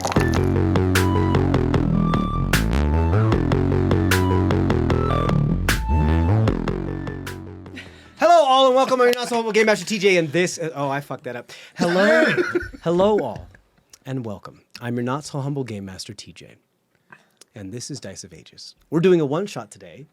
Hello, all, and welcome. I'm your not so humble Game Master TJ, and this. I fucked that up. Hello, hello, all, and welcome. I'm your not so humble Game Master TJ, and this is Dice of Ages. We're doing a one shot today.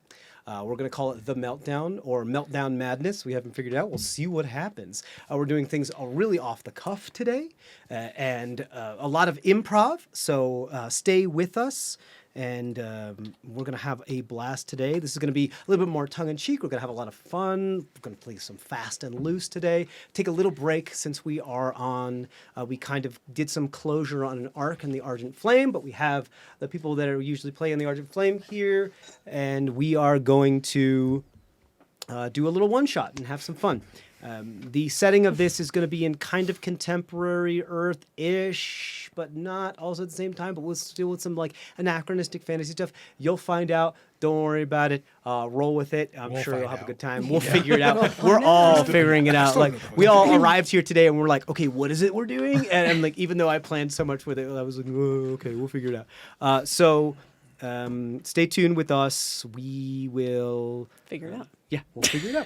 We're going to call it the Meltdown or Meltdown Madness. We haven't figured it out. We'll see what happens. We're doing things really off the cuff today, and a lot of improv. So stay with us. And we're going to have a blast today. This is going to be a little bit more tongue-in-cheek. We're going to have a lot of fun. We're going to play some fast and loose today. Take a little break since we are on... we kind of did some closure on an arc in the Argent Flame, but we have the people that are usually playing the Argent Flame here, and we are going to do a little one-shot and have some fun. The setting of this is going to be in kind of contemporary Earth-ish, but not also at the same time, but we'll still with some like anachronistic fantasy stuff. You'll find out. Don't worry about it. Roll with it. I'm sure you'll have a good time. We'll figure it out. We're all figuring it out. Like we all arrived here today and we're like, okay, what is it we're doing? And I'm like, even though I planned so much with it, I was like, oh, okay, we'll figure it out. So stay tuned with us. We will figure it out. Yeah, we'll figure it out.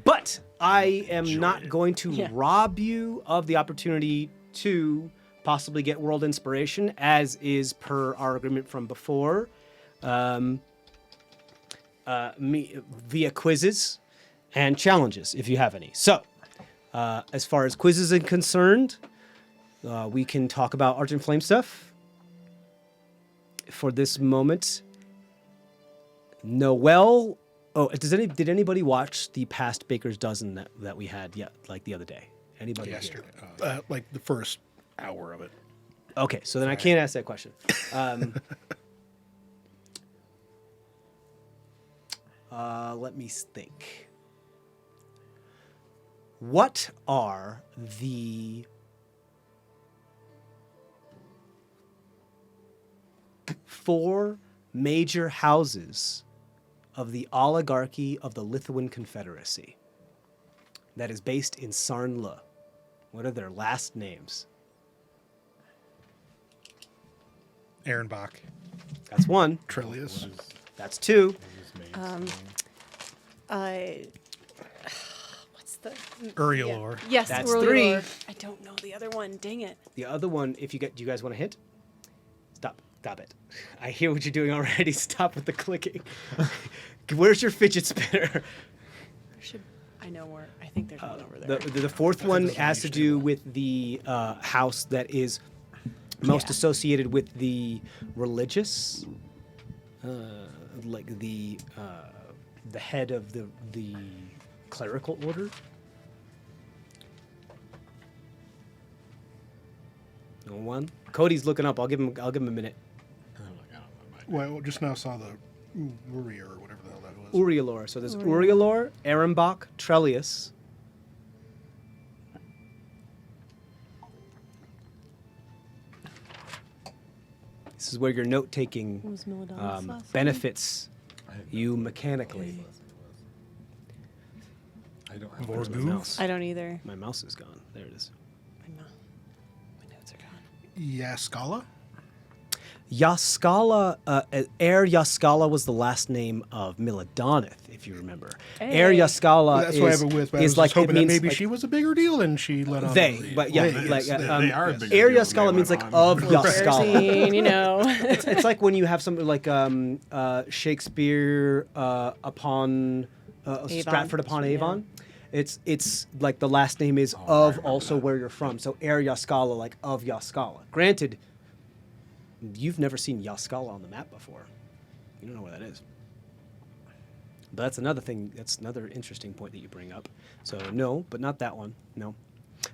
But I am not going to rob you of the opportunity to possibly get world inspiration, as is per our agreement from before, via quizzes and challenges, if you have any. So, as far as quizzes are concerned, we can talk about Argent Flame stuff. For this moment, Noelle... Oh, did anybody watch the past Baker's Dozen that we had like the other day? Anybody? Yesterday. Like the first hour of it. Okay, so then I can't ask that question. Let me think. What are the four major houses of the oligarchy of the Lithuanian Confederacy that is based in Sarnla? What are their last names? Ehrenbach. That's one. Trillius. That's two. What's the... Urielor. Yeah. Yes, That's Urielor. three. I don't know the other one. Dang it. The other one, do you guys want to hint? Stop it. I hear what you're doing already. Stop with the clicking. Where's your fidget spinner? I know more. I think there's one over there. The fourth one has to do with the house that is most associated with the religious, like the head of the clerical order. No one. Cody's looking up. I'll give him a minute. Well, just now saw the Urier or whatever the hell that was. Urielor. So there's Urielor, Ehrenbach, Trellius. This is where your note-taking benefits you mechanically. I don't have Where's my mouse? I don't either. My mouse is gone. There it is. My notes are gone. Yaskala? Yaskala, Yaskala was the last name of Miladonith, if you remember. Hey. Yaskala That's why I have it with, but I was like just hoping it that means maybe like, she was a bigger deal and she let on. but yeah, they are a bigger deal Yaskala than means they like went on. of Yaskala. Scene, you know. It's like when you have something like Shakespeare upon Stratford upon Avon. It's like the last name is of also where you're from. So Yaskala, like of Yaskala. Granted, you've never seen Yaskala on the map before. You don't know where that is. But that's another thing. That's another interesting point that you bring up. So no, but not that one. No.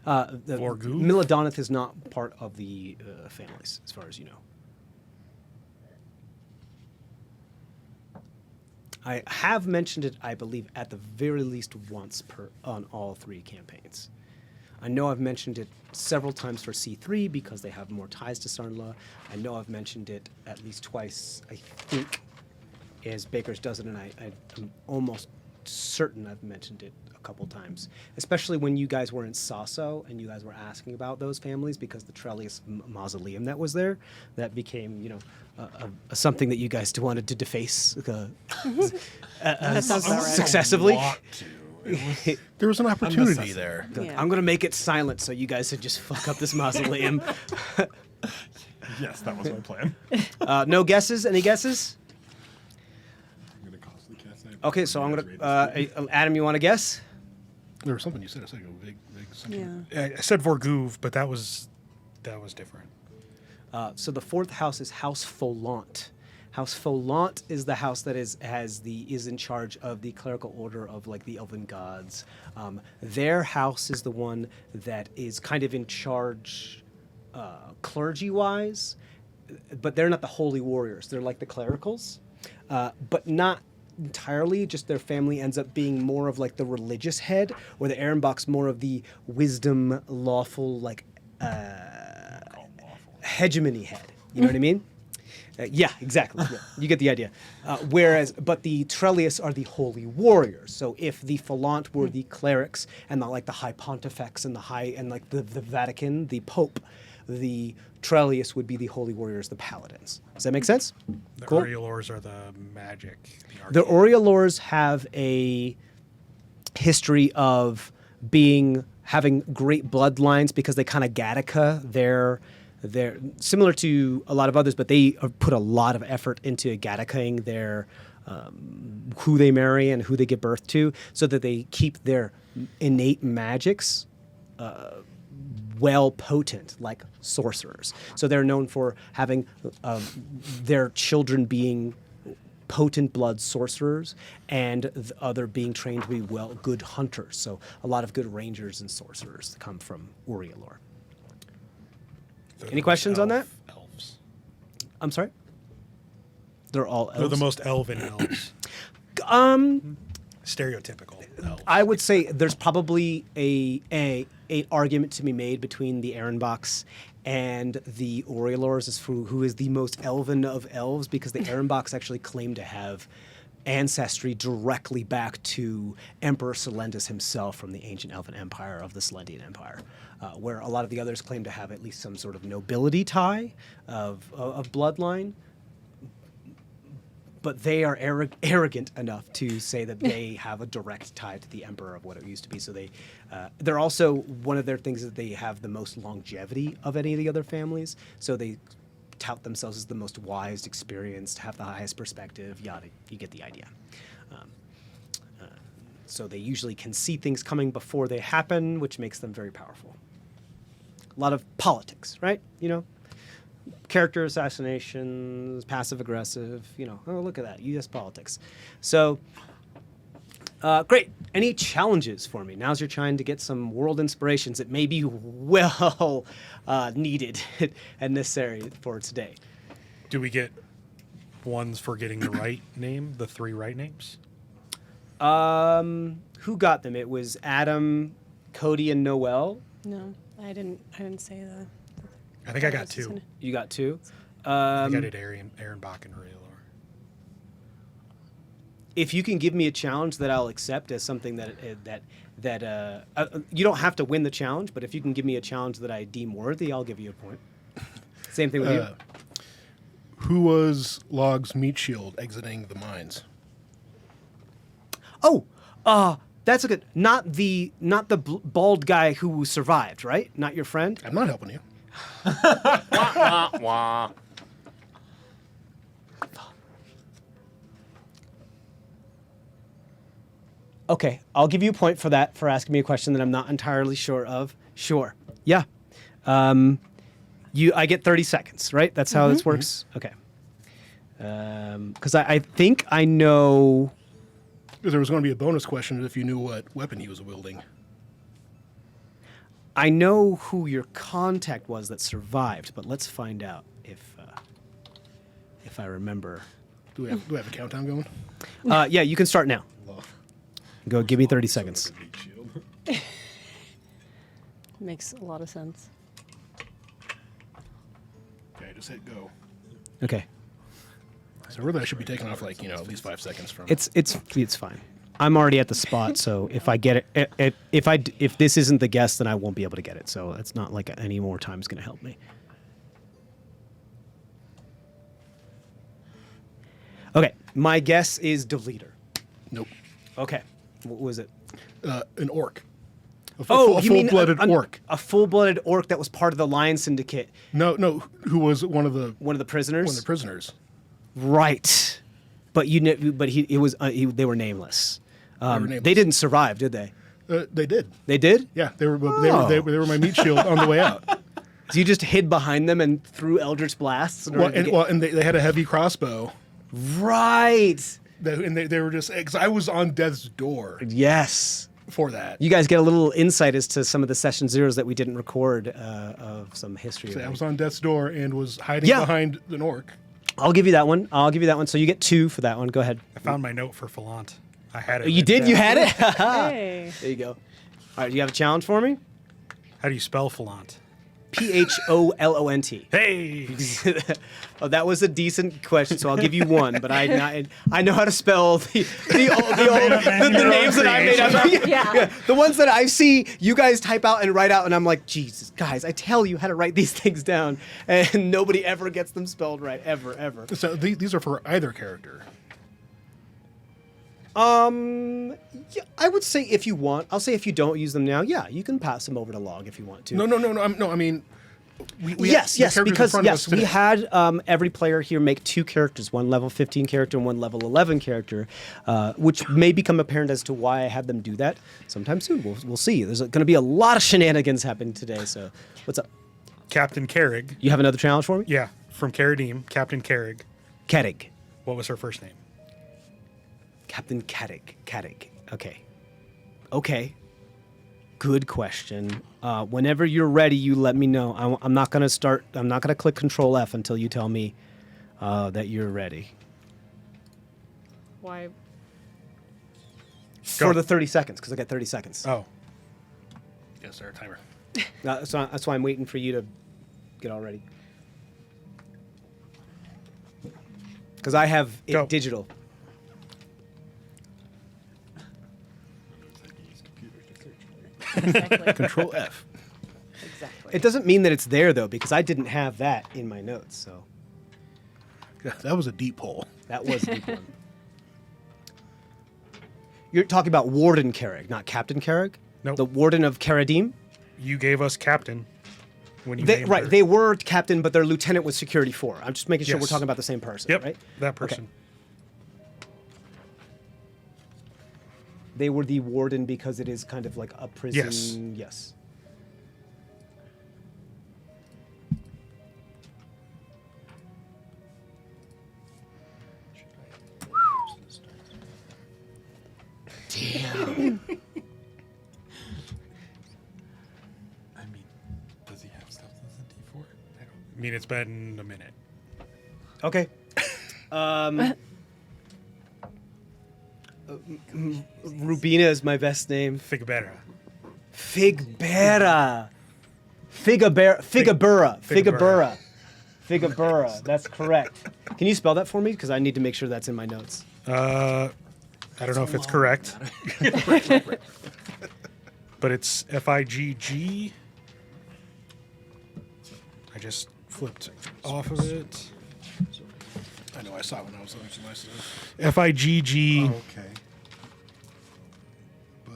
Miladonith is not part of the families, as far as you know. I have mentioned it, I believe, at the very least once on all three campaigns. I know I've mentioned it several times for C3 because they have more ties to Sarnla. I know I've mentioned it at least twice, I think, as Baker's Dozen, and I'm almost certain I've mentioned it a couple times, especially when you guys were in Sasso and you guys were asking about those families because the Trellius mausoleum that was there, that became, something that you guys wanted to deface sounds about right. successively. There was an opportunity there. Yeah. I'm gonna make it silent so you guys could just fuck up this mausoleum. Yes, that was my plan. No guesses? Any guesses? I'm gonna costly cast that. Okay, so I'm gonna. Adam, you want to guess? There was something you said a second ago. Big something. Yeah. I said Vorguve, but that was different. So the fourth house is House Folant. House Folant is the house that is in charge of the clerical order of like the elven gods. Their house is the one that is kind of in charge clergy-wise, but they're not the holy warriors. They're like the clericals, but not entirely. Just their family ends up being more of like the religious head, or the Ehrenbach's more of the wisdom, lawful, like hegemony head. You know what I mean? Yeah, exactly. Yeah, you get the idea. But the Trellius are the holy warriors. So if the Folant were the clerics and not like the high pontifex and the Vatican, the Pope, the Trellius would be the holy warriors, the paladins. Does that make sense? The Cool. Aureolors are the magic. The Aureolors have a history of having great bloodlines because they kind of Gattaca. They're similar to a lot of others, but they put a lot of effort into Gattacaing their who they marry and who they give birth to, so that they keep their innate magics well potent, like sorcerers. So they're known for having their children being potent blood sorcerers, and the other being trained to be good hunters. So a lot of good rangers and sorcerers come from Aureolor. Any questions on that? Elves. I'm sorry? They're all elves? They're the most elven elves. Stereotypical elves. I would say there's probably a argument to be made between the Ehrenbachs and the Aureolors as for who is the most elven of elves, because the Ehrenbachs actually claim to have ancestry directly back to Emperor Selendis himself from the ancient elven empire of the Selendian Empire, where a lot of the others claim to have at least some sort of nobility tie of bloodline. But they are arrogant enough to say that they have a direct tie to the emperor of what it used to be. So they're also, one of their things is that they have the most longevity of any of the other families. So they tout themselves as the most wise, experienced, have the highest perspective, yada. You get the idea. So they usually can see things coming before they happen, which makes them very powerful. A lot of politics, right? Character assassinations, passive aggressive, oh, look at that, U.S. politics. So, great. Any challenges for me? Now's your time to get some world inspirations that may be well needed and necessary for today. Do we get ones for getting the right name, the 3 right names? Who got them? It was Adam, Cody, and Noel. No, I didn't say that. I think I got 2. You got 2. I think I did Ehrenbach and Aureolor. If you can give me a challenge that I'll accept as something that you don't have to win the challenge, but if you can give me a challenge that I deem worthy, I'll give you a point. Same thing with you. Who was Log's meat shield exiting the mines? Oh, that's a good. Not the bald guy who survived, right? Not your friend. I'm not helping you. Okay, I'll give you a point for that, for asking me a question that I'm not entirely sure of. Sure. Yeah. I get 30 seconds, right? That's how this works? Okay. Because I think I know... Because there was going to be a bonus question if you knew what weapon he was wielding. I know who your contact was that survived, but let's find out if I remember. Do we have a countdown going? Yeah, you can start now. Go, give me 30 seconds. Makes a lot of sense. Okay, just hit go. Okay. So really I should be taking off at least 5 seconds from... It's fine. I'm already at the spot, so if I get it, if this isn't the guess, then I won't be able to get it. So it's not like any more time is going to help me. Okay, my guess is Deleter. Nope. Okay, what was it? An orc. A You mean full-blooded orc. A full-blooded orc that was part of the Lion Syndicate, No, who was one of the prisoners. Right, but they were nameless. nameless. They didn't survive, did they? They did. They did. Yeah, they were my meat shield on the way out. So you just hid behind them and threw Eldritch blasts. And they had a heavy crossbow. Right. They were just because I was on death's door Yes. for that. You guys get a little insight as to some of the session zeros that we didn't record of some history. I was on death's door and was hiding Yeah. behind an orc. I'll give you that one. So you get 2 for that one. Go ahead. I found my note for Falant. I had it. You written did? down. You had it? Hey. There you go. All right, do you have a challenge for me? How do you spell Falant? Pholont. Hey! Oh, that was a decent question, so I'll give you 1. But I know how to spell the names that I made up. Yeah. The ones that I see you guys type out and write out, and I'm like, Jesus, guys, I tell you how to write these things down, and nobody ever gets them spelled right, ever. So these are for either character. Yeah, I would say if you want. I'll say if you don't use them now, yeah, you can pass them over to Log if you want to. No. I mean, we Yes, had the characters in because front of us we today. had every player here make 2 characters, one level 15 character and one level 11 character, which may become apparent as to why I had them do that sometime soon. We'll see. There's going to be a lot of shenanigans happening today. So, what's up? Captain Carrig. You have another challenge for me? Yeah, from Caradim, Captain Carrig. Kadig. What was her first name? Captain Kadig. Okay. Good question. Whenever you're ready, you let me know. I'm not going to click Control F until you tell me that you're ready. Why? For the 30 seconds, because I got 30 seconds. Oh, Yes, sir. Timer. That's why I'm waiting for you to get all ready. Because I have it Go. digital. Exactly. Control F. Exactly. It doesn't mean that it's there, though, because I didn't have that in my notes. So Yeah, that was a deep hole. that was the one. You're talking about Warden Carrig, not Captain Carrig? Nope. The Warden of Caradim? you gave us Captain when you named Right, her. they were Captain, but their Lieutenant was Security 4. I'm just making sure we're Yes. talking about the same person, Yep, right? that person. They were the Warden because it is kind of like a prison. Yes. Damn. I mean, does he have stuff that's a D4? I mean, it's been a minute. Okay. Rubina is my best name. Figbera. Figbera. Figabura. That's correct. Can you spell that for me? Because I need to make sure that's in my notes. I don't know if it's correct. But it's Figg. I just flipped off of it. I know I saw it when I was looking at my stuff. Figg Okay.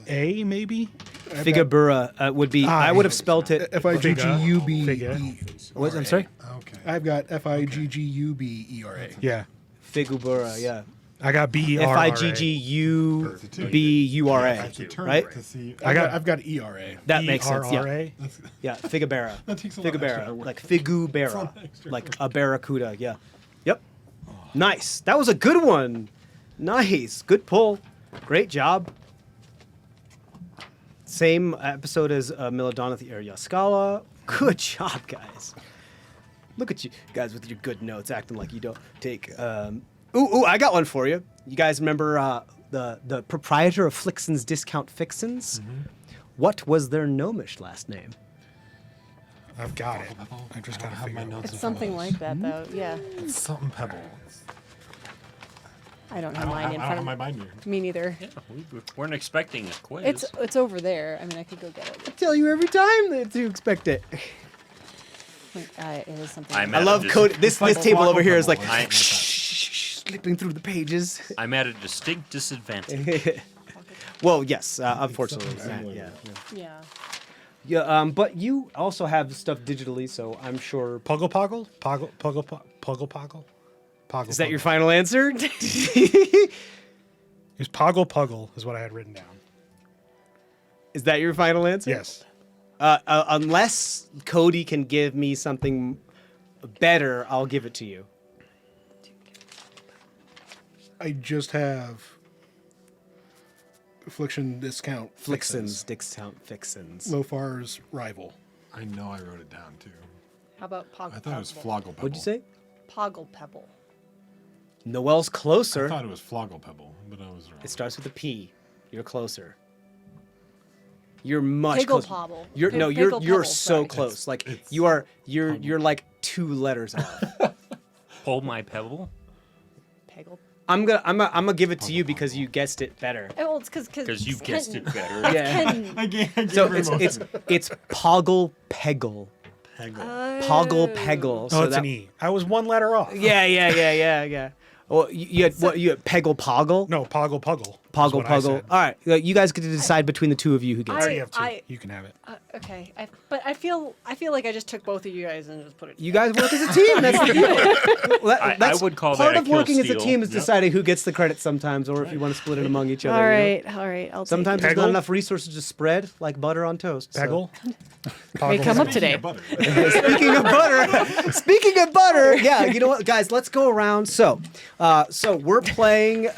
A maybe? Figabura would be. I would have spelt it. Figgubbe. What? I'm sorry. Okay. I've got Figgubera. Yeah. Figubura. Yeah. I got BERRA. Figgubura. To turn Right? it to see. I've got ERA. That makes sense. Yeah. ERRA? Yeah. Figabera. That takes a lot extra Figabera. work. Like Figubera. It's a lot extra Like work. a barracuda. Yeah. Yep. Nice. That was a good one. Nice. Good pull. Great job. Same episode as Milodonath Yaskala. Good job, guys. Look at you guys with your good notes, acting like you don't take. Ooh, I got one for you. You guys remember the proprietor of Flixen's Discount Fixins? What was their gnomish last name? I've got it. I just gotta have figure my it out. notes. It's something like that, though. Yeah. It's something pebble. I don't I have don't, mine in have front my of mind here. me neither. Yeah, we weren't expecting a quiz. It's over there. I mean, I could go get it. Tell you every time that you expect it. It is something. I'm I at love a code. This like table over here is like I- slipping through the pages. I'm at a distinct disadvantage. Well, yes, unfortunately, Matt, yeah. Yeah. Yeah, but you also have stuff digitally, so I'm sure. Puggle Poggle? Poggle Poggle? Poggle Is that your Puggle. final answer? It's Poggle Puggle is what I had written down. Is that your final answer? Yes. Unless Cody can give me something better, I'll give it to you. I just have Affliction Discount Flixens, discount fixins. Lofar's rival. I know I wrote it down too. How about Poggle? I thought it was Pebble? Floggle Pebble. What'd you say? Poggle Pebble. Noelle's I closer. thought it was Floggle Pebble, but I was wrong. It starts with a P. You're closer. You're much Piggle closer. Pobble. You're Pi- no, you're Piggle you're Pebble, so sorry. close. Like It's you're like 2 letters off. Hold my pebble. Peggle. I'm gonna give it to you because you guessed it better. Oh, well, it's because Because you guessed it better. Yeah. Ken. So it's Poggle Peggle. Poggle Peggle. Oh, So it's that, an E. I was 1 letter off. Yeah. Well, you had what? You had Peggle Poggle. No, Poggle Puggle. is Poggle what I Puggle. said. All right, you guys get to decide between the two of you who I gets already it. have 2. I- You can have it. Okay, but I feel like I just took both of you guys and just put it. You guys work as a team. That's the deal. Well, I that's would call part that a of working as a kill team is steal. deciding who gets the credit sometimes, or if you want to split it among each other. All you know? right. I'll Sometimes take there's not Peggle? enough resources to spread like butter on toast. so- Peggle? Hey, come up Poggle. today. Butter. Speaking of butter, yeah, you know what, guys, let's go around. So we're playing.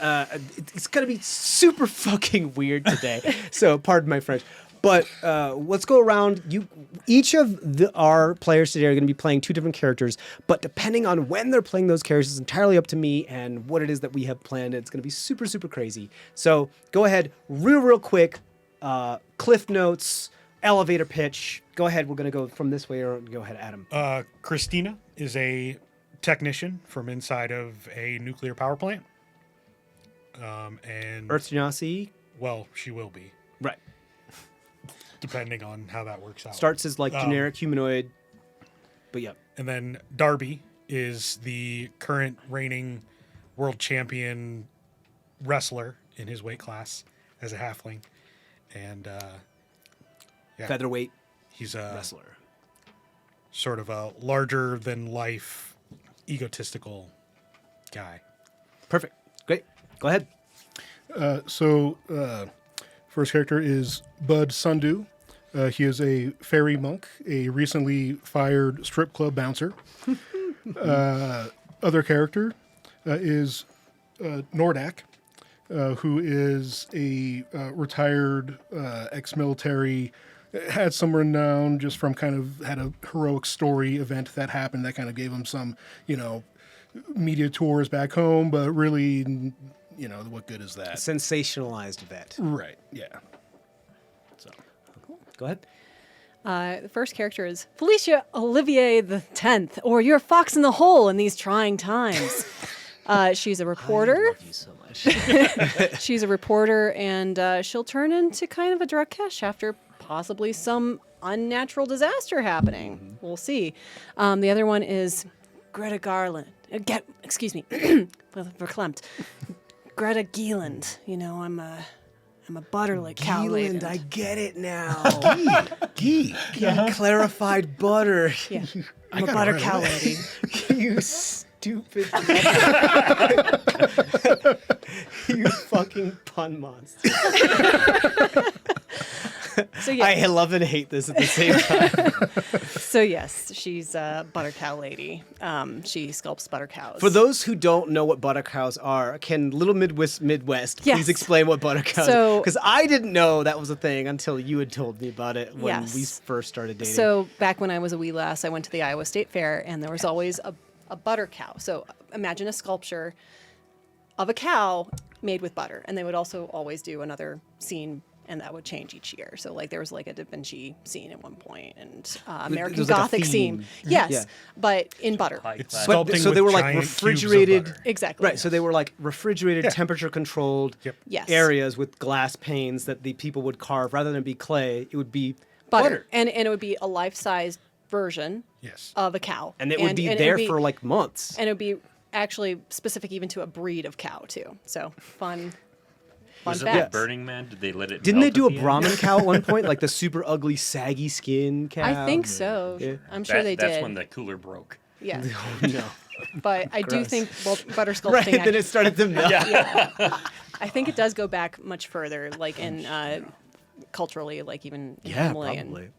It's gonna be super fucking weird today. So pardon my French, but let's go around. Each of our players today are going to be playing 2 different characters, but depending on when they're playing those characters, is entirely up to me and what it is that we have planned. It's going to be super super crazy. So go ahead, real quick. Cliff notes. Elevator pitch. Go ahead. We're going to go from this way, or go ahead, Adam. Christina is a technician from inside of a nuclear power plant. And Earth Genasi. well, she will be, Right. depending on how that works out. Starts as like generic humanoid, but yeah. And then Darby is the current reigning world champion wrestler in his weight class as a halfling. And yeah, Featherweight he's a wrestler. sort of a larger than life, egotistical guy. Perfect. Great. Go ahead. First character is Bud Sundu. He is a fairy monk, a recently fired strip club bouncer. Other character is Nordak, who is a retired ex-military, had some renown just from had a heroic story event that happened that kind of gave him some, media tours back home, but really, what good is that? Sensationalized vet. Right, yeah. So, go ahead. The first character is Felicia Olivier the 10th, or your fox in the hole in these trying times. She's a reporter. I love you so much. She's a reporter, and she'll turn into kind of a Drakesh after possibly some unnatural disaster happening. We'll see. The other one is Greta Garland. Excuse me, verklempt. Greta Geeland. I'm a butterlick cow Geeland, lady. I get it now. Ghee. Clarified butter. Yeah, I'm a butter cow lady. You stupid. You fucking pun monster. So yeah. I love and hate this at the same time. So yes, she's a butter cow lady. She sculpts butter cows. For those who don't know what butter cows are, can Little Midwest Yes. please explain what butter cows So- are? Because I didn't know that was a thing until you had told me about it when Yes. we first started dating. So back when I was a wee lass, I went to the Iowa State Fair, and there was always a butter cow. So imagine a sculpture of a cow made with butter, and they would also always do another scene and that would change each year. So like there was like a Da Vinci scene at one point, and American was like a Gothic theme. scene. Yes, Yeah. but in butter. High It's class. But sculpting so they with were like giant cubes of refrigerated. butter. Exactly. Right. So they were like refrigerated, Yeah. temperature controlled Yep. Yes. areas with glass panes that the people would carve. Rather than be clay, it would be butter. And it would be a life-sized version Yes. of a cow. And it would be and there it'd be- for like months. And it would be actually specific even to a breed of cow too. So fun Was it fact. like Burning Man? Did they let it? Didn't they melt do a at the end? Brahmin cow at one point? Like the super ugly, saggy skin cow? I think so. Yeah. I'm sure they That's did. when the cooler broke. Yeah. No. But I do Gross. think butter sculpting. Right, then it started to melt. I think it does go back much further, like in culturally, like even in Yeah, Himalayan. probably.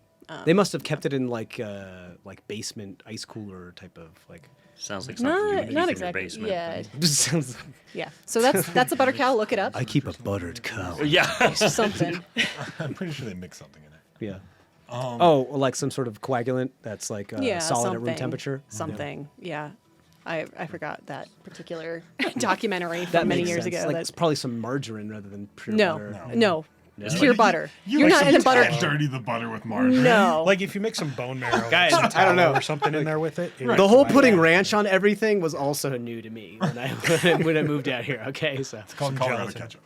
They must have kept it in like basement ice cooler type of like. Sounds like something you would keep Not in exactly. your basement. Yeah, Sounds like- yeah. So that's a butter cow. Look it up. I keep a buttered cow. Yeah. Something. I'm pretty sure they mix something in it. Yeah. Oh, like some sort of coagulant that's like Yeah, solid at room something. temperature. Something. Yeah. I forgot that particular documentary That from many makes years sense. ago. Like that- it's probly some margarine rather than pure no, butter. no, No. pure butter. You're not in a butter. Dirty the butter with margarine. No. Like if you mix some bone marrow, like Guys, some I don't know. tallow or something in there with it. The whole putting ranch on everything was also new to me when I moved out here. Okay, so It's called Colorado gelatin. ketchup.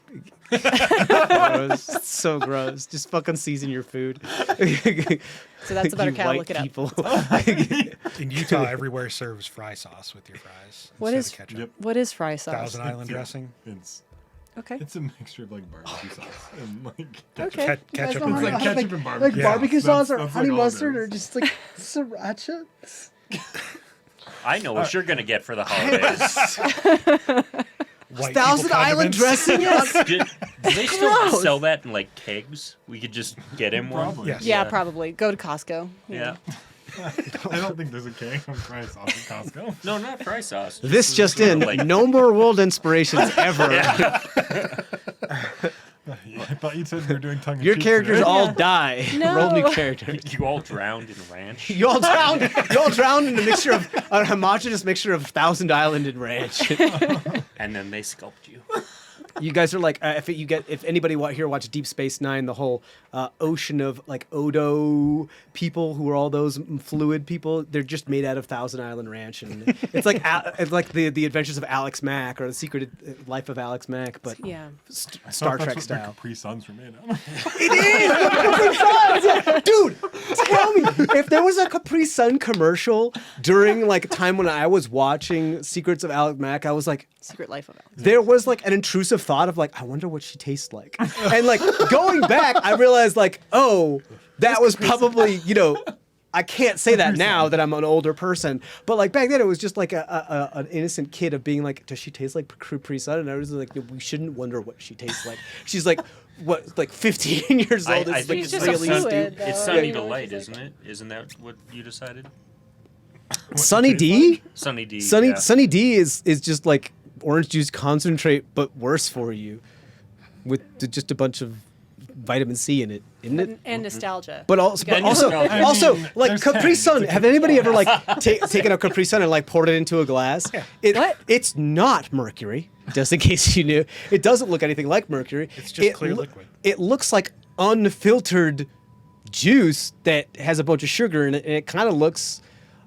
gross. So gross. Just fucking season your food. So that's a butter You cow. white Look it up. people. In Utah, everywhere serves fry sauce with your fries. What instead is of ketchup. Yep. what is fry sauce? Thousand Island Yeah. dressing? Okay. It's a mixture of like barbecue sauce and like ketchup. Okay. Ketchup know and how It's to- like ranch. ketchup and barbecue. Yeah. Barbecue That's- sauce or that's honey like all it mustard is. or just like sriracha. I know what you're gonna get for the holidays. White Thousand people Island condiments. dressing. do they still sell that in like kegs? We could just get him one. Probably. Yes. Yeah, probably. Go to Costco. Yeah. I don't think there's a can of fry sauce at Costco. No, not fry sauce. This just in: like no more world inspirations ever. Yeah, I thought you said we were doing tongue in Your cheek characters today. all die. No. Roll new characters. you all drowned in ranch. You all drowned. You all drowned in a mixture of a homogeneous mixture of Thousand Island and ranch. And then they sculpt you. You guys are like, if anybody here watched Deep Space Nine, the whole ocean of like Odo people who are all those fluid people, they're just made out of Thousand Island Ranch, and it's like the Adventures of Alex Mack or the Secret Life of Alex Mack, but Yeah. Star That's Trek what their style. Capri Suns were made of. Dude, tell me if there was a Capri Sun commercial during like a time when I was watching Secrets of Alex Mack, I was like. Secret Life of Alex. There was like an intrusive thought of like, I wonder what she tastes like. And like going back, I realized like, oh, that was probably, I can't say that now that I'm an older person. But like back then it was just like an innocent kid of being like, does she taste like Capri Sun? And I was like, no, we shouldn't wonder what she tastes like. She's like, what, like 15 years old? I It's think like it's just like a really fluid, stupid. though. It's sunny You to know, light, she's like- isn't it? Isn't that what you decided? Sunny D? Sunny D. Sunny yeah. Sunny D is just like orange juice concentrate, but worse for you, with just a bunch of vitamin C in it, isn't it? And nostalgia. But also, Yeah, also, mean, like there's Capri 10, Sun. it's Have anybody ever like taken a Capri Sun and like poured it into a glass? Yeah. What? It's not mercury. Just in case you knew, it doesn't look anything like mercury. It's just clear liquid. It looks like unfiltered juice that has a bunch of sugar in it, and it kind of looks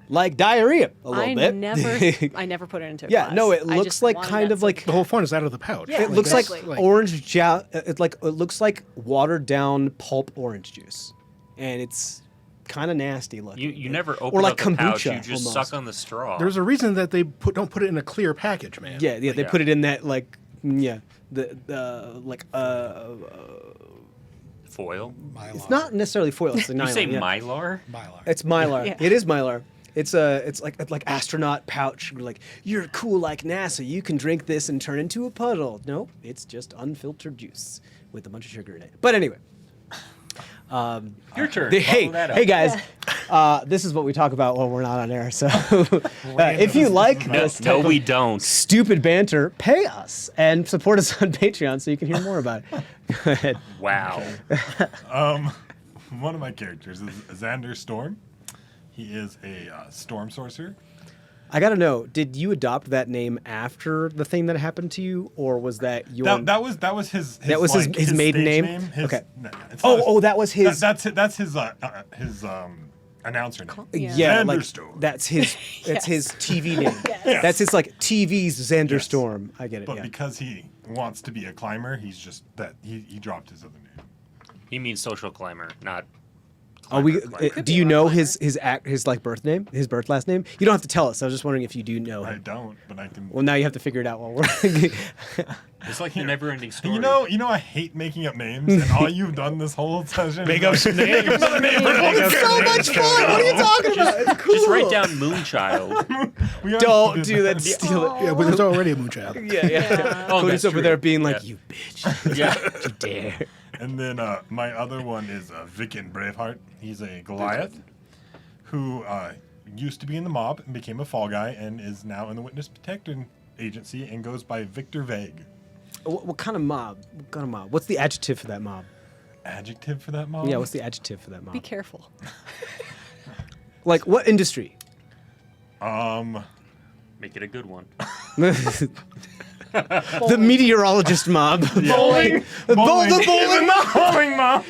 like diarrhea a little bit. I never put it into a Yeah, glass. no, it I looks just like wanted kind that of like The whole fun is out of the pouch. Yeah, it looks like exactly. orange it looks like watered down pulp orange juice, and it's kind of nasty looking. You never open like up the pouch. kombucha You just almost. suck on the straw. There's a reason that they don't put it in a clear package, man. Yeah, they Yeah. put it in that like the foil. Mylar. it's not necessarily foil. It's the You nylon. say yeah. mylar? Mylar. It's mylar. Yeah. It is mylar. It's like astronaut pouch. You're like, you're cool like NASA. You can drink this and turn into a puddle. No, it's just unfiltered juice with a bunch of sugar in it. But anyway. Your turn. Hey, Follow that up. hey guys, this is what we talk about when we're not on air. So if you like No, this no, type we of don't. stupid banter, pay us and support us on Patreon so you can hear more about it. Go ahead. Wow. One of my characters is Xander Storm. He is a storm sorcerer. I gotta know, did you adopt that name after the thing that happened to you, or was that your? That was his. That was his maiden stage name? His, Okay. no, it's not his- That was his. That's his announcer name. yeah, like Xanderstorm. that's his. That's his TV name. Yes. That's his like TV's Xanderstorm. I get it. But Yeah. because he wants to be a climber, he's just that he dropped his other name. He means social climber, not. Are we? climber. Do you know his like birth name, his birth last name? You don't have to tell us. I was just wondering if you do know I him. don't, but I can. Well, now you have to figure it out while we're. It's like the never-ending story. You know, I hate making up names, and all you've done this whole session. Make is up some names. another name for It's so much fun. What are you talking about? It's cool. Just write down Moonchild. We already Don't did do that. Steal it. Yeah, but there's already a moonchild. Yeah. Oh, Cody's that's over true. there being like, Yeah. "You bitch, Yeah. you dare." And then my other one is Vicken Braveheart. He's a Goliath who used to be in the mob and became a fall guy and is now in the Witness Protection Agency and goes by Victor Vague. What kind of mob? What kind of mob? What's the adjective for that mob? Adjective for that mob? Yeah, what's the adjective for that mob? Be careful. Like what industry? Make it a good one. The meteorologist mob. Bowling. The bowling mob. Bowling mob.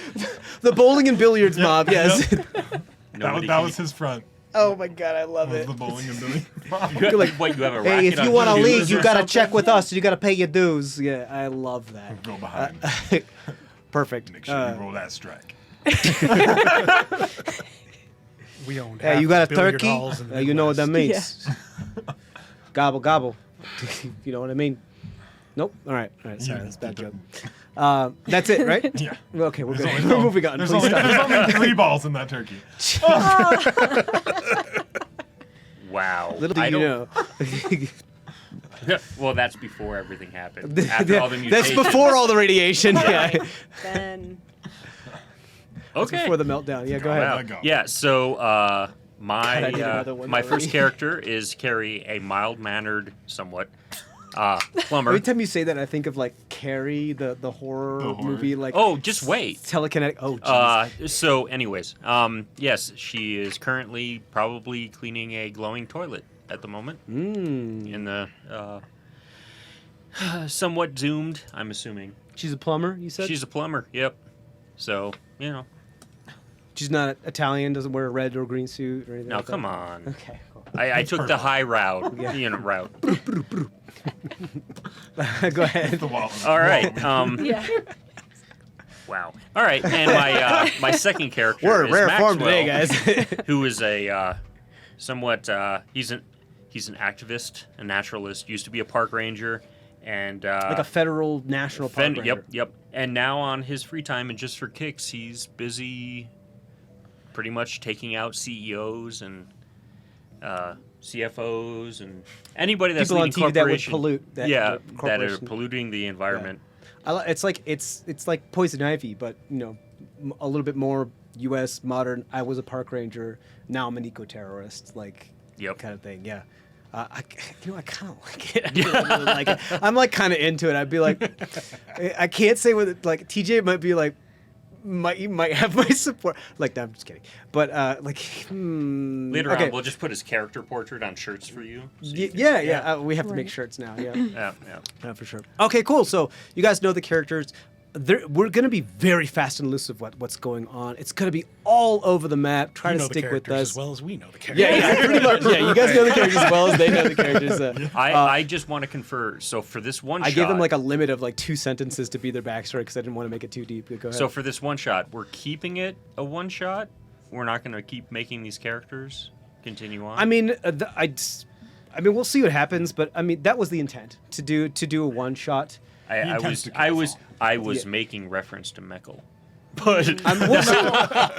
The bowling and billiards mob. Yes. Nobody was his front. Oh my god, I love Was it. the bowling and billiards mob. You're like, What, you have a racket hey, if on you want to shoes leave, you or gotta something? check with us. You gotta pay your dues. Yeah, I love that. Go behind. Perfect. Make sure you roll that strike. We owned. Hey, half you the got a billiard turkey? halls in the You know what that Midwest. means. Gobble gobble. You know what I mean? Nope. All right. Sorry, Yeah, that's a bad you joke. don't. That's it, right? Yeah. Okay, we're There's good. only- We're moving on. There's Please only, stop. there's only 3 balls in that turkey. Wow. Little do I you don't- know. Well, that's before everything happened. After all the That's mutations. before all the radiation. Yeah. Then Okay. Before the meltdown. Yeah, go ahead. Wow. Let go. Yeah. So God, I did my another one my already. first character is Carrie, a mild-mannered, somewhat plumber. Every time you say that, I think of like Carrie, the horror The horror. movie. Like Oh, just wait. telekinetic. Oh, jeez. So, anyways, yes, she is currently probably cleaning a glowing toilet at the moment in the somewhat zoomed. I'm assuming She's a plumber. You said she's a plumber. Yep. So she's not Italian. Doesn't wear a red or green suit or anything. now like come that. on. Okay. Cool. I took the high route. Yeah. Route. Go ahead. The wall. All right. yeah. Wow. All right. And my second character We're in is rare form Maxwell, today, guys. who is a somewhat he's an activist, a naturalist. Used to be a park ranger, and Like a federal national park ranger. Yep. And now on his free time and just for kicks, he's busy, pretty much taking out CEOs and CFOs and anybody that's People on leading TV that would corporation. pollute. That that are corporation. polluting the environment. It's like poison ivy, but a little bit more U.S. modern. I was a park ranger. Now I'm an eco-terrorist. Like Yep. kind of thing. Yeah. I kind of like it. I don't really like it. I'm like kind of into it. I'd be like, I can't say what like TJ might be like, might have my support. Like, no, I'm just kidding. But Later okay. on, we'll just put his character portrait on shirts for you. so you can- Yeah. We have to make shirts now. Yeah. Yeah. For sure. Okay, cool. So you guys know the characters. We're going to be very fast and loose of what's going on. It's going to be all over the map. Try You to know the stick with characters us. as well as we know the characters. Yeah, pretty much. Yeah, you guys know the characters as well as they know the characters. I just want to confer. So for this one I shot, gave them like a limit of like 2 sentences to be their backstory because I didn't want to make it too deep. Go ahead. So for this one shot, we're keeping it a one shot. We're not going to keep making these characters continue on. I mean, we'll see what happens, but I mean that was the intent to do a one shot. I intends to kill I us was all. I was Yeah. making reference to Meckel, but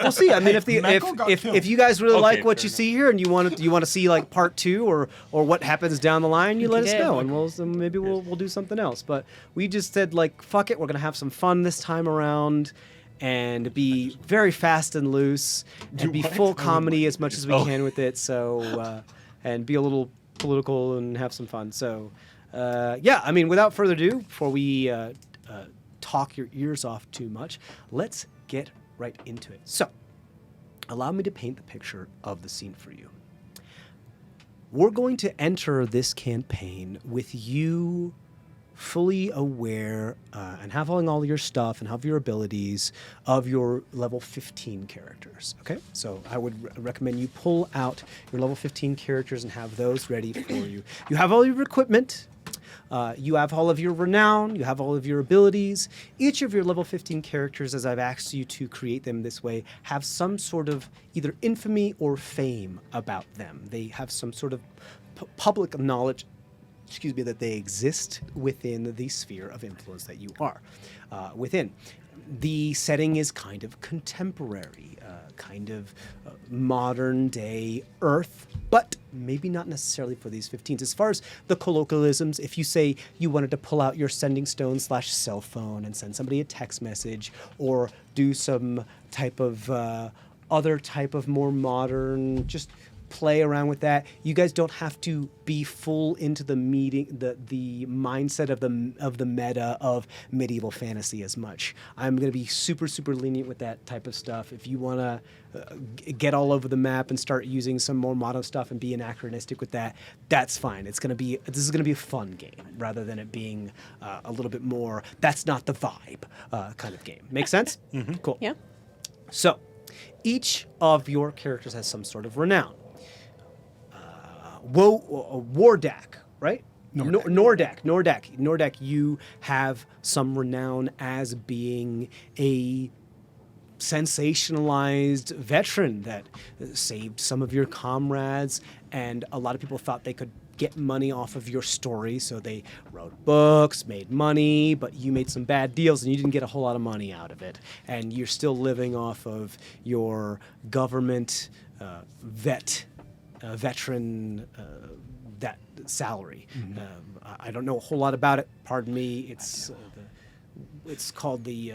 We'll see. I mean, Meckel got if killed. you guys really Okay, like what fair you enough. see here and you want to see like part 2 or what happens down the line, you let us did. know and maybe we'll do something else. But we just said like fuck it, we're gonna have some fun this time around and be very fast and loose and be what? full comedy as much as we Oh. can with it. So and be a little political and have some fun. So yeah, I mean, without further ado, before we talk your ears off too much, let's get right into it. So, allow me to paint the picture of the scene for you. we're going to enter this campaign with you fully aware and having all your stuff and have your abilities of your level 15 characters. Okay, so I would recommend you pull out your level 15 characters and have those ready for you. You have all your equipment. You have all of your renown, you have all of your abilities. Each of your level 15 characters, as I've asked you to create them this way, have some sort of either infamy or fame about them. They have some sort of public knowledge, that they exist within the sphere of influence that you are within. The setting is kind of contemporary, kind of modern day Earth, but maybe not necessarily for these 15s. As far as the colloquialisms, if you say you wanted to pull out your sending stone / cell phone and send somebody a text message, or do some type of other type of more modern, just play around with that. You guys don't have to be full into the the mindset of the meta of medieval fantasy as much. I'm going to be super lenient with that type of stuff. If you want to get all over the map and start using some more modern stuff and be anachronistic with that, that's fine. This is going to be a fun game rather than it being a little bit more that's not the vibe kind of game. Make sense? Mm-hmm. Cool. Yeah. So each of your characters has some sort of renown. Wardak, right? Nordak, you have some renown as being a sensationalized veteran that saved some of your comrades, and a lot of people thought they could get money off of your story, so they wrote books, made money, but you made some bad deals and you didn't get a whole lot of money out of it, and you're still living off of your government veteran that salary. Mm-hmm. I don't know a whole lot about it. Pardon me. It's called the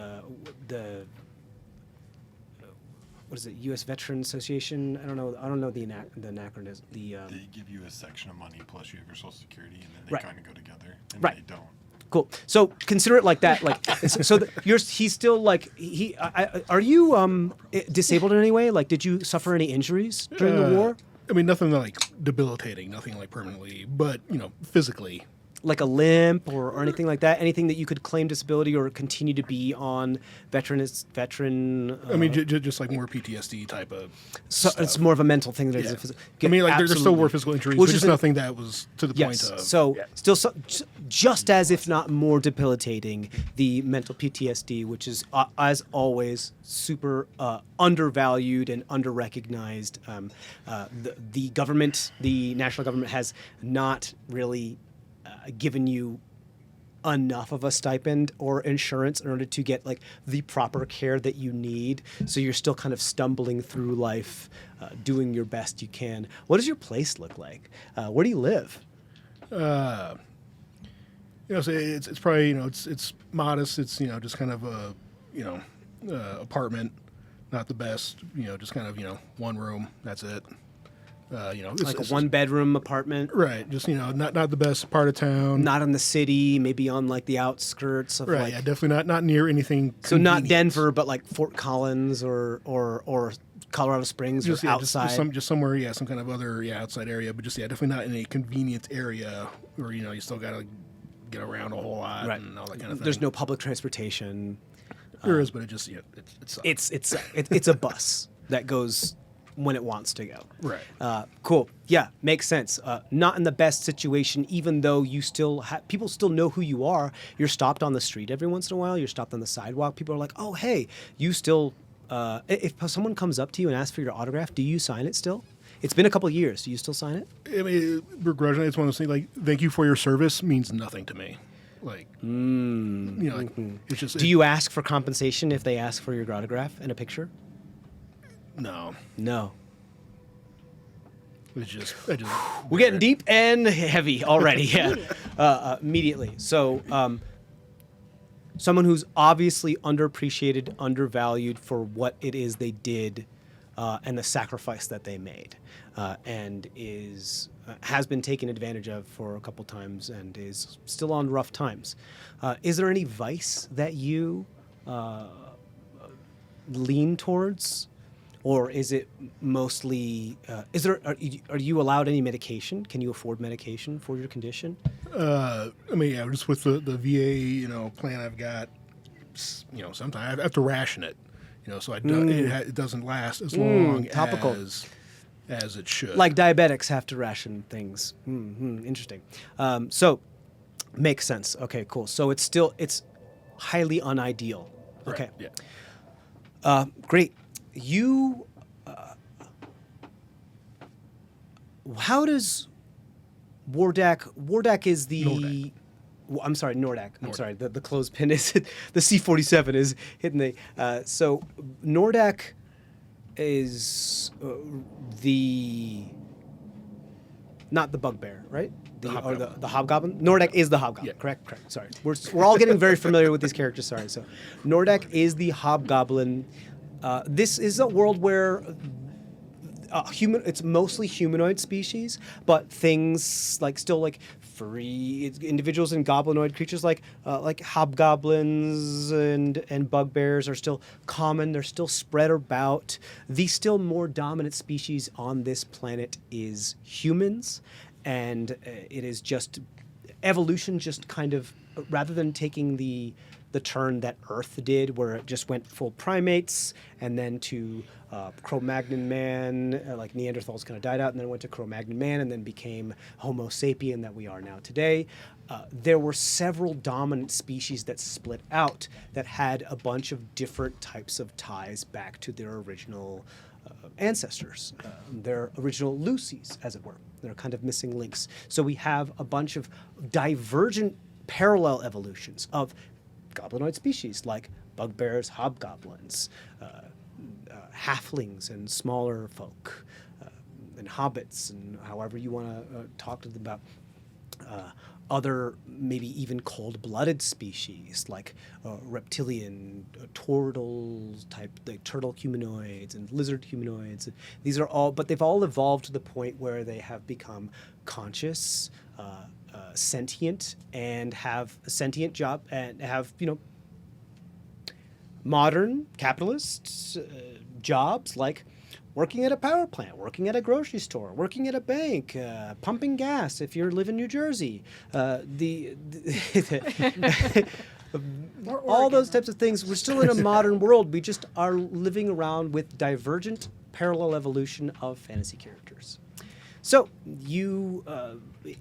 what is it? U.S. Veteran Association. I don't know the anachronism. They give you a section of money plus you have your Social Security, and then they Right. kind of go together. And Right. They don't. Cool. So consider it like that. Like, he's still like are you disabled in any way? Like, did you suffer any injuries during the war? I mean, nothing like debilitating, nothing like permanently, but physically. Like a limp or anything like that? Anything that you could claim disability or continue to be on veteran? I mean, just like more PTSD type of. So stuff. it's more of a mental thing than it is a Yeah. physical. I mean, like there still Absolutely. were physical injuries, Which but is just nothing that was to the Yes. point of. So still, just as if not more debilitating, the mental PTSD, which is as always super undervalued and underrecognized. The government, the national government, has not really given you enough of a stipend or insurance in order to get like the proper care that you need. So you're still kind of stumbling through life, doing your best you can. What does your place look like? Where do you live? So it's probably it's modest. It's just kind of a apartment, not the best. Just kind of one room. That's it. It's, Like a one-bedroom apartment? right. Just not the best part of town. Not in the city, maybe on like the outskirts of right. like. Yeah, definitely not near anything. So not convenient. Denver, but like Fort Collins or Colorado Springs or outside. Just somewhere. Yeah, some kind of other outside area. But just definitely not in a convenient area where you still gotta get around a whole lot Right. and all that kind of thing. There's no public transportation. There is, but it just it sucks. It's a bus that goes when it wants to go. Right. Cool. Yeah, makes sense. Not in the best situation, even though you still people still know who you are. You're stopped on the street every once in a while. You're stopped on the sidewalk. People are like, "Oh, hey, you still." If someone comes up to you and asks for your autograph, do you sign it still? It's been a couple of years. Do you still sign it? I mean, begrudgingly, it's one of those things like, thank you for your service means nothing to me. Like, it's just. Do you ask for compensation if they ask for your autograph and a picture? No. No. It's just. We're getting deep and heavy already. Yeah. Immediately. So, someone who's obviously underappreciated, undervalued for what it is they did, and the sacrifice that they made, and has been taken advantage of for a couple times and is still on rough times. Is there any vice that you lean towards? or is it mostly? Are you allowed any medication? Can you afford medication for your condition? I mean, yeah, just with the VA, plan I've got, sometimes I have to ration it, so it doesn't last as long topical. as it should. Like diabetics have to ration things. Interesting. So makes sense. Okay, cool. So it's highly unideal. Right, Okay. yeah. Great. You. How does Wardak? Wardak is the. Nordak. I'm sorry, Nordak. I'm sorry. The clothespin is the C-47 is hitting the. So Nordak is not the bugbear, right? The hobgoblin. Nordak is the hobgoblin. Yeah. Correct. Sorry, we're all getting very familiar with these characters. Sorry. So Nordak is the hobgoblin. This is a world where it's mostly humanoid species, but things like furry individuals and goblinoid creatures like hobgoblins and bugbears are still common. They're still spread about. The still more dominant species on this planet is humans, and it is just evolution. Just kind of rather than taking the turn that Earth did, where it just went full primates, and then to Cro-Magnon man, like Neanderthals kind of died out, and then went to Cro-Magnon man, and then became Homo sapien that we are now today. There were several dominant species that split out that had a bunch of different types of ties back to their original ancestors, their original Lucies, as it were. They're kind of missing links. So we have a bunch of divergent parallel evolutions of goblinoid species like bugbears, hobgoblins, halflings and smaller folk, and hobbits, and however you want to talk to them about other maybe even cold-blooded species like reptilian, turtles type, like turtle humanoids and lizard humanoids. These are all, but they've all evolved to the point where they have become conscious, sentient, and have a sentient job and have modern capitalist jobs like working at a power plant, working at a grocery store, working at a bank, pumping gas if you live in New Jersey. All those types of things. We're still in a modern world. We just are living around with divergent parallel evolution of fantasy characters. So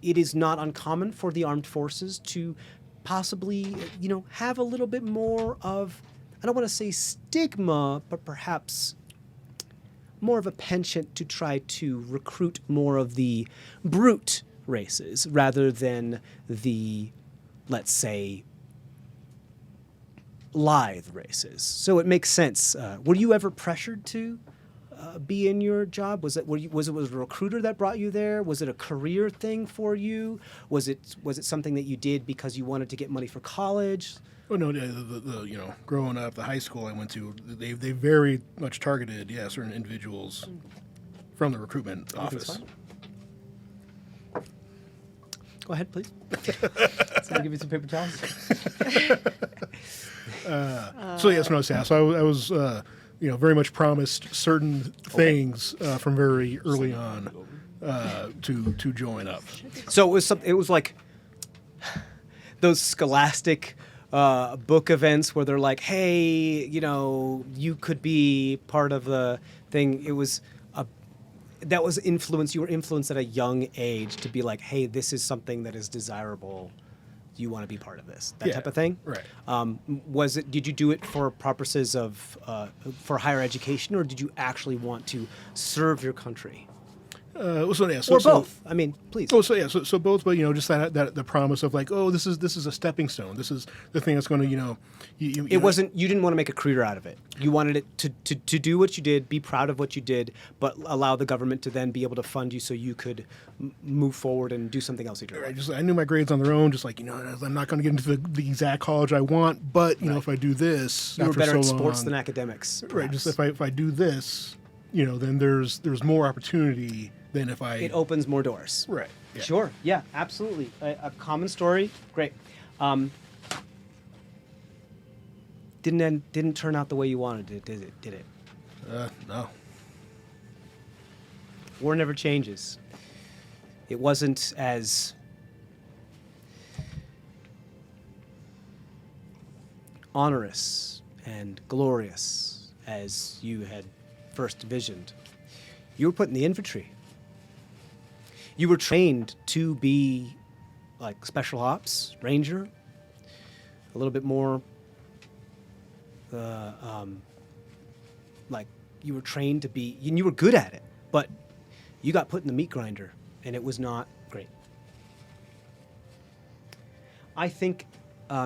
it is not uncommon for the armed forces to possibly, have a little bit more of, I don't want to say stigma, but perhaps more of a penchant to try to recruit more of the brute races rather than the, let's say, lithe races. So it makes sense. Were you ever pressured to be in your job? Was it a recruiter that brought you there? Was it a career thing for you? Was it something that you did because you wanted to get money for college? Oh no, growing up, the high school I went to, they very much targeted certain individuals from the recruitment office. Go ahead, please. Someone give you some paper towels. So I was very much promised certain things from very early on to join up. So it was like those scholastic book events where they're like, hey, you could be part of the thing. It was that was influence. You were influenced at a young age to be like, hey, this is something that is desirable. You want to be part of this, that type of thing. Right. Did you do it for purposes of for higher education, or did you actually want to serve your country? Or both. I mean, please. So both, but just that the promise of like, oh, this is a stepping stone. This is the thing that's going to, It wasn't. You didn't want to make a career out of it. You wanted it to do what you did, be proud of what you did, but allow the government to then be able to fund you so you could move forward and do something else. I knew my grades on their own. Just like I'm not going to get into the exact college I want, but if I do this, you were better at sports long, than academics. Right. Just if I do this, then there's more opportunity than if I. It opens more doors. Right. Yeah. Sure. Yeah. Absolutely. A common story. Great. Didn't turn out the way you wanted it, did it? No. War never changes. It wasn't as onerous and glorious as you had first envisioned. You were put in the infantry. You were trained to be like special ops, ranger, a little bit more like you were trained to be, and you were good at it, but you got put in the meat grinder and it was not great. I think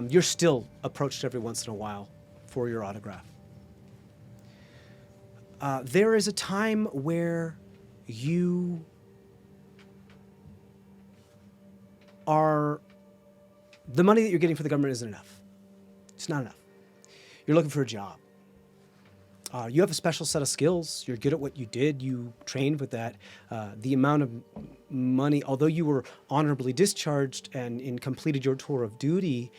you're still approached every once in a while for your autograph. There is a time where you are, the money that you're getting for the government isn't enough. It's not enough. You're looking for a job. You have a special set of skills. You're good at what you did. You trained with that. The amount of money, although you were honorably discharged and completed your tour of duty,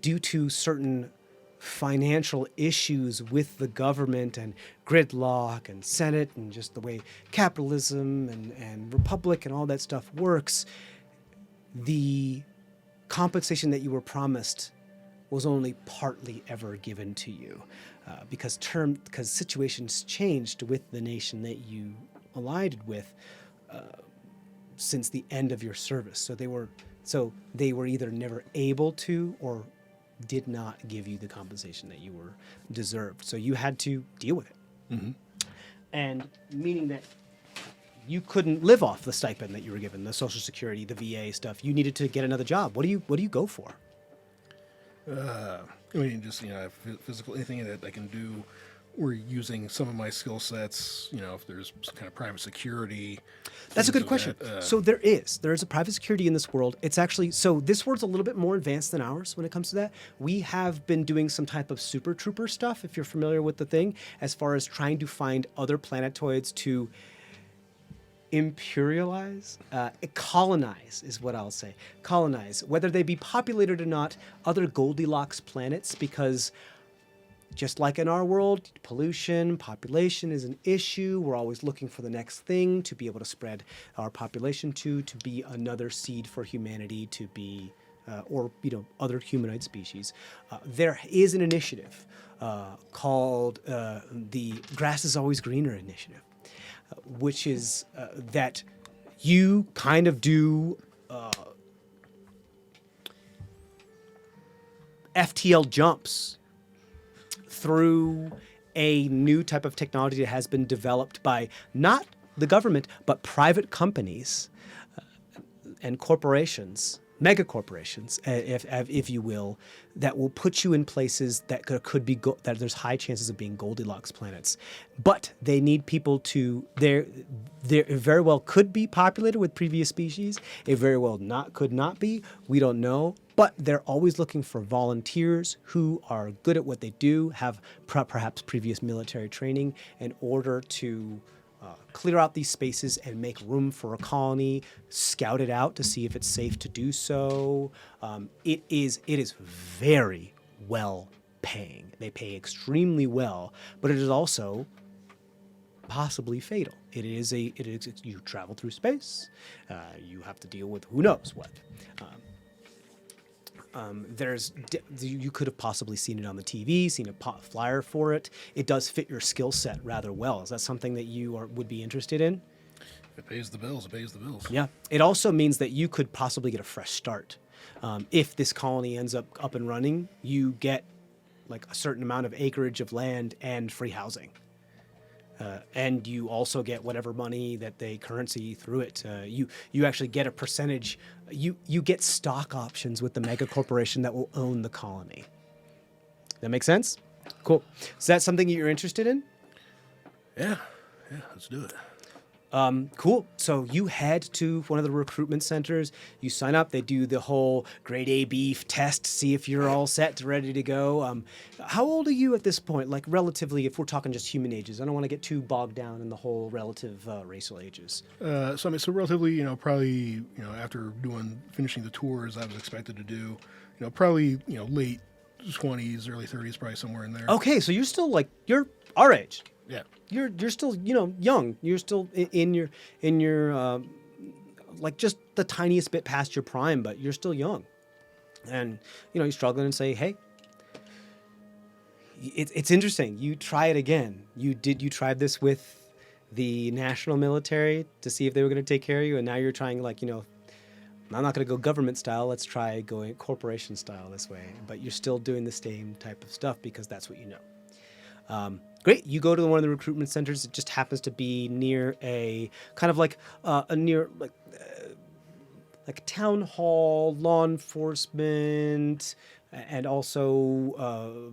due to certain financial issues with the government and gridlock and Senate and just the way capitalism and republic and all that stuff works, the compensation that you were promised was only partly ever given to you because situations changed with the nation that you allied with since the end of your service. So they were either never able to or did not give you the compensation that you were deserved. So you had to deal with it. Mm-hmm. And meaning that you couldn't live off the stipend that you were given, the Social Security, the VA stuff. You needed to get another job. What do you go for? I mean, just, physical, anything that I can do, or using some of my skill sets, if there's some kind of private security. That's a good things of question. that, So there is a private security in this world. It's actually, so this world's a little bit more advanced than ours when it comes to that. We have been doing some type of super trooper stuff, if you're familiar with the thing, as far as trying to find other planetoids to imperialize, colonize is what I'll say. Colonize, whether they be populated or not, other Goldilocks planets, because just like in our world, pollution, population is an issue. We're always looking for the next thing to be able to spread our population to be another seed for humanity to be, or other humanoid species. There is an initiative called the Grass is Always Greener initiative, which is that you kind of do FTL jumps through a new type of technology that has been developed by not the government, but private companies and corporations, mega corporations, if you will, that will put you in places that could be that there's high chances of being Goldilocks planets. But they need people to, they very well could be populated with previous species. It very well could not be. We don't know. But they're always looking for volunteers who are good at what they do, have perhaps previous military training, in order to clear out these spaces and make room for a colony, scout it out to see if it's safe to do so. It is very well paying. They pay extremely well, but it is also possibly fatal. It is you travel through space. You have to deal with who knows what. You could have possibly seen it on the TV, seen a flyer for it. It does fit your skill set rather well. Is that something that you would be interested in? If it pays the bills, it pays the bills. Yeah. It also means that you could possibly get a fresh start. If this colony ends up and running, you get like a certain amount of acreage of land and free housing. And you also get whatever money that they currency through it. You actually get a percentage. You get stock options with the mega corporation that will own the colony. That make sense? Cool. Is that something you're interested in? Yeah, let's do it. Cool. So you head to one of the recruitment centers. You sign up. They do the whole grade A beef test, see if you're all set, ready to go. How old are you at this point? Like relatively, if we're talking just human ages. I don't want to get too bogged down in the whole relative racial ages. So relatively, probably, after finishing the tours, I was expected to do, probably, late 20s, early 30s, probably somewhere in there. Okay, so you're still you're our age. Yeah. You're still young. You're still in your like just the tiniest bit past your prime, but you're still young, and you're struggling and say, hey. It's interesting. You try it again. You tried this with the national military to see if they were going to take care of you, and now you're trying I'm not going to go government style. Let's try going corporation style this way. But you're still doing the same type of stuff because that's what you know. Great. You go to one of the recruitment centers. It just happens to be near a kind of like like town hall, law enforcement, and also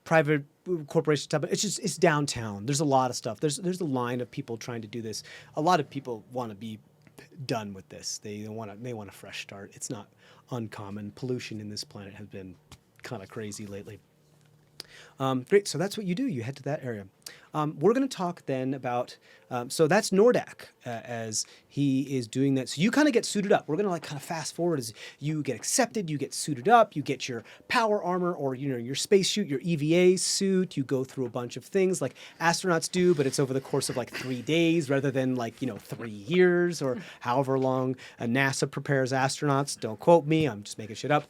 private corporation stuff. It's downtown. There's a lot of stuff. There's a line of people trying to do this. A lot of people want to be done with this. They want a fresh start. It's not uncommon. Pollution in this planet has been kind of crazy lately. Great. So that's what you do. You head to that area. We're going to talk then about, so that's Nordak as he is doing that. So you kind of get suited up. We're going to kind of fast forward as you get accepted, you get suited up, you get your power armor or, your spacesuit, your EVA suit. You go through a bunch of things like astronauts do, but it's over the course of 3 days rather than 3 years or however long NASA prepares astronauts. Don't quote me. I'm just making shit up.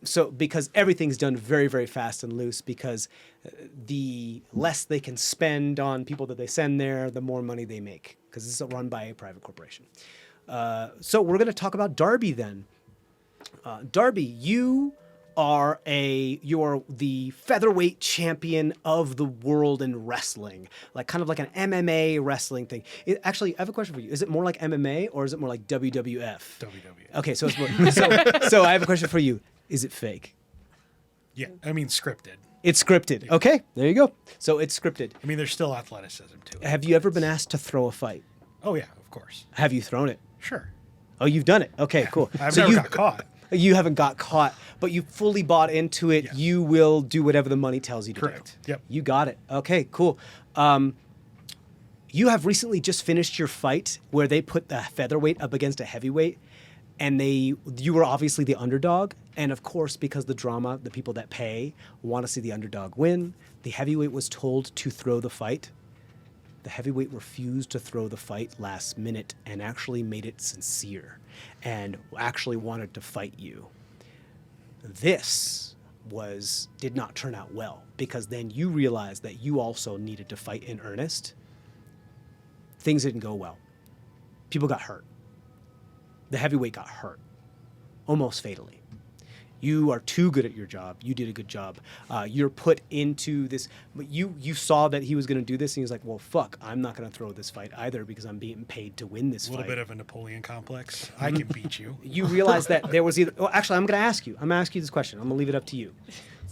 So because everything's done very, very fast and loose because the less they can spend on people that they send there, the more money they make because this is run by a private corporation. So we're going to talk about Darby then. Darby, you are the featherweight champion of the world in wrestling, kind of like an MMA wrestling thing. Actually, I have a question for you. Is it more like MMA or is it more like WWF? WWF. Okay, so it's more, so I have a question for you. Is it fake? Yeah, I mean scripted. It's scripted. Okay, there you go. So it's scripted. I mean, there's still athleticism to it. Have you ever been asked to throw a fight? Oh yeah, of course. Have you thrown it? Sure. Oh, you've done it. Okay, cool. I've So never you got caught. You haven't got caught, but you fully bought into it. Yes. You will do whatever the money tells you to Correct. do. Yep. You got it. Okay, cool. You have recently just finished your fight where they put the featherweight up against a heavyweight, and you were obviously the underdog. And of course, because the drama, the people that pay want to see the underdog win, the heavyweight was told to throw the fight. The heavyweight refused to throw the fight last minute and actually made it sincere and actually wanted to fight you. This did not turn out well because then you realized that you also needed to fight in earnest. Things didn't go well. People got hurt. The heavyweight got hurt, almost fatally. You are too good at your job. You did a good job. You're put into this. But you saw that he was going to do this, and he was like, "Well, fuck, I'm not going to throw this fight either because I'm being paid to win this A little fight." bit of a Napoleon complex. I can beat you. You realize that there was either. Well, actually, I'm going to ask you. I'm going to ask you this question. I'm going to leave it up to you.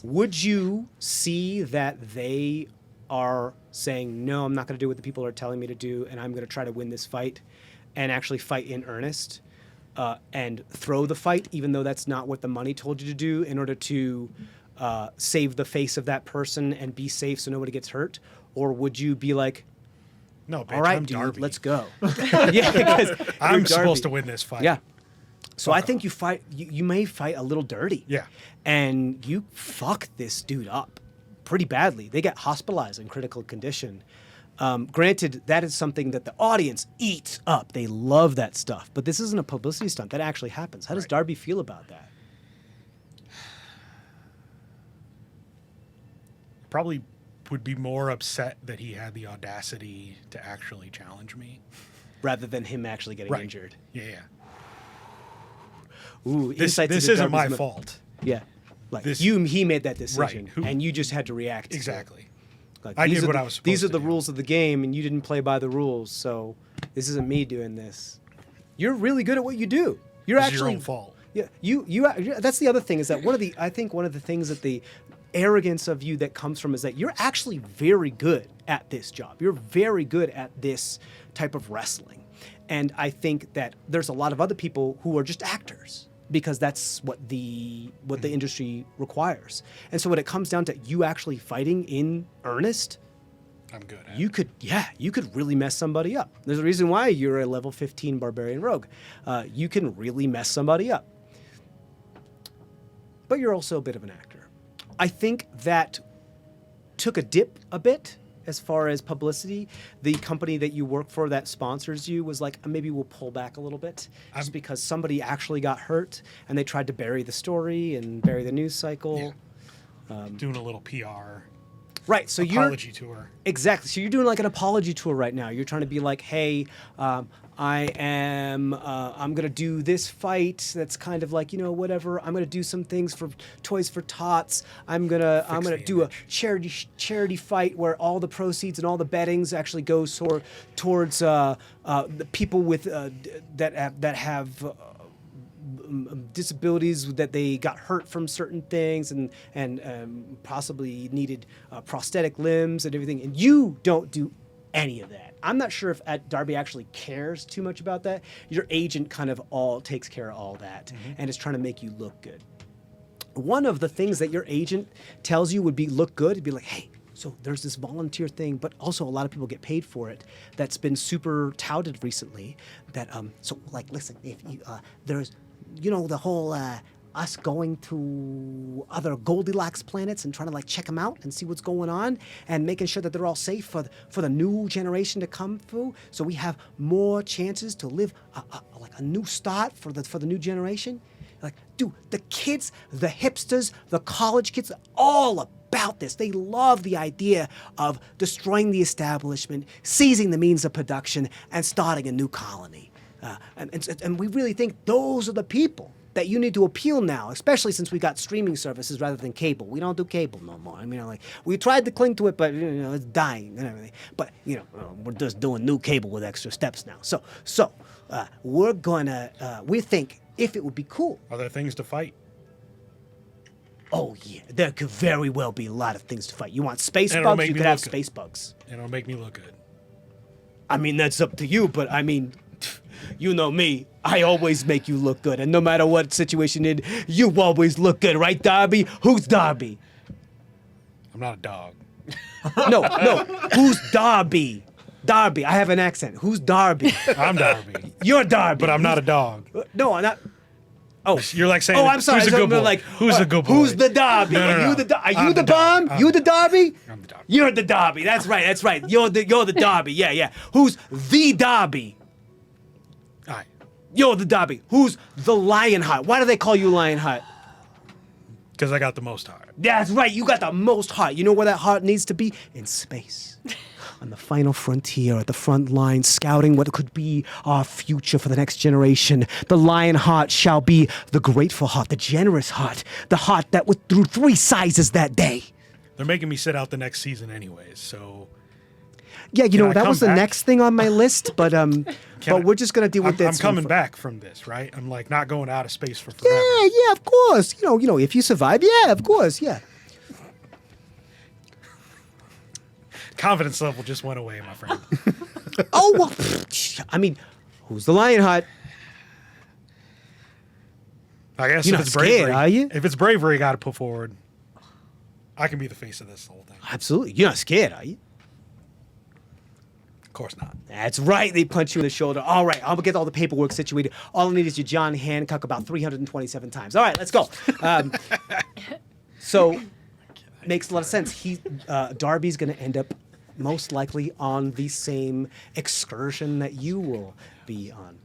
Would you see that they are saying, "No, I'm not going to do what the people are telling me to do, and I'm going to try to win this fight," and actually fight in earnest? And throw the fight, even though that's not what the money told you to do, in order to save the face of that person and be safe so nobody gets hurt? Or would you be like, No, bitch, all right, I'm dude, Darby. let's go? Yeah, because I'm supposed to win this fight. Yeah. So I Fuck think off. you fight. You may fight a little dirty. Yeah. And you fuck this dude up pretty badly. They get hospitalized in critical condition. Granted, that is something that the audience eats up. They love that stuff. But this isn't a publicity stunt. That actually happens. How does Right. Darby feel about that? Probably would be more upset that he had the audacity to actually challenge me. Rather than him actually getting Right. injured. Yeah, yeah. Ooh, This insights into isn't my Darby's fault. Yeah. Like This- he made that decision. Right. And you just had to react to it. Exactly. Like, I these did are what the- I was These supposed are to the do. rules of the game, and you didn't play by the rules. So this isn't me doing this. You're really good at what you do. You're It's actually your own fault. Yeah, you. That's the other thing is that I think one of the things that the arrogance of you that comes from is that you're actually very good at this job. You're very good at this type of wrestling, and I think that there's a lot of other people who are just actors because that's what the industry requires. And so when it comes down to you actually fighting in earnest, I'm good at you it. could really mess somebody up. There's a reason why you're a level 15 barbarian rogue. You can really mess somebody up. But you're also a bit of an actor. I think that took a dip a bit as far as publicity. The company that you work for that sponsors you was like, maybe we'll pull back a little bit, just because somebody actually got hurt and they tried to bury the story and bury the news cycle. Doing a little PR Right. So apology tour. Exactly. So you're doing like an apology tour right now. You're trying to be like, hey, I'm gonna do this fight that's kind of like, whatever. I'm gonna do some things for Toys for Tots. I'm gonna do a charity fight where all the proceeds and all the bettings actually goes towards the people with that have disabilities, that they got hurt from certain things and possibly needed prosthetic limbs and everything. And you don't do any of that. I'm not sure if Darby actually cares too much about that. Your agent kind of takes care of all that and is trying to make you look good. One of the things that your agent tells you would be look good, it'd be like, hey, so there's this volunteer thing, but also a lot of people get paid for it. That's been super touted recently. That so like, listen, if you, there's, the whole us going to other Goldilocks planets and trying to like check them out and see what's going on and making sure that they're all safe for the new generation to come through. So we have more chances to live like a new start for the new generation. Like, dude, the kids, the hipsters, the college kids, all about this. They love the idea of destroying the establishment, seizing the means of production, and starting a new colony. And we really think those are the people that you need to appeal now, especially since we got streaming services rather than cable. We don't do cable no more. I mean, like, we tried to cling to it, but it's dying and everything. But we're just doing new cable with extra steps now. So we're gonna we think if it would be cool. Are there things to fight? Oh yeah, there could very well be a lot of things to fight. You want space And it'll bugs? make You me could have look good. space bugs. And it'll make me look good. I mean, that's up to you, but I mean, you know me. I always make you look good, and no matter what situation it, you always look good, right, Darby? Who's Darby? I'm not a dog. No. Who's Darby? Darby. I have an accent. Who's Darby? I'm Darby. You're Darby. But I'm not a dog. No, I'm not. Oh, You're like saying, oh, I'm sorry. who's a I good thought boy? like, Who's a good boy? Who's the Darby? No, no, Are no. you the Are I'm you the the dog. bomb? You the Darby? I'm the dog. You're the Darby. That's right. That's right. You're the Darby. Yeah. Who's the Darby? Aye. You're the Darby. Who's the Lionheart? Why do they call you Lionheart? Because I got the most heart. That's right. You got the most heart. You know where that heart needs to be? In space. On the final frontier, at the front line, scouting what could be our future for the next generation. The lion heart shall be the grateful heart, the generous heart, the heart that went through 3 sizes that day. They're making me sit out the next season anyways, so... Yeah, Can I that come was the back? next thing on my list, but we're just gonna deal with I'm this. coming back from this, right? I'm like not going out of space for forever. Yeah, of course. If you survive, yeah, of course, yeah. Confidence level just went away, my friend. Oh, well, I mean, who's the Lionheart? I guess You're if not it's scared, bravery, are you? If it's bravery, got to put forward. I can be the face of this whole thing. Absolutely. You're not scared, are you? Of course not. That's right. They punch you in the shoulder. All right, I'm gonna get all the paperwork situated. All I need is your John Hancock about 327 times. All right, let's go. So, makes a lot of sense. Darby's gonna end up most likely on the same excursion that you will be on.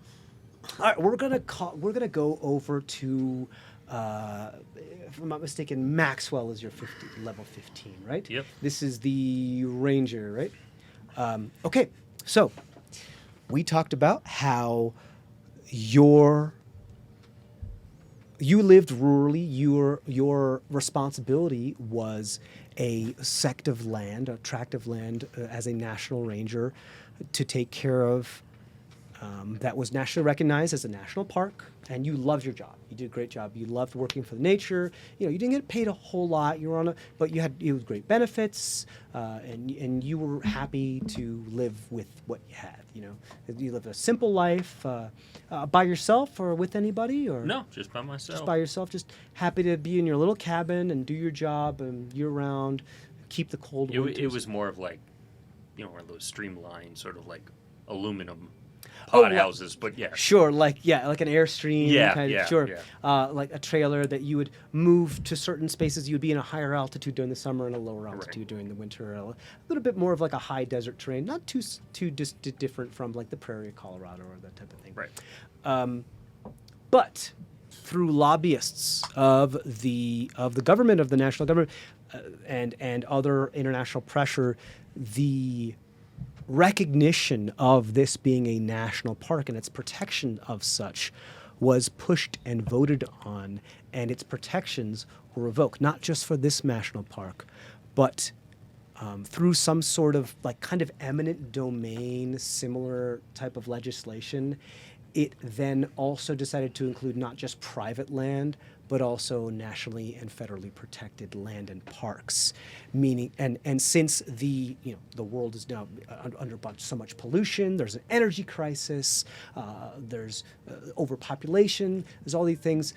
All right, we're gonna go over to, if I'm not mistaken, Maxwell is your level 15, right? Yep. This is the Ranger, right? Okay, so we talked about how you lived rurally. Your responsibility was a sect of land, a tract of land, as a national ranger to take care of. That was nationally recognized as a national park, and you loved your job. You did a great job. You loved working for the nature. You didn't get paid a whole lot. You were but you had great benefits, and you were happy to live with what you had. You lived a simple life by yourself or with anybody, or No, just by myself. just by yourself. Just happy to be in your little cabin and do your job and year round, keep the cold winters. It was more of like, one of those streamlined sort of like aluminum. pod houses, but yeah. Sure, like an Airstream Yeah, kind of, yeah, sure. yeah. Like a trailer that you would move to certain spaces. You would be in a higher altitude during the summer and a lower altitude during the winter. A little bit more of like a high desert terrain, not too different from like the prairie of Colorado or that type of thing. Right. But through lobbyists of the government, of the national government, and other international pressure, the recognition of this being a national park and its protection of such was pushed and voted on, and its protections were revoked, not just for this national park, but through some sort of like kind of eminent domain, similar type of legislation. It then also decided to include not just private land, but also nationally and federally protected land and parks. Meaning, and since the world is now under so much pollution, there's an energy crisis, there's overpopulation, there's all these things.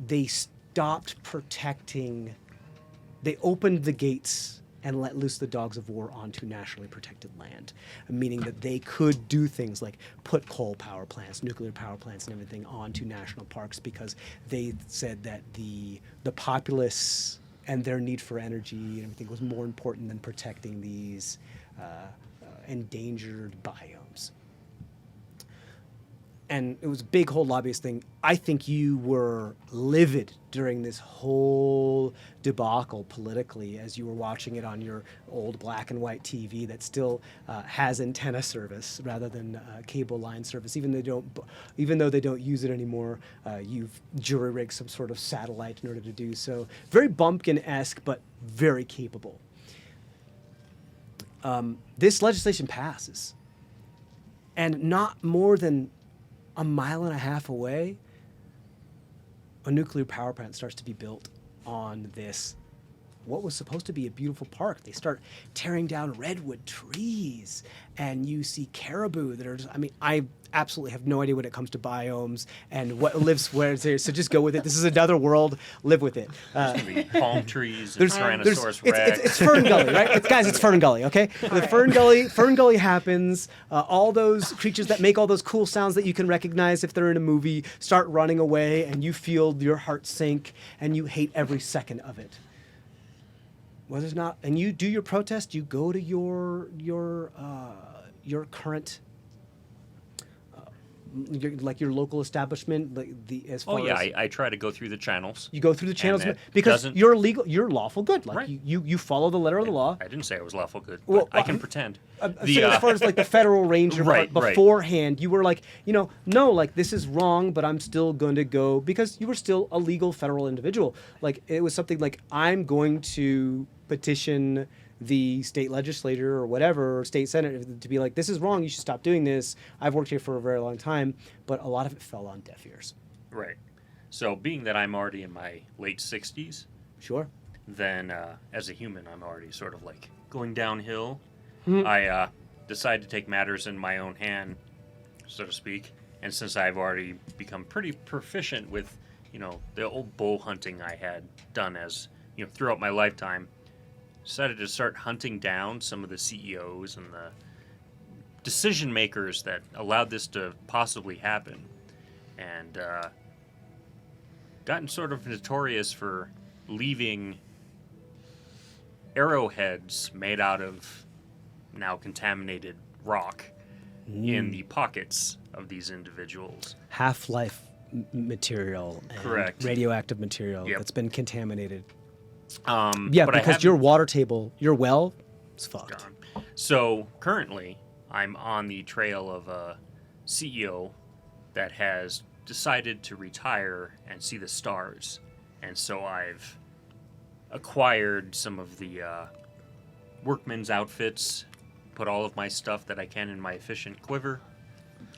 They stopped protecting. They opened the gates and let loose the dogs of war onto nationally protected land, meaning that they could do things like put coal power plants, nuclear power plants, and everything onto national parks because they said that the populace and their need for energy and everything was more important than protecting these endangered biomes. And it was a big whole lobbyist thing. I think you were livid during this whole debacle politically as you were watching it on your old black and white TV that still has antenna service rather than cable line service. Even though they don't use it anymore, you've jury-rigged some sort of satellite in order to do so. Very Bumpkin-esque, but very capable. This legislation passes, and not more than a mile and a half away, a nuclear power plant starts to be built on this, what was supposed to be a beautiful park. They start tearing down redwood trees, and you see caribou that are just, I absolutely have no idea when it comes to biomes and what lives where it's there, so just go with it. This is another world, live with it. There's gonna be palm trees and Tyrannosaurus Rex. It's Fern Gully, right? It's Fern Gully, okay? The Fern Gully happens. All those creatures that make all those cool sounds that you can recognize if they're in a movie start running away, and you feel your heart sink, and you hate every second of it. Whether it's not, and you do your protest, you go to your current. Your local establishment, as far as I try to go through the channels. You go through the channels that because doesn't- you're legal, you're lawful good. Like Right. you follow the letter of the law. I didn't say I was lawful good, Well, but I can pretend. So as far as like the federal ranger Right, part, right. beforehand, you were like, no, like this is wrong, but I'm still going to go because you were still a legal federal individual. Like it was something like I'm going to petition the state legislature or whatever, or state senate, to be like, this is wrong, you should stop doing this. I've worked here for a very long time, but a lot of it fell on deaf ears. Right. So being that I'm already in my late 60s, Sure. then as a human, I'm already sort of like going downhill. I decided to take matters in my own hand, so to speak. And since I've already become pretty proficient with, the old bow hunting I had done as, throughout my lifetime, decided to start hunting down some of the CEOs and the decision makers that allowed this to possibly happen. And gotten sort of notorious for leaving arrowheads made out of now contaminated rock in the pockets of these individuals. Half-life material and Correct. radioactive material Yep. that's been contaminated. Yeah, but because your water table, your well, is fucked. Gone. So currently, I'm on the trail of a CEO that has decided to retire and see the stars. And so I've acquired some of the workman's outfits, put all of my stuff that I can in my efficient quiver,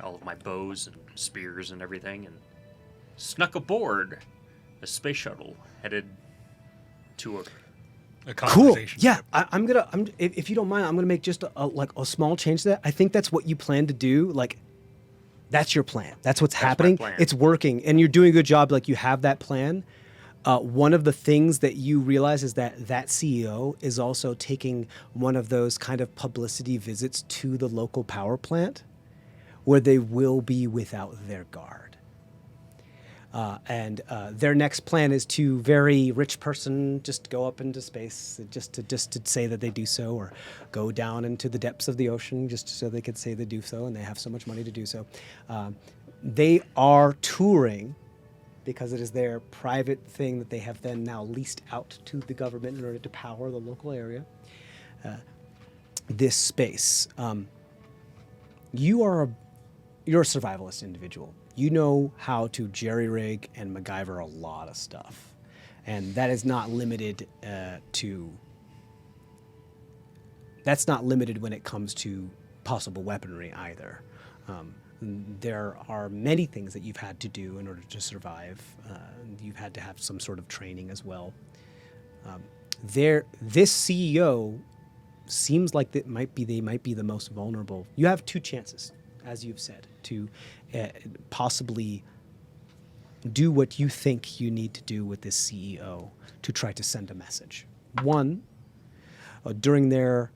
all of my bows and spears and everything, and snuck aboard a space shuttle headed to A Cool. conversation. Yeah, if you don't mind, I'm gonna make just a small change to that. I think that's what you plan to do. Like, that's your plan. That's what's happening. plan. It's working, and you're doing a good job. Like, you have that plan. One of the things that you realize is that CEO is also taking one of those kind of publicity visits to the local power plant, where they will be without their guard. And their next plan is to very rich person just go up into space just to say that they do so, or go down into the depths of the ocean just so they could say they do so, and they have so much money to do so. They are touring because it is their private thing that they have then now leased out to the government in order to power the local area. This space. You're a survivalist individual. You know how to jerry-rig and MacGyver a lot of stuff. And that is not limited that's not limited when it comes to possible weaponry either. There are many things that you've had to do in order to survive. You've had to have some sort of training as well. This CEO seems like they might be the most vulnerable. You have two chances, as you've said, to possibly do what you think you need to do with this CEO to try to send a message. One, during their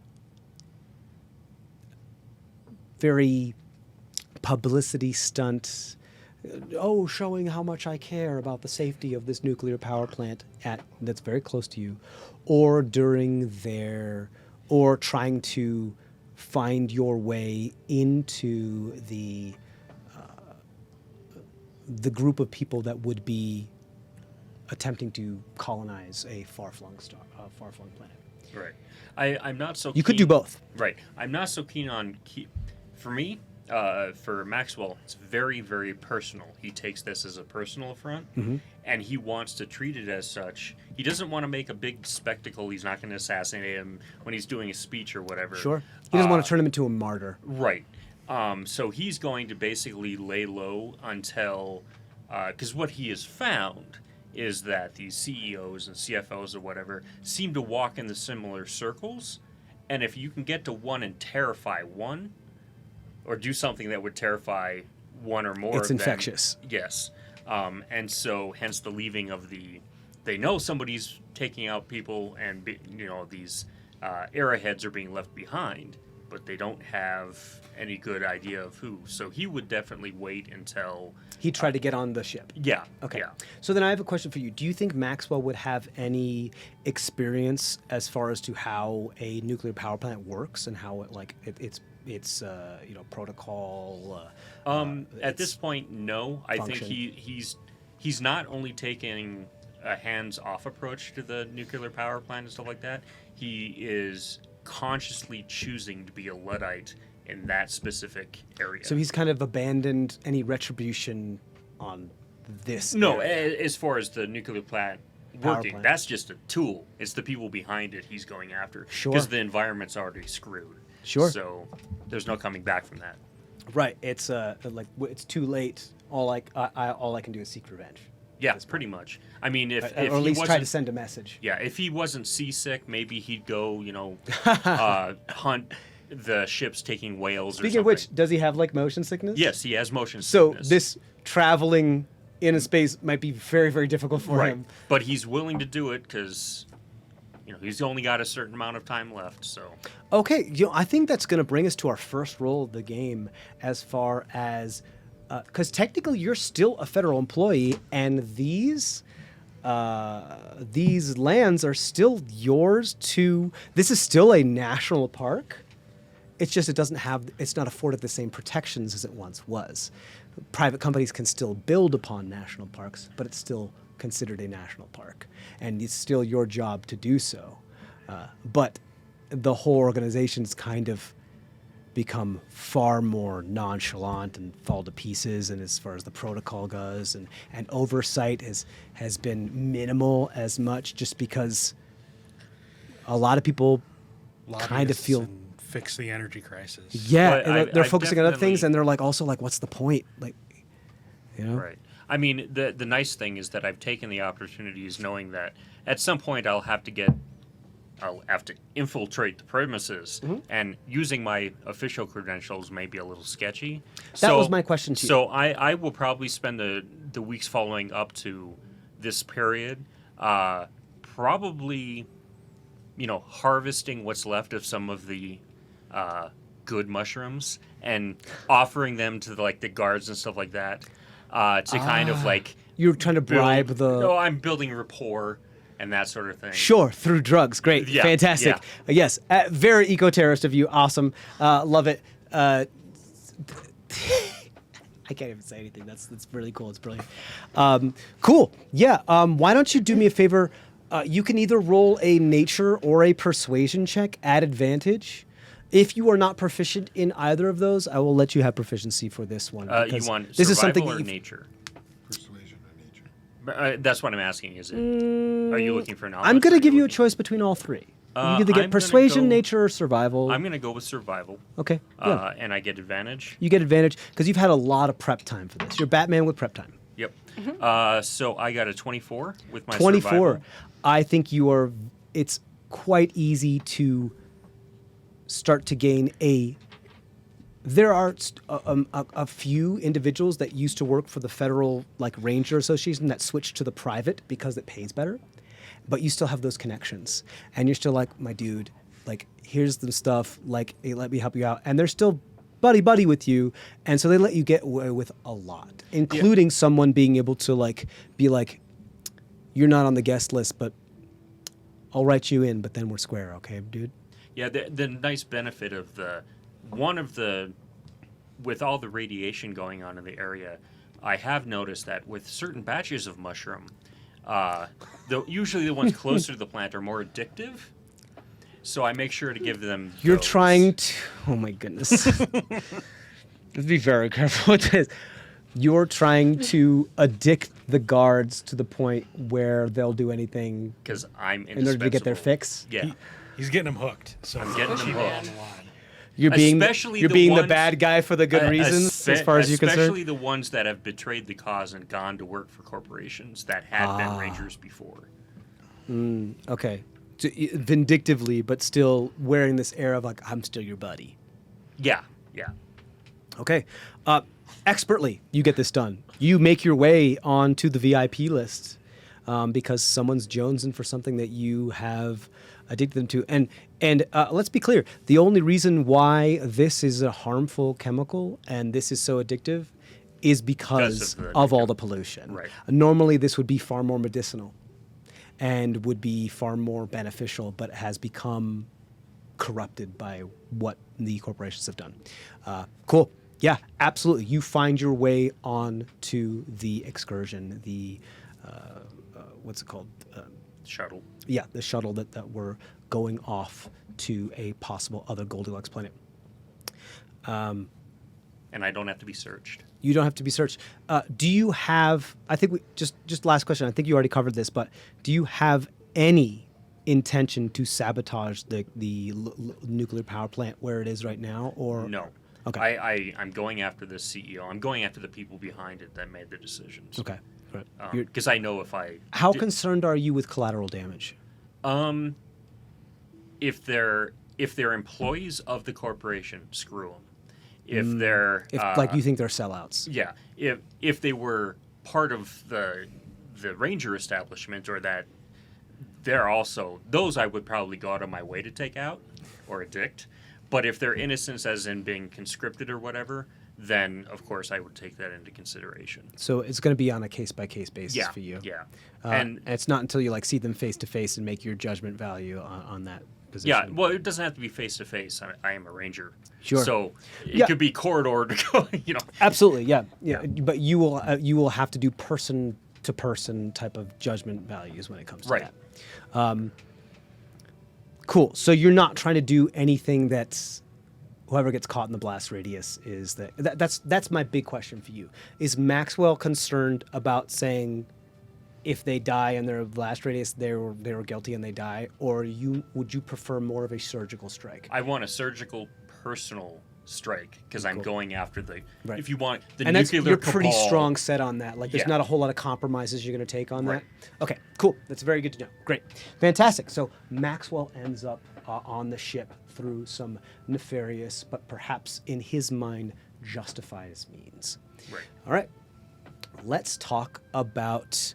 very publicity stunt, showing how much I care about the safety of this nuclear power plant that's very close to you, or or trying to find your way into the group of people that would be attempting to colonize a far-flung planet. Right. I'm not so. You could do both. Right. I'm not so keen on. For me, for Maxwell, it's very, very personal. He takes this as a personal affront, and he wants to treat it as such. He doesn't want to make a big spectacle. He's not going to assassinate him when he's doing a speech or whatever. Sure. He doesn't want to turn him into a martyr. Right. So he's going to basically lay low until, because what he has found is that these CEOs and CFOs or whatever seem to walk in the similar circles, and if you can get to one and terrify one, or do something that would terrify one or more, it's infectious. Yes. And so hence the leaving of they know somebody's taking out people, and these arrowheads are being left behind, but they don't have any good idea of who. So he would definitely wait until he tried to get on the ship. Yeah. Okay. Yeah. So then I have a question for you. Do you think Maxwell would have any experience as far as to how a nuclear power plant works and how it's protocol? At this point, no. I think function? he's not only taking a hands-off approach to the nuclear power plant and stuff like that. He is consciously choosing to be a Luddite in that specific area. So he's kind of abandoned any retribution on this. No, area. as far as the nuclear plant Power working, plant. that's just a tool. It's the people behind it he's going after. Sure. Because the environment's already screwed. Sure. So there's no coming back from that. Right. It's it's too late. All I can do is seek revenge. Yeah, pretty much. I mean, if Or he at least try wasn't- to send a message. Yeah, if he wasn't seasick, maybe he'd go, hunt the ships taking whales or something. Speaking of which, does he have motion sickness? Yes, he has motion So sickness. this traveling in a space might be very, very difficult for right. him. But he's willing to do it because, he's only got a certain amount of time left, so. Okay, I think that's going to bring us to our first roll of the game as far as... Because technically you're still a federal employee, and these lands are still yours to... This is still a national park. It's just it's not afforded the same protections as it once was. Private companies can still build upon national parks, but it's still considered a national park. And it's still your job to do so. But the whole organization's kind of become far more nonchalant and fall to pieces, and as far as the protocol goes, and oversight has been minimal as much, just because a lot of people kind of Lobbyists feel... and fix the energy crisis. Yeah, But and they're focusing on other things, definitely- and they're also what's the point? Right. I mean, the nice thing is that I've taken the opportunities knowing that at some point I'll have to infiltrate the premises, and using my official credentials may be a little sketchy. That was my question to you. So I will probably spend the weeks following up to this period probably, harvesting what's left of some of the good mushrooms and offering them to the guards and stuff like that to kind of You're trying to bribe the. No, I'm building rapport and that sort of thing. Sure, through drugs. Great. Yeah, Fantastic. Yes. Very eco-terrorist of you. Awesome. Love it. I can't even say anything. That's really cool. It's brilliant. Cool. Yeah. Why don't you do me a favor? You can either roll a nature or a persuasion check at advantage. If you are not proficient in either of those, I will let you have proficiency for this one. You because want this survival is something or that nature? Persuasion or nature. That's what I'm asking. Is it? Are you looking for knowledge? I'm going or to give you a looking- choice between all three. You I'm either gonna get persuasion, go- nature, or survival. I'm going to go with survival. Okay. Yeah. And I get advantage. You get advantage because you've had a lot of prep time for this. You're Batman with prep time. Yep. So I got a 24 with my 24. survival. I think you are. It's quite easy to start to gain a. There are a few individuals that used to work for the federal Ranger Association that switched to the private because it pays better, but you still have those connections, and you're still like, my dude, here's the stuff, hey, let me help you out, and they're still buddy with you, and so they let you get away with a lot, including someone being able to be you're not on the guest list, but I'll write you in, but then we're square, okay, dude? Yeah, the nice benefit of with all the radiation going on in the area, I have noticed that with certain batches of mushroom, usually the ones closer to the plant are more addictive. So I make sure to give them. You're those. trying to. Oh my goodness. Let's be very careful with this. You're trying to addict the guards to the point where they'll do anything because I'm in order to get their indispensable. fix. Yeah, He's getting them hooked. So I'm getting them keep it on hooked. the line. You're being Especially you're the being the ones- bad guy for the good reasons, as far as you're concerned. Especially the ones that have betrayed the cause and gone to work for corporations that had been rangers before. Okay, so, vindictively, but still wearing this air of I'm still your buddy. Yeah. Okay, expertly, you get this done. You make your way onto the VIP list because someone's jonesing for something that you have addicted them to. And let's be clear, the only reason why this is a harmful chemical and this is so addictive is because of all the pollution. Right. Normally, this would be far more medicinal and would be far more beneficial, but has become corrupted by what the corporations have done. Cool. Yeah, absolutely. You find your way on to the excursion, the, what's it called? Shuttle. Yeah, the shuttle that we're going off to a possible other Goldilocks planet. And I don't have to be searched. You don't have to be searched. Do you have, I think just last question, I think you already covered this, but do you have any intention to sabotage the nuclear power plant where it is right now? Or No. Okay. I'm going after the CEO. I'm going after the people behind it that made the decisions. Okay. Right. Because I know if I... How concerned are you with collateral damage? If they're employees of the corporation, screw them. If they're... If you think they're sellouts. Yeah. If they were part of the ranger establishment or that they're also... Those I would probably go out of my way to take out or addict. But if they're innocents as in being conscripted or whatever, then of course I would take that into consideration. So it's going to be on a case-by-case basis for you. Yeah. And it's not until you see them face-to-face and make your judgment value on that position. Yeah, well, it doesn't have to be face-to-face. I am a ranger. Sure. So it could be corridor to go, Absolutely, yeah. But you will have to do person-to-person type of judgment values when it comes to Right. that. Cool. So you're not trying to do anything that's whoever gets caught in the blast radius is that's my big question for you. Is Maxwell concerned about saying if they die in their blast radius they were guilty and they die, or would you prefer more of a surgical strike? I want a surgical personal strike because I'm going after the Right. if you want the And nuclear you're pretty cabal- strong set on that. There's Yeah. not a whole lot of compromises you're going to take on Right. that. Okay, cool. That's very good to know. Great. Fantastic. So Maxwell ends up on the ship through some nefarious, but perhaps in his mind, justified means. Right. All right. Let's talk about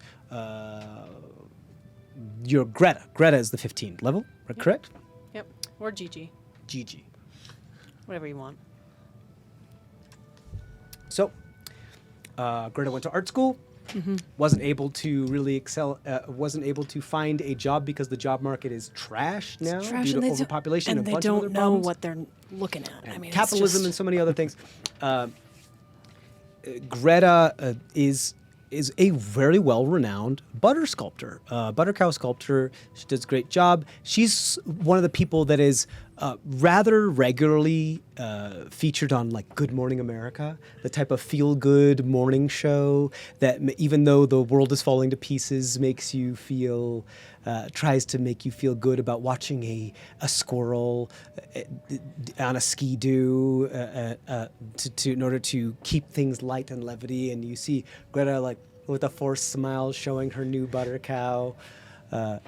your Greta. Greta is the 15 level, correct? Yep. Or Gigi. Gigi. Whatever you want. So, Greta went to art school. Wasn't able to really excel. Wasn't able to find a job because the job market is trash now Trash, due and to they overpopulation and a they bunch of other don't know problems. what they're looking at. I And mean, capitalism it's and so many other things. Greta is a very well-renowned butter sculptor, butter cow sculptor. She does a great job. She's one of the people that is rather regularly featured on like Good Morning America, the type of feel-good morning show that even though the world is falling to pieces, makes you feel, tries to make you feel good about watching a squirrel on a ski-doo in order to keep things light and levity. And you see Greta like with a forced smile showing her new butter cow.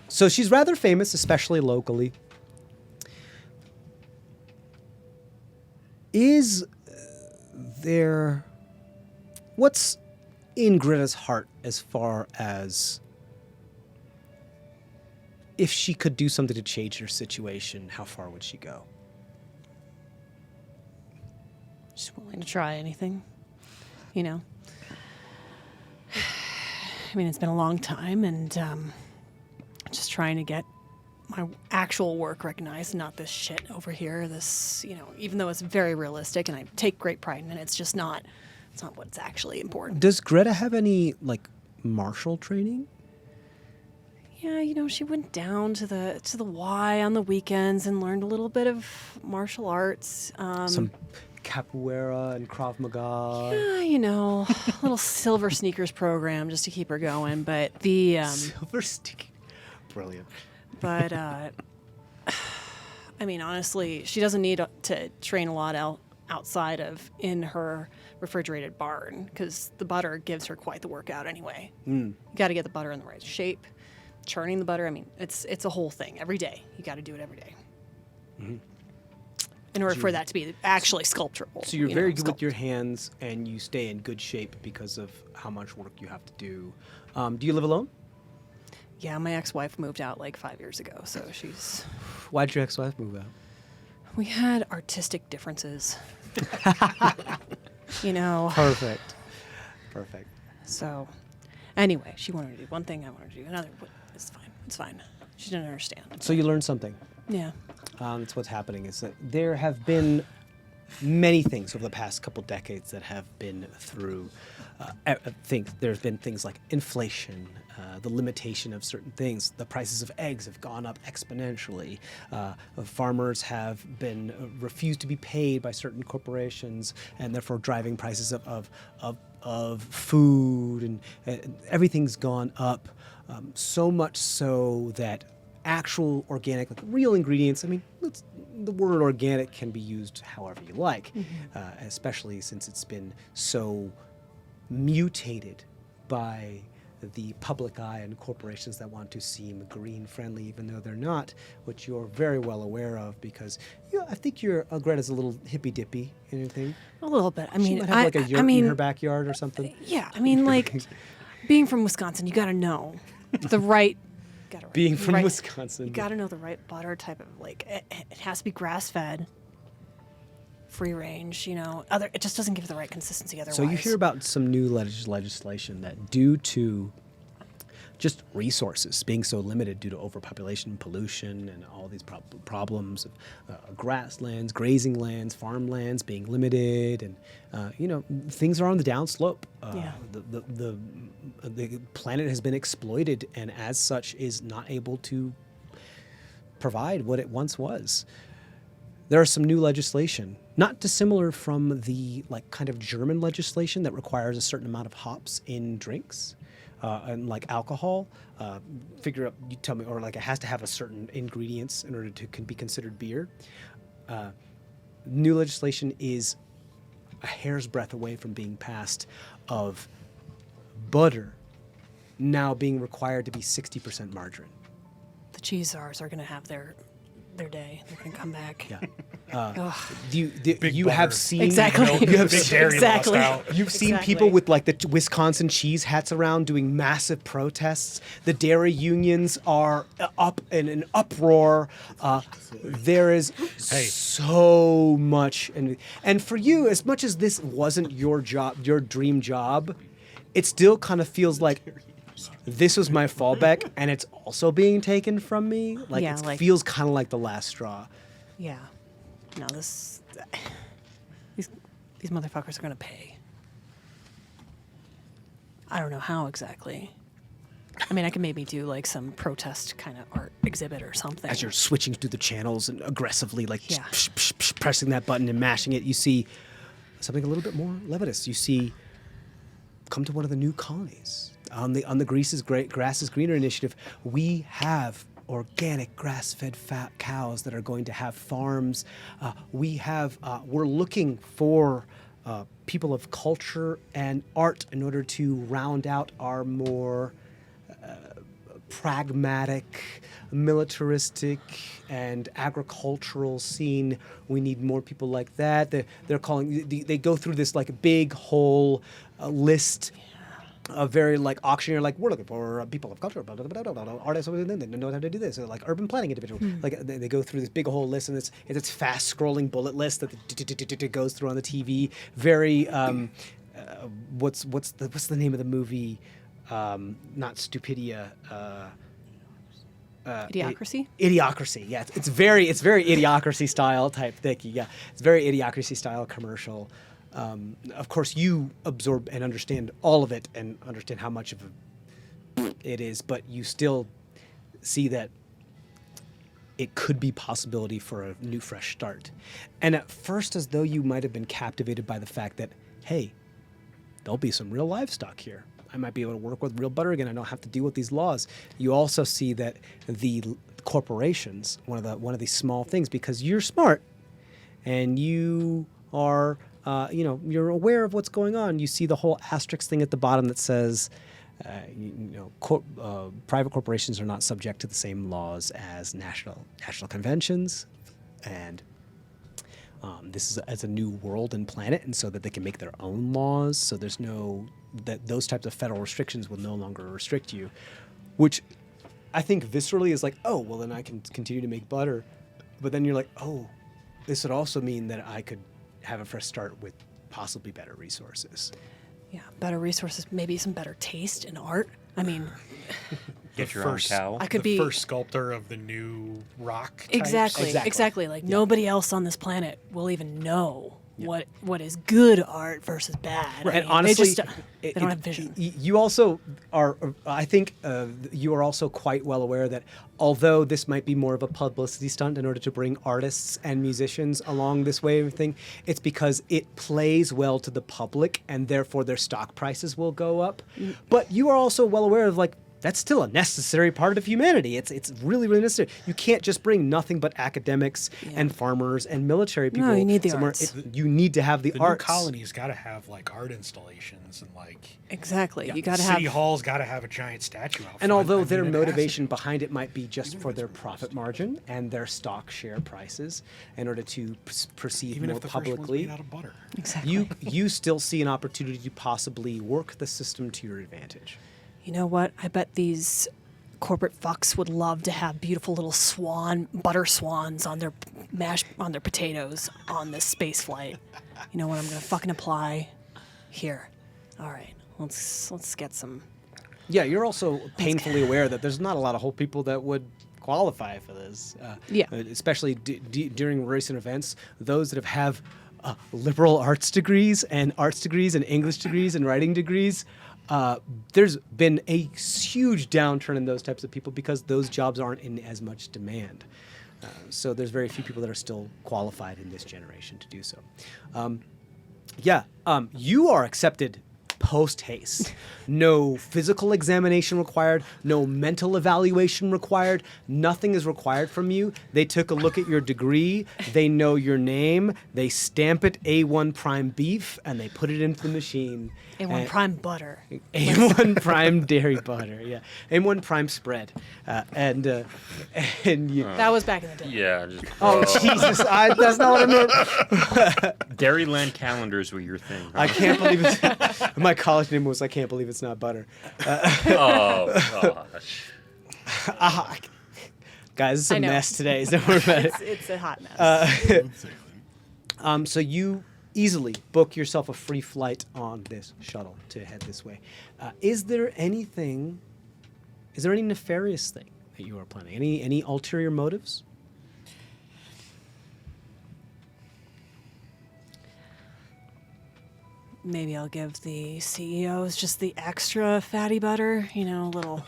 So she's rather famous, especially locally. Is there... What's in Greta's heart as far as if she could do something to change her situation, how far would she go? She's willing to try anything, you know. I mean, it's been a long time, and just trying to get my actual work recognized, not this shit over here. This, you know, even though it's very realistic, and I take great pride in it, it's just not. It's not what's actually important. Does Greta have any like martial training? Yeah, you know, she went down to the Y on the weekends and learned a little bit of martial arts. Some capoeira and Krav Maga. You know, a little silver sneakers program just to keep her going. But the Silver sticky. Brilliant. but I mean, honestly, she doesn't need to train a lot outside of in her refrigerated barn because the butter gives her quite the workout anyway. You got to get the butter in the right shape. Churning the butter, I mean, it's a whole thing every day. You got to do it every day. In order for that to be actually sculpturable. So you're you very know, good with your hands, and you stay in good shape because of how much work you have to do. Do you live alone? Yeah, my ex-wife moved out like 5 years ago, so she's... Why'd your ex-wife move out? We had artistic differences. You know. Perfect. Perfect. So, anyway, she wanted to do one thing, I wanted to do another. But it's fine. It's fine. She didn't understand. So you learned something. Yeah. That's what's happening is that there have been many things over the past couple decades that have been through. There's been things like inflation, the limitation of certain things. The prices of eggs have gone up exponentially. Farmers have been refused to be paid by certain corporations, and therefore driving prices of food, and everything's gone up. So much so that actual organic, like real ingredients, I mean, the word organic can be used however you like, especially since it's been so mutated by the public eye and corporations that want to seem green friendly, even though they're not, which you're very well aware of because I think your Greta's a little hippy dippy and anything. A little bit. I She mean, might have like a yurt in her backyard or something. Yeah, I mean, like, being from Wisconsin, you got to know the right... Being from Wisconsin. You got to know the right butter type of, like, it has to be grass-fed, free range, you know. It just doesn't give the right consistency otherwise. So you hear about some new legislation that due to just resources being so limited due to overpopulation, pollution, and all these problems of grasslands, grazing lands, farmlands being limited, and things are on the downslope. Yeah. The planet has been exploited, and as such is not able to provide what it once was. There is some new legislation, not dissimilar from the like kind of German legislation that requires a certain amount of hops in drinks. And like alcohol, you tell me, or like it has to have a certain ingredients in order to be considered beer. New legislation is a hair's breadth away from being passed of butter now being required to be 60% margarine. The cheese czars are going to have their day. They're going to come back. Yeah. Big You butter. have seen Exactly. You have Big seen, dairy Exactly. lost out. You've seen Exactly. people with like the Wisconsin cheese hats around doing massive protests. The dairy unions are up in an uproar. There is Hey. so much, and for you, as much as this wasn't your job, your dream job, it still kind of feels like this was my fallback, and it's also being taken from me. Like Yeah, it like- feels kind of like the last straw. Yeah. No, these motherfuckers are gonna pay. I don't know how exactly. I mean, I can maybe do like some protest kind of art exhibit or something. As you're switching through the channels and aggressively like Yeah. pressing that button and mashing it, you see something a little bit more levitous. You see, come to one of the new colonies on the Grass is Greener initiative. We have organic grass-fed fat cows that are going to have farms. We're looking for people of culture and art in order to round out our more pragmatic, militaristic, and agricultural scene. We need more people like that. They're calling. They go through this like big whole list. A very like auctioneer, like we're looking for people of culture, blah, blah, blah, blah, blah, blah, artists, they know how to do this, or, like urban planning individual. Like they go through this big whole list, and it's fast scrolling bullet list that goes through on the TV. Very what's the name of the movie? Not Stupidia. Idiocracy? Idiocracy. Yeah, it's very Idiocracy style type thing. Yeah, it's very Idiocracy style commercial. Of course, you absorb and understand all of it and understand how much of it is, but you still see that it could be possibility for a new, fresh start. And at first, as though you might have been captivated by the fact that, hey, there'll be some real livestock here. I might be able to work with real butter again. I don't have to deal with these laws. You also see that the corporations, one of these small things, because you're smart and you are, you're aware of what's going on. You see the whole asterisk thing at the bottom that says, private corporations are not subject to the same laws as national conventions, and this is as a new world and planet, and so that they can make their own laws. So there's those types of federal restrictions will no longer restrict you, which I think viscerally is like, oh, well then I can continue to make butter, but then you're like, oh, this would also mean that I could have a fresh start with possibly better resources. Yeah, better resources, maybe some better taste in art. I mean, Get your own cow. I could the be first sculptor of the new rock types. exactly. Like nobody else on this planet will even know what is good art versus bad. Right. I And mean, honestly, they don't have vision. You also are, I think, you are also quite well aware that although this might be more of a publicity stunt in order to bring artists and musicians along this way of thing, it's because it plays well to the public and therefore their stock prices will go up. But you are also well aware of like, that's still a necessary part of humanity. It's really, really necessary. You can't just bring nothing but academics and farmers and military people. No, you need the somewhere. arts. You need to have the The new arts. colony's got to have like art installations and like Exactly. You got to City have. Hall's got to have a giant statue out And front. although I mean, their it has motivation behind it might be just for their profit margin and their stock share prices in order to perceive even more if the first one's publicly, made out of butter. Exactly. you still see an opportunity to possibly work the system to your advantage. You know what? I bet these corporate fucks would love to have beautiful little butter swans on their potatoes on this space flight. You know what? I'm gonna fucking apply here. All right, let's get some. Yeah, you're also painfully aware that there's not a lot of whole people that would qualify for this. Yeah. Especially during recent events, those that have liberal arts degrees and English degrees and writing degrees. There's been a huge downturn in those types of people because those jobs aren't in as much demand. So there's very few people that are still qualified in this generation to do so. You are accepted post haste. No physical examination required, no mental evaluation required, nothing is required from you. They took a look at your degree, they know your name, they stamp it A1 prime beef, and they put it into the machine. A1 And- prime butter. A1 prime dairy butter, yeah. A1 prime spread. And you... That was back in the day. Yeah. Just, Oh, Jesus, that's not what I meant. Dairyland calendars were your thing. Huh? I can't believe it's... My college name was I Can't Believe It's Not Butter. Oh gosh. Guys, it's I a know. mess today. Don't worry about it. It's a hot mess. Smooth sailing. So you easily book yourself a free flight on this shuttle to head this way. Is there any nefarious thing that you are planning? Any ulterior motives? Maybe I'll give the CEOs just the extra fatty butter, a little.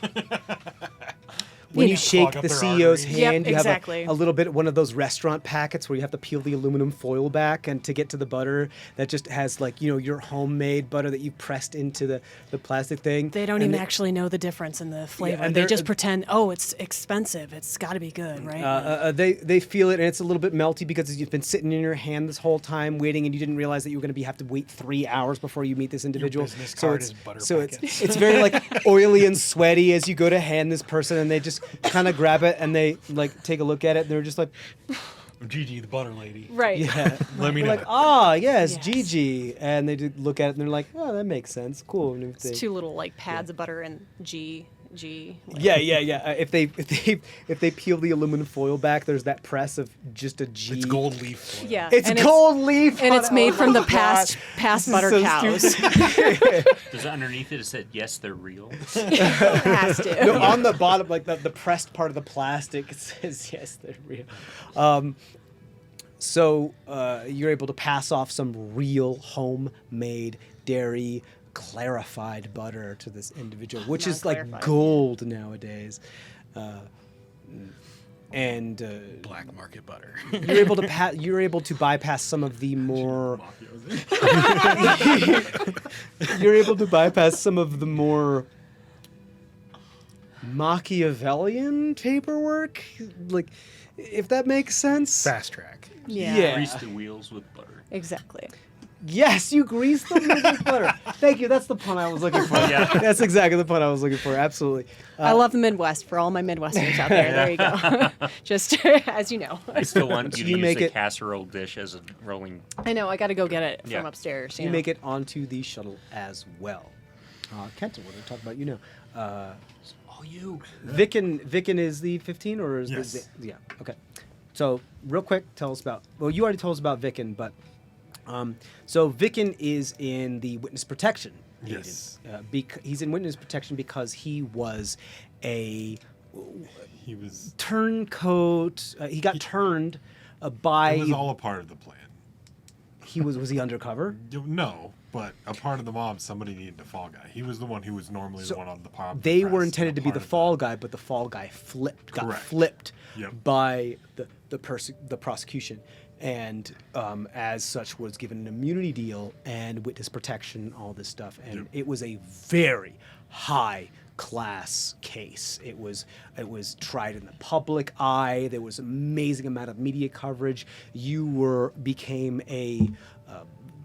When you know. shake Clog up the their CEO's arteries. hand, Yep, you exactly. have a little bit one of those restaurant packets where you have to peel the aluminum foil back and to get to the butter that just has your homemade butter that you pressed into the plastic thing. They don't And even actually know the difference in the flavor. and They they're- just pretend, oh, it's expensive. It's got to be good, right? They feel it and it's a little bit melty because you've been sitting in your hand this whole time waiting and you didn't realize that you were going to have to wait 3 hours before you meet this individual. business card it's is butter so packets. it's very oily and sweaty as you go to hand this person and they just kind of grab it and they take a look at it and they're just like, Gigi, the butter lady. right. yeah. Let me They're know. like, yes, Yes. Gigi, and they just look at it and they're like, oh, that makes sense, cool. And if It's two little pads of butter and G. yeah. If they peel the aluminum foil back, there's that press of just a G. It's gold leaf. foil. Yeah. It's and gold leaf, and it's made from the God. past This is butter so cows. Does it underneath it said yes, they're real? It has to. No, on the bottom, the pressed part of the plastic, it says yes, they're real. So you're able to pass off some real homemade dairy clarified butter to this individual, which is like Non-clarified, gold nowadays. And Black market butter. you're able to bypass some of the more you're able to bypass some of the more Machiavellian paperwork, if that makes sense. Fast track. Yeah. Grease the wheels with butter. Exactly. Yes, you grease them with butter. Thank you. That's the pun I was looking for. Yeah. That's exactly the pun I was looking for. Absolutely. I love the Midwest for all my Midwesterners out there. There you go. Just as you know. I still want you to You use make the it- casserole dish as a rolling. I know. I got to go get it Yeah. from upstairs. You make it onto the shuttle as well. Kenton, we're going to talk about All you. Vicken is the 15 or is Yes. yeah, okay. So real quick, tell us about, well, you already told us about Vicken, but so Vicken is in the witness protection. Yes. He's in witness protection because he was a He was. turncoat. He got turned by. It was all a part of the plan. Was he undercover? No, but a part of the mob, somebody needed a fall guy. He was the one who was normally the one on the pop. They were intended to be the fall guy, but the fall guy got Correct. flipped Yep. by the prosecution, and as such was given an immunity deal and witness protection, all this stuff, and Yep. it was a very high class case. It was tried in the public eye. There was amazing amount of media coverage. You became a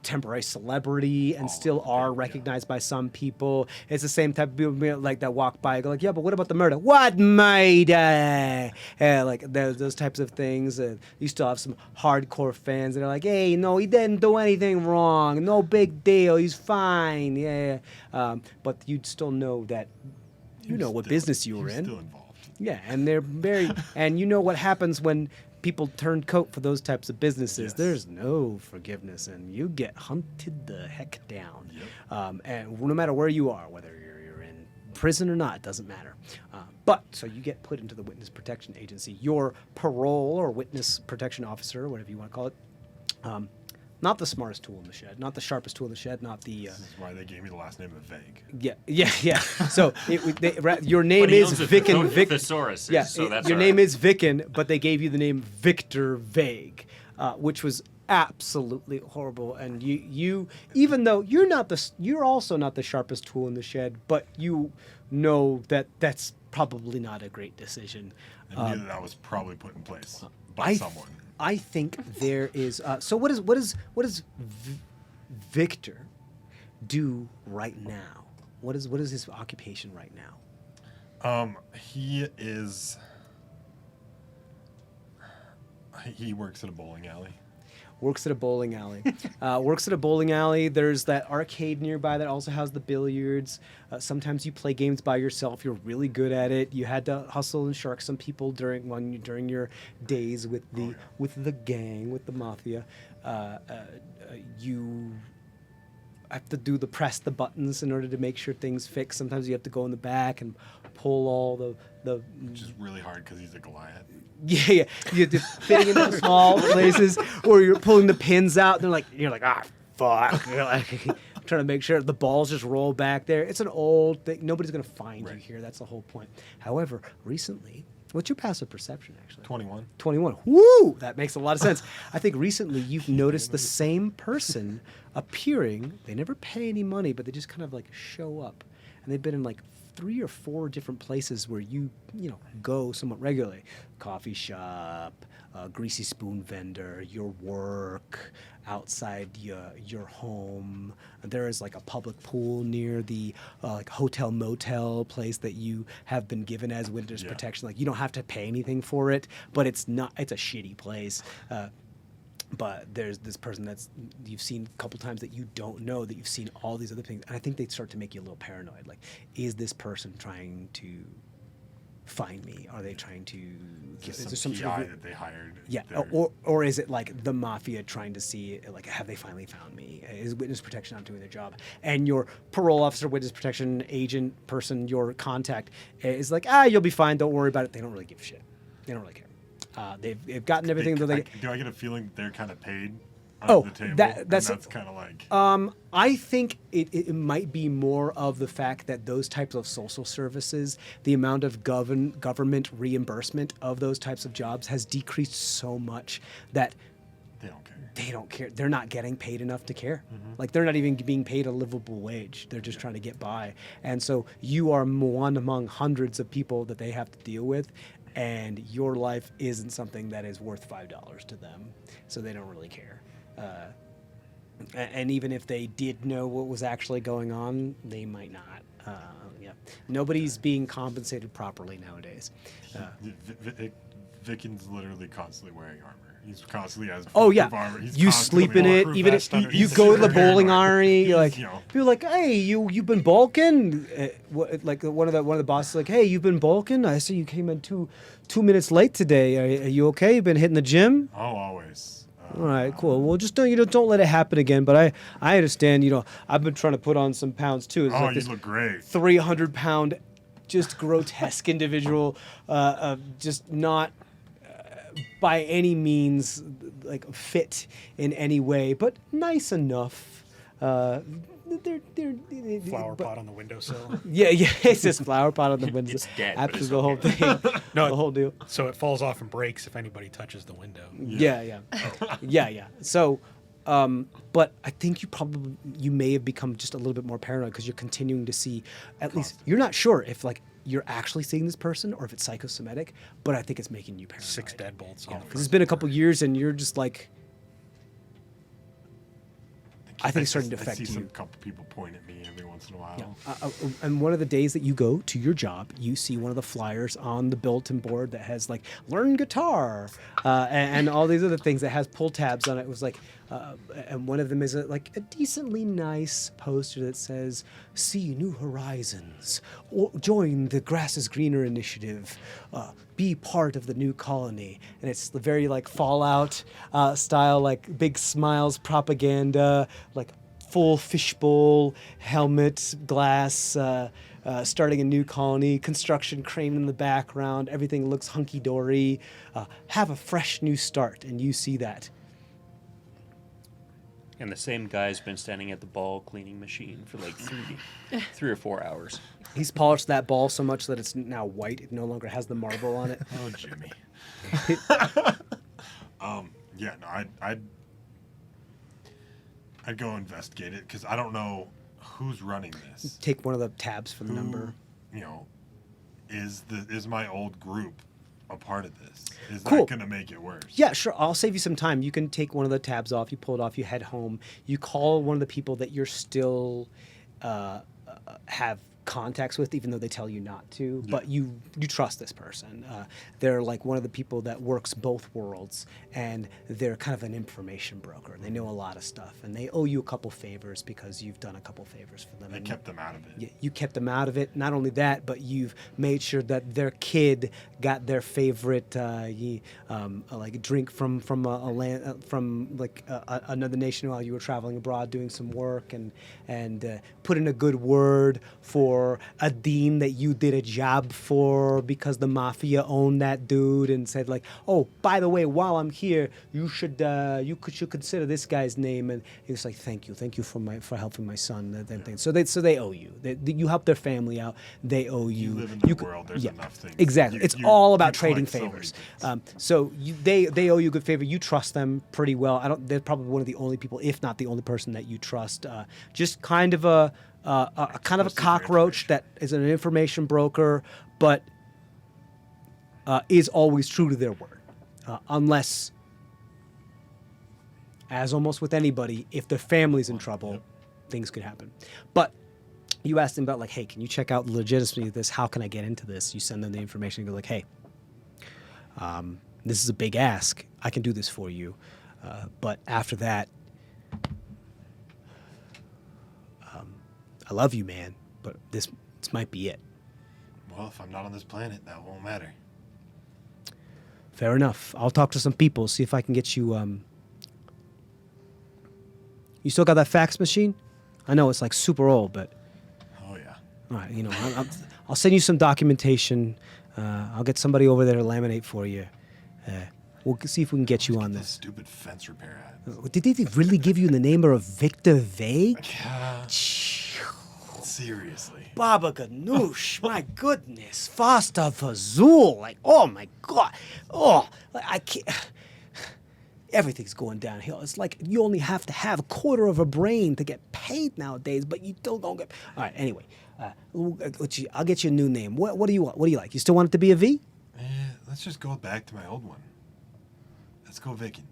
temporary celebrity and still are recognized by some people. It's the same type of people like that walk by and go like, yeah, but what about the murder? What murder? Those types of things. You still have some hardcore fans that are like, hey, no, he didn't do anything wrong. No big deal. He's fine. Yeah. But you'd still know that you know what business you were in. Still involved. Yeah, and they're very, and you know what happens when people turn coat for those types of businesses. Yes. There's no forgiveness, and you get hunted the heck down. Yep. And no matter where you are, whether you're in prison or not, it doesn't matter. But so you get put into the witness protection agency. Your parole or witness protection officer, or whatever you want to call it, not the smartest tool in the shed, not the sharpest tool in the shed, not the. This is why they gave me the last name of Vague. Yeah. So your name But he is owns a Vicken. thesaurus, Yeah, so that's your all name right. is Vicken, but they gave you the name Victor Vague, which was absolutely horrible. And you even though you're also not the sharpest tool in the shed, but you know that that's probably not a great decision. I knew that was probably put in place by I someone. I think there is. So what does Victor do right now? What is his occupation right now? He works at a bowling alley. Works at a bowling alley. Works at a bowling alley. There's that arcade nearby that also has the billiards. Sometimes you play games by yourself. You're really good at it. You had to hustle and shark some people during your days with the gang, with the mafia. You have to press the buttons in order to make sure things fix. Sometimes you have to go in the back and pull all the Which is really hard because he's a Goliath. Yeah. You're just fitting into small places, or you're pulling the pins out. And you're like, fuck. You're like trying to make sure the balls just roll back there. It's an old thing. Nobody's gonna find you here. That's the whole point. However, recently, what's your passive perception actually? 21. 21. Woo! That makes a lot of sense. I think recently you've noticed the same person appearing. They never pay any money, but they just kind of show up, and they've been in 3 or 4 different places where you go somewhat regularly. Coffee shop, greasy spoon vendor, your work, outside your home. There is a public pool near the hotel motel place that you have been given as winter's protection. You don't have to pay anything for it, but it's a shitty place. But there's this person that's you've seen a couple times that you don't know, that you've seen all these other things. And I think they start to make you a little paranoid. Is this person trying to find me? Are they trying to Is there some PI that they hired? Yeah, or is it the mafia trying to see, have they finally found me? Is witness protection not doing their job? And your parole officer, witness protection agent person, your contact is you'll be fine, don't worry about it. They don't really give a shit. They don't really care. They've gotten everything. Do I get a feeling that they're kind of paid under the table? That's kind of I think it might be more of the fact that those types of social services, the amount of government reimbursement of those types of jobs has decreased so much that they don't care. They don't care. They're not getting paid enough to care. Mm-hmm. They're not even being paid a livable wage. They're just trying to get by. And so you are one among hundreds of people that they have to deal with. And your life isn't something that is worth $5 to them, so they don't really care. And even if they did know what was actually going on, they might not. Nobody's being compensated properly nowadays. Vikin's literally constantly wearing armor. He's constantly has armor. You sleep in it. Even if you go to the bowling alley, you're people hey, you've been bulking. One of the bosses hey, you've been bulking. I see you came in 2 minutes late today. Are you okay? You've been hitting the gym? Oh, always. All right, cool. Well, just don't let it happen again. But I understand. I've been trying to put on some pounds too. You look great. 300-pound, just grotesque individual. Just not. By any means fit in any way, but nice enough. They're flower pot on the windowsill. Yeah, it's this flower pot on the windowsill. It's dead, Absolutely, but the whole thing. No, the whole deal. So it falls off and breaks if anybody touches the window. Yeah. So, but I think you may have become just a little bit more paranoid because you're continuing to see. At least you're not sure if you're actually seeing this person or if it's psychosomatic, but I think it's making you paranoid. 6 deadbolts. Because it's been a couple years and you're just I think it's starting to affect I see you. a couple people point at me every once in a while. Yeah. And one of the days that you go to your job, you see one of the flyers on the bulletin board that has learn guitar and all these other things that has pull tabs on it. It was and one of them is a decently nice poster that says, "See new horizons, or join the Grass is Greener initiative, be part of the new colony." And it's the very Fallout style, big smiles propaganda, full fishbowl helmet, glass, starting a new colony, construction crane in the background, everything looks hunky-dory, have a fresh new start, and you see that. And the same guy's been standing at the ball cleaning machine for 3 or 4 hours. He's polished that ball so much that it's now white. It no longer has the marble on it. Oh, Jimmy. I'd go investigate it because I don't know who's running this. Take one of the tabs for the number. You know, is my old group a part of this? Is Cool. that going to make it worse? Yeah, sure. I'll save you some time. You can take one of the tabs off. You pull it off. You head home. You call one of the people that you're still have contacts with, even though they tell you not to. But you trust this person. They're like one of the people that works both worlds, and they're kind of an information broker. They know a lot of stuff, and they owe you a couple favors because you've done a couple favors for them. They And kept them out of it. you kept them out of it. Not only that, but you've made sure that their kid got their favorite like drink from a land from like another nation while you were traveling abroad doing some work, and put in a good word for a dean that you did a job for because the mafia owned that dude, and said like, oh, by the way, while I'm here, you should consider this guy's name. And he was like, thank you for helping my son. That thing. So they owe you. You help their family out. They owe you. You live in that c- world. There's enough things. Exactly. It's all about you trading collect so many favors. things. So they owe you a good favor. You trust them pretty well. They're probably one of the only people, if not the only person, that you trust. Just kind of a kind of a Mostly for cockroach that is an information broker, but is always true to their word, unless, as almost with anybody, if their family's in trouble, things could happen. But you ask them about like, hey, can you check out the legitimacy of this? How can I get into this? You send them the information and go like, hey, this is a big ask. I can do this for you. But after that, I love you, man, but this might be it. Well, if I'm not on this planet, that won't matter. Fair enough. I'll talk to some people, see if I can get you. You still got that fax machine? I know it's like super old, but Oh yeah. all right, I'll send you some documentation. I'll get somebody over there to laminate for you. We'll see if we can get you on This this. stupid fence repair ad. Did they really give you the name of Victor Vague? Seriously. Baba Ganoush, my goodness, Foster Fazul, like, oh my God, I can't. Everything's going downhill. It's like you only have to have a quarter of a brain to get paid nowadays, but you still don't get. All right, anyway, I'll get you a new name. What do you want? What do you like? You still want it to be a V? Let's just go back to my old one. Let's go Viking.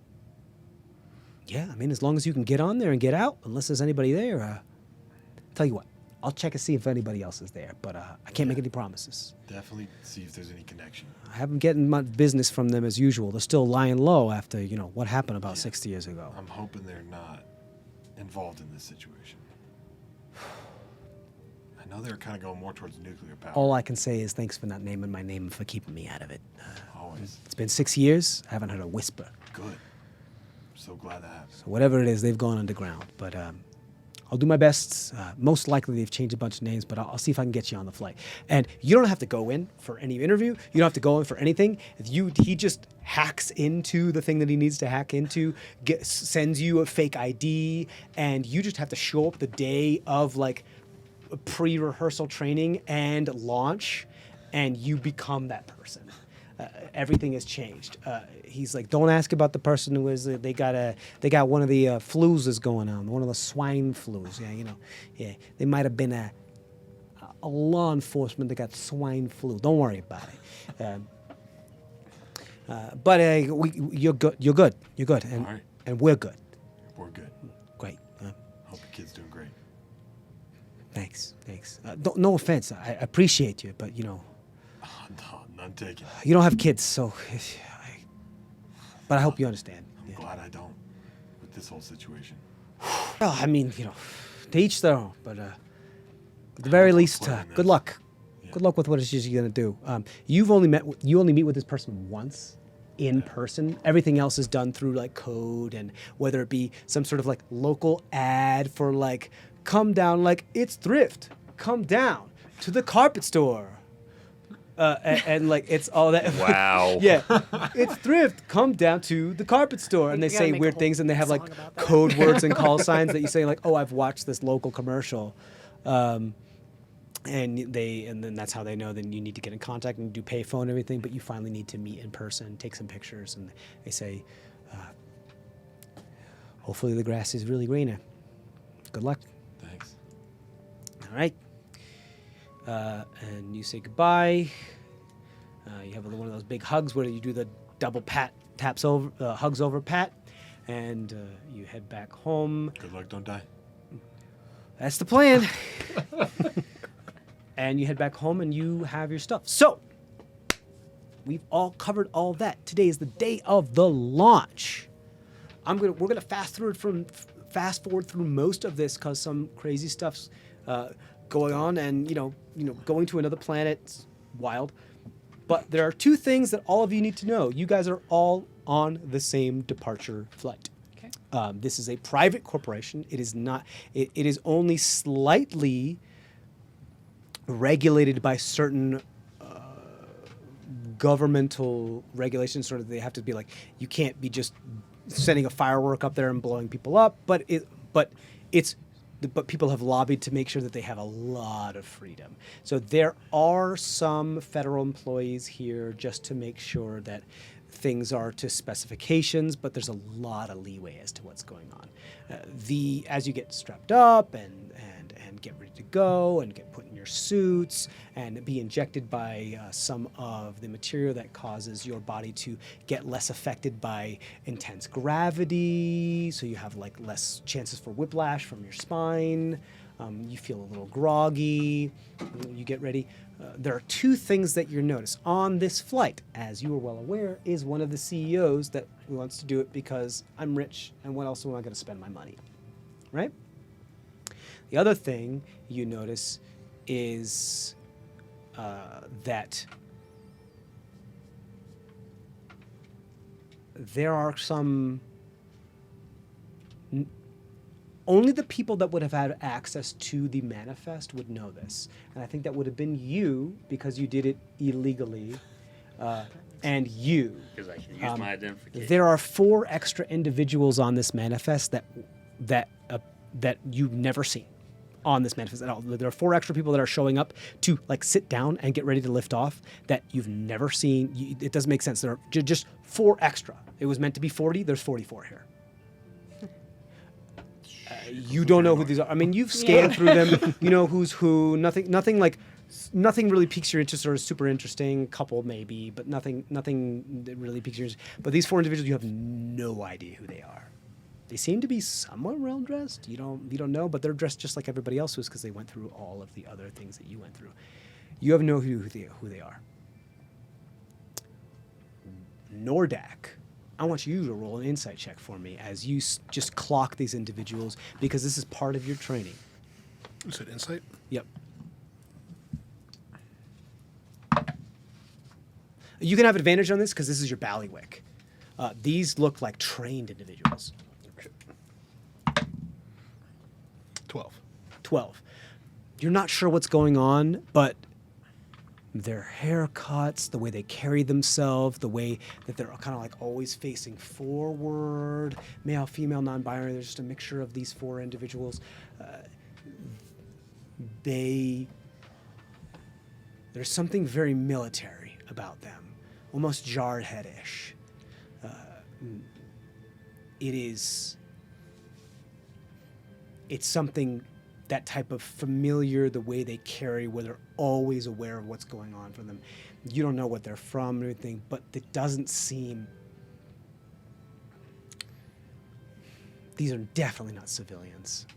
Yeah, I mean, as long as you can get on there and get out, unless there's anybody there. Tell you what, I'll check and see if anybody else is there, but I can't make any promises. Definitely see if there's any connection. I haven't getting much business from them as usual. They're still lying low after, what happened about 60 years ago. I'm hoping they're not involved in this situation. I know they're kind of going more towards nuclear power. All I can say is thanks for not naming my name and for keeping me out of it. Always. It's been 6 years. I haven't heard a whisper. Good. I'm so glad that happened. So whatever it is, they've gone underground. But I'll do my best. Most likely they've changed a bunch of names, but I'll see if I can get you on the flight. And you don't have to go in for any interview. You don't have to go in for anything. He just hacks into the thing that he needs to hack into, sends you a fake ID, and you just have to show up the day of like pre-rehearsal training and launch, and you become that person. Everything has changed. He's like, don't ask about the person who is. They got one of the flus is going on, one of the swine flus. Yeah, they might have been a law enforcement that got swine flu. Don't worry about it. But you're good. You're good. And All right. and we're good. We're good. Great. Hope the kid's doing great. Thanks. No offense. I appreciate you, but No, none taken. you don't have kids, so. But I hope you understand. I'm glad I don't with this whole situation. Well, I mean, to each their own. But at the very least, plan good this. luck. Yeah. Good luck with what it is you're gonna do. You only meet with this person once in person. Everything else is done through like code, and whether it be some sort of like local ad for like, come down, like it's thrift. Come down to the carpet store. And like it's all that. Wow. Yeah, it's thrift. Come down to the carpet store, and they You gotta say make a weird whole things, and they have like song about that. code words and call signs that you say like, "Oh, I've watched this local commercial," and then that's how they know. Then you need to get in contact and do payphone and everything, but you finally need to meet in person, take some pictures, and they say, "Hopefully the grass is really greener." Good luck. Thanks. All right. And you say goodbye. You have one of those big hugs where you do the double taps over, hugs over pat, and you head back home. Good luck, don't die. That's the plan. And you head back home and you have your stuff. So, we've all covered all that. Today is the day of the launch. We're gonna fast forward through most of this because some crazy stuff's going on, and going to another planet's wild. But there are two things that all of you need to know. You guys are all on the same departure flight. Okay. This is a private corporation. It is not. It is only slightly regulated by certain governmental regulations. Sort of, they have to be like, you can't be just sending a firework up there and blowing people up. But people have lobbied to make sure that they have a lot of freedom. So there are some federal employees here just to make sure that things are to specifications, but there's a lot of leeway as to what's going on. As you get strapped up and get ready to go and get put in your suits and be injected by some of the material that causes your body to get less affected by intense gravity, so you have like less chances for whiplash from your spine. You feel a little groggy. You get ready. There are two things that you notice on this flight, as you are well aware, is one of the CEOs that wants to do it because I'm rich and what else am I going to spend my money, right? The other thing you notice is that there are some... Only the people that would have had access to the manifest would know this. And I think that would have been you, because you did it illegally, and you. Because I can use my identification. There are 4 extra individuals on this manifest that you've never seen on this manifest at all. There are 4 extra people that are showing up to like sit down and get ready to lift off that you've never seen. It doesn't make sense. There are just 4 extra. It was meant to be 40. There's 44 here. You don't know who these are. I mean, you've scanned through them. You know who's who. Nothing really piques your interest or is super interesting. Couple maybe, but nothing that really piques your interest. But these 4 individuals, you have no idea who they are. They seem to be somewhat well dressed. You don't know, but they're dressed just like everybody else was because they went through all of the other things that you went through. You have no who they are. Nordak. I want you to roll an insight check for me as you just clock these individuals because this is part of your training. You said insight? Yep. You can have advantage on this because this is your ballywick. These look like trained individuals. Okay. 12. 12. You're not sure what's going on, but their haircuts, the way they carry themselves, the way that they're kind of like always facing forward, male, female, non-binary, there's just a mixture of these 4 individuals. There's something very military about them, almost Jarhead-ish. It's something, that type of familiar, the way they carry, where they're always aware of what's going on for them. You don't know what they're from or anything, but it doesn't seem... These are definitely not civilians.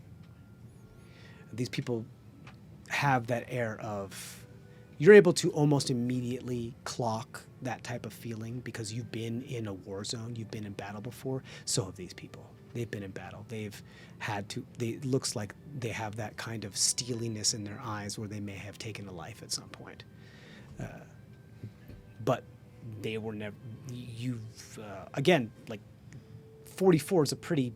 These people have that air of... You're able to almost immediately clock that type of feeling because you've been in a war zone, you've been in battle before. So have these people. They've been in battle. It looks like they have that kind of steeliness in their eyes where they may have taken a life at some point. But they were never, again, like 44 is a pretty,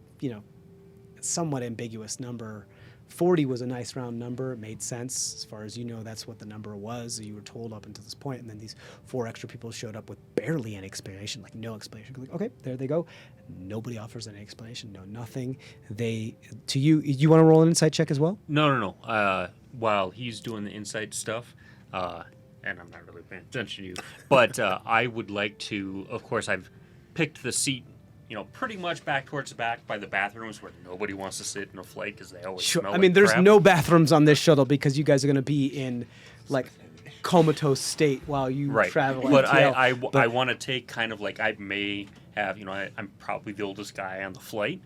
somewhat ambiguous number. 40 was a nice round number. It made sense. As far as you know, that's what the number was. You were told up until this point, and then these 4 extra people showed up with barely any explanation, like no explanation. Like, okay, there they go. Nobody offers any explanation, no nothing. You want to roll an insight check as well? No. While he's doing the insight stuff, and I'm not really paying attention to you, but I would like to, of course, I've picked the seat pretty much back towards the back by the bathrooms where nobody wants to sit in a flight because they always Sure. smell I mean, like there's crap. no bathrooms on this shuttle because you guys are going to be in like comatose state while you Right. travel. But FTL. I want to take kind of like I may have, I'm probably the oldest guy on the flight.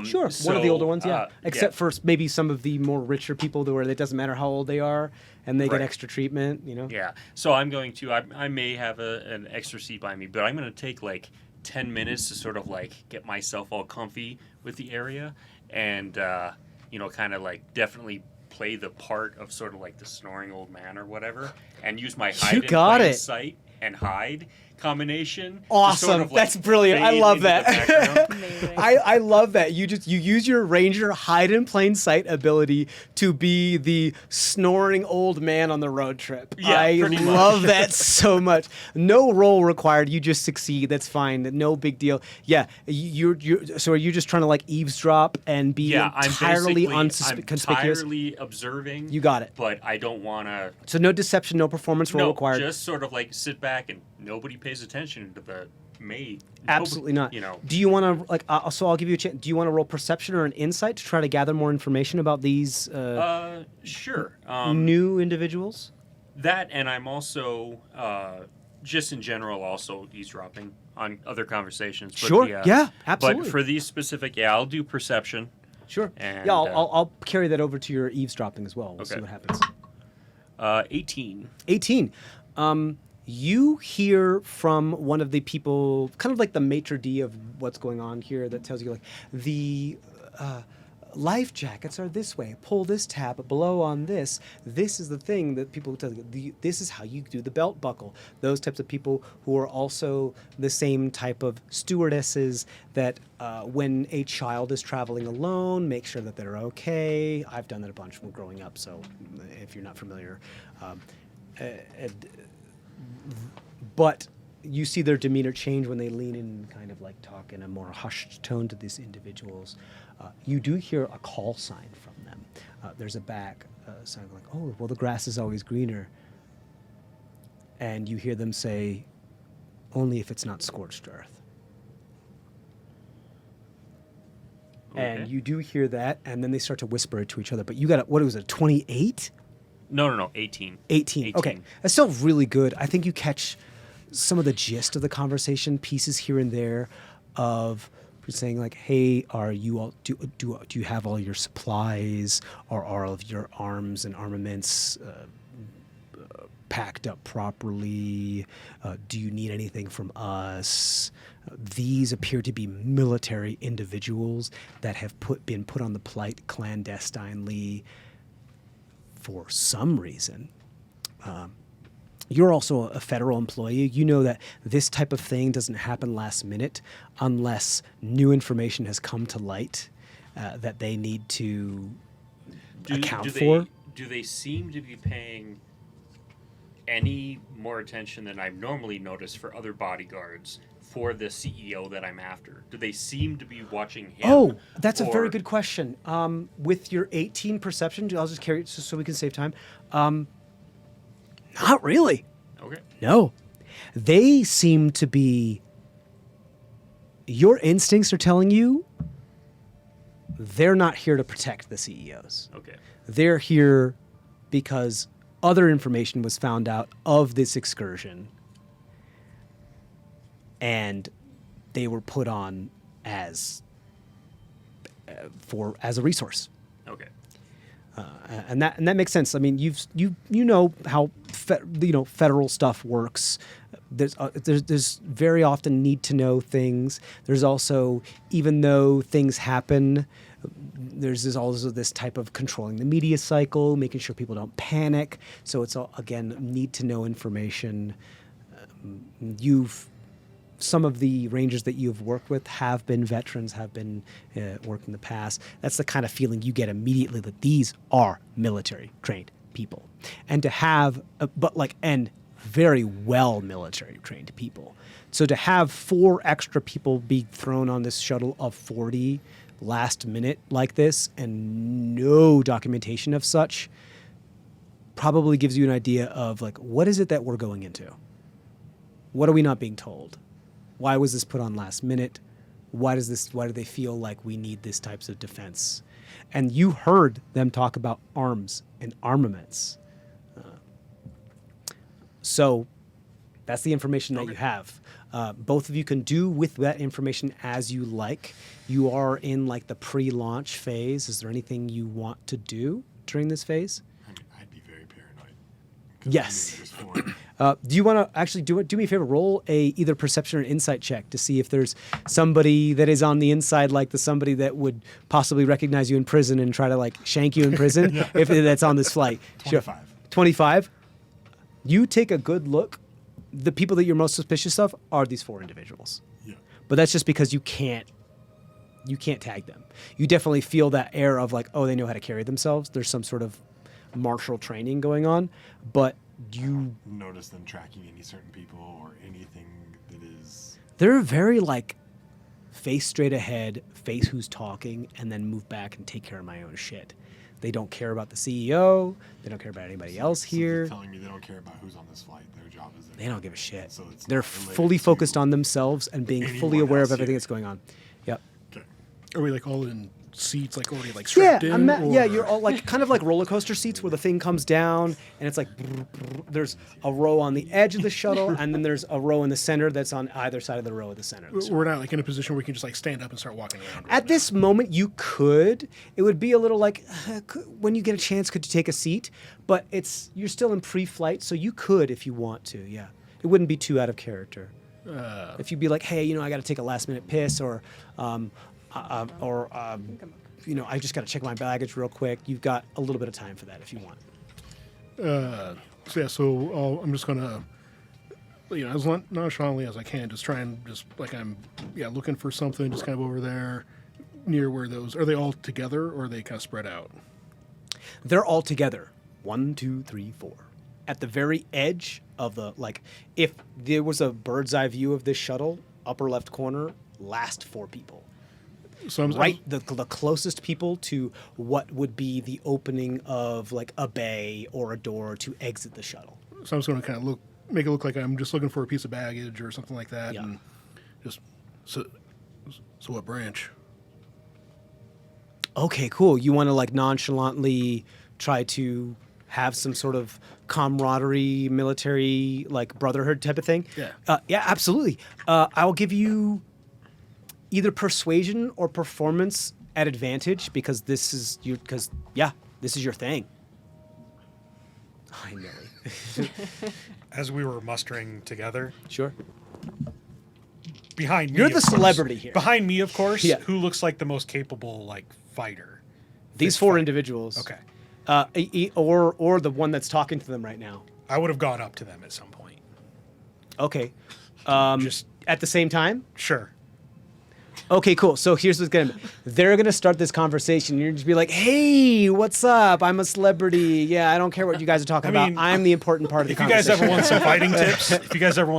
Sure, one of the older ones, yeah. Except yeah. for maybe some of the more richer people where it doesn't matter how old they are and they Right. get extra treatment, Yeah. So I'm going to, I may have an extra seat by me, but I'm going to take like 10 minutes to sort of like get myself all comfy with the area and, kind of like definitely play the part of sort of like the snoring old man or whatever and use my hide in got plain it. sight and hide combination. to Awesome. sort of, like, That's brilliant. I fade love into the that. background. Amazing. I love that. You use your ranger hide in plain sight ability to be the snoring old man on the road trip. Yeah, I pretty much. love that so much. No roll required. You just succeed. That's fine. No big deal. Yeah. So are you just trying to like eavesdrop and be Yeah, I'm entirely basically conspicuous? entirely observing. You got it. But I don't want to. So no deception, no performance roll No, required. just sort of like sit back and nobody pays attention to the maid. Absolutely not. You know. Do you want to like? So I'll give you a chance. Do you want to roll perception or an insight to try to gather more information about these Sure. new individuals? That, and I'm also just in general also eavesdropping on other conversations. But Sure. Yeah, absolutely. But for these specific, I'll do perception. Sure. And, Yeah, I'll carry that over to your eavesdropping as well. We'll see Okay. what happens. 18. 18. You hear from one of the people, kind of like the maitre d' of what's going on here, that tells you like the life jackets are this way. Pull this tab, blow on this. This is the thing that people tell you. This is how you do the belt buckle. Those types of people who are also the same type of stewardesses that when a child is traveling alone, make sure that they're okay. I've done that a bunch when growing up, so if you're not familiar. But you see their demeanor change when they lean in and kind of like talk in a more hushed tone to these individuals. You do hear a call sign from them. There's a back sign like, oh, well, the grass is always greener. And you hear them say, only if it's not scorched earth. And Okay. you do hear that, and then they start to whisper it to each other. But you got, what was it, 28? No, 18. 18. Okay. That's still really good. I think you catch some of the gist of the conversation, pieces here and there of saying like, hey, are you all, do you have all your supplies? Are all of your arms and armaments packed up properly? Do you need anything from us? These appear to be military individuals that have been put on the plight clandestinely for some reason. You're also a federal employee. You know that this type of thing doesn't happen last minute unless new information has come to light that they need to account for. Do they seem to be paying any more attention than I've normally noticed for other bodyguards for the CEO that I'm after? Do they seem to be watching him? Oh, that's a very or- good question. With your 18 perception, I'll just carry it so we can save time. Not really. Okay. No. They seem to be. Your instincts are telling you they're not here to protect the CEOs. Okay. They're here because other information was found out of this excursion and they were put on as a resource. Okay. And that makes sense. I mean, you know how federal stuff works. There's very often need to know things. There's also, even though things happen, there's also this type of controlling the media cycle, making sure people don't panic. So it's all, again, need to know information. Some of the rangers that you've worked with have been veterans, have been worked in the past. That's the kind of feeling you get immediately that these are military trained people, and to have, and very well military trained people. So to have 4 extra people be thrown on this shuttle of 40 last minute like this and no documentation of such probably gives you an idea of like, what is it that we're going into? What are we not being told? Why was this put on last minute? Why do they feel like we need these types of defense? And you heard them talk about arms and armaments. So that's the information that you have. Both of you can do with that information as you like. You are in like the pre-launch phase. Is there anything you want to do during this phase? I'd be very paranoid. 'Cause Yes. there's four. Do you want to actually do me a favor? Roll a either perception or insight check to see if there's somebody that is on the inside, like somebody that would possibly recognize you in prison and try to like shank you in prison if that's on this flight. 25. 25. You take a good look. The people that you're most suspicious of are these 4 individuals. Yeah. But that's just because you can't tag them. You definitely feel that air of like, oh, they know how to carry themselves. There's some sort of martial training going on, but you Notice them tracking any certain people or anything that is. they're very like face straight ahead, face who's talking, and then move back and take care of my own shit. They don't care about the CEO. They don't care about anybody else So they're here. telling me they don't care about who's on this flight. Their job is. They don't give a shit. So it's They're not related fully to focused on themselves and being fully anyone aware of else everything here. that's going on. Yep. Okay. Are we like all in seats, like already like Yeah, strapped in? yeah, or- you're all like kind of like roller coaster seats where the thing comes down and it's like brr, brr. There's a row on the edge of the shuttle and then there's a row in the center that's on either side of the row of the center. We're not like in a position where we can just like stand up and start walking around. At this moment, you could. It would be a little like when you get a chance, could you take a seat? But you're still in pre-flight, so you could if you want to. Yeah, it wouldn't be too out of character. If you'd be like, hey, I got to take a last-minute piss, or I just got to check my baggage real quick. You've got a little bit of time for that if you want. I'm just gonna, as nonchalantly as I can, just try and just like I'm, looking for something, just kind of over there, near where those are. They all together or are they kind of spread out? They're all together. 1, 2, 3, 4. At the very edge of the if there was a bird's eye view of this shuttle, upper left corner, last 4 people. So I'm Right, the closest people to what would be the opening of like a bay or a door to exit the shuttle. So I'm just gonna kind of make it look like I'm just looking for a piece of baggage or something like that, Yeah. and just so what branch? Okay, cool. You want to like nonchalantly try to have some sort of camaraderie, military, like brotherhood type of thing? Yeah. Yeah, absolutely. I will give you either persuasion or performance at advantage because this is your thing. Hi, Millie. As we were mustering together, Sure. behind me, You're of the course- celebrity here. Behind me, of course, Yeah. who looks like the most capable like fighter? These This 4 fight. individuals. Okay, Or the one that's talking to them right now. I would have gone up to them at some point. Okay. Just At the same time? sure. Okay, cool. So here's what's gonna. They're gonna start this conversation. You're just be like, "Hey, what's up? I'm a celebrity. Yeah, I don't care what you guys are talking I mean, about. I'm the important part of the If you guys conversation." ever want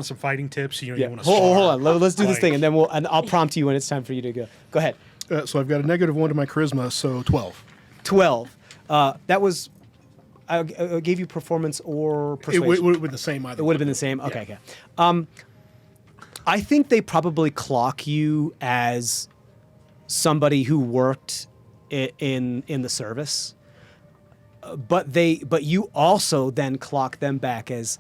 some fighting tips, you yeah. want to Hold on. Let's do this Like- thing, and then I'll prompt you when it's time for you to go. Go ahead. So I've got a -1 to my charisma, so 12. 12. That was. I gave you performance or It persuasion. would have been the same either. It would have been the same. Okay, okay. I think they probably clock you as somebody who worked in the service, but you also then clock them back as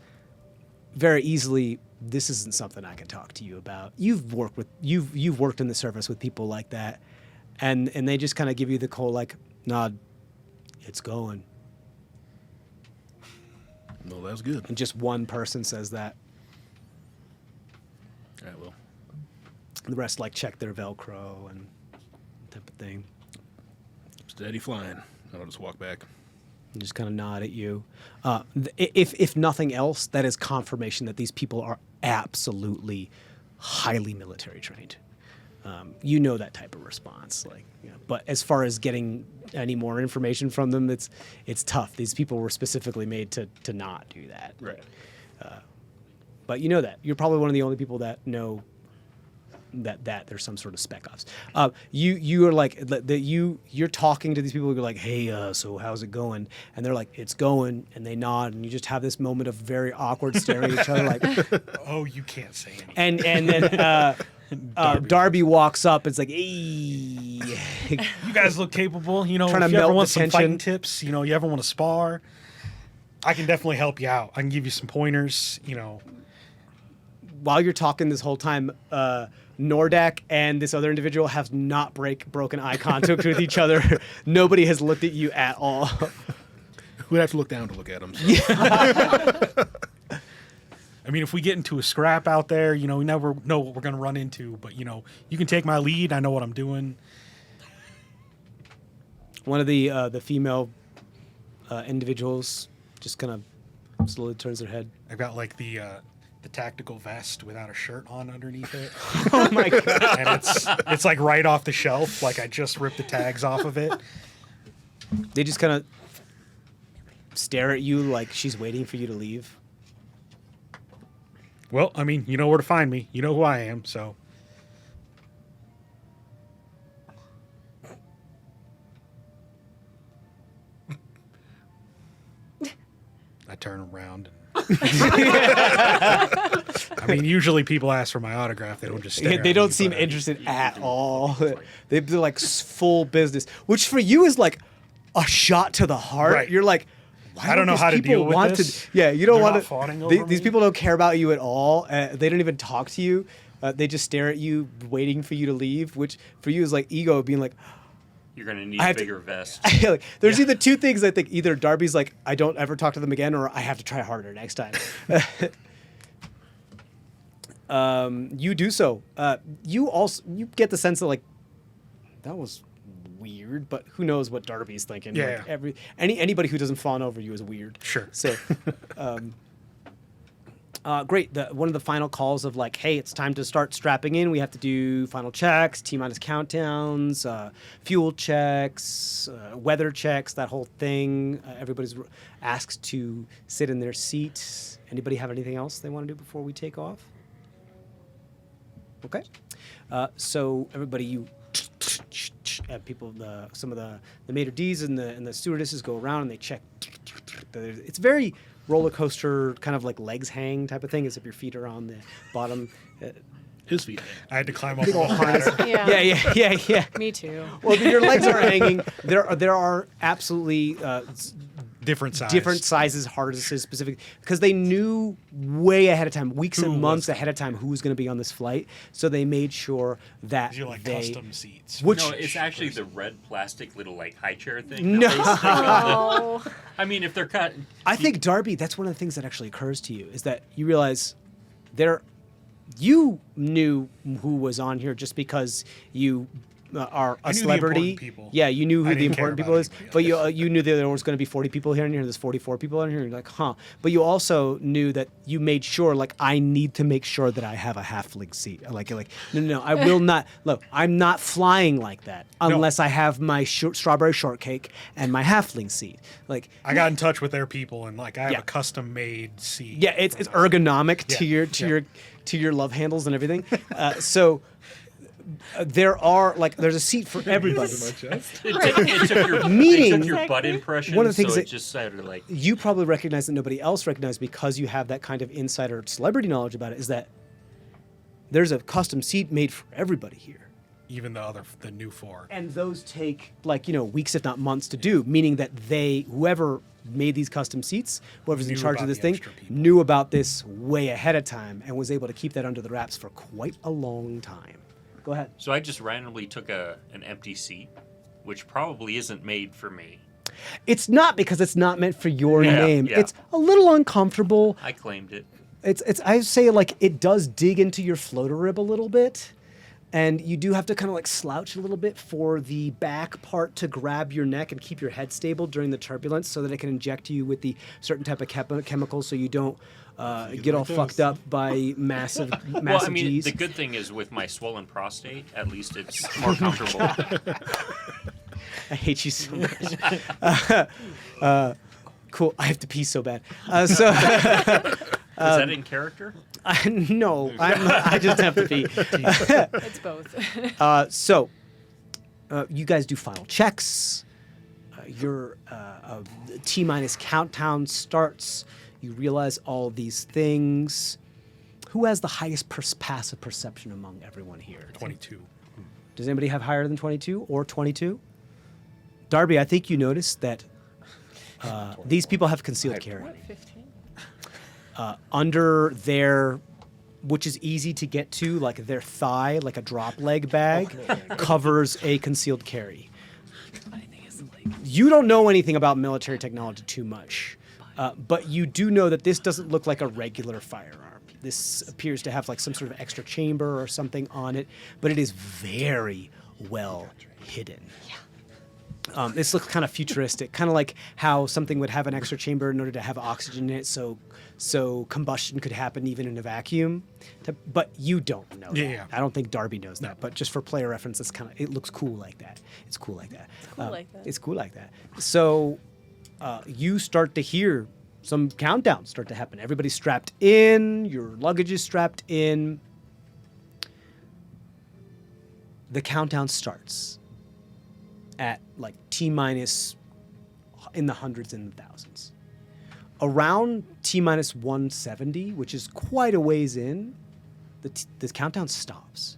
very easily. This isn't something I can talk to you about. You've worked in the service with people like that, and they just kind of give you the cold like nod. It's going. No, that's good. And just one person says that. All right, well, The rest like check their Velcro and type of thing. steady flying. I'll just walk back. And just kind of nod at you. If nothing else, that is confirmation that these people are absolutely highly military trained. You know that type of response, but as far as getting any more information from them, it's tough. These people were specifically made to not do that. Right. But you know that you're probably one of the only people that know that there's some sort of spec ops. You are like you're talking to these people. You're like, hey, so how's it going? And they're like, it's going, and they nod, and you just have this moment of very awkward staring at each other, like, Oh, you can't say anything. and then Darby walks up. It's like, hey. You guys look capable. You know, Trying to if you ever melt want the some fighting tension. tips, you know, you ever want to spar, I can definitely help you out. I can give you some pointers, you know. While you're talking this whole time, Nordak and this other individual have not broken eye contact with each other. Nobody has looked at you at all. We'd have to look down to look at them. So. I mean, if we get into a scrap out there, you know, we never know what we're going to run into. But, you know, you can take my lead. I know what I'm doing. One of the female individuals just kind of slowly turns their head. I've got like the tactical vest without a shirt on underneath it. Oh my god! And it's like right off the shelf. Like I just ripped the tags off of it. They just kind of stare at you like she's waiting for you to leave. Well, I mean, you know where to find me. You know who I am, so. I turn around. I mean, usually people ask for my autograph. They don't just stare. They at don't me, seem but, interested at all. They're like full business, which for you is like a shot to the heart. Right. You're like, why I don't know these how to people deal with want this. Yeah, you don't They're want not to. fawning over These me. people don't care about you at all. They don't even talk to you. They just stare at you, waiting for you to leave. Which for you is like ego being like, You're gonna need I a have to- bigger vest. like, there's either two things. I think either Darby's like, I don't ever talk to them again, or I have to try harder next time. You do so. You get the sense that like that was weird, but who knows what Darby's thinking? Yeah. Like anybody who doesn't fawn over you is weird. Sure. So, great. One of the final calls of like, hey, it's time to start strapping in. We have to do final checks, T-minus countdowns, fuel checks, weather checks, that whole thing. Everybody's asked to sit in their seat. Anybody have anything else they want to do before we take off? Okay. So everybody, people, some of the maitre d's and the stewardesses go around and they check. It's very roller coaster, kind of like legs hang type of thing, as if your feet are on the bottom. His feet. I had to climb up Big a old wall harness. ladder. Yeah. Me too. Well, your legs are hanging. There are absolutely Different size. different sizes, harnesses specific, because they knew way ahead of time, weeks Who and was months that? ahead of time, who was going to be on this flight. So they made sure that You're like they. custom seats. Which No, it's actually the red plastic little like high chair thing. No. that they stick on Oh, the- I mean, if they're cut, I think Darby, that's one of the things that actually occurs to you is that you realize you knew who was on here just because you are a I knew the celebrity. important people. Yeah, you knew I who the didn't care important about people is, anybody but else. you knew that there was going to be 40 people here, and there's 44 people in here. And you're like, huh? But you also knew that you made sure, like, I need to make sure that I have a halfling seat. Like no, I will not. Look, I'm not flying like that unless I have my strawberry shortcake and my halfling seat. Like, I got in touch with their people and like I have Yeah. a custom made seat. yeah, it's ergonomic to Yeah, your love handles and everything. There's a seat for everybody. it took your, Meaning- they took your butt impression. One of the things so that- it just sounded like You probably recognize that nobody else recognized because you have that kind of insider celebrity knowledge about it. Is that there's a custom seat made for everybody here. Even the new four. And those take weeks, if not months, to do. Meaning that whoever made these custom seats, whoever's in Knew charge of about this the thing, extra people. knew about this way ahead of time and was able to keep that under the wraps for quite a long time. Go ahead. so. I just randomly took an empty seat, which probably isn't made for me. It's not because it's not meant for your Yeah, name. yeah. It's a little uncomfortable. I claimed it. It's I say like it does dig into your floater rib a little bit. And you do have to kind of like slouch a little bit for the back part to grab your neck and keep your head stable during the turbulence so that it can inject you with the certain type of chemicals so you don't get all fucked up by massive Well, I mean, G's. the good thing is with my swollen prostate, at least it's more comfortable. I hate you so much. Cool. I have to pee so bad. So Is that in character? no, I just have to pee. it's both. So, you guys do final checks. Your T-minus countdown starts. You realize all these things. who has the highest passive perception among everyone here? 22. Does anybody have higher than 22 or 22? Darby, I think you noticed that these people have concealed carry. 15. Under their, which is easy to get to, like their thigh, like a drop leg bag, covers a concealed carry. You don't know anything about military technology too much, but you do know that this doesn't look like a regular firearm. This appears to have like some sort of extra chamber or something on it, but it is very well hidden. This looks kind of futuristic, kind of like how something would have an extra chamber in order to have oxygen in it, so combustion could happen even in a vacuum. But you don't know that. Yeah. I don't think Darby knows that. But just for player reference, it looks cool like that. It's cool like that. cool like that. It's cool like that. So you start to hear some countdowns start to happen. Everybody's strapped in. Your luggage is strapped in. The countdown starts at like T-minus in the hundreds and the thousands. Around T-minus 170, which is quite a ways in, the countdown stops.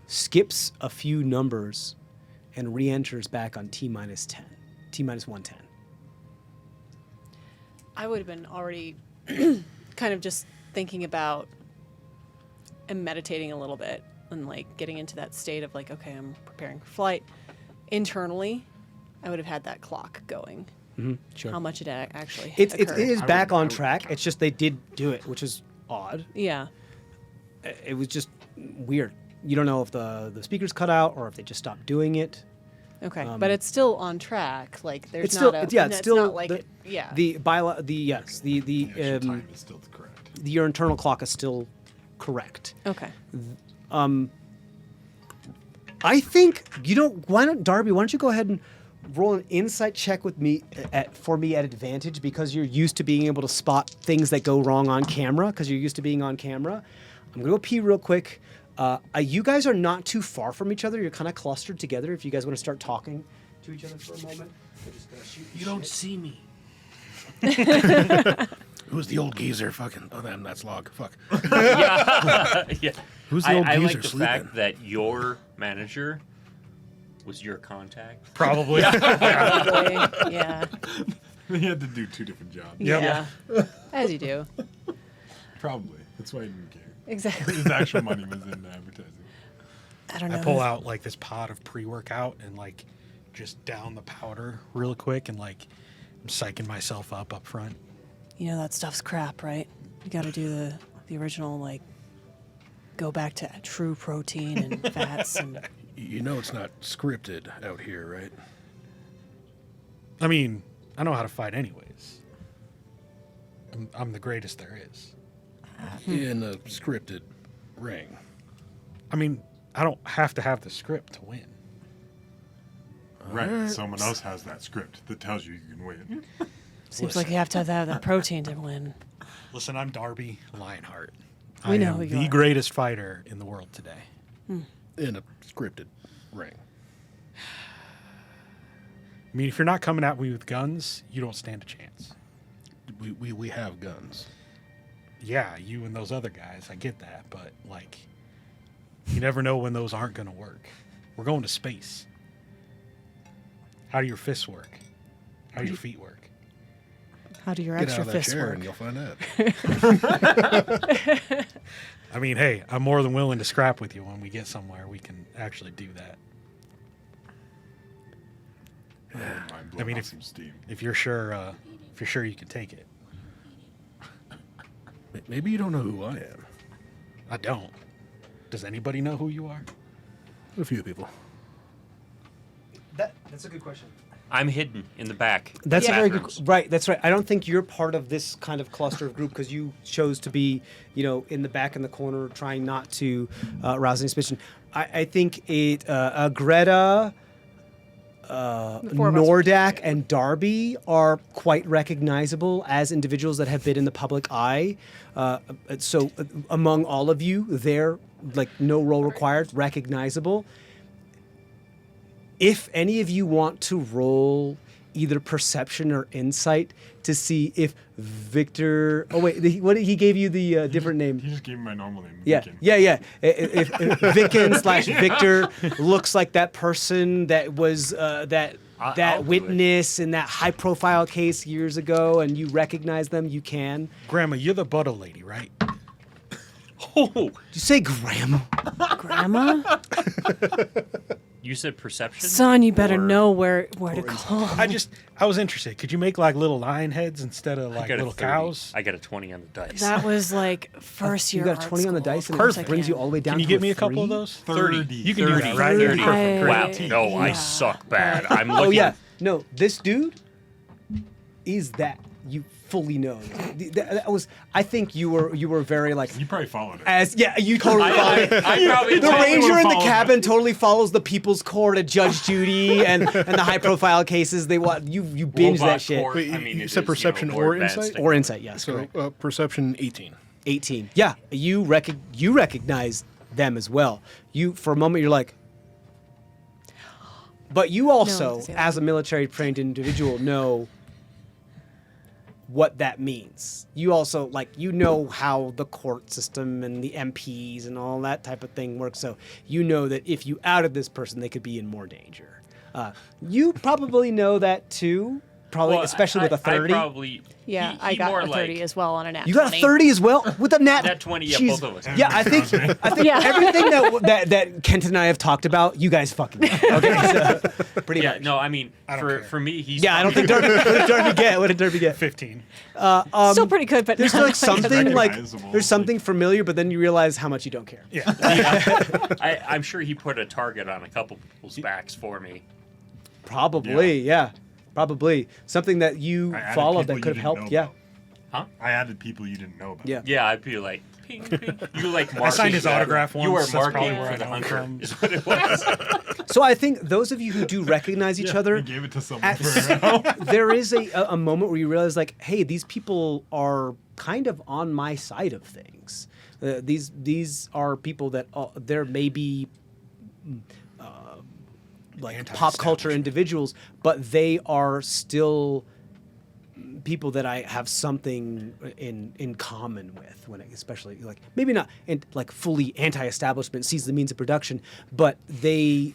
Skips a few numbers and re-enters back on T-minus 10, T-minus 110. I would have been already kind of just thinking about and meditating a little bit and like getting into that state of like, okay, I'm preparing for flight. Internally, I would have had that clock going. Sure. How much it actually It occurred. is back on track. It's just they did do it, which is odd. Yeah. It was just weird. You don't know if the speakers cut out or if they just stopped doing it. Okay, but it's still on track. Like there's It's still not a yeah. It's still not like the, yeah. The yes the Actual time is still correct. your internal clock is still correct. Okay. I think why don't Darby? Why don't you go ahead and roll an insight check with me for me at advantage because you're used to being able to spot things that go wrong on camera because you're used to being on camera. I'm gonna go pee real quick. You guys are not too far from each other. You're kind of clustered together. If you guys want to start talking to each other for a moment, we're just gonna shoot. You don't see me. Who's the old geezer? Fucking. Oh, damn, that's log. Fuck. Yeah. Who's the old I geezer like the sleeping? fact that your manager was your contact. Probably. Probably. Yeah. He had to do two different jobs. Yeah. As you do. Probably. That's why he didn't care. Exactly. His actual money was in advertising. I don't know. I pull out like this pot of pre-workout and like just down the powder real quick and like I'm psyching myself up front. You know that stuff's crap, right? You got to do the original like go back to true protein and fats and You know it's not scripted out here, right? I mean, I know how to fight anyways. I'm the greatest there is. In a scripted ring. I mean, I don't have to have the script to win. Right. Someone else has that script that tells you you can win. seems like you have to have that protein to win. Listen, I'm Darby Lionheart. We I know am who you the are. greatest fighter in the world today. In a scripted ring. I mean, if you're not coming at me with guns, you don't stand a chance. We have guns. Yeah, you and those other guys, I get that, but like, you never know when those aren't going to work. We're going to space. How do your fists work? How do your feet work? How do your Get out extra of that fists chair work? and you'll find out. I mean, hey, I'm more than willing to scrap with you when we get somewhere. We can actually do that. I wouldn't mind blowing mean, off if- some steam. If you're sure you can take it. Maybe you don't know who I am. I don't. Does anybody know who you are? A few people. That's a good question. I'm hidden in the back. That's a very good. Bathrooms. Right. That's right. I don't think you're part of this kind of cluster of group because you chose to be, in the back in the corner, trying not to rouse any suspicion. I think Greta, four of us. Nordak, and Darby are quite recognizable as individuals that have been in the public eye. So among all of you, they're like no role required, recognizable. If any of you want to roll either perception or insight to see if Victor. Oh wait, he gave you the different name? He just gave me my normal name. Yeah, Vicken. yeah. If Vicken / Victor looks like that person that was that I'll do witness in that high-profile case years ago, and you recognize them, you can. Grandma, you're the butter lady, right? Oh, Did you say Grandma? Grandma? you said perception? Son, you better Or- know where to call. I was interested. Could you make like little lion heads instead of I like got a little 30. cows? I got a 20 on the dice. That was like first year. You got art 20 on the school. dice, and Of course it I brings you all the way down. Can you to give me a couple 3? of those? 30. You can do that, right? 30. I- Wow. No, I yeah, suck bad. I'm looking. Oh yeah, no. This dude is that you fully know. That was. I think you were very like. You probably followed it. As you totally I probably the totally ranger in the followed cabin totally follows the people's court at Judge Judy and the high profile cases. They want you binge Robot that shit. court, Wait, I mean, you it said is, perception more or advanced insight? than- Or insight, yes. So Correct. perception 18. 18. Yeah, you recognize them as well. You for a moment you're like. But you also, say that. as a military trained individual, know what that means. You also know how the court system and the MPs and all that type of thing works. So you know that if you outed this person, they could be in more danger. You probably know that too. Probably, Well, especially with a 30. I probably. Yeah, he I got more a 30 like, as well on a nat You got 20. a 30 as well with a nat. Nat 20, yeah, Jeez. both of us. Yeah, I think Yeah. everything that Kent and I have talked about, you guys fucking know. Okay, so, pretty Yeah, much. no, I mean, don't for care. for me, he's. Yeah, I don't think Darby. What did Darby get? What did Darby get? 15. Still pretty good, but There's not like something like Recognizable. there's something familiar, but then you realize how much you don't care. Yeah. I'm sure he put a target on a couple people's backs for me. Probably, yeah. Probably something that you I added followed people that you could have didn't helped. know Yeah, about. Huh? I added people you didn't know about. yeah. Yeah, I'd be like, ping, ping. You like marking. I signed his autograph You were once, that's probably marking where for I the know him hunter. from. Is what it was. So I think those of you who do recognize each I other, gave it to someone at for now. there is a moment where you realize like, hey, these people are kind of on my side of things. These are people that there may be like pop culture individuals, but they are still people that I have something in common with, when especially like maybe not like fully anti-establishment, sees the means of production, but they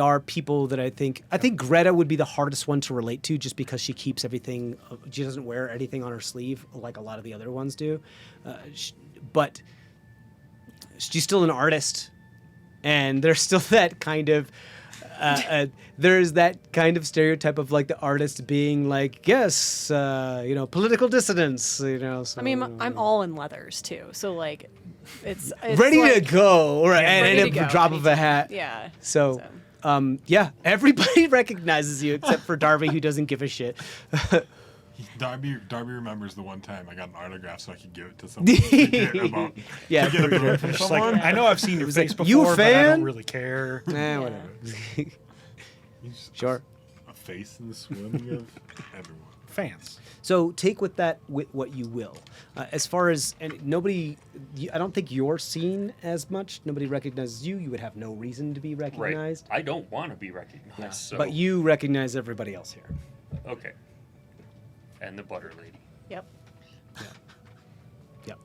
are people that I think Greta would be the hardest one to relate to, just because she keeps everything. She doesn't wear anything on her sleeve like a lot of the other ones do, but she's still an artist, and there's still that kind of. There's that kind of stereotype of like the artist being like, yes, political dissidents, So, I mean, I'm all in leathers too, so like, it's ready like, to go, right? ready And to at go a drop of a anytime. hat. Yeah. So, yeah, everybody recognizes you except for Darby, who doesn't give a shit. Darby remembers the one time I got an autograph so I could give it to someone. To get about, Yeah, to get a for sure. quote from Just someone. like, I know I've seen your face like, before, "You a but I fan?" don't really care. Whatever. He's Sure. a face in the swimming of everyone. Fans. So take with that what you will. As far as nobody, I don't think you're seen as much. Nobody recognizes you. You would have no reason to be Right. recognized. I don't want to be recognized. So. But you recognize everybody else here. Okay. And the butter lady. Yep. Yep.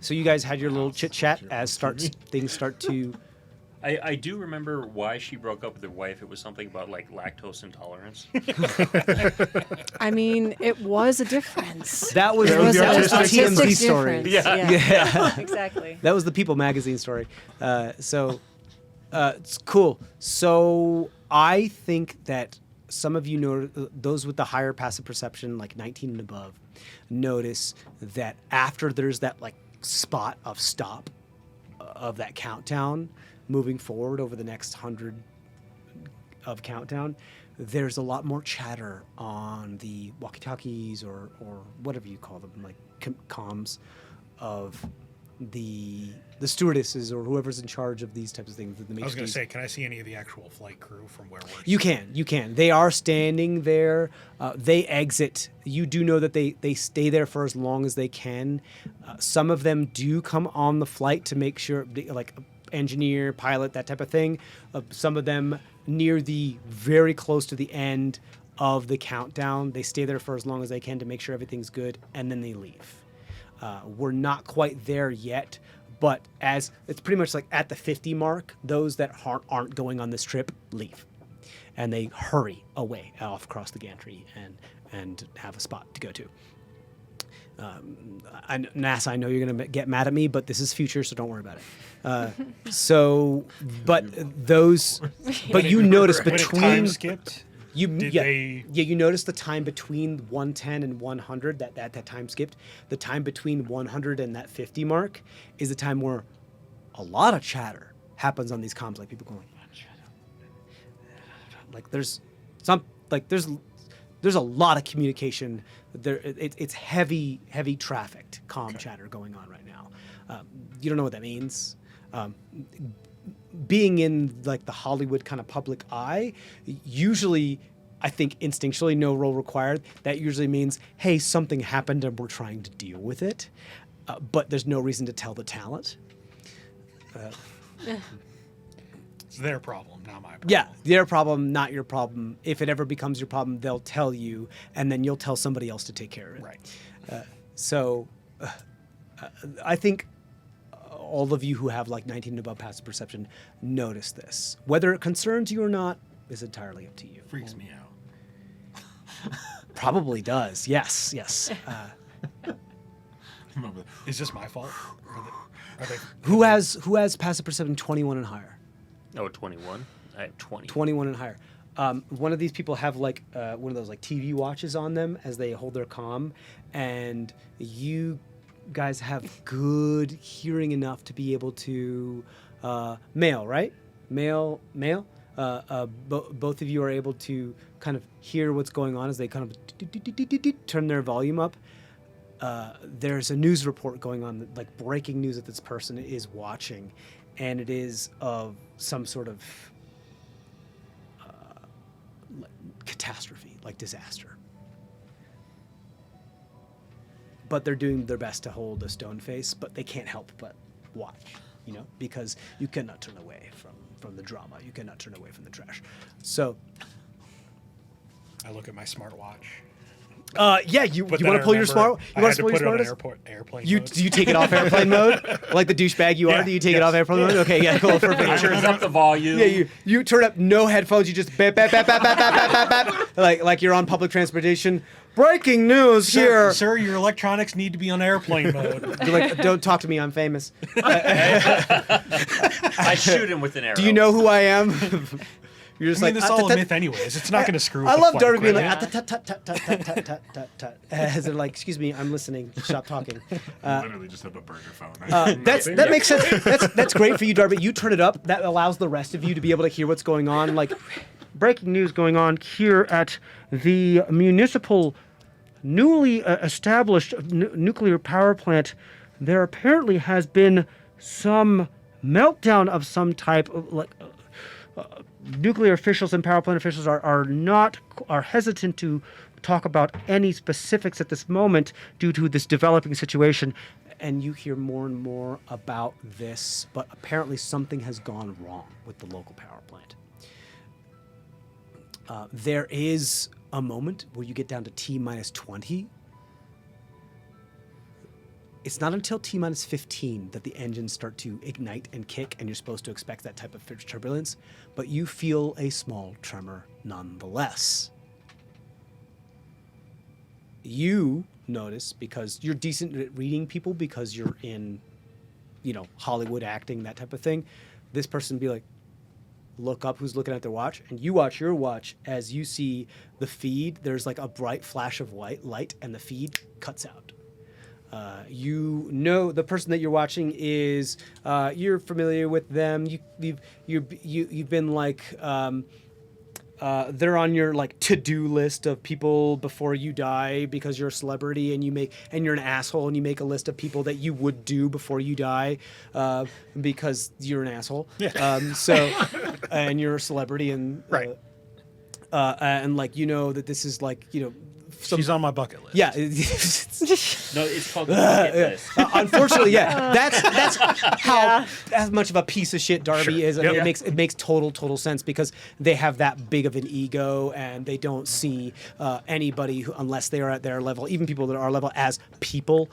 So you guys had your little chit chat as things start to. I do remember why she broke up with her wife. It was something about like lactose intolerance. I mean, it was a difference. That was It was the an TMZ artistic story. difference. Yeah. Yeah. Exactly. That was the People magazine story. It's cool. So I think that some of you know, those with the higher passive perception, like 19 and above, notice that after there's that like spot of stop of that countdown moving forward over the next 100 of countdown, there's a lot more chatter on the walkie-talkies or whatever you call them, like comms of the stewardesses or whoever's in charge of these types of things. The I was going to MHDs. say, can I see any of the actual flight crew from where we're You can. They are standing there. They exit. You do know that they stay there for as long as they can. Some of them do come on the flight to make sure, like engineer, pilot, that type of thing. Some of them near the very close to the end of the countdown. They stay there for as long as they can to make sure everything's good, and then they leave. We're not quite there yet, but as it's pretty much like at the 50 mark, those that aren't going on this trip leave, and they hurry away off across the gantry and have a spot to go to. NASA, I know you're going to get mad at me, but this is future, so don't worry about it. But you notice When it between time skipped, you they- you notice the time between 110 and 100 that time skipped. The time between 100 and that 50 mark is the time where a lot of chatter happens on these comms, like people going like there's a lot of communication there. It's heavy trafficked comm chatter going on right now. You don't know what that means. Being in like the Hollywood kind of public eye, usually I think instinctually, no role required, that usually means, hey, something happened and we're trying to deal with it, but there's no reason to tell the talent. It's their problem, not my problem. Yeah, their problem, not your problem. If it ever becomes your problem, they'll tell you, and then you'll tell somebody else to take care of it. Right. I think all of you who have like 19 and above passive perception notice this. Whether it concerns you or not is entirely up to you. Freaks me out. Probably does. Yes. Is this my fault? Are they Who has passive perception 21 and higher? Oh, 21. I have 20. 21 and higher. One of these people have like one of those like TV watches on them as they hold their comm, and you guys have good hearing enough to be able to male, right? Male. Both of you are able to kind of hear what's going on as they kind of turn their volume up. There's a news report going on, like breaking news that this person is watching, and it is of some sort of catastrophe, like disaster. But they're doing their best to hold a stone face, but they can't help but watch, because you cannot turn away from the drama. You cannot turn away from the trash. So, I look at my smartwatch. you But want then to pull your I smart? remember You I want had to to pull your put it on smartest? airplane You mode. do you take it off airplane mode, like the douchebag you are? Yeah, Do you take it yes. off airplane mode? Okay, yeah, cool. Perfect. Turns up the volume. Yeah, you turn up no headphones. You just bap, bap, bap, bap, bap, bap, bap, bap, bap, like you're on public transportation. Breaking news here. Sir, your electronics need to be on airplane mode. You're like, don't talk to me. I'm famous. I shoot him with an arrow. Do you know who I am? You're just I mean, like it's all a myth anyways. It's not going to screw with I the love flight Darby being like, equipment. tut, tut, tut, tut, tut, tut, tut, tut, tut. As they're like, excuse me, I'm listening. Stop talking. Literally just have a burger phone. That makes sense. That's great for you, Darby. You turn it up. That allows the rest of you to be able to hear what's going on. Like, breaking news going on here at the municipal newly established nuclear power plant. There apparently has been some meltdown of some type of nuclear officials and power plant officials are hesitant to talk about any specifics at this moment due to this developing situation. And you hear more and more about this, but apparently something has gone wrong with the local power plant. There is a moment where you get down to T-minus 20. It's not until T-minus 15 that the engines start to ignite and kick, and you're supposed to expect that type of turbulence, but you feel a small tremor nonetheless. You notice, because you're decent at reading people because you're in, Hollywood acting, that type of thing, this person be like, look up who's looking at their watch, and you watch your watch as you see the feed. There's like a bright flash of white light, and the feed cuts out. The person that you're watching is you're familiar with them. You've been like they're on your like to-do list of people before you die because you're a celebrity and you're an asshole and you make a list of people that you would do before you die because you're an asshole. Yeah. And you're a celebrity and Right. And like that this is like She's on my bucket list. Yeah. No, it's called the bucket list. Unfortunately, yeah. That's how as much of a piece of shit Darby is. I mean, Yep. it makes total sense because they have that big of an ego and they don't see anybody unless they are at their level, even people that are our level, as people.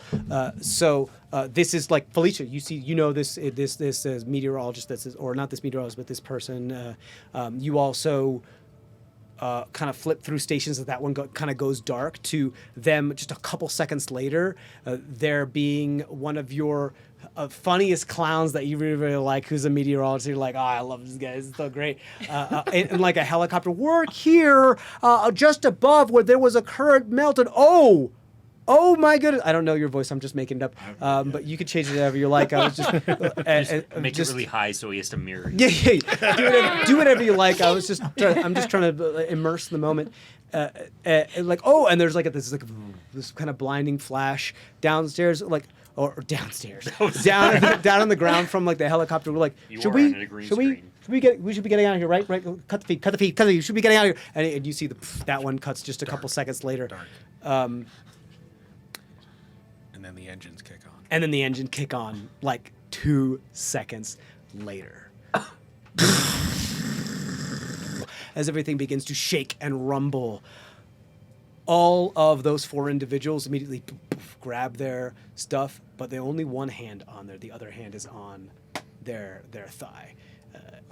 So this is like Felicia. You know this meteorologist or not this meteorologist, but this person. You also. Kind of flip through stations that one kind of goes dark to them just a couple seconds later. There being one of your funniest clowns that you really like, who's a meteorologist. You're like, oh, I love this guy. It's so great. In like a helicopter. We're here just above where there was a current melted. Oh my goodness! I don't know your voice. I'm just making it up. But you could change it however you like. I was just Make it really high so he has to mirror you. Yeah. Do whatever you like. I'm just trying to immerse the moment. And there's this kind of blinding flash downstairs, or downstairs, down on the ground from like the helicopter. We're like, should we should be getting out of here, right? Right. Cut the feed. You should be getting out of here. And you see that one cuts just a couple seconds later. Dark. And then the engines kick on. And then the engine kick on like 2 seconds later. As everything begins to shake and rumble, all of those 4 individuals immediately grab their stuff, but they only one hand on there. The other hand is on their thigh.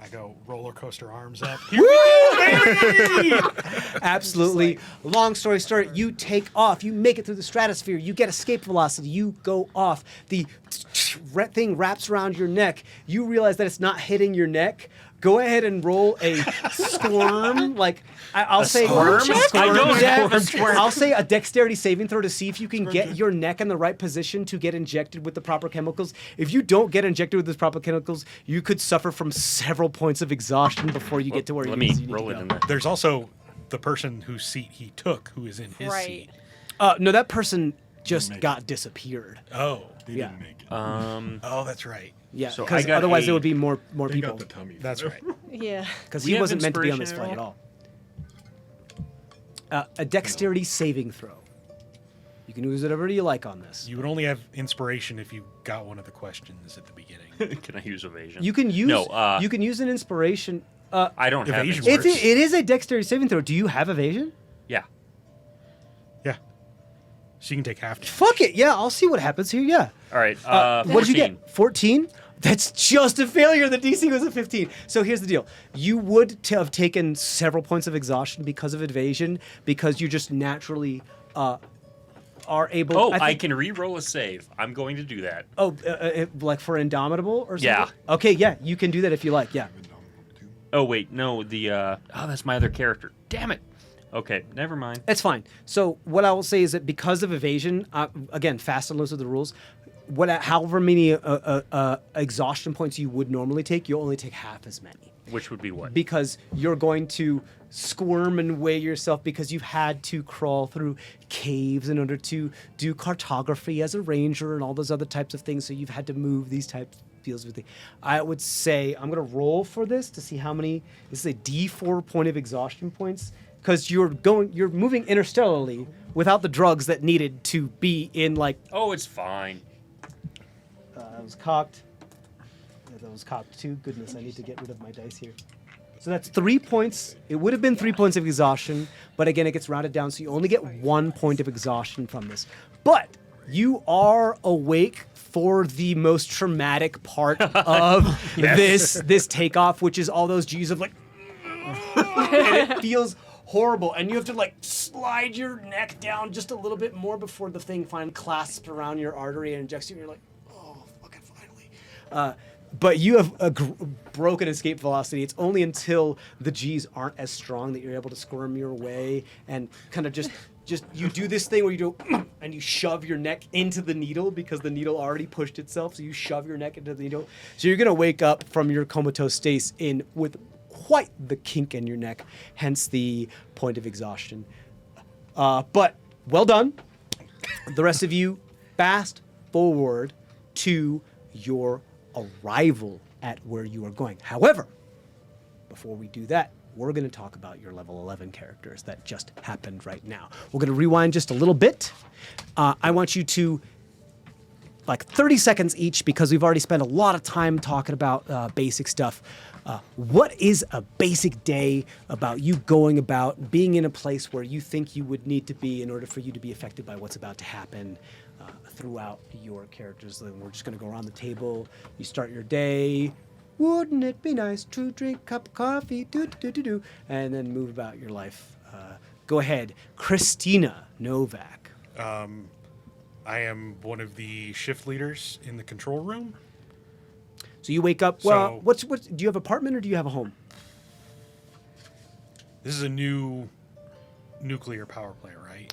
I go roller coaster arms up. Absolutely. Long story short, you take off. You make it through the stratosphere. You get escape velocity. You go off. The thing wraps around your neck. You realize that it's not hitting your neck. Go ahead and roll a squirm. I'll say squirm? I know squirm. I'll say a dexterity saving throw to see if you can get your neck in the right position to get injected with the proper chemicals. If you don't get injected with the proper chemicals, you could suffer from several points of exhaustion before you get to where you need to go. Let me roll it in there. There's also the person whose seat he took, who is in his Right. seat. No, that person just got disappeared. Oh. They Yeah. didn't make it. Oh, that's right. Yeah, So because I got otherwise a- there would be more They people. got the tummy. That's right. Yeah. Because We he have wasn't meant to be on this inspiration flight at at all. A dexterity saving throw. You can use whatever you like on this. You would only have inspiration if you got one of the questions at the beginning. Can I use evasion? You can use. No, you can use an inspiration. I don't have Evasion inspiration. works. It is a dexterity saving throw. Do you have evasion? Yeah. Yeah. So you can take half damage. Fuck it. Yeah, I'll see what happens here. Yeah. All right. What did you 14. get? 14? That's just a failure. The DC was a 15. So here's the deal. You would have taken several points of exhaustion because of evasion, because you just naturally are able... Oh, I think- can re-roll a save. I'm going to do that. Oh, like for Indomitable or something? Yeah. Okay, yeah, you can do that if you like, yeah. Oh, wait. No, that's my other character. Damn it. Okay, never mind. It's fine. So what I will say is that because of evasion, again, fast and loose are the rules. However many exhaustion points you would normally take, you'll only take half as many. Which would be what? Because you're going to squirm and weigh yourself because you've had to crawl through caves in order to do cartography as a ranger and all those other types of things. So you've had to move these types of fields of things. I would say I'm going to roll for this to see how many. This is a D4 point of exhaustion points because you're moving interstellarly without the drugs that needed to be in like. Oh, it's fine. That was cocked. That was cocked too. Goodness, I need to get rid of my dice here. So that's 3 points. It would have been 3 points of exhaustion, but again, it gets rounded down, so you only get 1 point of exhaustion from this. But you are awake for the most traumatic part of this takeoff, which is all those G's of like, and it feels horrible, and you have to like slide your neck down just a little bit more before the thing finally clasps around your artery and injects you. And you're like, oh, fucking finally. But you have a broken escape velocity. It's only until the G's aren't as strong that you're able to squirm your way and kind of just you do this thing where you do and you shove your neck into the needle because the needle already pushed itself. So you shove your neck into the needle. So you're gonna wake up from your comatose state with quite the kink in your neck, hence the point of exhaustion. But well done. The rest of you, fast forward to your arrival at where you are going. However, before we do that, we're going to talk about your level 11 characters that just happened right now. We're going to rewind just a little bit. I want you to, like 30 seconds each, because we've already spent a lot of time talking about basic stuff. What is a basic day about you going about being in a place where you think you would need to be in order for you to be affected by what's about to happen throughout your characters? Then we're just going to go around the table. You start your day. Wouldn't it be nice to drink a cup of coffee? Do, and then move about your life. Go ahead. Christina Novak. I am one of the shift leaders in the control room. So you wake up. Well, So- what's do you have an apartment or do you have a home? This is a new nuclear power plant, right?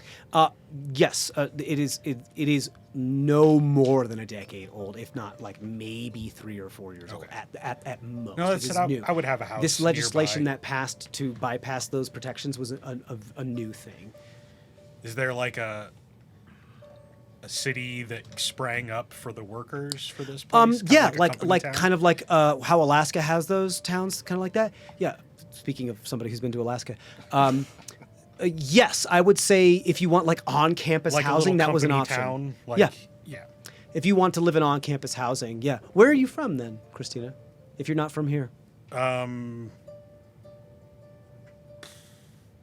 Yes, it is. It is no more than a decade old, if not like maybe 3 or 4 years old Okay. at most. No, It that's is I, new. I would have a house. This legislation nearby. that passed to bypass those protections was a new thing. Is there like a city that sprang up for the workers for this place? Kinda Yeah, a company town? kind of like how Alaska has those towns, kind of like that. Yeah. Speaking of somebody who's been to Alaska, yes, I would say if you want like on-campus like housing, a little that was an company option. Town, like, Yeah. yeah. If you want to live in on-campus housing, yeah. Where are you from then, Christina? If you're not from here.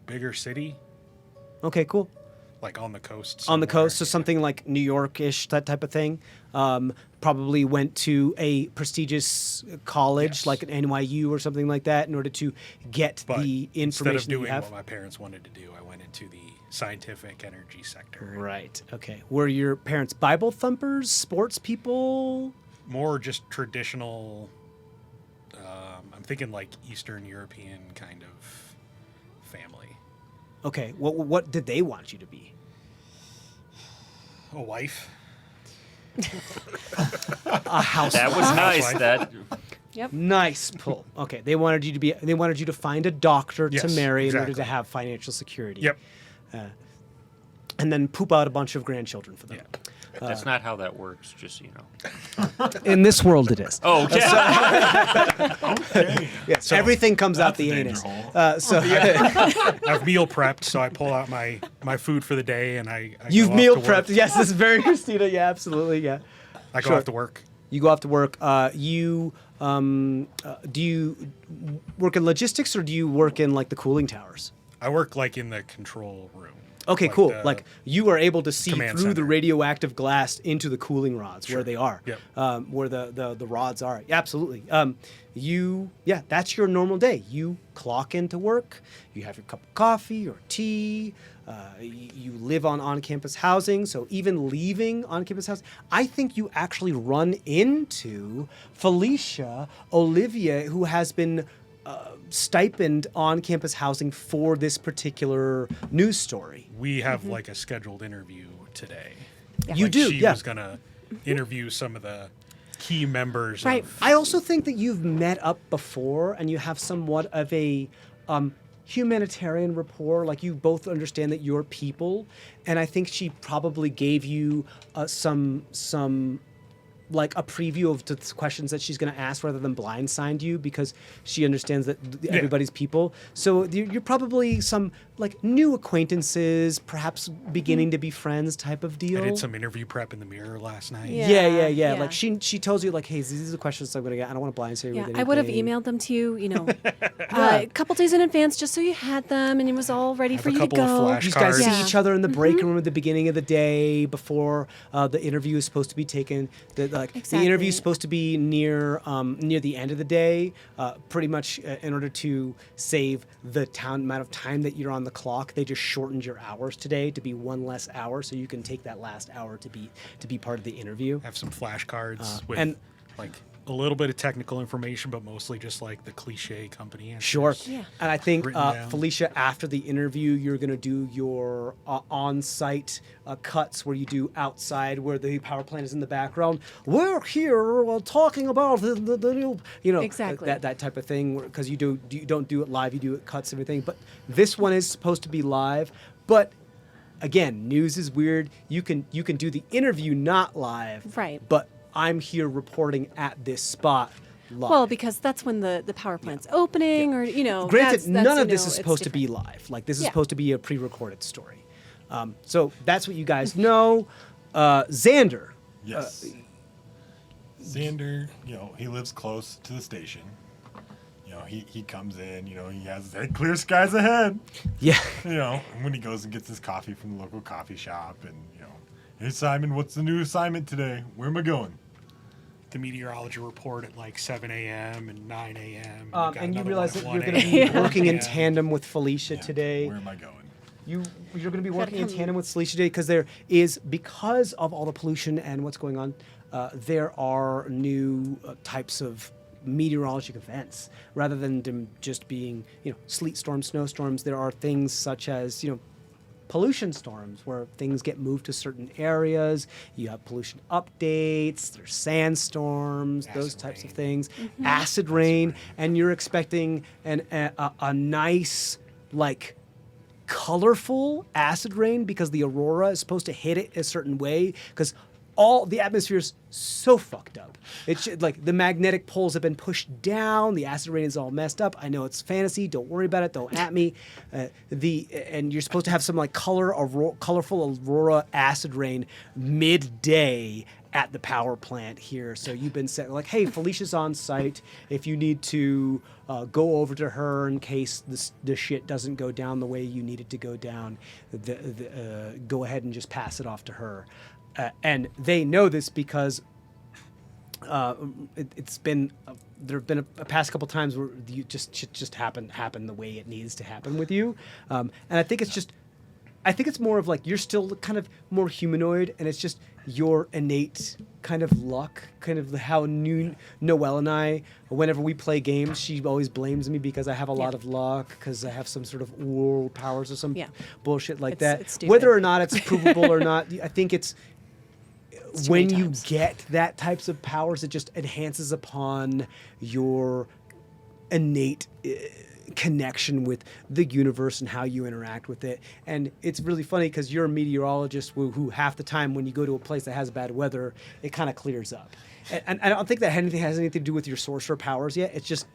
Bigger city, Okay, cool. like on the coast. On the somewhere. coast, so something like New York-ish, that type of thing. Probably went to a prestigious college Yes. like an NYU or something like that in order to get But the instead information of that you doing have. what my parents wanted to do, I went into the scientific energy sector. Right. Okay. Were your parents Bible thumpers, sports people? More just traditional. I'm thinking like Eastern European kind of family. Okay. What did they want you to be? A wife. A house. That was nice. That Yep. Nice pull. Okay. They wanted you to be. They wanted you to find a doctor to Yes, marry in order exactly. to have financial security. Yep. And then poop out a bunch of grandchildren for them. Yeah. that's not how that works. Just so you know. In this world, it is. Oh, okay. Okay. Yes. Everything comes out That's a the danger anus. hole. So I've meal prepped, so I pull out my food for the day, and I you've go off meal to work. prepped. Yes, this is very Christina. Yeah, absolutely. Yeah. I go Sure. off to work. You go off to work. Do you work in logistics or do you work in like the cooling towers? I work like in the control room. Okay, Like cool. the Like you are able to see through command the center. radioactive glass into the cooling rods where they are, Yep. where the rods are. Yeah, absolutely. That's your normal day. You clock into work. You have your cup of coffee or tea. You live on campus housing. So even leaving on campus housing, I think you actually run into Felicia Olivier, who has been stipend on campus housing for this particular news story. We have like a scheduled interview today. You Like, do, She yeah. was gonna interview some of the key members. Right. Of, I also think that you've met up before and you have somewhat of a humanitarian rapport. Like you both understand that you're people, and I think she probably gave you some like a preview of the questions that she's going to ask rather than blindside you because she understands that everybody's people. So you're probably some like new acquaintances, perhaps beginning to be friends type of deal. I did some interview prep in the mirror last night. Yeah. Yeah. Like she tells you like, hey, these are the questions I'm gonna get. I don't want to blindside you Yeah, with I would have anything. emailed them to you, a couple days in advance, just so you had them and it was all ready for a you to couple of go. flash You guys see Yeah. each other in the break room at the beginning of the day before the interview is supposed to be taken. The interview is Exactly. supposed to be near the end of the day, pretty much in order to save the amount of time that you're on the clock. They just shortened your hours today to be one less hour, so you can take that last hour to be part of the interview. I have some flashcards with and- like a little bit of technical information, but mostly just like the cliche company answers. Sure. Yeah. And I think, Written down. Felicia, after the interview, you're going to do your on-site cuts where you do outside where the power plant is in the background. We're here talking about the new, Exactly. that type of thing because you don't do it live, you do it cuts everything. But this one is supposed to be live. But again, news is weird. You can do the interview not live. Right. But I'm here reporting at this spot live. Well, because that's when the power plant's opening, or Granted, that's, none of you this know, is it's supposed to be different. live. Like this is Yeah. supposed to be a pre-recorded story. So that's what you guys know. Xander. Yes. Xander, he lives close to the station. He comes in, he has his head clear skies ahead. Yeah. When he goes and gets his coffee from the local coffee shop and, hey, Simon, what's the new assignment today? Where am I going? The meteorology report at like 7 a.m. and 9 a.m. And you another realize one that at you're 1 going to be a.m. working in Yeah. tandem with Felicia today. Where am I going? You're going to be working in come- tandem with Felicia today because of all the pollution and what's going on, there are new types of meteorologic events. Rather than them just being, sleet storms, snowstorms, there are things such as, pollution storms where things get moved to certain areas. You have pollution updates, there's sandstorms, those Acid types of rain. things, acid rain, and you're expecting a nice, like, colorful acid rain because the aurora is supposed to hit it a certain way because all the atmosphere is so fucked up. It's like the magnetic poles have been pushed down. The acid rain is all messed up. I know it's fantasy. Don't worry about it. Don't at me. And you're supposed to have some like colorful aurora acid rain midday at the power plant here. So you've been set like, hey, Felicia's on site. If you need to go over to her in case the shit doesn't go down the way you need it to go down, go ahead and just pass it off to her. And they know this because it's been there have been a past couple times where you just happen the way it needs to happen with you, and I think it's more of like you're still kind of more humanoid, and it's just your innate kind of luck, kind of how Noelle and I, whenever we play games, she always blames me because I have a lot of luck because I have some sort of world powers or some bullshit like that. It's stupid. Whether or not it's provable or not, I think it's too when many you times. get that types of powers, it just enhances upon your innate connection with the universe and how you interact with it. And it's really funny because you're a meteorologist who half the time when you go to a place that has bad weather, it kind of clears up. And I don't think that has anything to do with your sorcerer powers yet. It's just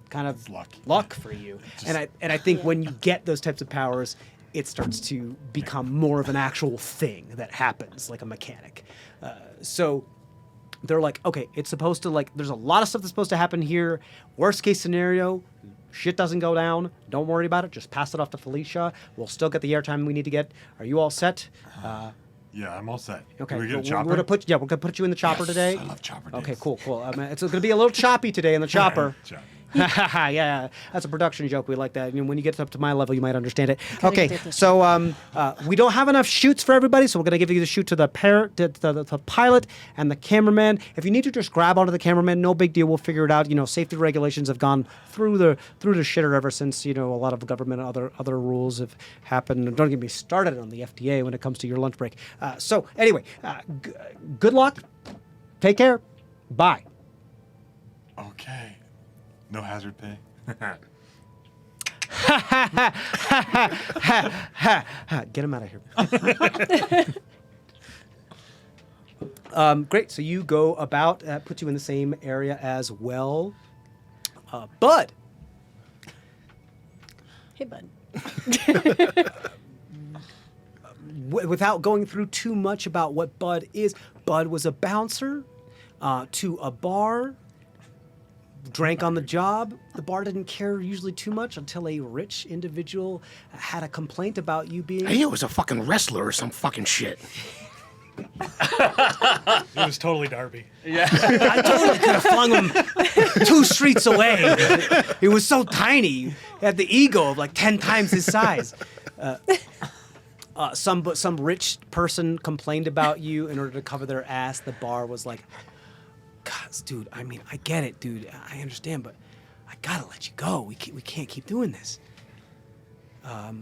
kind of luck for you. And I think when you get those types of powers, it starts to become more of an actual thing that happens, like a mechanic. So they're like, okay, it's supposed to there's a lot of stuff that's supposed to happen here. Worst case scenario, shit doesn't go down. Don't worry about it. Just pass it off to Felicia. We'll still get the airtime we need to get. Are you all set? Yeah, I'm all set. Okay. Can we get a we're chopper? gonna put you in the chopper today. I love chopper Okay, days. cool. It's gonna be a little choppy today in the chopper. Chopper. Yeah, that's a production joke. We like that. When you get up to my level, you might understand it. Gotta Okay, get this so we don't have enough shoots for everybody, so we're gonna give you the shoot to the pilot and the cameraman. If you need to just grab onto the cameraman, no big deal. We'll figure it out. Safety regulations have gone through the shitter ever since. A lot of government and other rules have happened. And don't get me started on the FDA when it comes to your lunch break. So anyway, good luck. Take care. Bye. Okay. No hazard pay. Get him out of here. Great. So you go about, put you in the same area as well. Bud. Hey, bud. Without going through too much about what Bud is, Bud was a bouncer to a bar. Drank on the job. The bar didn't care usually too much until a rich individual had a complaint about you being. He was a fucking wrestler or some fucking shit. It was totally Darby. I totally could have flung him 2 streets away. He was so tiny. He had the ego of like 10 times his size. Some rich person complained about you in order to cover their ass. The bar was like, God, dude, I mean, I get it, dude. I understand, but I gotta let you go. We can't keep doing this.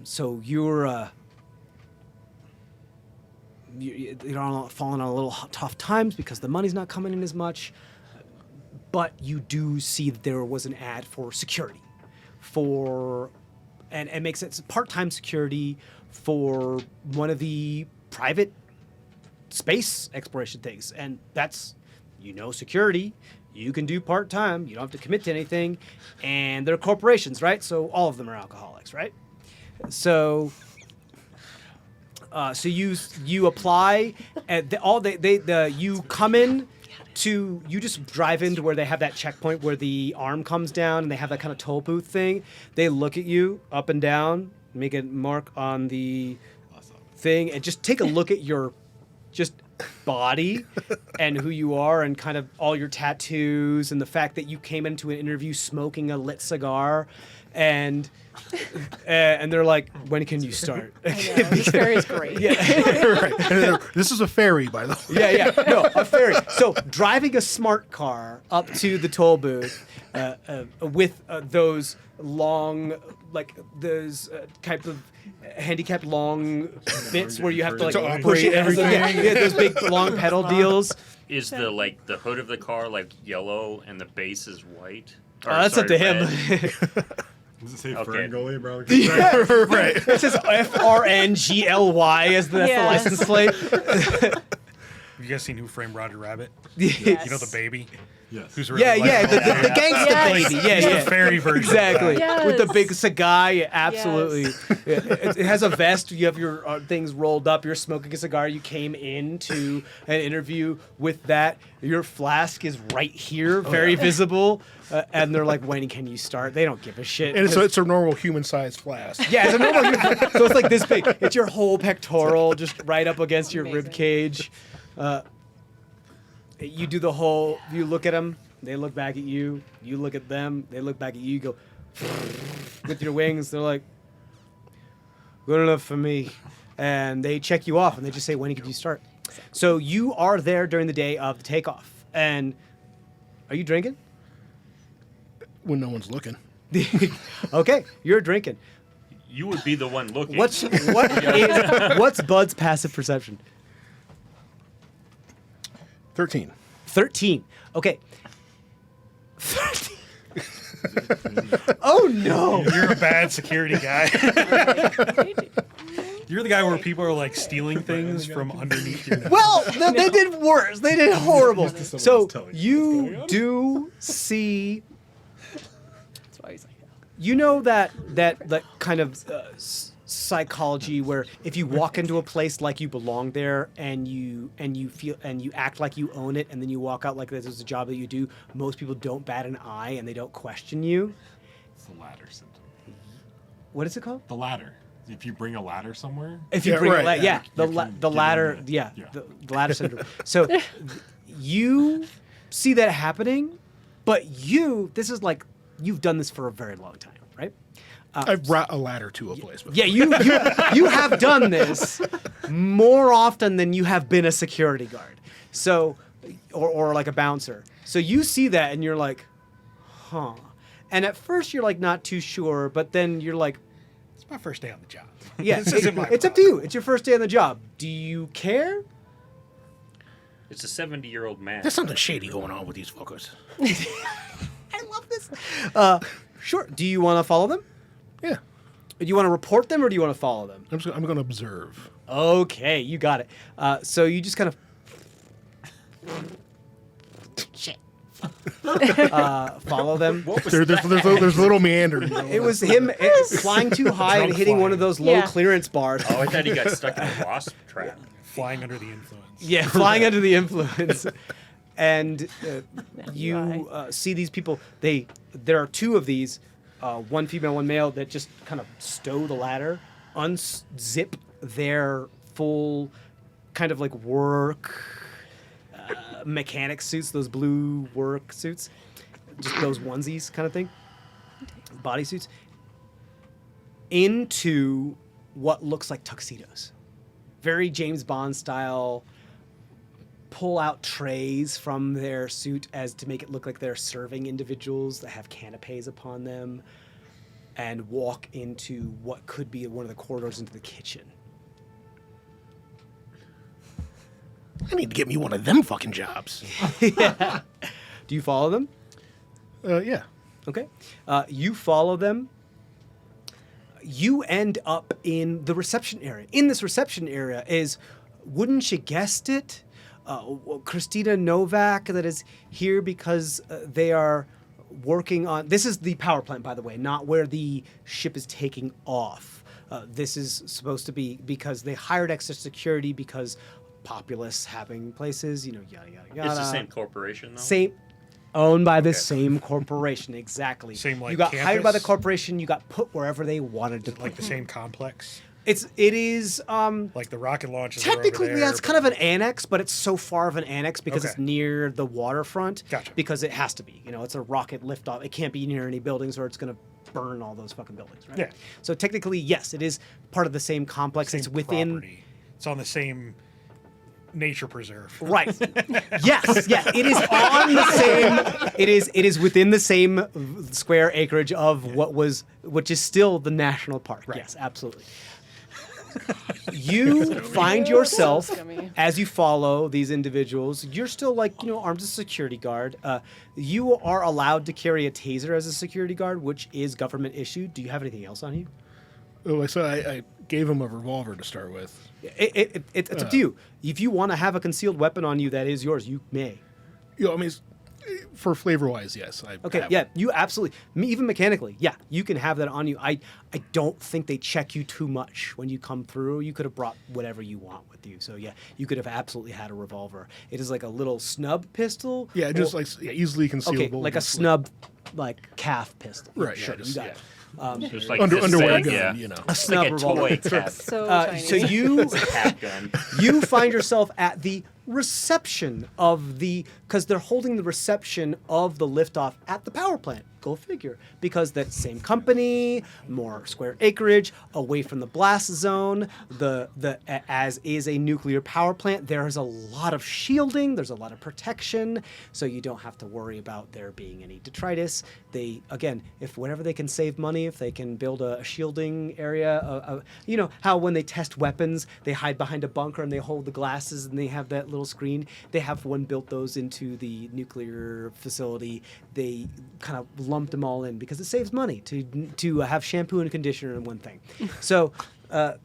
So you're falling on a little tough times because the money's not coming in as much. But you do see that there was an ad for security, and it makes it part-time security for one of the private space exploration things, and that's you know security. You can do part-time. You don't have to commit to anything. And they're corporations, right? So all of them are alcoholics, right? So you apply at you come in to you just drive into where they have that checkpoint where the arm comes down and they have that kind of toll booth thing. They look at you up and down, make a mark on the thing, and just take a look at your just body and who you are and kind of all your tattoos and the fact that you came into an interview smoking a lit cigar and they're like, when can you start? I know, this fairy is great. Right. This is a ferry, by the way. Yeah. No, a ferry. So driving a smart car up to the toll booth with those long, like those type of handicapped long bits where you have to like To push it. operate everything. Yeah, those big long pedal deals. Is the hood of the car like yellow and the base is white? Or, That's up to him. red? Does it say Okay. Ferngully, bro? Right. It says FRNGLY as that's Yes. the license plate. Have you guys seen Who Framed Roger Rabbit? Yes. You know the baby? Yes. Who's really Yeah, like, yeah, the gangsta Yes. baby. Yeah, He's yeah. the fairy version. Exactly. Yes. With the big cigar, yeah, absolutely. Yeah, it has a vest. You have your things rolled up. You're smoking a cigar. You came into an interview with that. Your flask is right here, very visible. And they're like, when can you start? They don't give a shit. And it's a normal human-sized flask. yeah, it's a normal. So it's like this big. It's your whole pectoral, just right up against your rib Amazing. cage. You do the whole. You look at them. They look back at you. You look at them. They look back at you. You go with your wings. They're like, good enough for me. And they check you off and they just say, when can you start? So you are there during the day of the takeoff. And are you drinking? When no one's looking. Okay, you're drinking. You would be the one looking. What's Bud's passive perception? 13. 13. Okay. 13. Oh no. You're a bad security guy. You're the guy where people are like stealing things from underneath your nose. Well, they did worse. They did horrible. So Someone's telling you what's you going on. do see. That's why he's like, You know that kind of psychology where if you walk into a place like you belong there and you feel and you act like you own it and then you walk out like this is a job that you do, most people don't bat an eye and they don't question you. It's the ladder symptom. What is it called? The ladder. If you bring a ladder somewhere, If you Yeah, bring right, a ladder, yeah. the You can the get ladder, in yeah, there. the ladder syndrome. So you see that happening, but this is like you've done this for a very long time, right? I've brought a ladder to a place before. Yeah, you have done this more often than you have been a security guard. So, or like a bouncer. So you see that and you're like, huh. And at first you're like not too sure, but then you're like, It's my first day on the job. yeah, This isn't my it's up to you. It's your first day on the job. Do you care? It's a 70-year-old man. There's something shady going on with these fuckers. I love this. Sure. Do you want to follow them? Yeah. Do you want to report them or do you want to follow them? I'm going to observe. Okay, you got it. So you just kind of follow them. There's little meanders. It was him flying too high and Drunk hitting one flying. of those low Yeah. clearance bars. Oh, I thought he got stuck in a wasp trap. Flying under the influence. Yeah, flying under the influence. And you Right. see these people. There are two of these, one female, one male, that just kind of stow the ladder, unzip their full kind of like work mechanic suits, those blue work suits, just those onesies kind of thing, bodysuits, into what looks like tuxedos. Very James Bond style. Pull out trays from their suit as to make it look like they're serving individuals that have canapes upon them, and walk into what could be one of the corridors into the kitchen. I need to get me one of them fucking jobs. Do you follow them? Yeah. Okay. You follow them. You end up in the reception area. In this reception area is, wouldn't you guessed it, Christina Novak that is here because they are working on. This is the power plant, by the way, not where the ship is taking off. This is supposed to be because they hired extra security because populace having places, yada yada yada. It's the same corporation, though. Same, owned by the same corporation, exactly. Same, like, you got hired by the campus? corporation. You got put wherever they wanted to. Like Put the same complex. it is. Like the rocket launches. are over Technically, there, yeah, it's kind but- of an annex, but it's so far of an annex because it's Okay. near the waterfront. Gotcha. Because it has to be. It's a rocket liftoff. It can't be near any buildings or it's going to burn all those fucking buildings, right? Yeah. So technically, yes, it is part of the same complex. same it's within. property. It's on the same nature preserve. Right. Yes. Yeah. It is on the same. It is within the same square acreage of which is still the national park. Right. Yes, absolutely. You find yourself scummy. as you follow these individuals. You're still armed as a security guard. You are allowed to carry a taser as a security guard, which is government issued. Do you have anything else on you? Oh, I said I gave him a revolver to start with. It's up to you. If you want to have a concealed weapon on you, that is yours. You may. I mean, for flavor wise, yes. I Okay, have yeah, you absolutely, even mechanically, yeah, you can have that on you. I don't think they check you too much when you come through. You could have brought whatever you want with you. So, yeah, you could have absolutely had a revolver. It is like a little snub pistol. Yeah, just or- easily concealable. Okay, like a just snub, calf pistol. Right, Sure, yeah, you just, got yeah. it. Just like Under, this underwear thing, gun, yeah. A snub Like a revolver. toy tap, So tiny. So you tap gun. you find yourself at the reception of because they're holding the reception of the liftoff at the power plant. Go figure. Because that same company, more square acreage, away from the blast zone, as is a nuclear power plant, there is a lot of shielding, there's a lot of protection, so you don't have to worry about there being any detritus. They, again, if whenever they can save money, if they can build a shielding area, you know how when they test weapons, they hide behind a bunker and they hold the glasses and they have that little screen. They have one built those into the nuclear facility. They kind of lumped them all in because it saves money to have shampoo and conditioner in one thing. So, Doesn't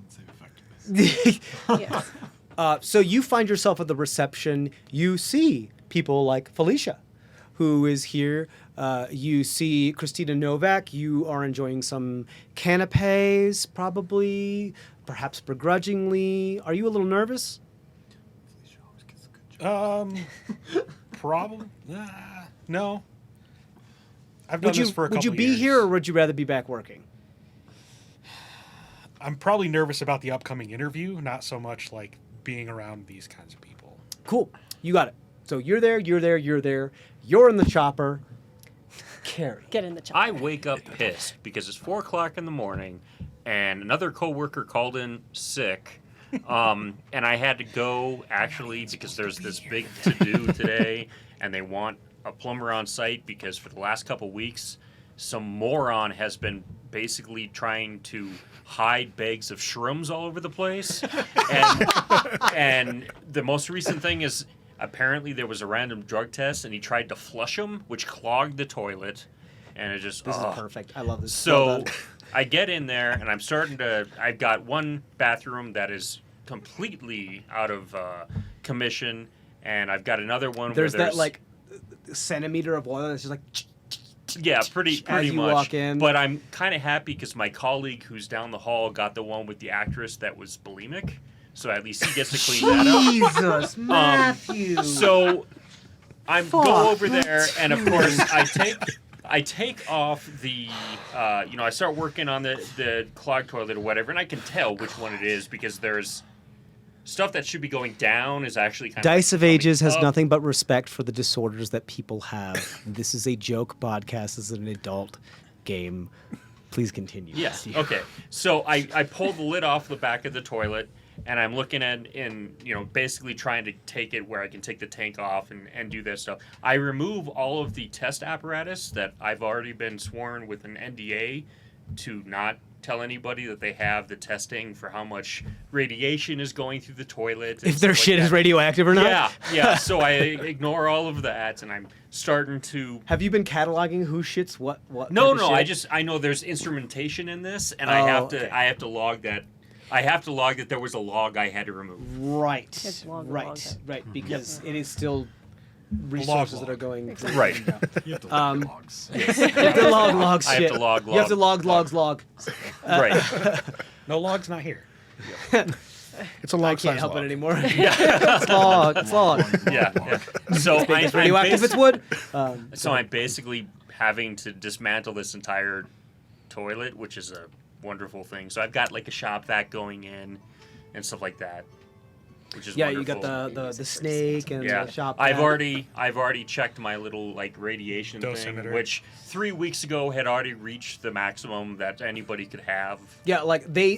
say effectiveness. Yes. so you find yourself at the reception. You see people like Felicia, who is here. You see Christina Novak. You are enjoying some canapes, probably, perhaps begrudgingly. Are you a little nervous? Probably. No. I've done this for a couple Would you be years. here, or would you rather be back working? I'm probably nervous about the upcoming interview, not so much like being around these kinds of people. Cool. You got it. So you're there, you're there, you're there. You're in the chopper. Carrie. Get in the chopper. I wake up pissed because it's 4 o'clock in the morning, and another coworker called in sick, and I had to go actually because there's this big to do today, and they want a plumber on site because for the last couple weeks, some moron has been basically trying to hide bags of shrooms all over the place, and the most recent thing is. Apparently, there was a random drug test, and he tried to flush them, which clogged the toilet, and it just. This is perfect. I love this. So, Well done. I get in there, and I'm starting to. I've got one bathroom that is completely out of commission, and I've got another one There's where there's that like centimeter of oil that's just like. yeah, pretty as you much. walk in. But I'm kind of happy because my colleague who's down the hall got the one with the actress that was bulimic, so at least he gets to clean that up. Jesus, Matthew. So go over Fuck. there, and of course I take off the I start working on the clogged toilet or whatever, and I can tell which one it is because there's stuff that should be going down is actually kind Dice of Ages has up. nothing but respect for the disorders that people have. This is a joke podcast. This is an adult game. Please continue. Yes. Matthew. Okay. So I pull the lid off the back of the toilet, and I'm looking at basically trying to take it where I can take the tank off and do that stuff. I remove all of the test apparatus that I've already been sworn with an NDA to not tell anybody that they have the testing for how much radiation is going through the toilet. and If their stuff like shit is that. radioactive or not. Yeah. So I ignore all of that, and I'm starting to. Have you been cataloging who shits what? No, type of no. shit? I know there's instrumentation in this, and Oh, I have okay. to log that. I have to log that there was a log I had to remove. Right. It's log, right. log. Right. Because it is still resources that are going. To, Right. You have to log logs. You have to log I shit. have to log You have to log log. Right. No logs, not here. It's a I log can't size help log. it anymore. It's log. It's log. Yeah. So It's radioactive. It's wood. So I'm basically having to dismantle this entire toilet, which is a wonderful thing. So I've got like a shop vac going in and stuff like that, which is Yeah, wonderful. you got the snake and Yeah, the shop. I've vac. already checked my little like radiation Dosimeter. thing, which 3 weeks ago had already reached the maximum that anybody could have. Yeah, like they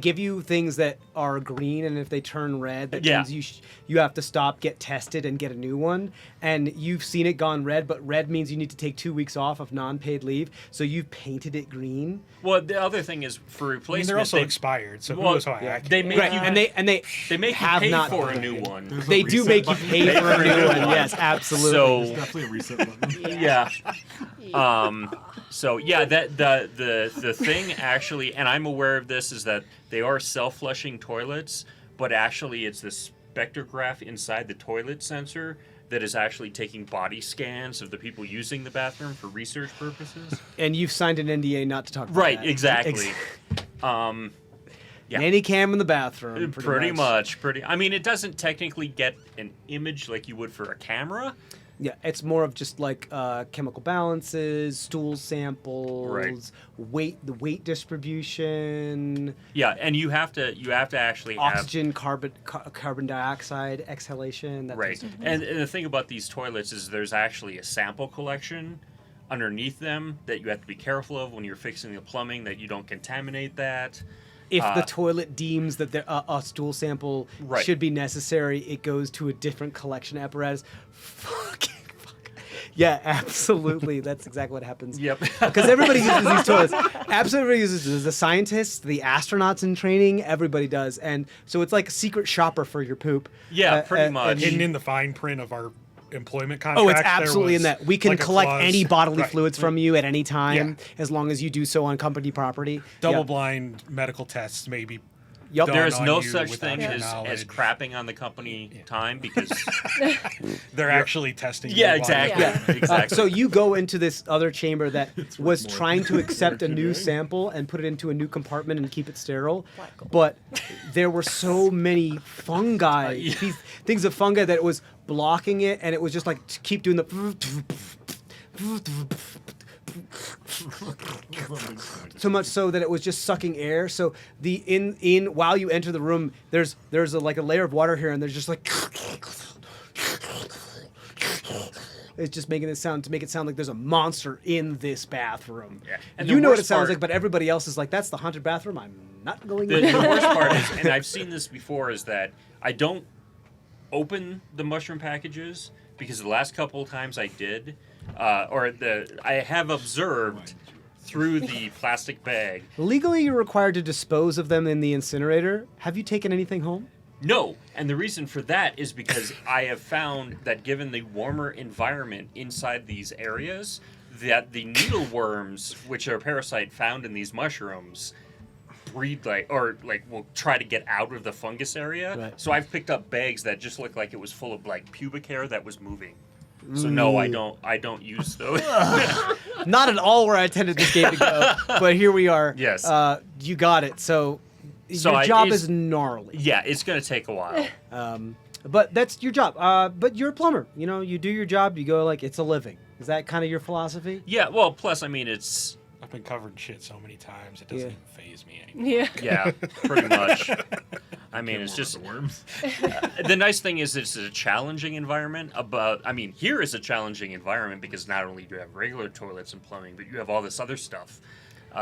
give you things that are green, and if they turn red, that Yeah. means you have to stop, get tested, and get a new one. And you've seen it gone red, but red means you need to take 2 weeks off of non-paid leave. So you've painted it green. Well, the other thing is for I mean, replacement, they're also they, expired, so who well, knows how yeah, accurate they they make Right, you and they they make you have pay not for a done new it. one. They do make you pay for a new one. Yes, absolutely. So Definitely a reset button. yeah. So yeah, that the thing actually, and I'm aware of this, is that they are self-flushing toilets, but actually it's the spectrograph inside the toilet sensor that is actually taking body scans of the people using the bathroom for research purposes. And you've signed an NDA not to talk about Right, that. exactly. Yeah. Nanny cam in the bathroom. Pretty much. I mean, it doesn't technically get an image like you would for a camera. Yeah, it's more of just like chemical balances, stool samples, Right. the weight distribution, Yeah, and you have to actually have oxygen, carbon dioxide exhalation. That right. type of- And the thing about these toilets is there's actually a sample collection underneath them that you have to be careful of when you're fixing the plumbing, that you don't contaminate that. If the toilet deems that a stool sample Right. should be necessary, it goes to a different collection apparatus. Fuck. Yeah, absolutely. That's exactly what happens. Yep. Because everybody uses these toilets. Absolutely uses it. The scientists, the astronauts in training, everybody does. And so it's like a secret shopper for your poop. Yeah, pretty much. Hidden in the fine print of our employment contract. Oh, it's there absolutely in was that. We can like a collect clause- any bodily right. fluids from you at any time, Yeah. as long as you do so on company property. Double Yeah. blind medical tests may be Yep. done There is on no you such without thing your as knowledge. crapping on the company time because They're actually testing. yeah, your body. exactly. Yeah. Exactly. So you go into this other chamber that was trying to accept a new sample and put it into a new compartment and keep it sterile, but there were so many fungi, these things of fungi, that it was blocking it, and it was just like to keep doing the. So much so that it was just sucking air. So the in while you enter the room, there's like a layer of water here, and there's just like. It's just making it sound to make it sound like there's a monster in this bathroom. Yeah. And You the know what it worst sounds part- like, but everybody else is like, "That's the haunted bathroom. I'm not going the in." worst part is, and I've seen this before, is that I don't open the mushroom packages because the last couple of times I did, I have observed through the plastic bag. Legally, you're required to dispose of them in the incinerator. Have you taken anything home? No, and the reason for that is because I have found that given the warmer environment inside these areas, that the needleworms, which are a parasite found in these mushrooms, breed will try to get out of the fungus area. Right. So I've picked up bags that just look like it was full of like pubic hair that was moving. So no, I don't use those. Not at all where I intended this game to go, but here we are. Yes. You got it. So So your I- job it's- is gnarly. Yeah, it's gonna take a while. But that's your job. But you're a plumber. You know, you do your job. You go like it's a living. Is that kind of your philosophy? Yeah, well, plus I mean it's I've been covered in shit so many times it doesn't Yeah. even faze me anymore. Yeah. yeah, pretty much. I mean, it's just the worms. the nice thing is it's a challenging environment. Here is a challenging environment because not only do you have regular toilets and plumbing, but you have all this other stuff.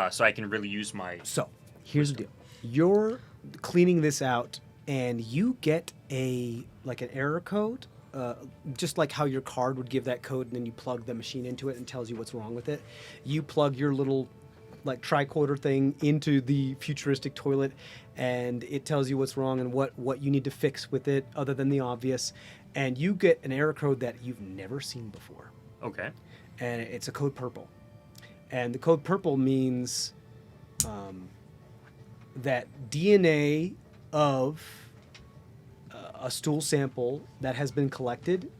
So I can really use my. So here's the deal. You're cleaning this out, and you get an error code. Just like how your card would give that code, and then you plug the machine into it and tells you what's wrong with it. You plug your little like tricorder thing into the futuristic toilet, and it tells you what's wrong and what you need to fix with it, other than the obvious. And you get an error code that you've never seen before, Okay. and it's a code purple. And the code purple means that DNA of a stool sample that has been collected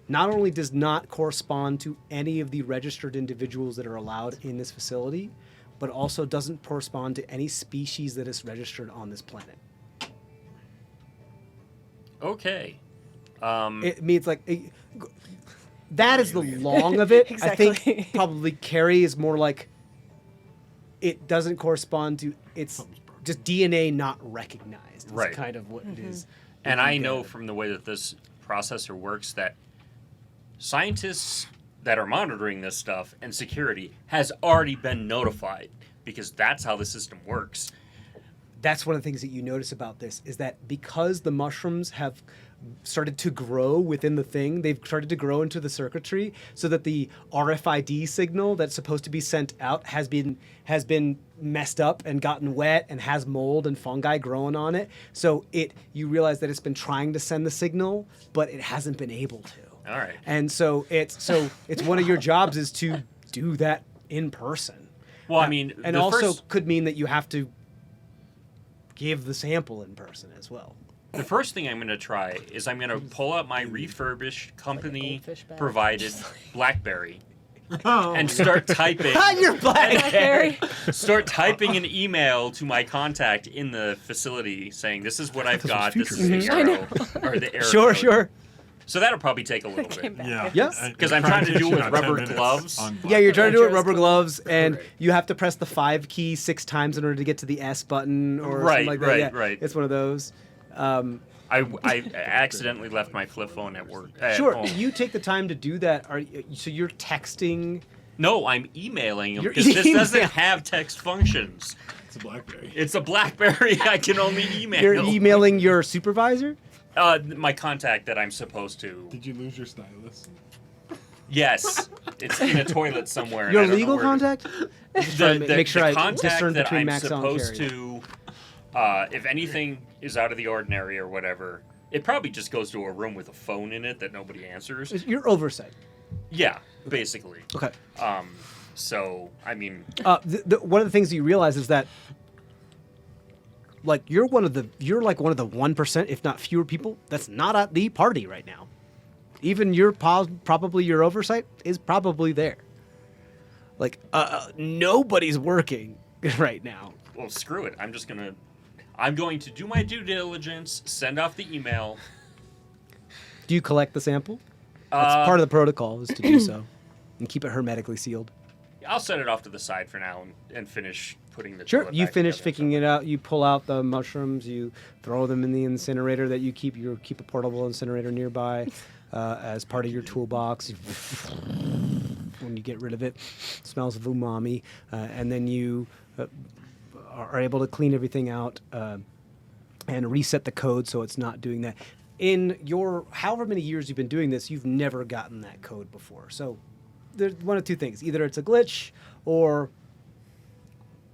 not only does not correspond to any of the registered individuals that are allowed in this facility, but also doesn't correspond to any species that is registered on this planet. Okay. It means that is the long of it. Exactly. I think probably Carrie is more like it doesn't correspond to, it's just DNA not recognized. Is Right. kind of what it is. And I know from the way that this processor works that scientists that are monitoring this stuff and security has already been notified because that's how the system works. That's one of the things that you notice about this is that because the mushrooms have started to grow within the thing, they've started to grow into the circuitry so that the RFID signal that's supposed to be sent out has been messed up and gotten wet and has mold and fungi growing on it. So you realize that it's been trying to send the signal, but it hasn't been able to. All right. And so it's one of your jobs is to do that in person. Well, I mean, and the also first- could mean that you have to give the sample in person as well. The first thing I'm going to try is I'm going to pull out my refurbished company goldfish bag. provided BlackBerry and start typing. You're black. Blackberry. Start typing an email to my contact in the facility saying, "This is what I've got. This is the arrow or the error." Sure, code." sure. So that'll probably take a little bit. Yeah. Yes. Because I'm trying to do it with rubber gloves. Yeah, you're trying to do it with Adjust rubber the- gloves, and Right. you have to press the 5 key 6 times in order to get to the S button or Right, something like that. right, Yeah, right. It's one of those. I accidentally left my flip phone at work. At Sure, home. you take the time to do that. So you're texting. No, I'm emailing them You're because this doesn't email- have text functions. It's a BlackBerry. It's a BlackBerry. I can only email. You're emailing your supervisor. My contact that I'm supposed to. Did you lose your stylus? Yes, it's in a toilet somewhere. and Your I don't know legal where to- contact. Make sure the I contact discern that between I'm Max and supposed Carrie. to, if anything is out of the ordinary or whatever, it probably just goes to a room with a phone in it that nobody answers. Your oversight. Yeah, basically. Okay. So I mean, One of the things that you realize is that, like, you're one of the 1%, if not fewer people that's not at the party right now. Even probably your oversight is probably there. Like, nobody's working right now. well, screw it. I'm going to do my due diligence, send off the email. Do you collect the sample? That's part of the protocol is to do so, and keep it hermetically sealed. I'll set it off to the side for now and finish putting the. Sure. toilet You back finish together, picking it out. You pull out the mushrooms. You throw them in the incinerator that you keep. You keep a portable incinerator nearby as part of your toolbox. When you get rid of it, it smells of umami, and then you are able to clean everything out and reset the code so it's not doing that. In your however many years you've been doing this, you've never gotten that code before. So there's one of two things: either it's a glitch or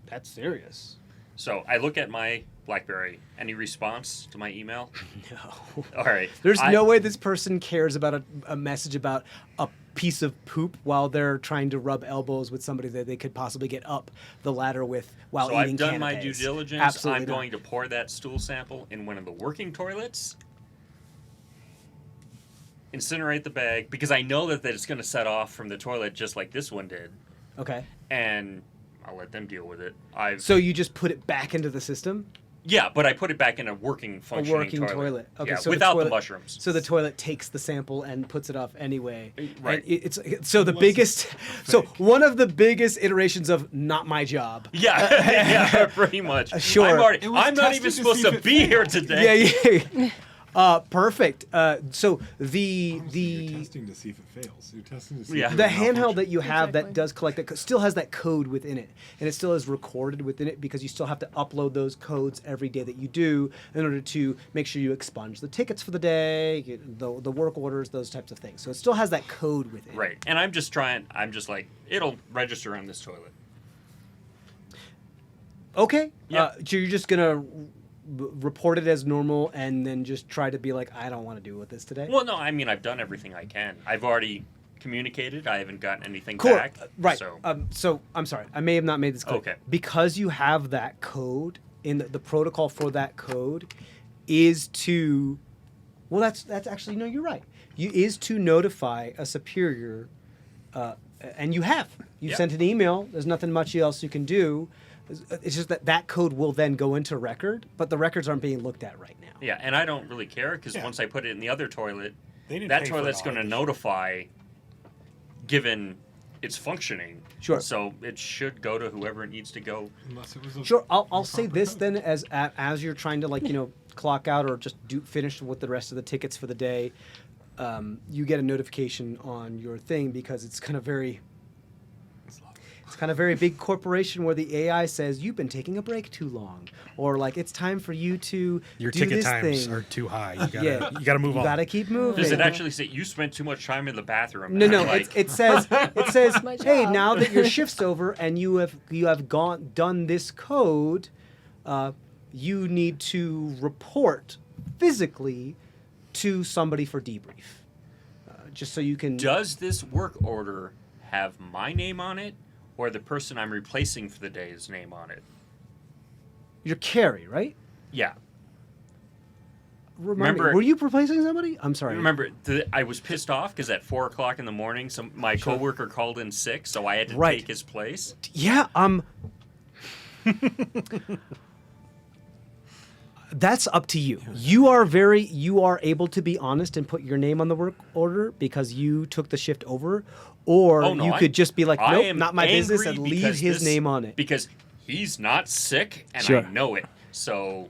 that's serious. So I look at my BlackBerry. Any response to my email? No. All right. There's no way this person cares about a message about a piece of poop while they're trying to rub elbows with somebody that they could possibly get up the ladder with while So eating I've done my due canapes. diligence. Absolutely I'm not. going to pour that stool sample in one of the working toilets. Incinerate the bag because I know that it's going to set off from the toilet just like this one did, Okay. and I'll let them deal with it. So you just put it back into the system? Yeah, but I put it back in a working, A functioning working toilet. Okay, yeah, so without the toilet, mushrooms. So the toilet takes the sample and puts it off anyway. Right. And it's so the biggest. So one of the biggest iterations of not my job. Yeah, yeah, pretty much. Sure. It was I'm not even testing to supposed see to if it be here fails. today. Yeah. Perfect. So the You're testing to see if it fails. You're testing to see Yeah. if the it handheld that you have Exactly. that does collect that still has that code within it, and it still is recorded within it because you still have to upload those codes every day that you do in order to make sure you expunge the tickets for the day, get the work orders, those types of things. So it still has that code within it. Right, and I'm just like, it'll register on this toilet. Okay. Yeah. So you're just gonna report it as normal and then just try to be like, I don't want to deal with this today. Well, no, I mean, I've done everything I can. I've already communicated. I haven't gotten anything Cool. back. Right. So, So I'm sorry. I may have not made this clear. Okay. Because you have that code in the protocol for that code is to, well, that's actually, no, you're right. Is to notify a superior, and you've Yeah. sent an email. There's nothing much else you can do. It's just that code will then go into record, but the records aren't being looked at right now. Yeah, and I don't really care because Yeah. once I put it in the other toilet, They didn't that pay for toilet's all going to of it. notify, given it's functioning. Sure. So it should go to whoever it needs to go. Unless it was a Sure, I'll say proper this code. then as you're trying to clock out or just finish with the rest of the tickets for the day, you get a notification on your thing because it's kind of very big corporation where the AI says you've been taking a break too long, or like it's time for you to Your do ticket this times thing. are too high. Yeah. You gotta move You on. gotta keep moving. Does it actually say you spent too much time in the bathroom? No, And no. I'm like, It says My hey, job." now that your shift's over and you have done this code, you need to report physically to somebody for debrief, just so you can. does this work order have my name on it, or the person I'm replacing for the day's name on it? You're Carrie, right? Yeah. Remember, Remember- were you replacing somebody? I'm sorry. Remember, I was pissed off because at 4:00 in the morning, my coworker called in sick, so I had to Right. take his place. Yeah. That's up to you. You are able to be honest and put your name on the work order because you took the shift over, or Oh, no, you I- could just be like, I nope, am not my business, angry and leave because his this- name on it. Because he's not sick, and Sure. I know it. So,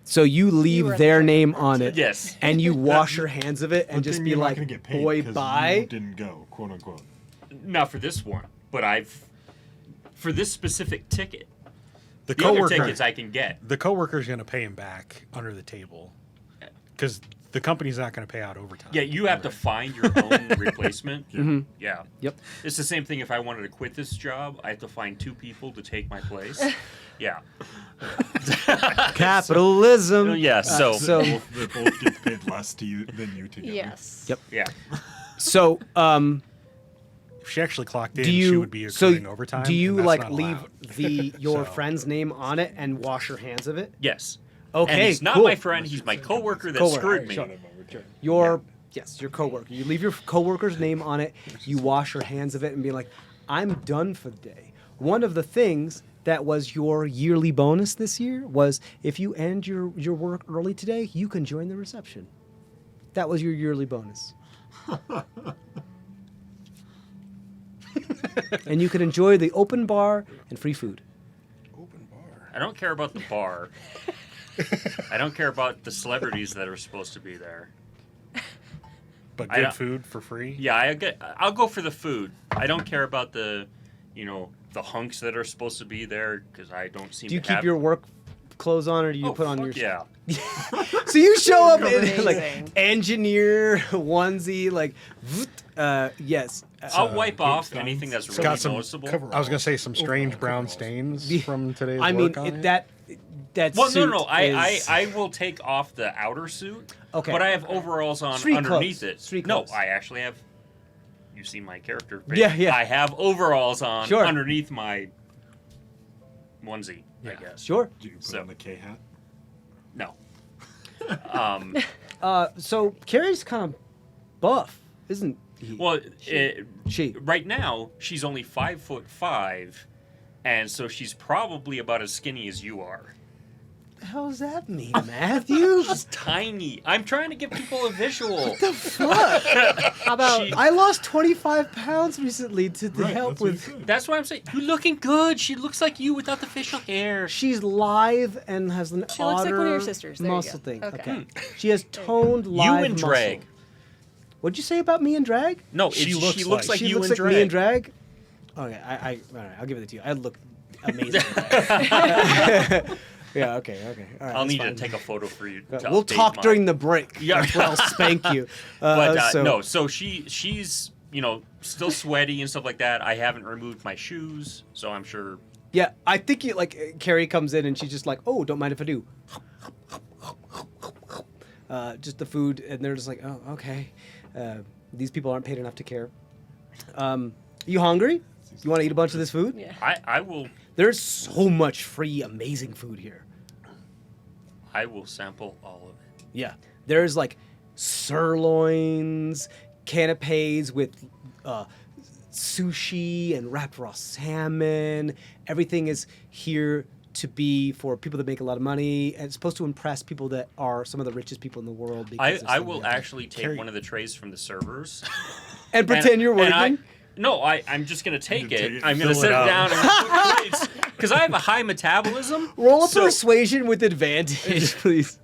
So you leave were their the name on it. yes. And you wash your hands of it and But just then be you're like, not gonna get paid boy, 'cause bye. You didn't go, quote unquote. Not for this one, but for this specific ticket. The The other coworker, tickets I can get. the coworker's gonna pay him back under the table, because the company's not gonna pay out overtime. Yeah, you have to find your own replacement. Mhm. Yeah. Yep. It's the same thing if I wanted to quit this job. I have to find 2 people to take my place. Yeah. Capitalism. Yeah, so- They both get paid less to you than you together. Yes. Yep. Yeah. So, If she actually clocked in, do you she would be so accruing overtime. do you and that's like not leave allowed. your So- friend's name on it and wash your hands of it? Yes. Okay, And he's not cool. my friend. He's my coworker that Coworker, screwed me. sure. Your coworker. You leave your coworker's name on it. You wash your hands of it and be like, I'm done for the day. One of the things that was your yearly bonus this year was if you end your work early today, you can join the reception. That was your yearly bonus. And you can enjoy the open bar and free food. Open bar. I don't care about the bar. I don't care about the celebrities that are supposed to be there. But I good don't- food for free. Yeah, I'll go for the food. I don't care about the hunks that are supposed to be there because I don't seem Do you to keep have... your work clothes on, or do you Oh, put on fuck your? yeah. So you show up in like Amazing. engineer onesie, like, yes. I'll wipe off guns. anything that's It's really got some noticeable. cover- I was gonna say some strange Overall, brown coveralls. stains from today's I mean, work on it. that Well, suit no. is- I will take off the outer suit. Okay. But I have overalls on Street underneath clothes. it. Street no, clothes. I actually have. You see my character. Yeah, yeah. I have overalls on Sure. underneath my onesie. I Yeah. guess. Sure. Do you put So- on the K hat? No. So Carrie's kind of buff, isn't he? Well, She. right now she's only 5'5", and so she's probably about as skinny as you are. What the hell does that mean, Matthew? She's tiny. I'm trying to give people a visual. Fuck. How about She- I lost 25 pounds recently to Right, help that's what he with. said. That's what I'm saying. You're looking good. She looks like you without the facial hair. She's lithe and has an She looks like one of your otter sisters. There you muscle go. thing. Okay. She has toned, You live in drag. muscle. What'd you say about me in drag? No, She she looks looks like She you looks in like drag. me in drag. Okay, all right, I'll give it to you. I look amazing. in drag. Yeah. Okay. All right. I'll that's need fine. to take a photo for you. To We'll update talk mine. during the break. Yeah. That's where I'll spank you. But so, no, so she's still sweaty and stuff like that. I haven't removed my shoes, so I'm sure. Yeah, I think you like Carrie comes in and she's just like, "Oh, don't mind if I do." Just the food, and they're just like, "Oh, okay." These people aren't paid enough to care. You hungry? You want to eat a bunch of this food? yeah. I will. There's so much free, amazing food here. I will sample all of it. Yeah. There's like sirloins, canapes with sushi and wrapped raw salmon. Everything is here to be for people that make a lot of money, and it's supposed to impress people that are some of the richest people in the world. Because I will actually take one of the trays from the servers. and pretend you're working. I'm just going to take take it. it, I'm going to fill sit it out. down and put plates. Because I have a high metabolism. Roll a so- persuasion with advantage, please.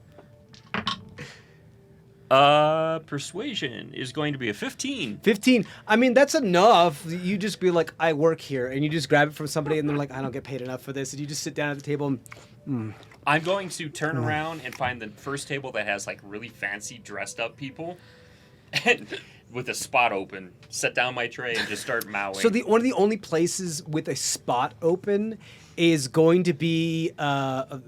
Persuasion is going to be a 15. 15. I mean, that's enough. You just be like, I work here, and you just grab it from somebody, and they're like, I don't get paid enough for this, and you just sit down at the table and I'm going to turn around and find the first table that has like really fancy dressed up people, and with a spot open, set down my tray and just start mowing. So one of the only places with a spot open is going to be a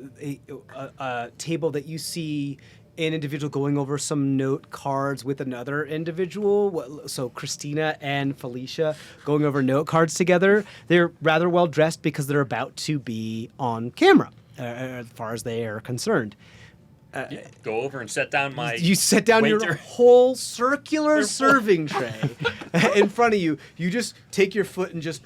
table that you see an individual going over some note cards with another individual. So Christina and Felicia going over note cards together. They're rather well dressed because they're about to be on camera, as far as they are concerned. Go over and set down my. You set down your waiter. whole circular serving tray in front of you. You just take your foot and just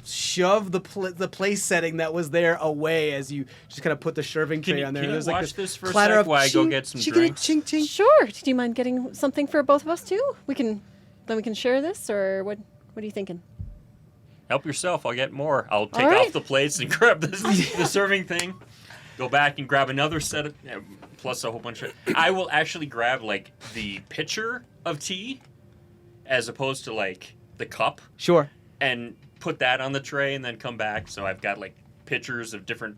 shove the place setting that was there away as you just kind of put the serving tray on there. Can you There's watch like this for a clatter sec of while I go ching, get some chinkity, drinks? ching, ching. Sure. Do you mind getting something for both of us too? We can share this, or what? What are you thinking? Help yourself. I'll get more. I'll take All right. off the plates and grab the serving thing. Go back and grab another set of, plus a whole bunch of. I will actually grab like the pitcher of tea, as opposed to like the cup, Sure. and put that on the tray, and then come back. So I've got like pitchers of different,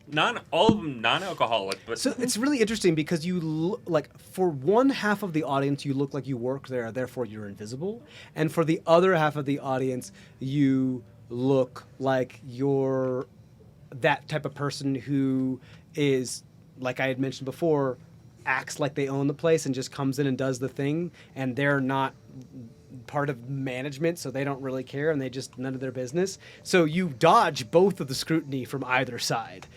all of them non-alcoholic, but So it's really interesting because you like for one half of the audience you look like you work there, therefore you're invisible, and for the other half of the audience you look like you're that type of person who is, like I had mentioned before, acts like they own the place and just comes in and does the thing, and they're not part of management, so they don't really care, and they just none of their business. So you dodge both of the scrutiny from either side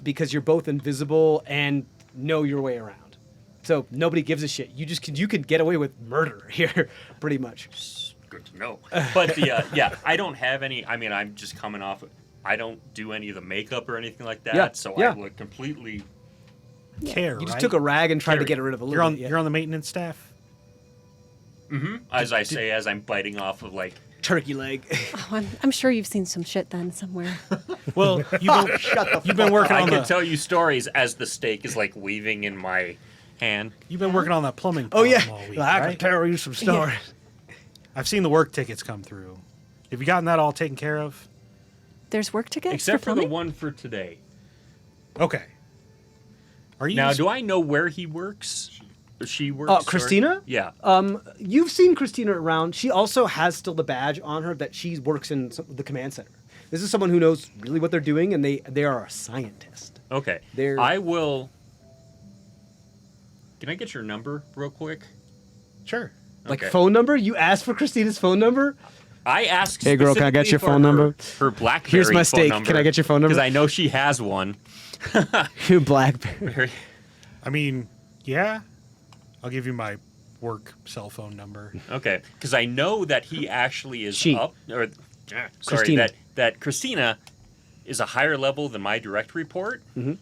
because you're both invisible and know your way around. So nobody gives a shit. You can get away with murder here, pretty much. it's good to know. But the I don't have any. I mean, I'm just coming off. I don't do any of the makeup or anything like that, Yeah, so yeah. I look completely. Care, You just right? took a rag and tried to Carry. get rid of a little You're on. bit. Yeah. You're on the maintenance staff. As I say, as I'm biting off of like. Turkey leg. Oh, I'm sure you've seen some shit then somewhere. Well, you've been working I on can the. tell you stories as the steak is like weaving in my hand. You've been working on that plumbing. Oh yeah, problem all week, I can right? tell you some stories. I've seen the work tickets come through. Have you gotten that all taken care of? There's work tickets Except for the plumbing? one for today. Okay. Are you Now, do I know where he works? She works? Oh, sorry? Christina? Yeah. You've seen Christina around. She also has still the badge on her that she works in the command center. This is someone who knows really what they're doing, and they are a scientist. Okay. They're- I will. Can I get your number real quick? Sure. Like Okay. phone number? You asked for Christina's phone number? I asked. Hey, girl, can I get your phone number? Her BlackBerry. Here's my phone steak. number, Can I get your phone number? Because I know she has one. You Blackberry. I mean, yeah. I'll give you my work cell phone number. Okay, because I know that he actually is She. up. Or, sorry, Christina. that Christina is a higher level than my direct report, Mm-hmm.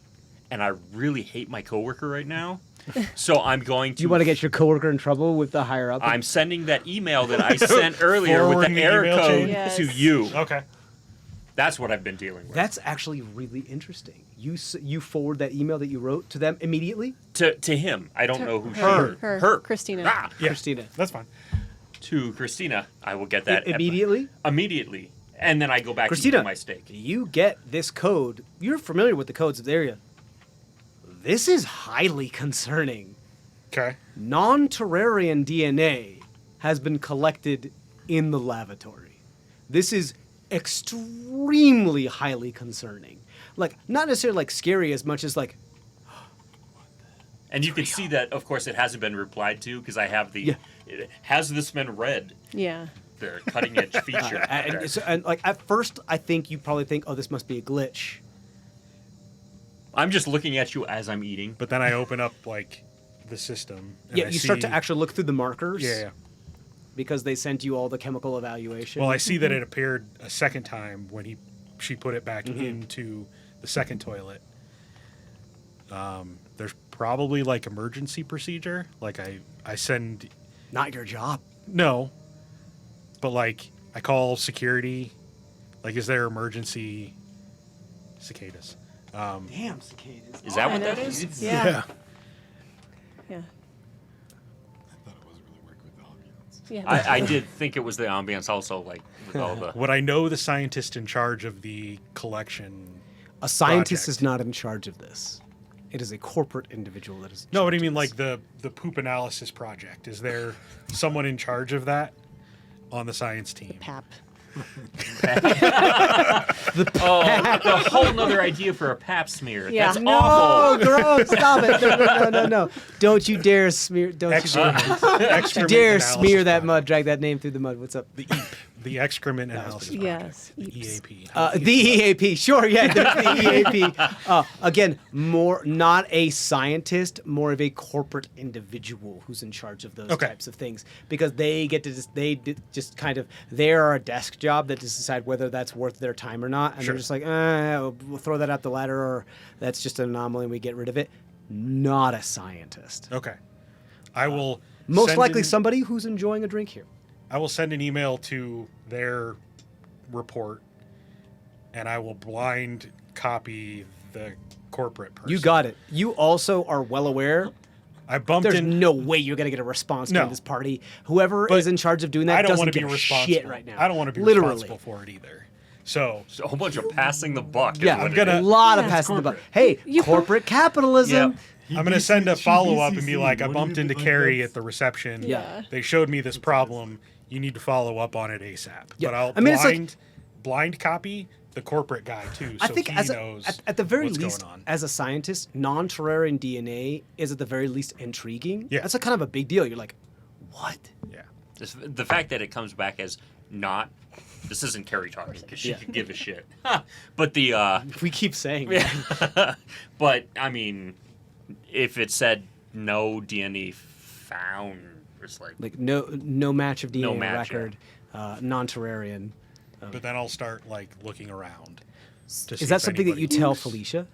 and I really hate my coworker right now. So I'm going to. Do you want to get your coworker in trouble with the higher up? I'm sending that email that I sent earlier with Forwarding the the error email code chain? Yes. to you. Okay. That's what I've been dealing with. That's actually really interesting. You forward that email that you wrote to them immediately? To him. I don't know who Her. she. Her. Christina. Ah, Yeah. Christina. That's fine. to Christina. I will get that Immediately? Immediately. And then I go back Christina, to my steak. you get this code. You're familiar with the codes of the area. This is highly concerning. Okay. Non-terrarian DNA has been collected in the lavatory. This is extremely highly concerning. Like, not necessarily like scary as much as like, And you can see that, of course, it hasn't been replied to because I have the. Yeah. Has this been read? Yeah. The cutting edge feature. and like at first I think you probably think, oh, this must be a glitch. I'm just looking at you as I'm eating. But then I open up like the system. And Yeah, I you start to see- actually look through the markers. Yeah. Because they sent you all the chemical evaluation. Well, I see that it appeared a second time when she put it back into the second toilet. There's probably like emergency procedure. Like I send Not your job. no, but like I call security. Like, is there emergency cicadas? Damn cicadas. Is that what Kind that of. is? Yeah. Yeah. I thought it wasn't really working with the ambiance. Yeah. I did think it was the ambience also, like with all the. Would I know the scientist in charge of the collection? A scientist project? is not in charge of this. It is a corporate individual that is. No, what do you mean, like the poop analysis project? Is there someone in charge of that on the science team? Pap. A whole nother idea for a pap smear. Yeah. That's No, awful. gross! Stop it! No! Don't you dare smear! Don't you Excrement, dare, excrement dare analysis smear that project. mud! Drag that name through the mud. What's up? The excrement analysis Yes, project. The EAPs. EAP. The EAP, sure, yeah, there's the EAP. Again, more not a scientist, more of a corporate individual who's in charge of those Okay. types of things, because they get to just kind of they're a desk job that just decide whether that's worth their time or not, and Sure. they're just like, we'll throw that out the ladder, or that's just an anomaly and we get rid of it. Not a scientist. Okay. I will Most send likely an- somebody who's enjoying a drink here. I will send an email to their report, and I will blind copy the corporate person. You got it. You also are well aware. I bumped There's in. no way you're gonna get a response No. during this party. Whoever But is in charge of doing that I don't doesn't want to be give a responsible shit right now. I don't want to be literally. responsible for it either. So It's a whole bunch of passing the buck. is Yeah, what I'm it gonna- a is. lot of Yeah. passing the buck. corporate. Hey, You- corporate capitalism. I'm going to send a She follow up and be BCC. like, I What do you bumped do? into Like, Carrie that's- at the reception. Yeah. They showed me this problem. You need to follow up on it ASAP. Yeah. But I'll I mean, it's like- blind copy the corporate guy too, so I think he as knows at the very what's least, going on. as a scientist, non-Terrarian DNA is at the very least intriguing. Yeah. That's a kind of a big deal. You're like, what? Yeah. The fact that it comes back as not. This isn't Carrie talking because she Yeah. could give a shit. But the. We keep saying that. But I mean, if it said no DNA found, it's like. Like no match of DNA No match, record, non-Terrarian. But then I'll start like looking around. to see Is that if something that you anybody- tell Felicia?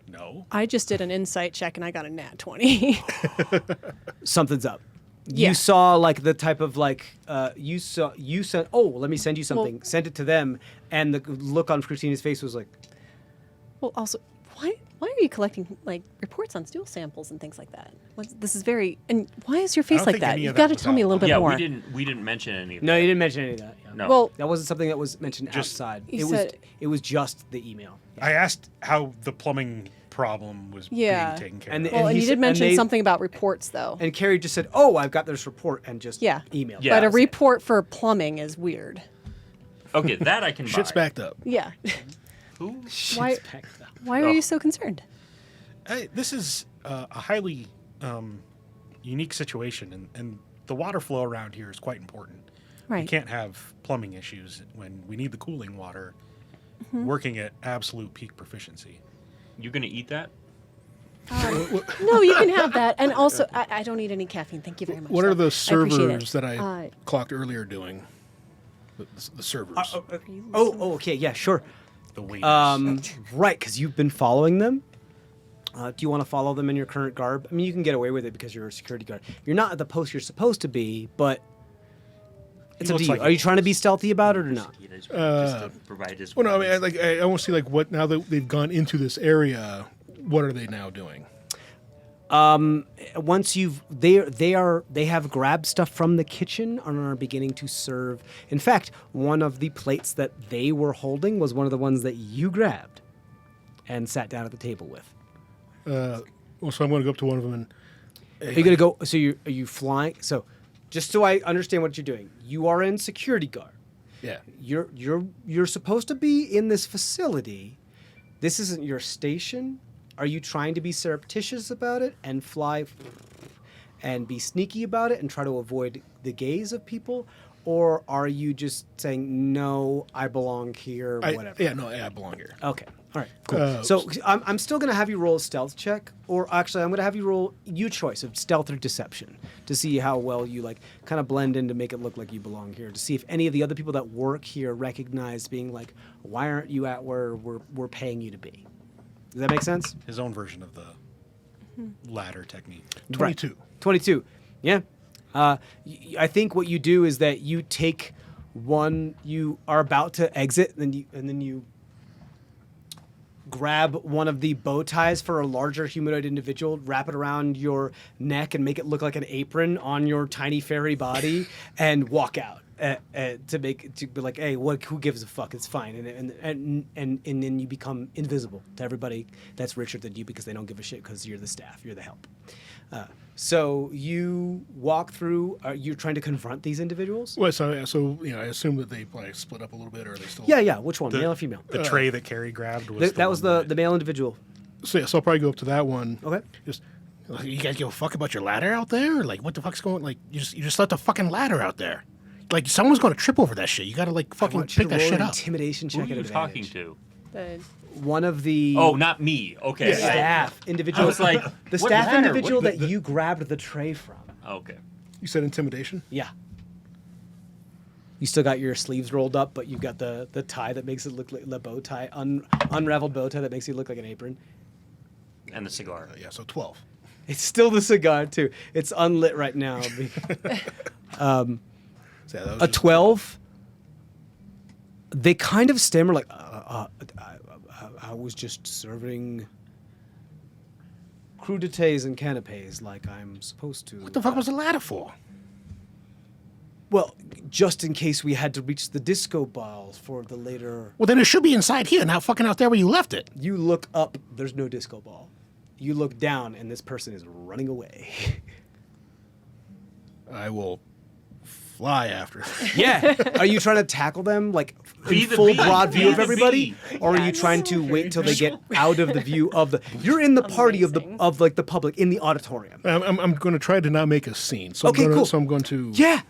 No. I just did an insight check and I got a nat 20. Something's up. Yeah. You saw like the type of like you sent. Oh, let me send you something. Send it to them, and the look on Christina's face was like, Well, also, why are you collecting like reports on stool samples and things like that? This is very. And why is your face don't like think that? any You've of got that to was tell me a little bit Yeah, more. we didn't mention any of no, that. you didn't mention any of that. Yeah. No. Well, That wasn't something that was mentioned Just- outside. You It said- was just the email. I asked how the plumbing problem was Yeah. being taken care And of. the- well, and he you said- did mention and they- something about reports, though. And Carrie just said, "Oh, I've got this report," and just Yeah. emailed. Yeah. But a That's it. report for plumbing is weird. Okay, that I can Shit's buy. backed up. Yeah. Who? Why? Why are Oh. you so concerned? This is a highly unique situation, and the water flow around here is quite important. We Right. can't have plumbing issues when we need the cooling water Mm-hmm. working at absolute peak proficiency. You gonna eat that? No, you can have that. And also, I don't need any caffeine. Thank you very much. What though. are the I appreciate it. servers that I clocked earlier doing? The servers. Okay, yeah, sure. The waiters. Right, because you've been following them. Do you want to follow them in your current garb? I mean, you can get away with it because you're a security guard. You're not at the post you're supposed to be, but it's up to looks you. like Are you he trying to be stealthy about it or not? Just to provide his. Well, no, I mean, I want to see like what now that they've gone into this area. What are they now doing? Once they have grabbed stuff from the kitchen and are beginning to serve. In fact, one of the plates that they were holding was one of the ones that you grabbed and sat down at the table with. Well, so I'm going to go up to one of them and Are you gonna go? So are you flying? So, just so I understand what you're doing, you are in security guard. yeah. You're supposed to be in this facility. This isn't your station. Are you trying to be surreptitious about it and fly and be sneaky about it and try to avoid the gaze of people? Or are you just saying, no, I belong here, whatever? Yeah, no, I belong here. Okay. All right, cool. So I'm still going to have you roll a stealth check, or actually, I'm going to have you roll your choice of stealth or deception to see how well you like kind of blend in to make it look like you belong here. To see if any of the other people that work here recognize being like, why aren't you at where we're paying you to be? Does that make sense? His own version of the ladder technique. 22. Right. 22. Yeah. I think what you do is that you take one. You are about to exit, and then you grab one of the bow ties for a larger humanoid individual, wrap it around your neck, and make it look like an apron on your tiny fairy body, and walk out to be like, hey, who gives a fuck? It's fine, and then you become invisible to everybody that's richer than you because they don't give a shit because you're the staff, you're the help. So you walk through. You're trying to confront these individuals. Well, so I assume that they like split up a little bit, or are they still? Yeah. Which one, male or female? The tray that Carrie grabbed was That was the male individual. So I'll probably go up to that one. Okay. Just You guys give a fuck about your ladder out there? Like, what the fuck's going? Like, you just left the fucking ladder out there. Like, someone's gonna trip over that shit. You gotta like I fucking want you pick to that roll shit an up. intimidation Who check are at you talking advantage. to? The One of the Oh, not me. Okay. staff individual. I was like, the what staff ladder? individual What- that you grabbed the tray from. Okay. you said intimidation. Yeah. You still got your sleeves rolled up, but you've got the tie that makes it look like the bow tie, unraveled bow tie that makes it look like an apron. And the cigar. Yeah, so 12. It's still the cigar too. It's unlit right now. So yeah, that was A just- 12. They kind of stammer like, I was just serving crudités and canapes like I'm supposed to. What the fuck was the ladder for? Well, just in case we had to reach the disco balls for the later. Well, then it should be inside here, not fucking out there where you left it. You look up, there's no disco ball. You look down, and this person is running away. I will fly after. Yeah. Are you trying to tackle them like Be in the full bee. broad Be view of the everybody, bee. or are you Yes. trying to wait till they get out of the view of the? You're in the party Amazing. of like the public in the auditorium. I'm going to try to not make a scene. So Okay, I'm gonna, cool. So I'm going to. Yeah.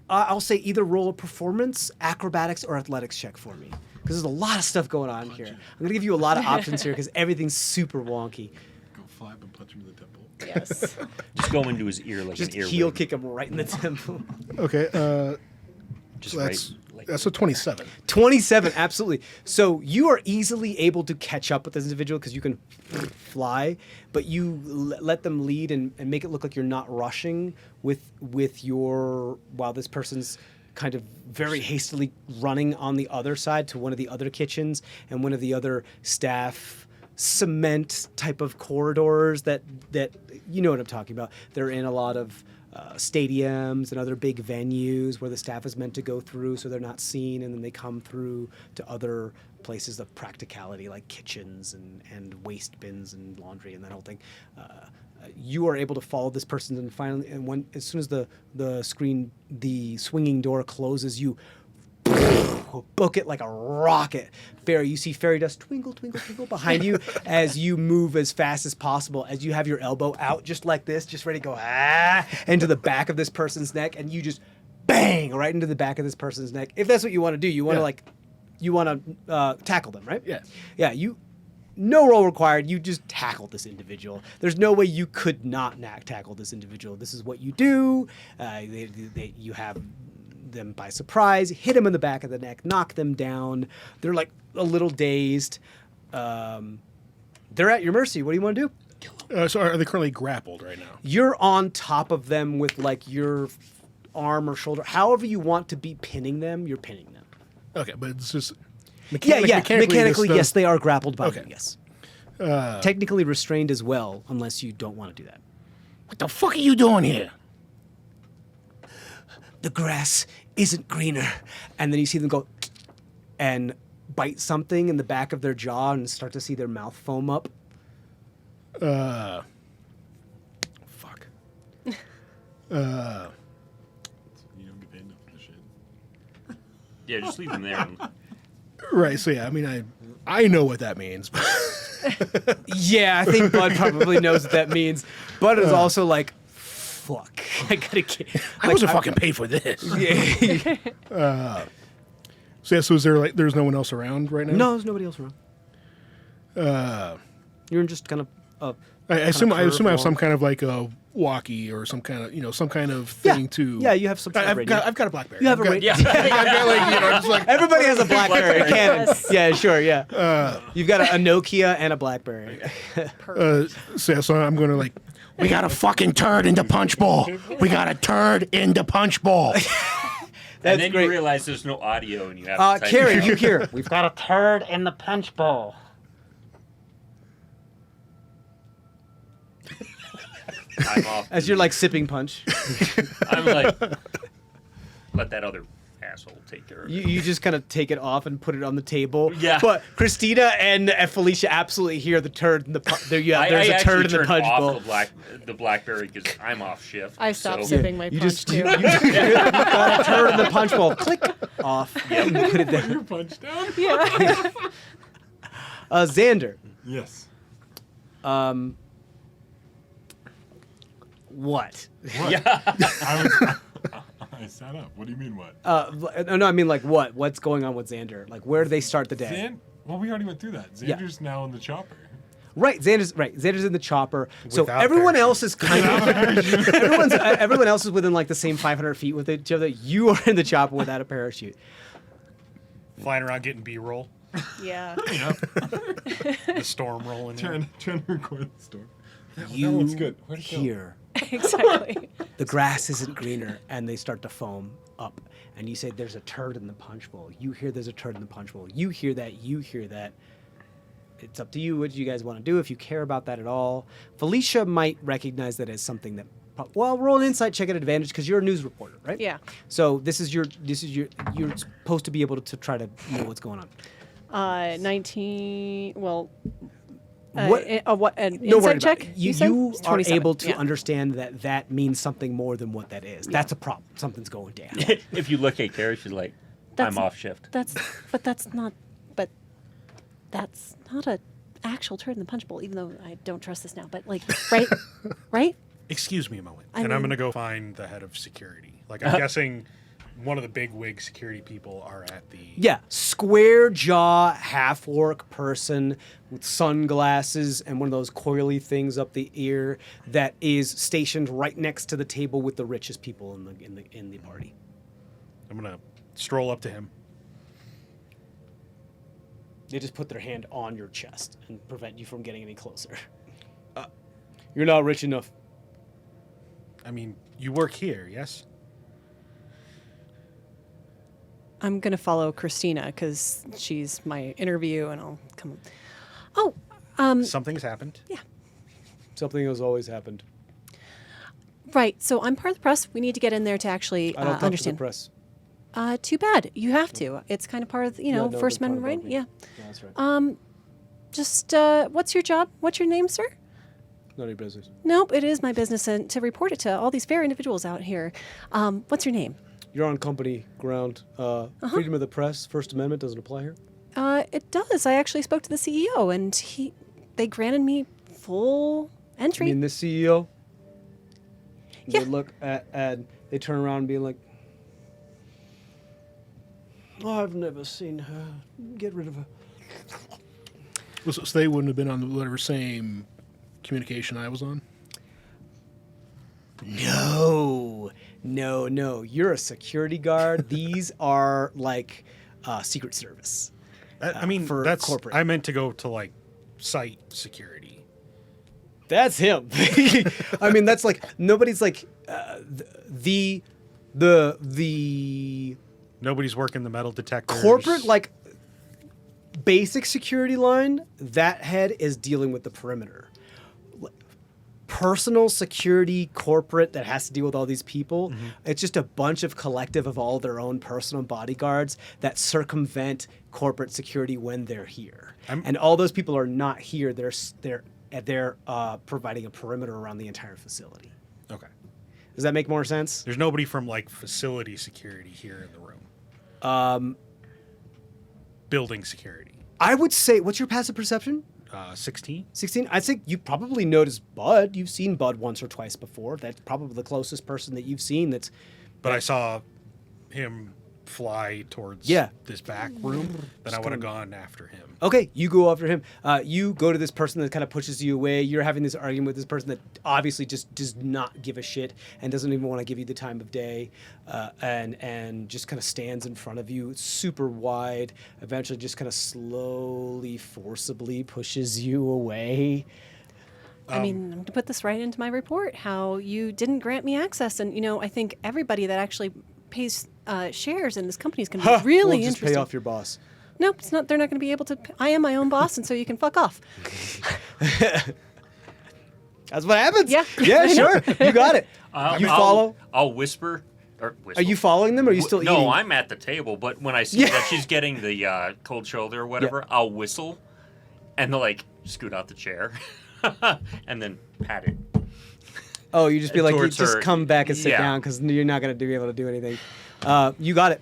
I'll say either roll a performance, acrobatics, or athletics check for me. Because there's a lot of stuff going on here. I'm going to give you a lot of options here because everything's super wonky. Go fly up and punch him in the temple. yes. Just go into his ear like Just an ear. heel kick him right in the temple. Okay. Just So that's right. that's a 27. 27, absolutely. So you are easily able to catch up with this individual because you can fly, but you let them lead and make it look like you're not rushing with your while this person's kind of very hastily running on the other side to one of the other kitchens and one of the other staff cement type of corridors that you know what I'm talking about. They're in a lot of stadiums and other big venues where the staff is meant to go through so they're not seen, and then they come through to other places of practicality like kitchens and waste bins and laundry and that whole thing. You are able to follow this person, and finally, and when as soon as the swinging door closes, you book it like a rocket. You see fairy dust twinkle, twinkle, twinkle behind you as you move as fast as possible, as you have your elbow out just like this, just ready to go into the back of this person's neck, and you just bang right into the back of this person's neck. If that's what you want to do, you want to tackle them, right? Yeah. Yeah, no roll required. You just tackle this individual. There's no way you could not tackle this individual. This is what you do. You have them by surprise, hit them in the back of the neck, knock them down. They're like a little dazed. They're at your mercy. What do you want to do? So are they currently grappled right now? You're on top of them with like your arm or shoulder. However you want to be pinning them, you're pinning them. Okay, but it's just Mechanically, this yes, they are grappled by Okay. you, yes. Technically restrained as well, unless you don't want to do that. What the fuck are you doing here? The grass isn't greener. And then you see them go and bite something in the back of their jaw and start to see their mouth foam up. Fuck. You don't get paid enough for this shit. Yeah, just leave them there. And Right. So yeah, I mean, I know what that means. Yeah, I think Bud probably knows what that means. Bud is also like, fuck. I gotta get. I wasn't fucking paid for this. Yeah. So yeah, so is there there's no one else around right now? No, there's nobody else around. You're just kind of. I assume I have curved some along. kind of like a walkie or some kind of some kind of thing to. Yeah, you have some sort of radio. I've got a BlackBerry. You have a I've radio. got- I've got like just like Everybody has a BlackBerry. Canon. Yes. Yeah, sure. Yeah. You've got a Nokia and a BlackBerry. so I'm going to like. We got a fucking turd in the punch bowl. We got a turd in the punch bowl. That's and then great. you realize there's no audio and you have to type Karen, it you out. hear. We've got a turd in the punch bowl. I'm off. As you're like sipping punch. I'm like, let that other asshole take care of it. You just kind of take it off and put it on the table. Yeah. But Christina and Felicia absolutely hear the turd in the there. Yeah, I there's a actually turd in the turned punch off bowl. the BlackBerry because I'm off shift. I stopped so- sipping my You punch just too. you got a turd in the punch bowl. Click off. Yep. Put it there. Punch down. Yeah. Xander. Yes. What? I sat up. What do you mean what? No, I mean like what? What's going on with Xander? Like where do they start the day? Well, we already went through that. Yeah. Xander's now in the chopper. Right, Xander's in the chopper. So Without everyone parachute. else is kind of everyone else is within like the same 500 feet with each other. You are in the chopper without a parachute. Flying around getting B-roll. Yeah. The storm rolling in. Trying to record the storm. You that one's good. Where'd it go? hear Exactly. the grass isn't greener, and they start to foam up. And you say, "There's a turd in the punch bowl." You hear, "There's a turd in the punch bowl." You hear that. You hear that. It's up to you what you guys want to do, if you care about that at all. Felicia might recognize that as something that. Well, roll an insight check at advantage because you're a news reporter, right? Yeah. So you're supposed to be able to try to know what's going on. 19. Well. What- An No worry insight about check? it. You said? are It's 27. able to Yeah. understand that that means something more than what that is. That's a problem. Something's going down. If you look at Kara, she's like, That's- I'm off shift. That's not a actual turd in the punch bowl. Even though I don't trust this now, but like, right, right? Excuse me a moment. I and I'm mean- going to go find the head of security. Like, I'm guessing one of the big wig security people are at the... Yeah, square jaw, half orc person with sunglasses and one of those coily things up the ear that is stationed right next to the table with the richest people in the party. I'm going to stroll up to him. They just put their hand on your chest and prevent you from getting any closer. You're not rich enough. I mean, you work here, yes? I'm gonna follow Christina because she's my interview, and I'll come. Oh, Something's happened. Something has always happened. right. So I'm part of the press. We need to get in there to actually I don't talk understand. to the press. Too bad. You have to. It's kind of part of Yeah, no, First they're part Amendment, right? of me. Yeah. Yeah, that's right. Just what's your job? What's your name, sir? None of your business. Nope, it is my business and to report it to all these fair individuals out here. What's your name? You're on company ground. Freedom of the press, First Amendment doesn't apply here. It does. I actually spoke to the CEO, and they granted me full I entry. mean, this CEO. Yeah. They look at and they turn around and be like, "Oh, I've never seen her. Get rid of her." So they wouldn't have been on the whatever same communication I was on. No. You're a security guard. These are like Secret Service. I mean, for that's corporate. I meant to go to like site security. That's him. I mean, that's like nobody's like the Nobody's working the metal detectors. corporate like basic security line. That head is dealing with the perimeter. Personal security corporate that has to deal with all these people. It's just a bunch of collective of all their own personal bodyguards that circumvent corporate security when they're here. And all those people are not here. They're providing a perimeter around the entire facility. Okay. Does that make more sense? There's nobody from like facility security here in the room. Building security. I would say, what's your passive perception? 16. 16? I'd say you probably noticed Bud. You've seen Bud once or twice before. That's probably the closest person that you've seen that's... But I saw him fly towards Yeah. this back room, then I would have gone after him. Okay, you go after him. You go to this person that kind of pushes you away. You're having this argument with this person that obviously just does not give a shit and doesn't even want to give you the time of day, and just kind of stands in front of you, super wide. Eventually, just kind of slowly, forcibly pushes you away. I mean, I'm going to put this right into my report, how you didn't grant me access. And, I think everybody that actually pays shares in this company is going to be really we'll just interested. pay off your boss. Nope, it's not. They're not going to be able to. I am my own boss, and so you can fuck off. That's what happens. Yeah. Yeah, I know. sure. You got it. You follow. I'll whisper. Or whistle. Are you following them, or are you still No, eating? I'm at the table, but when I see that she's getting the cold shoulder or whatever, I'll whistle and they'll scoot out the chair and then pat it. Oh, you just be like, you Towards just her. come back and sit Yeah. down because you're not going to be able to do anything. You got it.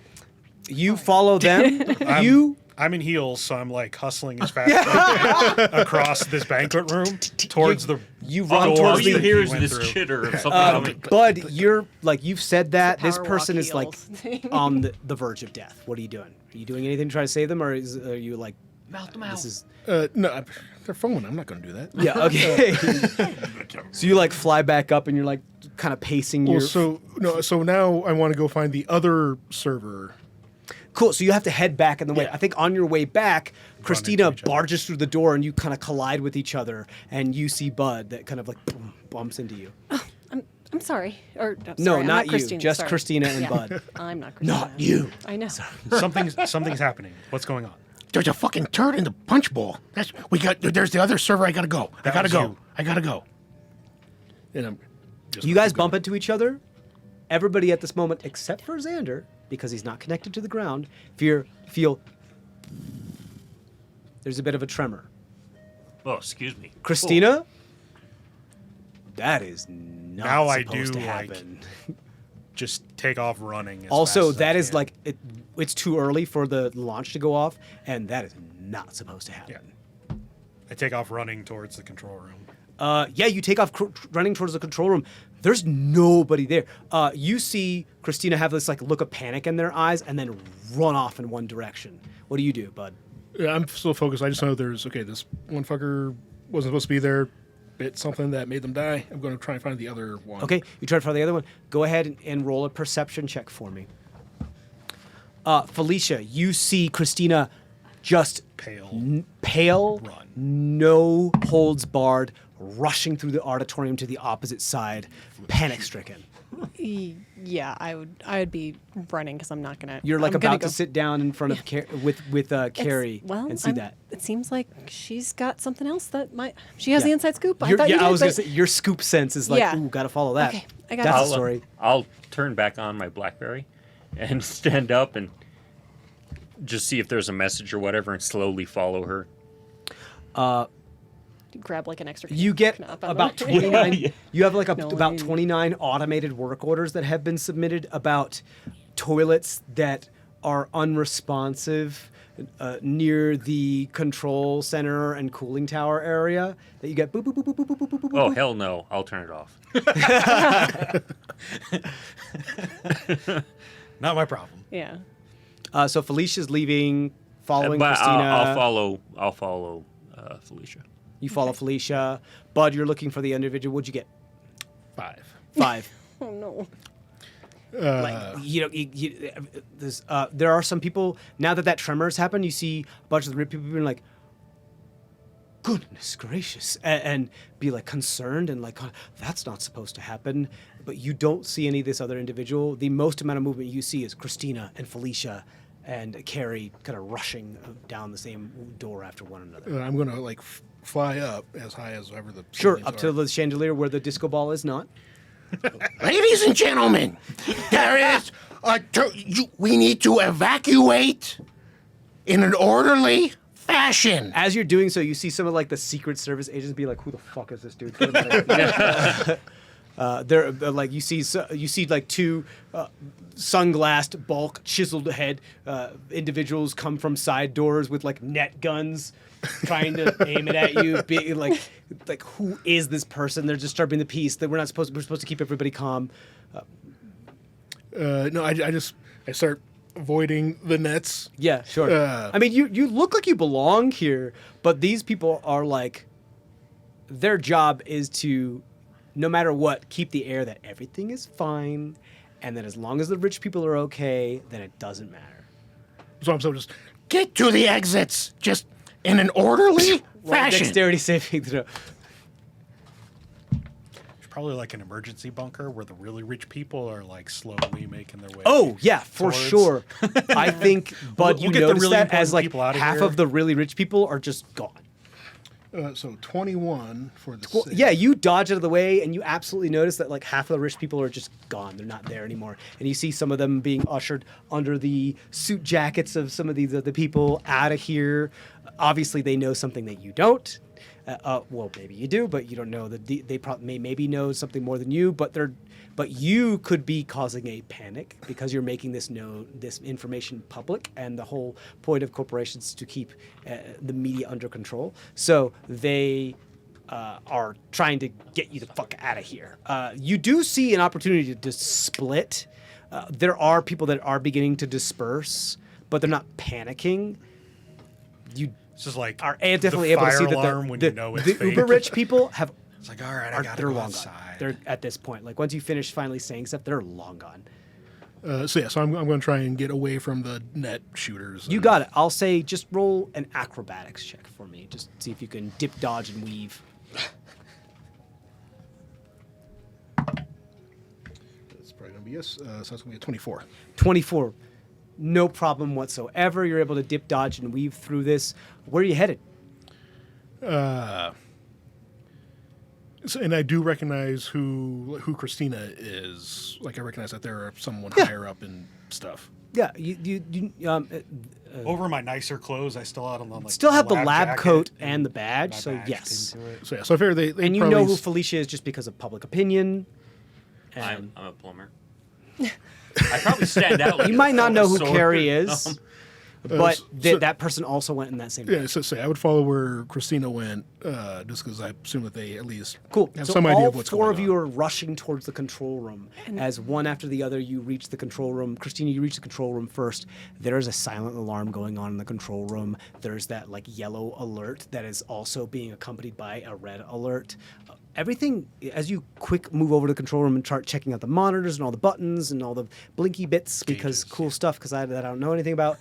You follow them. I'm in heels, so I'm like hustling as fast as I can across this banquet room towards the. You run All towards you the. hear is went this through. chitter of something coming. Bud, you're like, you've said that. This Power person walk is like heels. on the verge of death. What are you doing? Are you doing anything to try to save them, or are you like, Melt them out. this is. No, they're phone. I'm not going to do that. Yeah, okay. So you like fly back up and you're like kind of pacing Well, your. so now I want to go find the other server. Cool. So you have to head back in the way. I think on your way back, Christina into each other. barges through the door and you kind of collide with each other, and you see Bud that kind of like boom, bumps into you. I'm sorry. Or no, No, sorry, I'm not you. Christina, Just sorry. Christina and Yeah. Bud. I'm not Christina. Not you. I know. Something's happening. What's going on? There's a fucking turd in the punch bowl. There's the other server. I gotta go. That was you. I gotta go. And I'm just You guys bump into each other. Everybody at this moment, except for Xander, because he's not connected to the ground, feel there's a bit of a tremor. Oh, excuse me. Christina, that is not Now I supposed do, to like, happen. Just take off running. As Also, fast as that I is can. like it's too early for the launch to go off, and that is not supposed to happen. I take off running towards the control room. You take off running towards the control room. There's nobody there. You see Christina have this like look of panic in their eyes, and then run off in one direction. What do you do, Bud? Yeah, I'm still focused. I just know this one fucker wasn't supposed to be there, bit something that made them die. I'm going to try and find the other one. Okay, you try to find the other one. Go ahead and roll a perception check for me. Felicia, you see Christina just Pale. pale, no holds barred, rushing through the auditorium to the opposite side, panic stricken. Yeah, I would be running because I'm not gonna. You're like I'm gonna about to go- sit down in front of with Carrie It's- well, and see I'm- that. It seems like she's got something else that might. She has the Yeah. inside scoop. I Your- thought you did, I was gonna but- say your scoop sense is like, Yeah. ooh, gotta follow that. Okay, I got That's it. the story. I'll turn back on my BlackBerry and stand up and just see if there's a message or whatever and slowly follow her. Grab like an extra. You get up on about the- 29. You have like No, about I mean- 29 automated work orders that have been submitted about toilets that are unresponsive near the control center and cooling tower area. That you get boop boop boop boop boop boop boop boop. Oh, boop. hell no. I'll turn it off. Not my problem. Yeah. So Felicia's leaving, following But Christina. I'll follow Felicia. You follow Felicia. Bud, you're looking for the individual. What'd you get? 5. 5. Oh no. Like there are some people now that tremor has happened. You see a bunch of the people being like, "Goodness gracious," and be like concerned and like, "Oh, that's not supposed to happen." But you don't see any of this other individual. The most amount of movement you see is Christina and Felicia and Carrie kind of rushing down the same door after one another. I'm going to fly up as high as ever the Sure, ceilings up are. to the chandelier where the disco ball is not. Ladies and gentlemen, there is we need to evacuate in an orderly fashion. As you're doing so, you see some of like the Secret Service agents be like, "Who the fuck is this dude?" Get him out of here. They're like you see like two sunglassed, bulk, chiseled head individuals come from side doors with like net guns, trying to aim it at you. Be, like who is this person? They're disturbing the peace. That we're supposed to keep everybody calm. No, I start avoiding the nets. Yeah, sure. I mean, you look like you belong here, but these people are like, their job is to, no matter what, keep the air that everything is fine, and that as long as the rich people are okay, then it doesn't matter. So I'm so just Get to the exits, just in an orderly fashion. Dexterity saving throw. It's probably like an emergency bunker where the really rich people are like slowly making their way. Oh yeah, for towards- sure. I think, but We'll you get the notice really that as important like people out of half here. of the really rich people are just gone. so 21 for the Well, save. yeah, you dodge out of the way, and you absolutely notice that like half of the rich people are just gone. They're not there anymore, and you see some of them being ushered under the suit jackets of some of these the people out of here. Obviously, they know something that you don't. Well, maybe you do, but you don't know that they maybe know something more than you. But you could be causing a panic because you're making this information public, and the whole point of corporations is to keep the media under control. So they are trying to get you the fuck out of here. You do see an opportunity to split. There are people that are beginning to disperse, but they're not panicking. You This is like are definitely the able to see fire that alarm when you know it's the fake. uber rich people have It's like, all right, I are gotta they're go long outside. gone. They're at this point. Like once you finish finally saying stuff, they're long gone. So I'm going to try and get away from the net shooters. You got it. I'll say just roll an acrobatics check for me. Just see if you can dip, dodge, and weave. That's probably going to be yes. So it's going to be a 24. 24. No problem whatsoever. You're able to dip, dodge, and weave through this. Where are you headed? So, and I do recognize who Christina is. Like I recognize that there are someone higher up and stuff. Yeah, you Over my nicer clothes, I still had on like still have the lab jacket coat and the badge, my so badge yes. pinned to it. So yeah, so I figure they And you probably know who Felicia is just because of public opinion. I'm a plumber. I probably stand out. Like You a might not know who sword. Carrie is, but so- that person also went in that same. Yeah, so say I would follow where Christina went, just because I assume that they at least Cool. have So some all idea of what's four going of you on. are rushing towards the control room. As one after the other, you reach the control room. Christina, you reach the control room first. There's a silent alarm going on in the control room. There's that like yellow alert that is also being accompanied by a red alert. Everything, as you quick move over to the control room and start checking out the monitors and all the buttons and all the blinky bits because cool stuff because that I don't know anything about.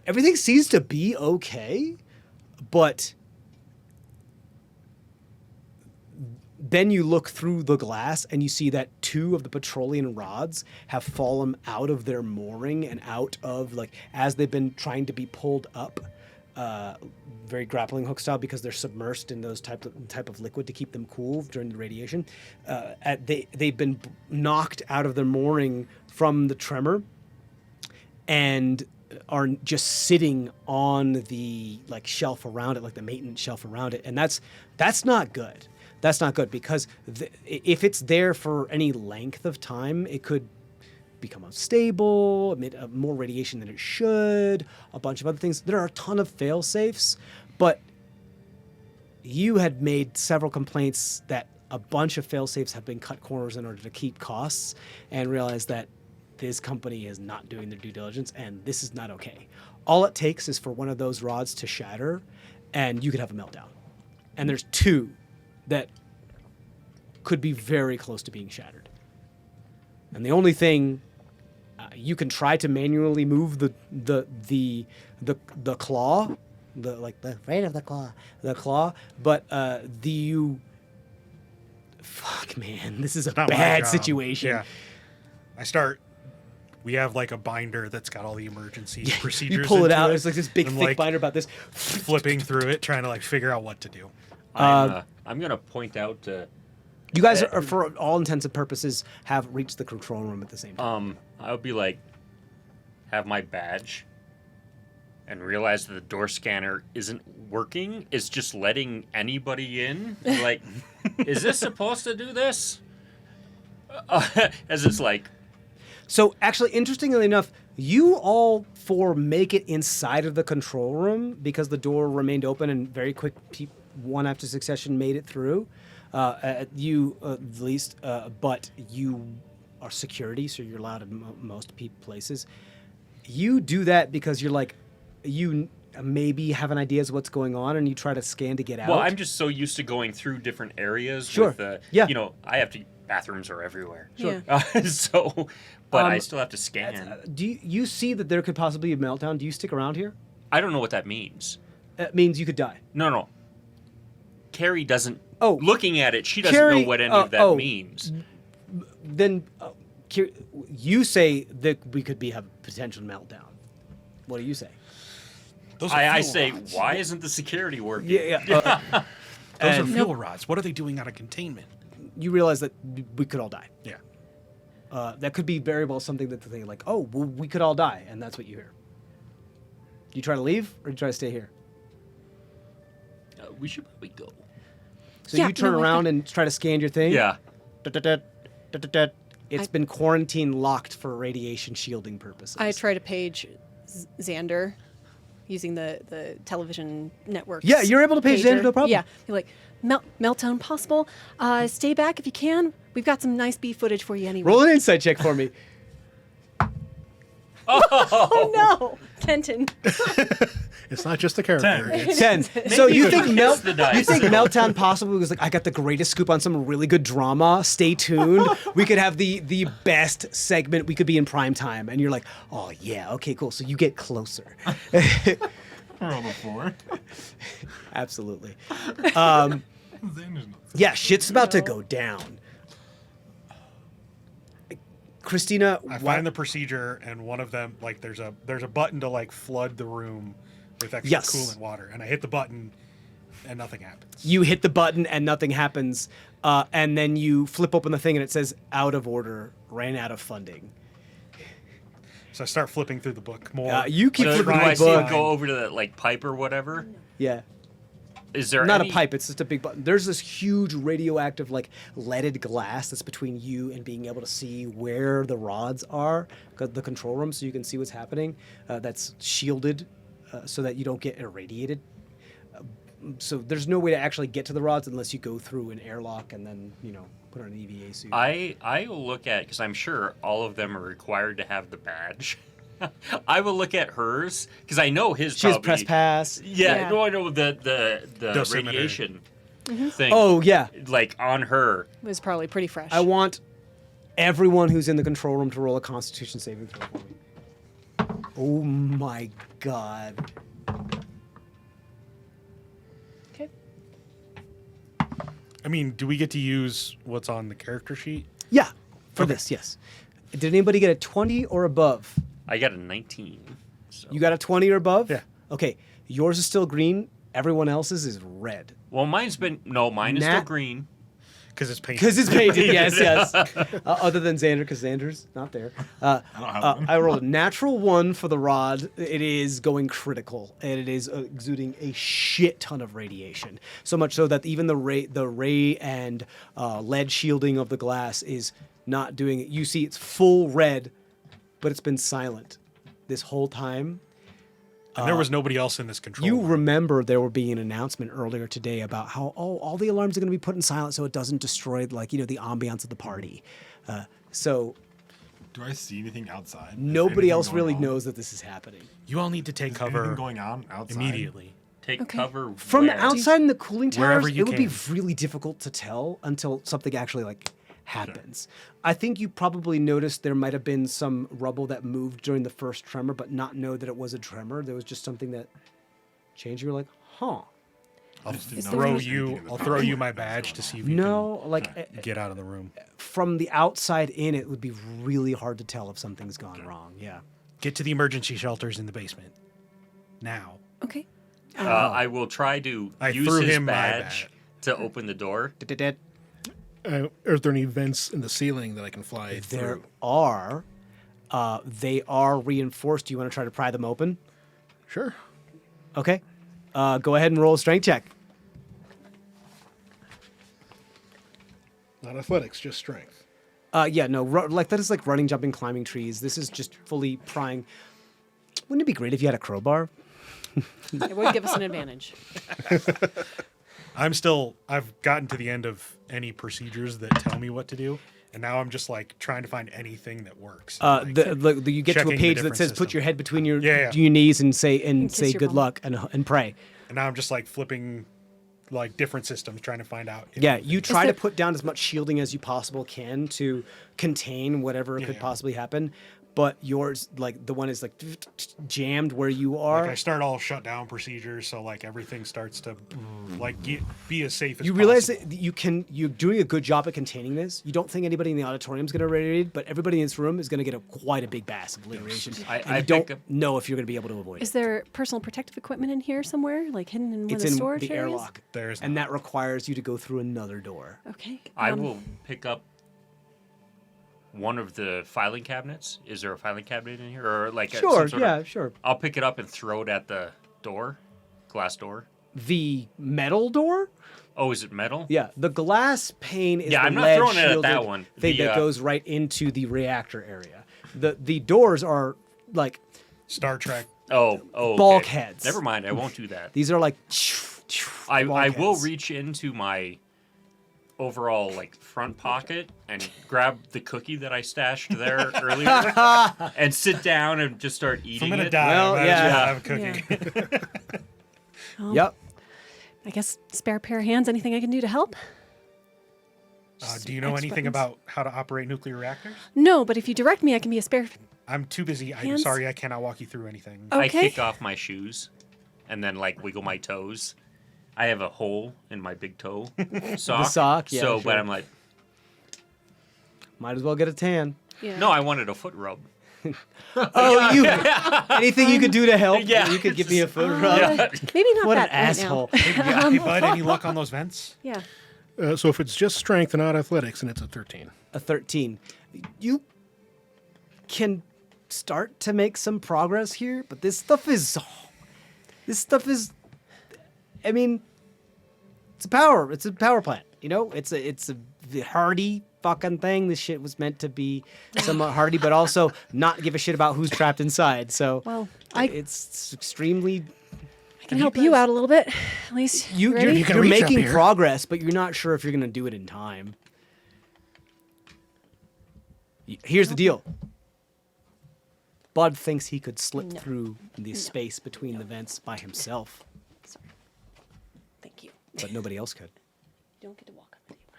Everything seems to be okay, but then you look through the glass and you see that two of the petroleum rods have fallen out of their mooring and out of like as they've been trying to be pulled up, very grappling hook style because they're submersed in those type of liquid to keep them cool during the radiation. They've been knocked out of their mooring from the tremor and are just sitting on the like shelf around it, like the maintenance shelf around it, and that's not good. That's not good because if it's there for any length of time, it could become unstable, emit more radiation than it should, a bunch of other things. There are a ton of fail safes, but you had made several complaints that a bunch of fail safes have been cut corners in order to keep costs, and realized that this company is not doing their due diligence, and this is not okay. All it takes is for one of those rods to shatter, and you could have a meltdown. And there's two that could be very close to being shattered. And the only thing you can try to manually move the claw, the weight of the claw, but fuck man, this is a Not my bad job. situation. Yeah. We have like a binder that's got all the emergency procedures. You pull it into out. It's like this big I'm, thick like, binder about this. flipping through it, trying to like figure out what to do. I'm gonna point out. You guys are, for all intents and purposes, have reached the control room at the same time. I would be like, have my badge, and realize that the door scanner isn't working. It's just letting anybody in. Like, is this supposed to do this? As it's like, So actually, interestingly enough, you all four make it inside of the control room because the door remained open and very quick, one after succession made it through. At least, but you are security, so you're allowed in most places. You do that because you're like, you maybe have an idea as what's going on, and you try to scan to get out. Well, I'm just so used to going through different areas. Sure. With, Yeah. You know, I have to. Bathrooms are everywhere. Sure. So, but I still have to scan. Do you see that there could possibly be a meltdown? Do you stick around here? I don't know what that means. It means you could die. No. Carrie doesn't. Oh. Looking at it, she doesn't Carrie- know what any of that means. Then you say that we could have a potential meltdown. What do you say? Those are I fuel say, rods. why isn't the security working? Yeah. Those are and- fuel rods. What are they doing out of containment? You realize that we could all die. Yeah. That could be very well something that they like. Oh, well, we could all die, and that's what you hear. Do you try to leave or do you try to stay here? We should probably go. So Yeah, you turn no, I around think- and try to scan your thing. Yeah. It's been quarantine locked for radiation shielding purposes. I try to page Xander using the television network. Yeah, you're able to page Xander, no problem. Yeah, you're like, meltdown possible. Stay back if you can. We've got some nice B footage for you anyway. Roll an insight check for me. Oh no, Kenton. It's not just the character. 10. It's 10. So you think It's the dice. you think Meltdown possibly was like, I got the greatest scoop on some really good drama. Stay tuned. We could have the best segment. We could be in prime time. And you're like, oh yeah, okay, cool. So you get closer. Roll a 4. Absolutely. Xander's not. Yeah, shit's about to go down. Christina, I find the procedure, and one of them, like, there's a button to like flood the room with extra Yes. coolant water, and I hit the button, and nothing happens. you hit the button and nothing happens, and then you flip open the thing and it says out of order, ran out of funding. So I start flipping through the book more. You keep So do flipping I through see the it book. go over to that like pipe or whatever? Yeah. Is there Not any... a pipe, it's just a big button. There's this huge radioactive, like, leaded glass that's between you and being able to see where the rods are, the control room, so you can see what's happening. That's shielded so that you don't get irradiated. So there's no way to actually get to the rods unless you go through an airlock and then, put on an EVA suit. I will look at, because I'm sure all of them are required to have the badge. I will look at hers, because I know his She has probably... press pass. Yeah, Yeah. no, I know the Dosimeter. radiation thing. Oh, yeah. Like, on her. It was probably pretty fresh. I want everyone who's in the control room to roll a Constitution saving throw for me. Oh my god. Okay. I mean, do we get to use what's on the character sheet? Yeah, for this, yes. Did anybody get a 20 or above? I got a 19. So. You got a 20 or above? Yeah. Okay, yours is still green. Everyone else's is red. Well, mine is Nat- still green. Because it's painted. Because it's painted, yes. Other than Xander, because Xander's not there. I don't have one. I rolled a natural 1 for the rod. It is going critical, and it is exuding a shit ton of radiation. So much so that even the ray and lead shielding of the glass is not doing it. You see, it's full red, but it's been silent this whole time. and there was nobody else in this control You room. remember there would be an announcement earlier today about how all the alarms are going to be put in silent so it doesn't destroy the ambiance of the party. So Do I see anything outside? Is nobody anything else going really on? knows that this is happening. You all need to take Is cover anything going on outside? immediately. Take Okay. cover From where? the outside in the cooling Wherever towers, you it would be can. really difficult to tell until something actually happens. I think you probably noticed there might have been some rubble that moved during the first tremor, but not know that it was a tremor. There was just something that changed. You were like, huh. I'll just didn't know throw there was you. anything in the I'll back. throw you my badge to see if you No, can get out of the room. from the outside in, it would be really hard to tell if something's gone wrong. Yeah. Get to the emergency shelters in the basement. Now. Okay. I will try to I use threw his him my badge badge. to open the door. Are there any vents in the ceiling that I can fly There through? are. They are reinforced. Do you want to try to pry them open? Sure. Okay. Go ahead and roll a strength check. Not athletics, just strength. Yeah, no, that is like running, jumping, climbing trees. This is just fully prying. Wouldn't it be great if you had a crowbar? It would give us an advantage. I've gotten to the end of any procedures that tell me what to do, And now I'm just like trying to find anything that works. You get to a checking the page that different says, "Put systems. your head between your Yeah. your knees and say kiss your good bum. luck and pray." And now I'm just like flipping like different systems, trying to find out. if Yeah, anything- you try to there- put down as much shielding as you possible can to contain whatever could Yeah. possibly happen. But yours, like the one is like jammed where you are. Like I start all shut down procedures, so like everything starts to like be as safe as You realize possible. that you're doing a good job at containing this. You don't think anybody in the auditorium is going to radiate, but everybody in this room is going to get quite a big bass of radiation. And I you don't pick up- know if you're going to be able to avoid it. Is there personal protective equipment in here somewhere, like hidden in one It's of the in storage the areas? airlock, There's and not. that requires you to go through another door. Okay. I will pick up one of the filing cabinets. Is there a filing cabinet in here, or like Sure, some sort yeah, of, sure. I'll pick it up and throw it at the door, glass door. The metal door. Oh, is it metal? Yeah, the glass pane is Yeah, the I'm not lead throwing it at that shielded one. thing The, that goes right into the reactor area. The doors are like Star Trek. Oh, okay. Bulkheads. Never mind. I won't do that. these are like. I will bulkheads. reach into my overall like front pocket and grab the cookie that I stashed there earlier and sit down and just start If I'm eating gonna it. die, Well, I might yeah. as well have a cookie. Well, Yep. I guess spare pair of hands. Anything I can do to help? Do you know anything X-buttons. about how to operate nuclear reactors? No, but if you direct me, I can be a spare. I'm too busy. I'm Hands? sorry, I cannot walk you through anything. Oh. I Okay. kick off my shoes and then like wiggle my toes. I have a hole in my big toe sock. sock, yeah, So, sure. but I'm like, Might as well get a tan. Yeah. no, I wanted a foot rub. Oh, you anything you could do to help? Yeah. You could give me a foot rub. Maybe not What an that right asshole. Hey, bud, any luck on those vents? Now. Yeah. So if it's just strength and not athletics, and it's a 13. A 13. You can start to make some progress here, but this stuff is. I mean, it's a power plant. You know, it's a hardy fucking thing. This shit was meant to be somewhat hardy, but also not give a shit about who's trapped inside. So, Well, it's extremely. I can help you out a little bit. At least You're ready? You can you're reach up making here. progress, but you're not sure if you're going to do it in time. Here's the deal. Bud thinks he could slip No. through the space between the vents by himself, Sorry. Thank you. but nobody else could. You don't get to walk on the table.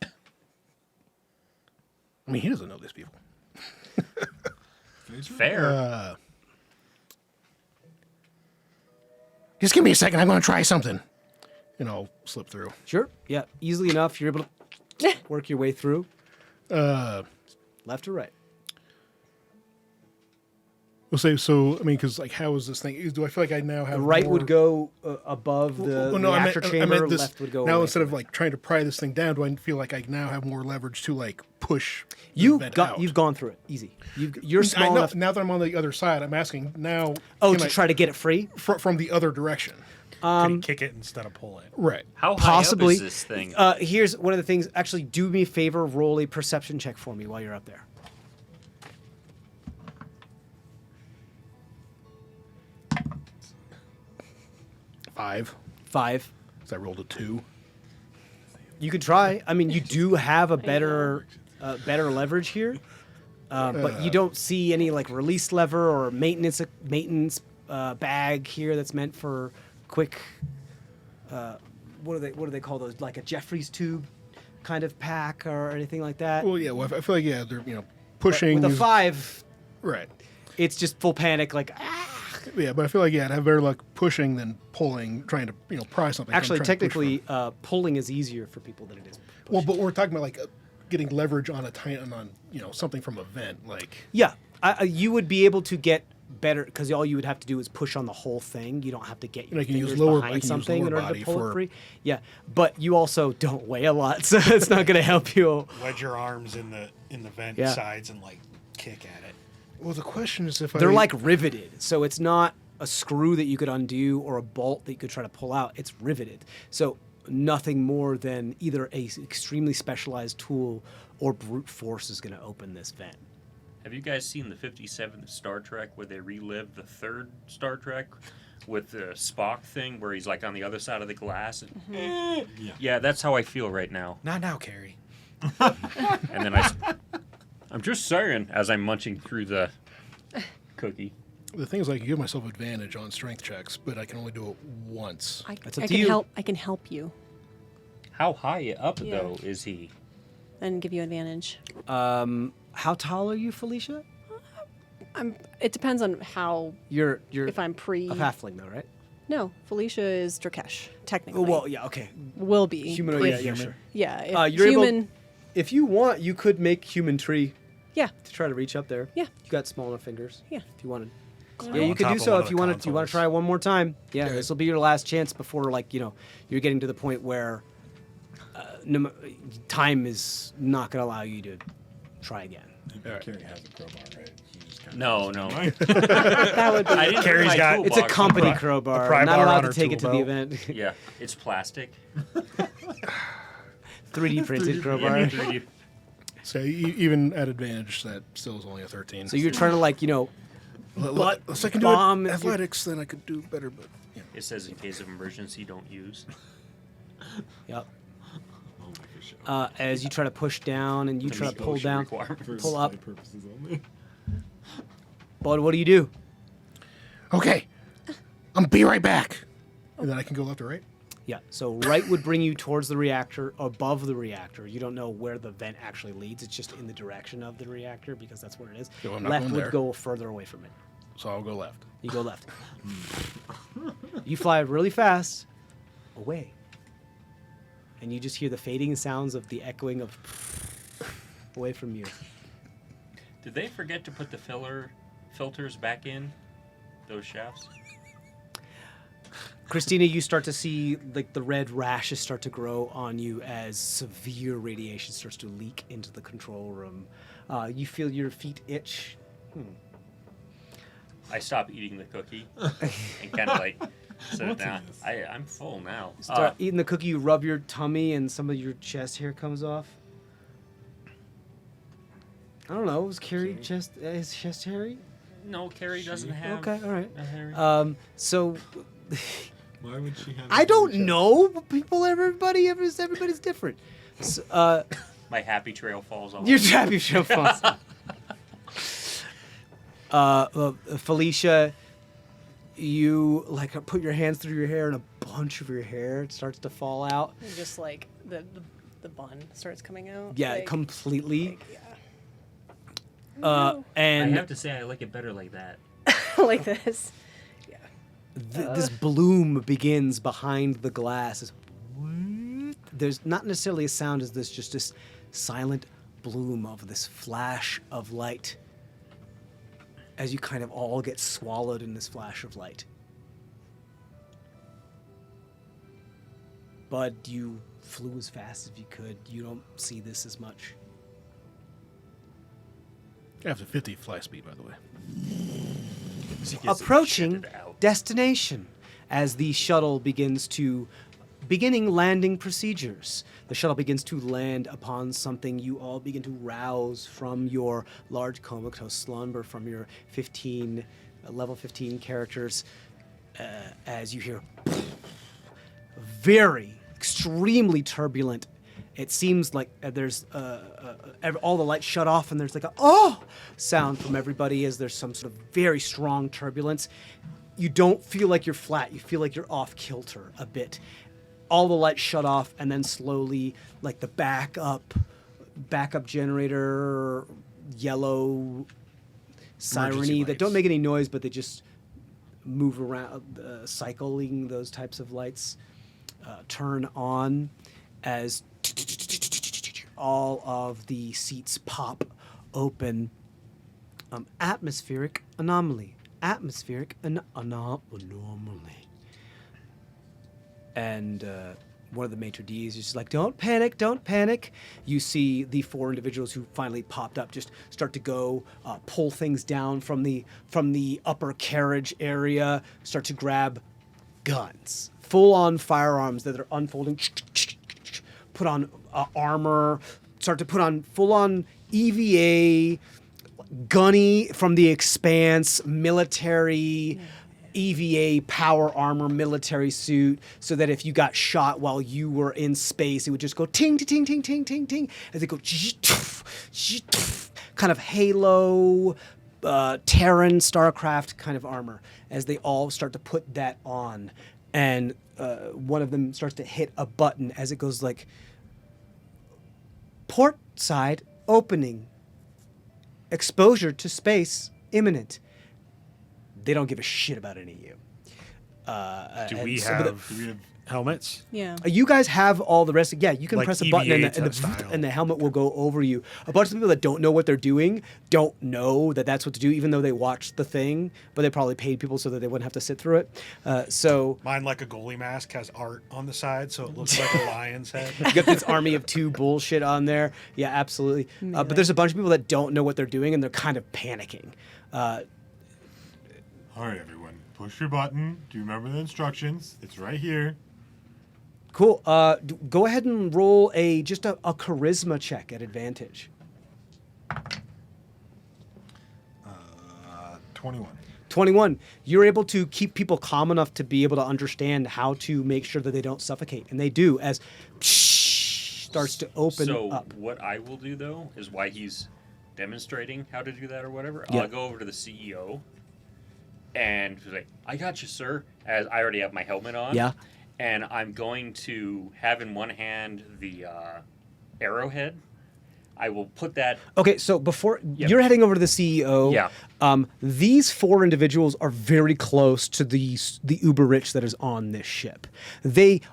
Sorry. I mean, he doesn't know these people. Fair. Just give me a second. I'm going to try something. Slip through. Sure. Yeah. Easily enough. You're able to work your way through. Left or right? We'll say so. I mean, because like, how is this thing? Do I feel like I now have Right more... would go above the Well, no, reactor I chamber. meant this, Left would go now away instead from of it. like trying to pry this thing down. Do I feel like I now have more leverage to like push? the You've vent out? gone through it easy. You're I small know, enough. now that I'm on the other side, I'm asking now. Oh, can to I- try to get it free. from the other direction. Could he kick it instead of pull it? Right. How high Possibly. up is this thing? Here's one of the things. Actually, do me a favor. Roll a perception check for me while you're up there. 5. 5. So I rolled a 2. You could try. I mean, you do have a better leverage here, but you don't see any like release lever or maintenance bag here that's meant for quick. What do they call those? Like a Jeffries tube kind of pack or anything like that. Well, yeah. Well, I feel like they're pushing. With a is- 5, Right. it's just full panic. Like Yeah, but I feel like I'd have better luck pushing than pulling, trying to pry something. if I'm actually, trying to push technically, from- pulling is easier for people than it is. Well, pushing. but we're talking about like getting leverage on something from a vent, like. Yeah, you would be able to get better because all you would have to do is push on the whole thing. You don't have to get your I can use fingers lower- I behind can use something lower in order body to pull for- it free. Yeah, but you also don't weigh a lot, so it's not going to help you. Wedge your arms in the vent Yeah. sides and like kick at it. Well, the question is if They're like riveted, so it's not a screw that you could undo or a bolt that you could try to pull out. It's riveted, so nothing more than either a extremely specialized tool or brute force is going to open this vent. Have you guys seen the 57th Star Trek where they relive the third Star Trek with the Spock thing where he's like on the other side of the glass? And, yeah, that's how I feel right now. Not now, Carrie. And then I'm just saying, as I'm munching through the cookie. The thing is, I can give myself advantage on strength checks, but I can only do it once. That's up I to can you. help. I can help you How high up, Yeah. though, is he? and give you advantage. How tall are you, Felicia? It depends on how. You're If I'm pre. a halfling, though, right? No, Felicia is Drakesh, technically. Oh, well, yeah, okay. Will be. Humanoid, If- yeah, sure. Yeah, if You're human. able. If you want, you could make human tree Yeah, to try to reach up there. Yeah. You got small enough fingers. Yeah. If you wanted. Climb Yeah, you on could top do of so one if of you the want to. You want to consoles. try one more time. Yeah, Okay. this will be your last chance before, like, you're getting to the point where time is not going to allow you to try again. Carrie has a crowbar, right? He just kinda No, goes, no. that would be. I didn't bring Carrie's my got- It's a toolbox. company a crowbar. pry Not bar allowed on to her take it to the tool event. Yeah, it's plastic. 3D printed crowbar. Yeah, 3D. So even at advantage, that still is only a 13. So you're trying to, like, Unless I can do bomb it if you- athletics, then I could do better. But yeah. It says in case of emergency, don't use. Yep. "Oh, for sure." As you try to push down and you try to meet pull OSHA down, requirements. For pull up. side purposes only. Bud, what do you do? Okay. I'm be right back. And then I can go left or right. Yeah, so right would bring you towards the reactor, above the reactor. You don't know where the vent actually leads. It's just in the direction of the reactor because that's where it is. So I'm not Left going would there. go further away from it. So I'll go left. You go left. You fly really fast away. And you just hear the fading sounds of the echoing of away from you. Did they forget to put the filters back in those shafts? Christina, you start to see like the red rashes start to grow on you as severe radiation starts to leak into the control room. You feel your feet itch. I stop eating the cookie and kind of like set it What's down. this? I'm full now. Start eating the cookie, you rub your tummy, and some of your chest hair comes off. I don't know. Was Carrie his chest hairy? No, Carrie doesn't have. Okay, all right. a hairy- So Why would she have? I a don't chest? know. Everybody's different. So, My happy trail falls off. your happy show falls. Felicia, you like put your hands through your hair, and a bunch of your hair starts to fall out. And just like the bun starts coming out. Yeah, like, completely. like, yeah. I And have to say, I like it better like that. like this. Yeah. this bloom begins behind the glass. There's not necessarily a sound as this, just this silent bloom of this flash of light as you kind of all get swallowed in this flash of light. Bud, you flew as fast as you could. You don't see this as much. I have the 50 fly speed, by the way. She gets Approaching shitted out. destination as the shuttle beginning landing procedures. The shuttle begins to land upon something. You all begin to rouse from your large comatose slumber from your level 15 characters as you hear very extremely turbulent. It seems like there's all the lights shut off and there's like a oh sound from everybody as there's some sort of very strong turbulence. You don't feel like you're flat. You feel like you're off kilter a bit. All the lights shut off and then slowly like the backup generator, yellow siren-y that don't lights. make any noise, but they just move around, cycling those types of lights turn on as all of the seats pop open. Atmospheric anomaly. Anomaly. And one of the maitre d's is just like, don't panic. You see the four individuals who finally popped up just start to go pull things down from the upper carriage area, start to grab guns, full-on firearms that are unfolding, put on armor, start to put on full-on EVA, gunny from the Expanse, military, EVA power armor military suit, so that if you got shot while you were in space, it would just go ting, ting, ting, ting, ting, ting, as they go kind of Halo, Terran, Starcraft kind of armor, as they all start to put that on. And one of them starts to hit a button as it goes like, port side opening, exposure to space imminent. They don't give a shit about any of you. Do we and some of have helmets? Yeah. you guys have all the rest. Yeah, you can Like press a button and EVA the, style. and the helmet will go over you. A bunch of people that don't know what they're doing don't know that that's what to do, even though they watched the thing, but they probably paid people so that they wouldn't have to sit through it. So Mine, like a goalie mask, has art on the side, so it looks like a lion's head. you got this army of two bullshit on there. Yeah, absolutely. But there's a bunch of people that don't know what they're doing and they're kind of panicking. All right, everyone, push your button. Do you remember the instructions? It's right here. Cool. Go ahead and roll just a charisma check at advantage. 21. 21. You're able to keep people calm enough to be able to understand how to make sure that they don't suffocate, and they do as starts to open So up. what I will do though is why he's demonstrating how to do that or whatever. Yeah. I'll go over to the CEO and be like, "I got you, sir." As I already have my helmet on. Yeah. And I'm going to have in one hand the arrowhead. I will put that. Okay, so before Yep. you're heading over to the CEO, Yeah. These four individuals are very close to the uber rich that is on this ship.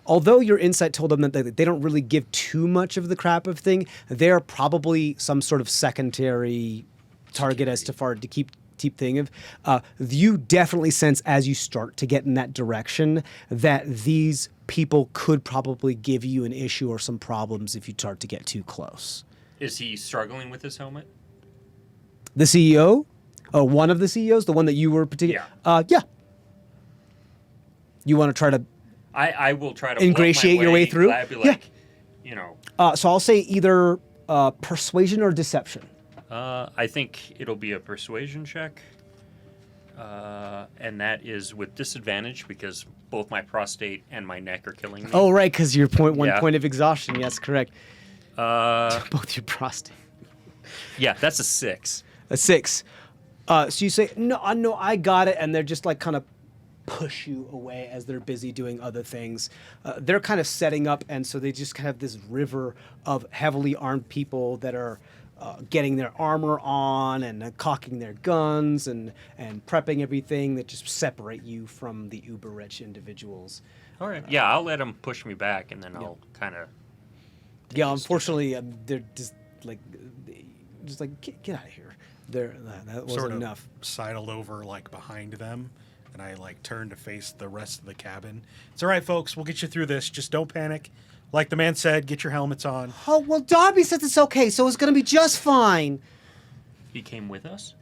Although your insight told them that they don't really give too much of the crap of thing, they're probably some sort of secondary target as to far to keep thing of. You definitely sense as you start to get in that direction that these people could probably give you an issue or some problems if you start to get too close. Is he struggling with his helmet? The CEO? Oh, one of the CEOs? The one that you were particular? Yeah. You want to try to... I will try to Ingratiate bluff my your way through? I'd be Yeah. like, you know, so I'll say either persuasion or deception. I think it'll be a persuasion check. And that is with disadvantage because both my prostate and my neck are killing me. Oh, right, because your one Yeah. point of exhaustion. Yes, correct. Uh, Both your prostate. yeah, that's a 6. A 6. So you say, no, I got it. And they're just like kind of push you away as they're busy doing other things. They're kind of setting up. And so they just kind of have this river of heavily armed people that are getting their armor on and cocking their guns and prepping everything that just separate you from the uber rich individuals. All right. Yeah, I'll let him push me back and then I'll kind of. Yeah, unfortunately, they're just like get out of here. That wasn't Sort of enough. sidled over like behind them, and I like turned to face the rest of the cabin. It's all right, folks. We'll get you through this. Just don't panic. Like the man said, get your helmets on. Oh well, Darby says it's okay, so it's gonna be just fine. He came with us?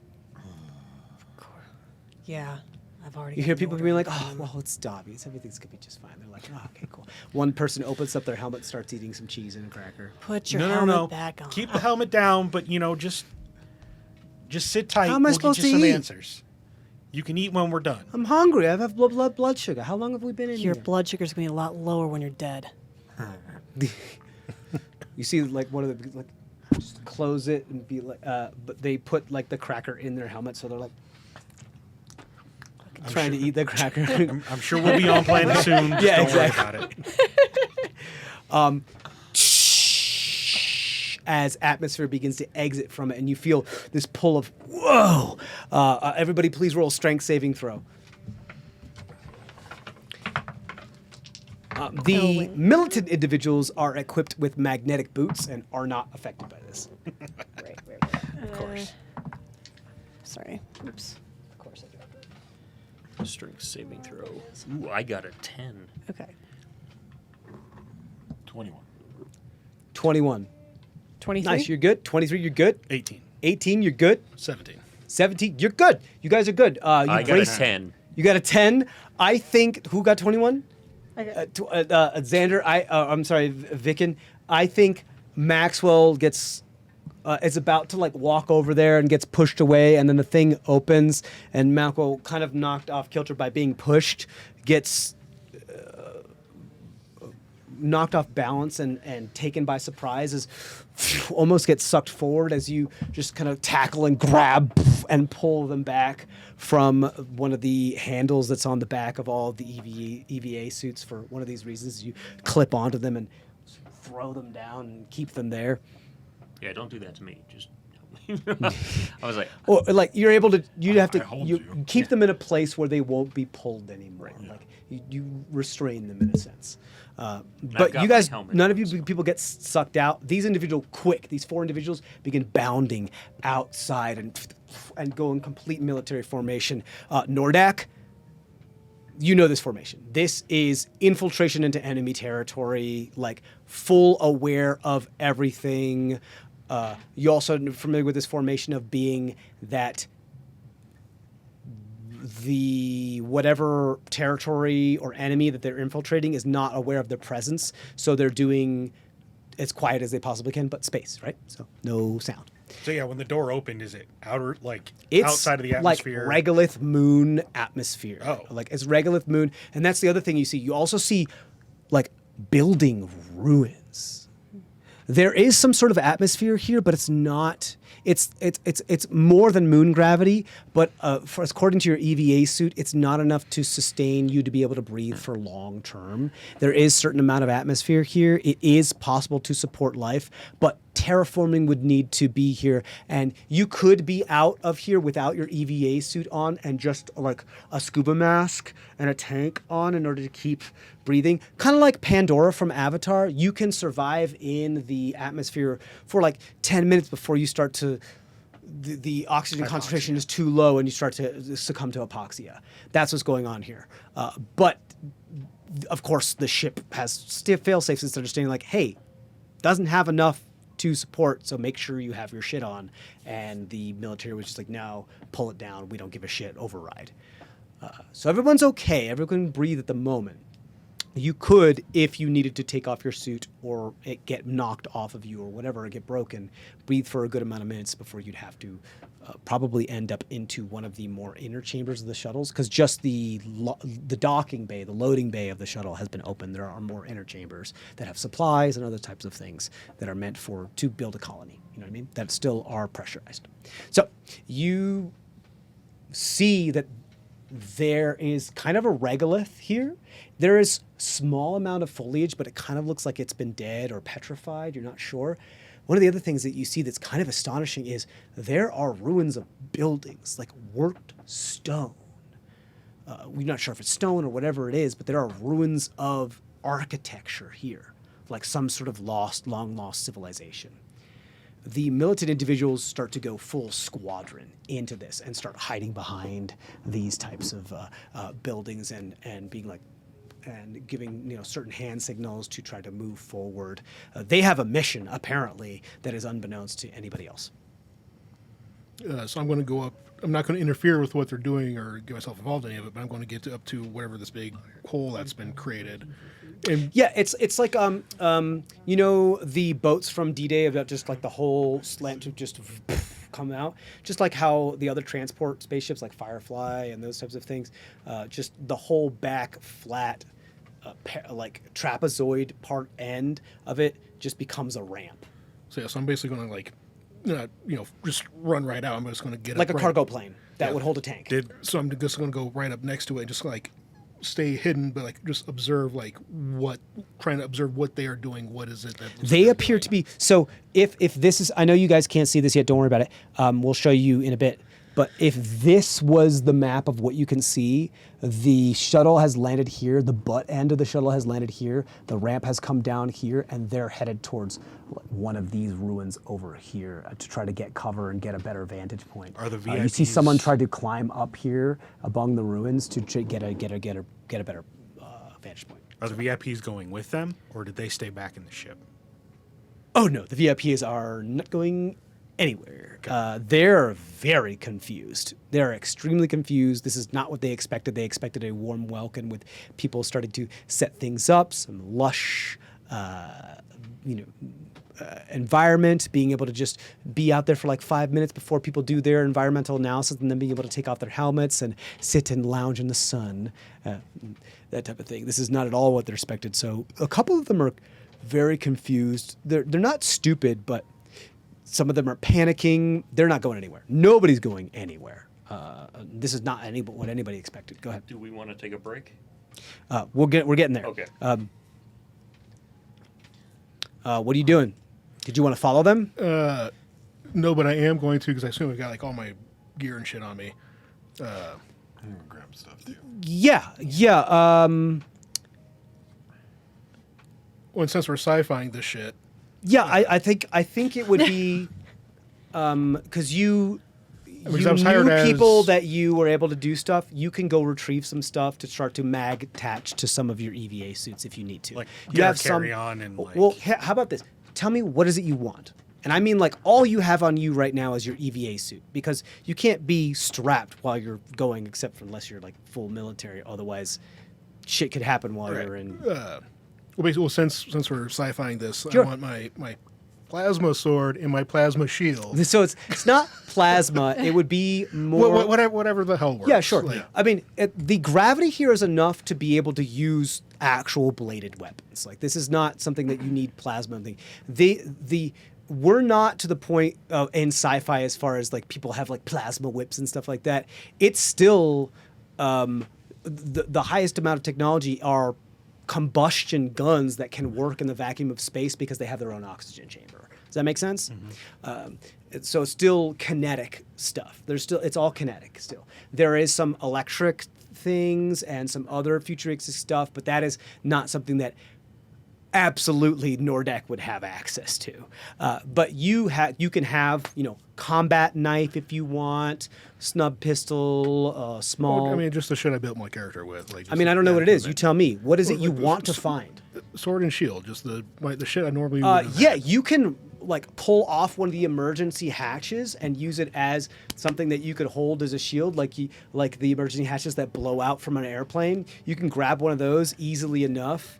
Yeah. I've already. You hear gotten people an being order like, from "Oh, them. well, it's Dobby. Everything's gonna be just fine." They're like, "Oh, okay, cool." One person opens up their helmet, starts eating some cheese and a cracker. Put your No, helmet back on. Keep the helmet down, but just sit tight. How am I we'll supposed get you to some eat? answers. You can eat when we're done. I'm hungry. I have blood sugar. How long have we been in Your here? blood sugar's gonna be a lot lower when you're dead. You see, like one of the like, just close it and be like, but they put like the cracker in their helmet, so they're like trying to eat the cracker. I'm sure we'll be on planet soon. Just Yeah, don't exactly. worry about it. As atmosphere begins to exit from it, and you feel this pull of whoa. Everybody, please roll strength saving throw. The militant individuals are equipped with magnetic boots and are not affected by this. Right. Of course. Sorry. Oops. Of course I do. Strength saving throw. Ooh, I got a 10. Okay. 21. 21. 23. Nice, you're good. 23, you're good. 18, 18, you're good. 17. 17, you're good. You guys are good. I got a graced- 10. You got a 10. I think, who got 21? I got- Xander, I'm sorry, Vicken. I think Maxwell gets is about to like walk over there and gets pushed away, and then the thing opens, and Malco, kind of knocked off kilter by being pushed, gets knocked off balance and taken by surprise, as almost gets sucked forward as you just kind of tackle and grab and pull them back from one of the handles that's on the back of all of the EVA suits for one of these reasons. You clip onto them and throw them down and keep them there. Yeah, don't do that to me. Just I was like, Or like you're able to, you have to hold you you. keep them in a place where they won't be pulled anymore. Like you restrain them in a sense. But got you my guys, helmet none on, of you people get sucked out. These these 4 individuals begin bounding outside and go in complete military formation. Nordak, you know this formation. This is infiltration into enemy territory, like full aware of everything. You also are familiar with this formation of being that the whatever territory or enemy that they're infiltrating is not aware of their presence, so they're doing as quiet as they possibly can, but space, right? So no sound. So yeah, when the door opened, is it outer, like It's outside of the atmosphere? like regolith moon atmosphere. Oh. Like it's regolith moon, and that's the other thing you see. You also see like building ruins. There is some sort of atmosphere here, but it's not. It's more than moon gravity, but according to your EVA suit, it's not enough to sustain you to be able to breathe for long term. There is certain amount of atmosphere here. It is possible to support life, but terraforming would need to be here, and you could be out of here without your EVA suit on and just like a scuba mask and a tank on in order to keep breathing. Kind of like Pandora from Avatar, you can survive in the atmosphere for like 10 minutes before you start to the oxygen concentration is too low and you start to succumb to hypoxia. That's what's going on here. But of course, the ship has fail-safes instead of saying like, hey, doesn't have enough to support, so make sure you have your shit on. And the military was just like, no, pull it down. We don't give a shit. Override. So everyone's okay. Everyone can breathe at the moment. You could, if you needed to take off your suit or it get knocked off of you or whatever, or get broken, breathe for a good amount of minutes before you'd have to probably end up into one of the more inner chambers of the shuttles, because just the docking bay, the loading bay of the shuttle has been opened. There are more inner chambers that have supplies and other types of things that are meant to build a colony. You know what I mean? That still are pressurized. So you see that there is kind of a regolith here. There is small amount of foliage, but it kind of looks like it's been dead or petrified. You're not sure. One of the other things that you see that's kind of astonishing is there are ruins of buildings, like worked stone. We're not sure if it's stone or whatever it is, but there are ruins of architecture here, like some sort of long lost civilization. The militant individuals start to go full squadron into this and start hiding behind these types of buildings and being like, and giving certain hand signals to try to move forward. They have a mission apparently that is unbeknownst to anybody else. So I'm going to go up. I'm not going to interfere with what they're doing or get myself involved in any of it, but I'm going to get up to whatever this big hole that's been created. And Yeah, it's like the boats from D-Day about just like the whole slant to just come out, just like how the other transport spaceships like Firefly and those types of things, just the whole back flat, like trapezoid part end of it just becomes a ramp, so I'm basically going to like, just run right out. I'm just going to get like up a right- cargo plane that would hold a tank. So I'm just going to go right up next to it, and just like stay hidden, but like just observe trying to observe what they are doing. What is it that They appear to be. So if this is, I know you guys can't see this yet. Don't worry about it. We'll show you in a bit. But if this was the map of what you can see, the shuttle has landed here. The butt end of the shuttle has landed here. The ramp has come down here, and they're headed towards one of these ruins over here to try to get cover and get a better vantage point. Are the You see VIPs someone try to climb up here among the ruins to get a better vantage point. Are the VIPs going with them, or did they stay back in the ship? Oh no, the VIPs are not going anywhere. They're very confused. They're extremely confused. This is not what they expected. They expected a warm welcome with people starting to set things up, some lush, environment, being able to just be out there for like 5 minutes before people do their environmental analysis, and then being able to take off their helmets and sit and lounge in the sun, that type of thing. This is not at all what they're expected. So a couple of them are very confused. They're not stupid, but some of them are panicking. They're not going anywhere. Nobody's going anywhere. This is not what anybody expected. Go ahead. Do we want to take a break? We're getting there. Okay. What are you doing? Did you want to follow them? No, but I am going to because I assume I've got like all my gear and shit on me. I'm gonna grab stuff too. Yeah. Well, and since we're sci-fiing this shit, Yeah, I think it would be because you Because I was hired knew as- people that you were able to do stuff. You can go retrieve some stuff to start to mag attach to some of your EVA suits if you need to. Like you get our have some. carry-on and, like- Well, how about this? Tell me what is it you want? And I mean, like, all you have on you right now is your EVA suit because you can't be strapped while you're going, except for unless you're like full military. Otherwise, shit could happen while you're in. well, basically, since we're sci-fiing this, Sure. I want my plasma sword and my plasma shield. So it's not plasma. It would be more. Whatever the hell works. Yeah, sure. Like, I mean, the gravity here is enough to be able to use actual bladed weapons. Like, this is not something that you need plasma. We're not to the point in sci-fi as far as like people have like plasma whips and stuff like that. It's still the highest amount of technology are combustion guns that can work in the vacuum of space because they have their own oxygen chamber. Does that make sense? So it's still kinetic stuff. It's all kinetic still. There is some electric things and some other futuristic stuff, but that is not something that absolutely Nordic would have access to. But you can have, combat knife if you want, snub pistol, small. I mean, just the shit I built my character with. Like, I mean, I don't know what it is. You equipment. tell me. What is it Well, you like, want to s- find? Sword and shield, just the shit I normally would have. Yeah, you can like pull off one of the emergency hatches and use it as something that you could hold as a shield, like the emergency hatches that blow out from an airplane. You can grab one of those easily enough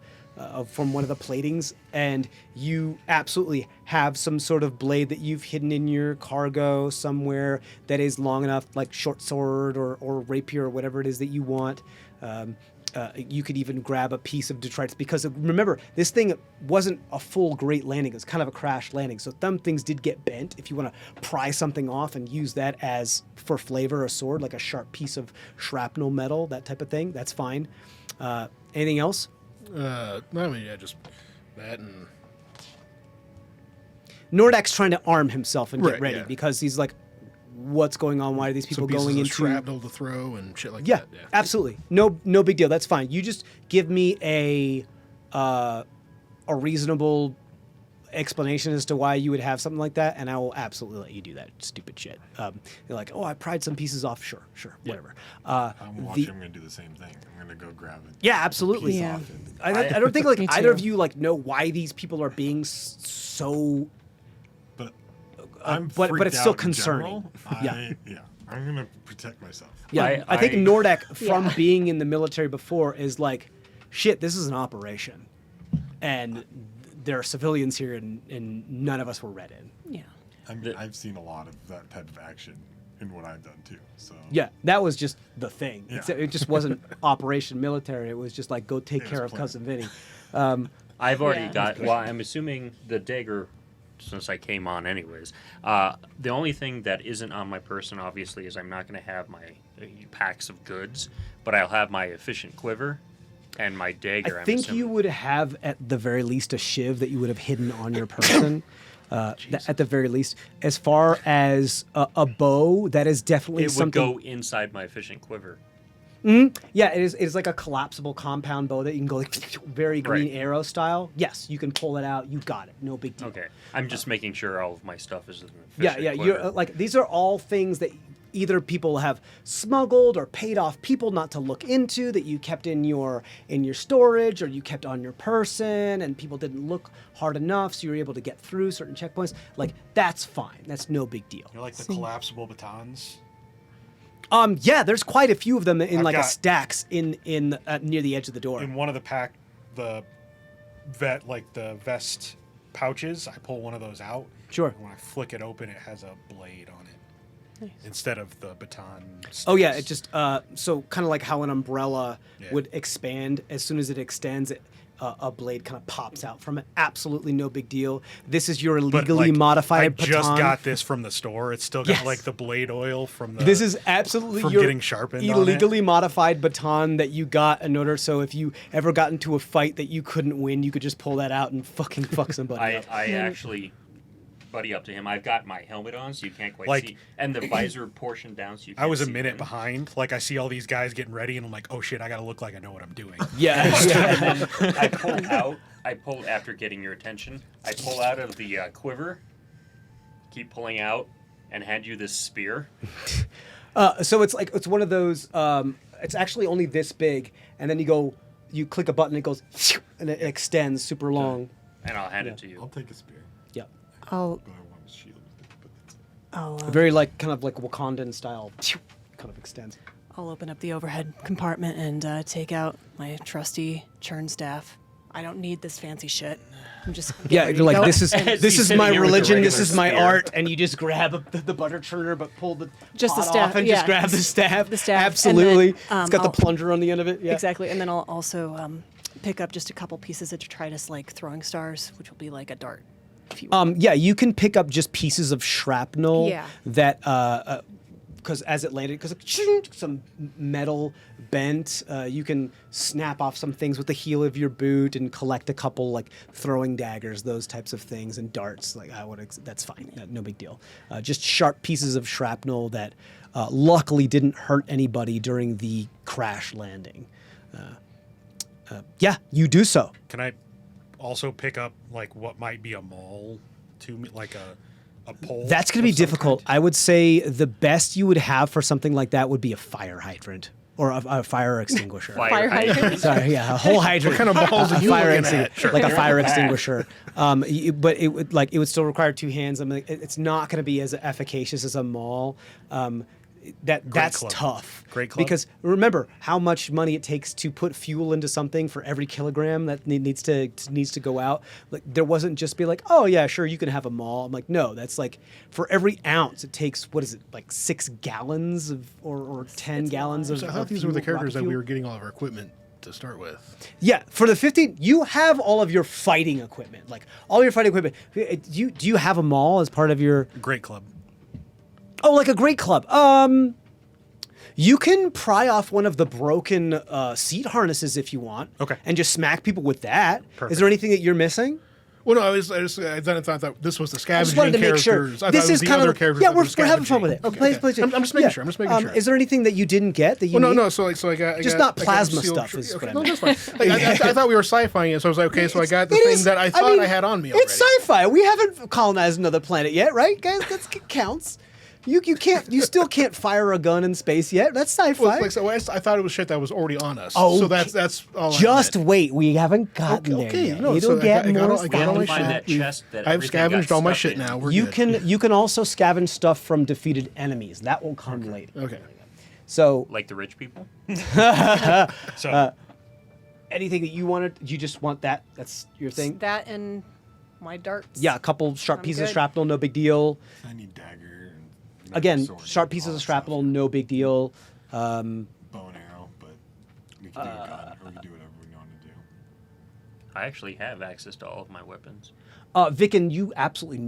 from one of the platings, and you absolutely have some sort of blade that you've hidden in your cargo somewhere that is long enough, like short sword or rapier or whatever it is that you want. You could even grab a piece of detritus because remember, this thing wasn't a full great landing. It was kind of a crash landing. So some things did get bent. If you want to pry something off and use that as for flavor, a sword, like a sharp piece of shrapnel metal, that type of thing, that's fine. Anything else? No, I mean, yeah, just that and Nordak's trying to arm himself and get Right, ready yeah. because he's like, what's going on? Why are these people some pieces going of into shrapnel to throw and shit like Yeah, that. Yeah, absolutely. No big deal. That's fine. You just give me a reasonable explanation as to why you would have something like that, and I will absolutely let you do that stupid shit. You're like, oh, I pried some pieces off. Sure, whatever. I'm watching. I'm going to do the same thing. I'm going to go grab it. Yeah, absolutely. Yeah. I don't think like Me either of too. you like know why these people are being so. But I'm but freaked it's still out in concerning. general. I'm going to protect myself. Yeah, I think I- Nordak, from Yeah. being in the military before, is like, shit, this is an operation. And there are civilians here, and none of us were read in. Yeah. I've seen a lot of that type of action in what I've done too. So Yeah, that was just the thing. Yeah. It just wasn't Operation Military. It was just like, go take It was care of planned. Cousin Vinny. I've already Yeah. got. Well, I'm assuming the dagger, since I came on anyways. The only thing that isn't on my person, obviously, is I'm not going to have my packs of goods, but I'll have my efficient quiver and my dagger. I I'm think assuming. you would have, at the very least, a shiv that you would have hidden on your person. At the very least. As far as a bow, that is definitely It would something. go inside my efficient quiver. Yeah, it is like a collapsible compound bow that you can go like very green Right. arrow style. Yes, you can pull it out. You got it. No big deal. Okay, I'm just making sure all of my stuff is in the Yeah, efficient yeah. quiver. You're like these are all things that either people have smuggled or paid off people not to look into that you kept in your storage or you kept on your person and people didn't look hard enough so you were able to get through certain checkpoints. Like that's fine. That's no big deal. You're like the collapsible batons. Yeah, there's quite a few of them in I've like a got- stacks in near the edge of the door. In one of the pack, the vest pouches. I pull one of those out. Sure. And when I flick it open, it has a blade on it instead of the baton. Oh yeah, sticks. it just so kind of like how an umbrella Yeah. would expand as soon as it extends. A blade kind of pops out from it. Absolutely no big deal. This is your But, illegally like, modified I just baton. got this from the store. It's still got Yes. like the blade oil from the. This is absolutely from your getting sharpened on it. illegally modified baton that you got in order. So if you ever got into a fight that you couldn't win, you could just pull that out and fucking fuck somebody up. I actually buddy up to him. I've got my helmet on, so you can't quite Like- see, and the visor portion down, so you. I Can't was a see minute him. behind. Like I see all these guys getting ready, and I'm like, oh shit, I gotta look like I know what I'm doing. Yeah. And then I pull out. I pull after getting your attention. I pull out of the quiver. Keep pulling out, and hand you this spear. So it's like it's one of those. It's actually only this big, and then you click a button, it goes, and it extends super long. And I'll hand it to I'll you. take a spear, Yeah. I'll but I want a shield with it. But that's it. Very like kind of like Wakandan style, kind of extends. I'll open up the overhead compartment and take out my trusty churn staff. I don't need this fancy shit. I'm just Yeah, ready you're to like go. this is And this He's is sitting my here with a religion, this regular is my spear. art, and you just grab the butter churner, but pull the Just the pot staff, off and yeah. just grab the staff. The staff, and Absolutely. then, It's got I'll- the plunger on the end of it. Yeah. Exactly, and then I'll also pick up just a couple pieces of detritus, like throwing stars, which will be like a dart. If you Yeah, you can pick up just pieces of shrapnel Yeah. that because as it landed, because some metal bent, you can snap off some things with the heel of your boot and collect a couple like throwing daggers, those types of things, and darts. Like that's fine, no big deal. Just sharp pieces of shrapnel that luckily didn't hurt anybody during the crash landing. Yeah, you do so. Can I also pick up like what might be a maul to me, like a pole? That's going to be of some difficult. kind? I would say the best you would have for something like that would be a fire hydrant or a fire extinguisher. Fire hydrant. Sorry, yeah, a whole hydrant. What kind of balls are you fire looking at? extinguisher, like a fire extinguisher. But it would still require two hands. I mean, it's not going to be as efficacious as a maul. That's club. tough. Great club. Because remember how much money it takes to put fuel into something for every kilogram that needs to go out. Like there wasn't just be like, oh yeah, sure, you can have a maul. I'm like, no, that's like for every ounce it takes. What is it, like 6 gallons of or 10 gallons of? So I thought of these were the fuel, characters rocket that we fuel? were getting all of our equipment to start with. Yeah, for the 15, you have all of your fighting equipment, like all your fighting equipment. Do you have a maul as part of your? Great club. Oh, like a great club. You can pry off one of the broken seat harnesses if you want. Okay. And just smack people with that. Is Perfect. there anything that you're missing? Well, no, I thought that this was the I scavenging just wanted to make sure. characters. I thought This it was is the kind other of characters. yeah. that were We're having fun with it. scavenging. Please, Okay. please, I'm just making yeah. sure. I'm just making sure. Is there anything that you didn't get that you Well, need? no. So I got Just I got- not I got plasma sealed stuff tr- is okay, what I no, meant. that's fine. Like, I thought we were sci-fiing it, so I was like, okay, so I got the It thing is- that I thought mean, I had on me already. It's sci-fi. We haven't colonized another planet yet, right, guys? That counts. You can't. You still can't fire a gun in space yet. That's sci-fi. Well, like, so I thought it was shit that was already on us. Oh, so that's all. Just I meant. wait. We haven't gotten Okay, there yet. no, It'll so get I got more all- I got all We my have to find shit. that chest that I've everything got scavenged all my stuffed shit in. now. We're You good. can also scavenge stuff from defeated enemies. That will come later. Okay. So Like the rich people. So anything that you wanted, you just want that. That's your thing. That and my darts. Yeah, a couple sharp I'm pieces of good. shrapnel, no big deal. I need dagger. And Again, sword sharp and pieces all of that shrapnel, stuff. no big deal. Bow and arrow, but we can do a gun, or we can do whatever we want to do. I actually have access to all of my weapons. Vicken, you absolutely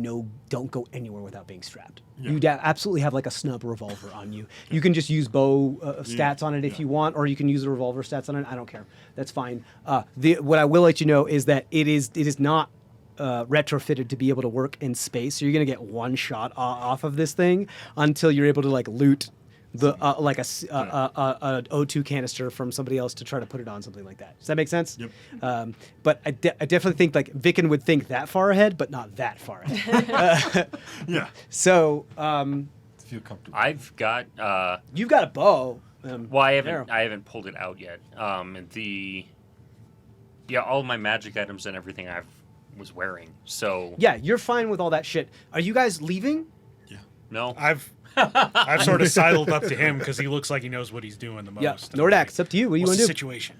don't go anywhere without being strapped. Yeah. You absolutely have like a snub revolver on you. You can just use bow stats on it if yeah. you want, or you can use the revolver stats on it. I don't care. That's fine. What I will let you know is that it is not retrofitted to be able to work in space. So you're gonna get one shot off of this thing until you're able to like loot the like a O2 canister from somebody else to try to put it on something like that. Does that make sense? Yep. But I definitely think like Vicken would think that far ahead, but not that far ahead. Yeah. So Feel comfortable. I've got. you've got a bow. Well, I haven't. Arrow. I haven't pulled it out yet. All my magic items and everything I was wearing. So Yeah, you're fine with all that shit. Are you guys leaving? Yeah. no. I've sort of sidled up to him because he looks like he knows what he's doing the most. Yeah. Nordak, it's up to you. What do you What's want the to do? situation?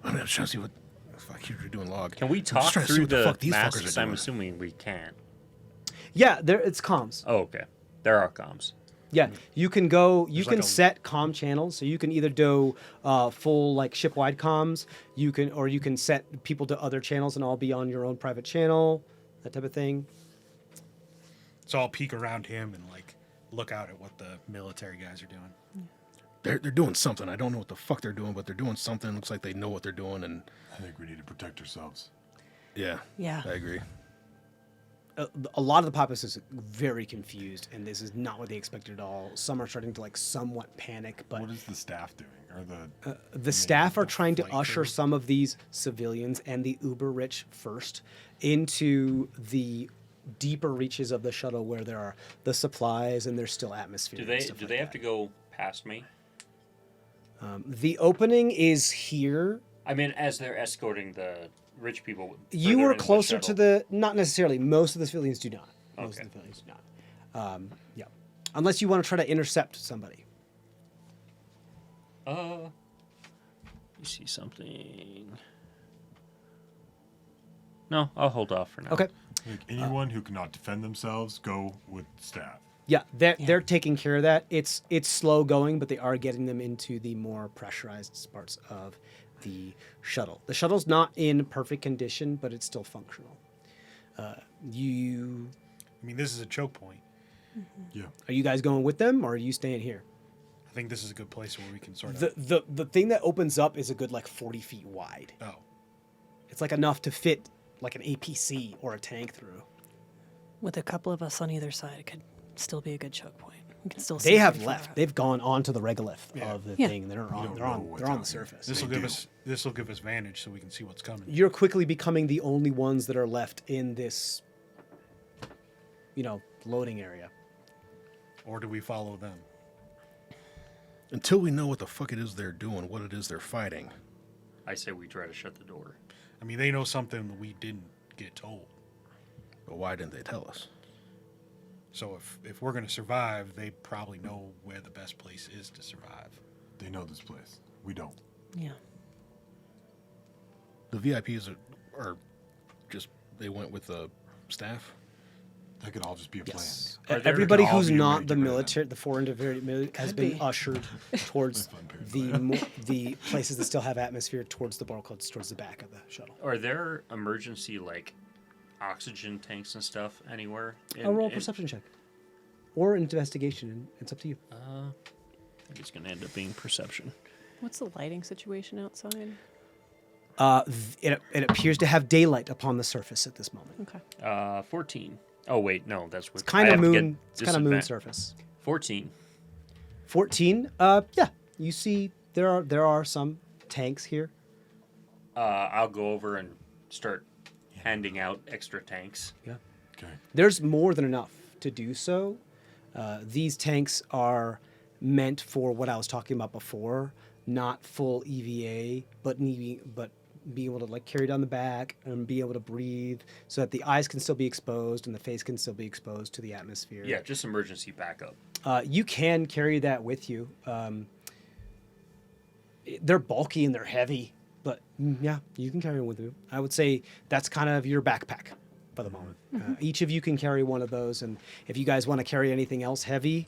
I'm just trying to see what the fuck see what you're doing, log. Can we I'm just talk trying to see through what the the fuck these fuckers masks? are I'm doing. assuming we can. Yeah, it's comms. Oh, okay. There are comms. Yeah, you can go. You can like a- set comm channels, so you can either do full like ship-wide comms. You can set people to other channels and all be on your own private channel, that type of thing. So I'll peek around him and like look out at what the military guys are doing. They're doing something. I don't know what the fuck they're doing, but they're doing something. Looks like they know what they're doing, and I think we need to protect ourselves. yeah, Yeah. I agree. A lot of the populace is very confused, and this is not what they expected at all. Some are starting to like somewhat panic, but What is the staff doing? Or the staff are the trying to flight usher crew. some of these civilians and the uber rich first into the deeper reaches of the shuttle where there are the supplies and there's still atmosphere. Do and they stuff do like they have that. to go past me? The opening is here. I mean, as they're escorting the rich people. You further were into closer to shuttle. the. Not necessarily. Most of the civilians do not. Most Okay. of the civilians do not. Yeah, unless you want to try to intercept somebody. You see something? No, I'll hold off for now. Okay. like anyone who cannot defend themselves, go with staff. Yeah, they're taking care of that. It's slow going, but they are getting them into the more pressurized parts of the shuttle. The shuttle's not in perfect condition, but it's still functional. You I mean, this is a choke point. Yeah. are you guys going with them, or are you staying here? I think this is a good place where we can sort of. The thing that opens up is a good like 40 feet wide. Oh, It's like enough to fit like an APC or a tank through. With a couple of us on either side, it could still be a good choke point. We can still see They have pretty far left. out. They've gone onto the regolith Yeah. of the Yeah. thing. They're don't on. They're know on. what's They're on the out here. surface. this will They give do. us vantage so we can see what's coming. You're quickly becoming the only ones that are left in this, loading area. Or do we follow them? Until we know what the fuck it is they're doing, what it is they're fighting. I say we try to shut the door. I mean, they know something that we didn't get told. But why didn't they tell us? So if we're going to survive, they probably know where the best place is to survive. They know this place. We don't. Yeah. The VIPs are just they went with the staff. That could all just be a Yes. Are there- Everybody They could all who's be not ready the to go then. military, the foreign military, has been be. ushered towards Fun period. the places that still have atmosphere towards the barcodes, towards the back of the shuttle. Are there emergency like oxygen tanks and stuff anywhere? I'll roll a perception check. Or investigation, and it's up to you. I think it's going to end up being perception. What's the lighting situation outside? It appears to have daylight upon the surface at this moment. Okay. 14. Oh wait, no, that's with It's kind I of have to get moon. It's kind of moon disadvan- surface. 14. 14. Yeah, you see there are some tanks here. I'll go over and start handing out extra tanks. Yeah. Okay. There's more than enough to do so. These tanks are meant for what I was talking about before, not full EVA, but be able to like carry down the back and be able to breathe so that the eyes can still be exposed and the face can still be exposed to the atmosphere. Yeah, just emergency backup. You can carry that with you. They're bulky and they're heavy, but yeah, you can carry them with you. I would say that's kind of your backpack for the moment. Each of you can carry one of those, and if you guys want to carry anything else heavy,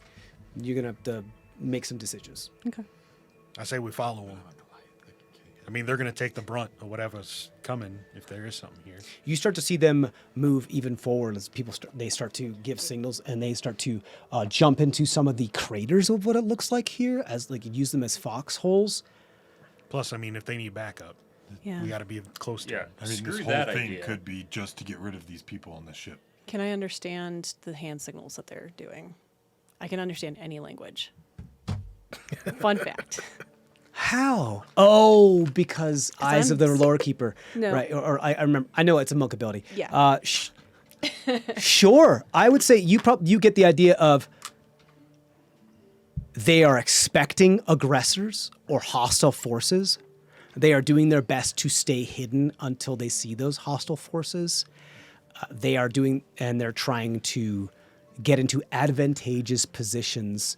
you're gonna have to make some decisions. Okay. I say we follow them. I mean, they're going to take the brunt of whatever's coming if there is something here. You start to see them move even forward as people start to give signals, and they start to jump into some of the craters of what it looks like here, as like use them as foxholes. Plus, I mean, if they need backup, Yeah. we got to be close to Yeah, it. I mean, screw this whole that thing idea. could be just to get rid of these people on the ship. Can I understand the hand signals that they're doing? I can understand any language. Fun fact. How? Oh, because Eyes of the I'm- Lore Keeper. No. Right. Or I remember. I know it's a monk ability. Yeah. Sure. I would say you get the idea of they are expecting aggressors or hostile forces. They are doing their best to stay hidden until they see those hostile forces. They're trying to get into advantageous positions.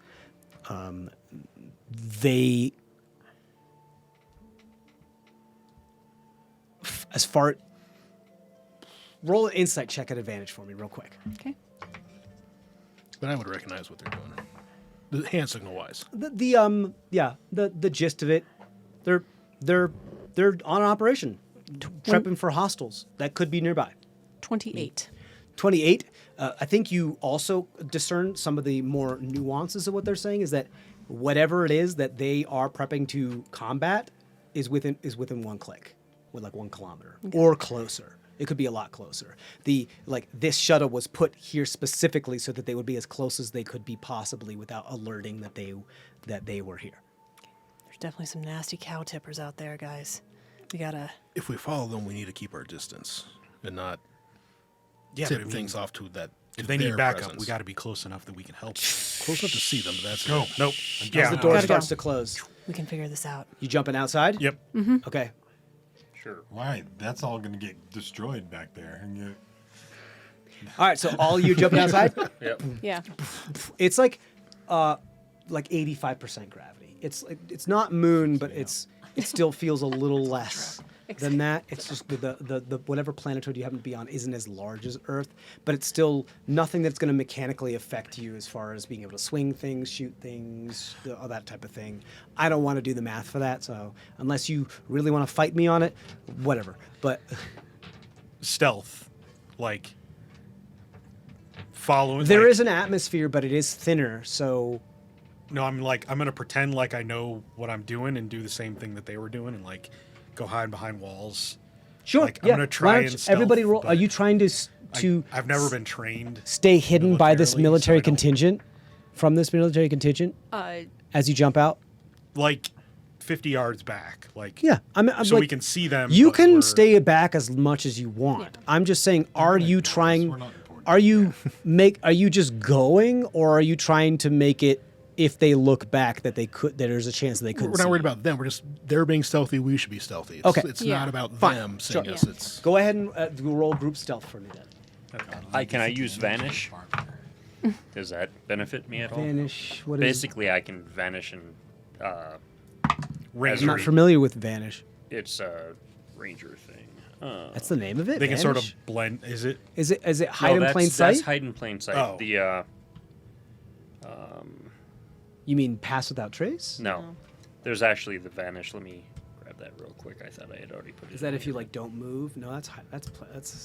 as far roll an insight check at advantage for me real quick. Okay. But I would recognize what they're doing. The hand signal wise. The gist of it, they're on an operation, prepping for hostiles that could be nearby. 28. 28. I think you also discern some of the more nuances of what they're saying is that whatever it is that they are prepping to combat is within 1 click, with like 1 kilometer or closer. It could be a lot closer. This shuttle was put here specifically so that they would be as close as they could be possibly without alerting that they were here. There's definitely some nasty cow tippers out there, guys. We gotta. If we follow them, we need to keep our distance and not Yeah, tip but I mean, things off to that. if to they need their backup, presence. we got to be close enough that we can help. Close enough to see them, but that's Go. Nope. As Yeah. the door Gotta starts go. to close, We can figure this out. you jumping outside? Yep. Okay. Sure. Why? That's all going to get destroyed back there. And you, All right. So all you jumping outside? Yep. Yeah. It's like 85% gravity. It's not moon, but it still feels a little less than that. It's just the whatever planetoid you happen to be on isn't as large as Earth, but it's still nothing that's going to mechanically affect you as far as being able to swing things, shoot things, all that type of thing. I don't want to do the math for that, so unless you really want to fight me on it, whatever. But Stealth, like following. there like, is an atmosphere, but it is thinner, so. No, I'm gonna pretend like I know what I'm doing and do the same thing that they were doing and like go hide behind walls. Sure. Like, I'm yeah. gonna try Why don't and you- stealth, everybody roll. Are but you trying to I've never been trained. stay hidden by this militarily, military so I don't- contingent? From this military contingent as you jump out? Like 50 yards back. Like Yeah, I'm so like, we can see them. You but can we're- stay back as much as you want. Yeah. I'm just saying, are you trying? we're not important. Are you just going, or are you trying to make it? If they look back, that there's a chance that they couldn't. We're not see worried you. about them. We're just they're being stealthy. We should be stealthy. It's, Okay. It's Yeah. not about Fine. them seeing Sure. us. Yeah. It's Go ahead and roll group stealth for me then. Can I use vanish? Does that benefit me at all? Vanish. What is? Basically, I can vanish and Range I'm not read. familiar with vanish. it's a ranger thing. That's the name of it. They can sort of Vanish? blend. Is it? Is it hide in that's, plain That's sight? hide in plain sight. Oh. The You mean pass without trace? no, there's actually the vanish. Let me grab that real quick. I thought I had already put it. Is that in if you here. like don't move? No, that's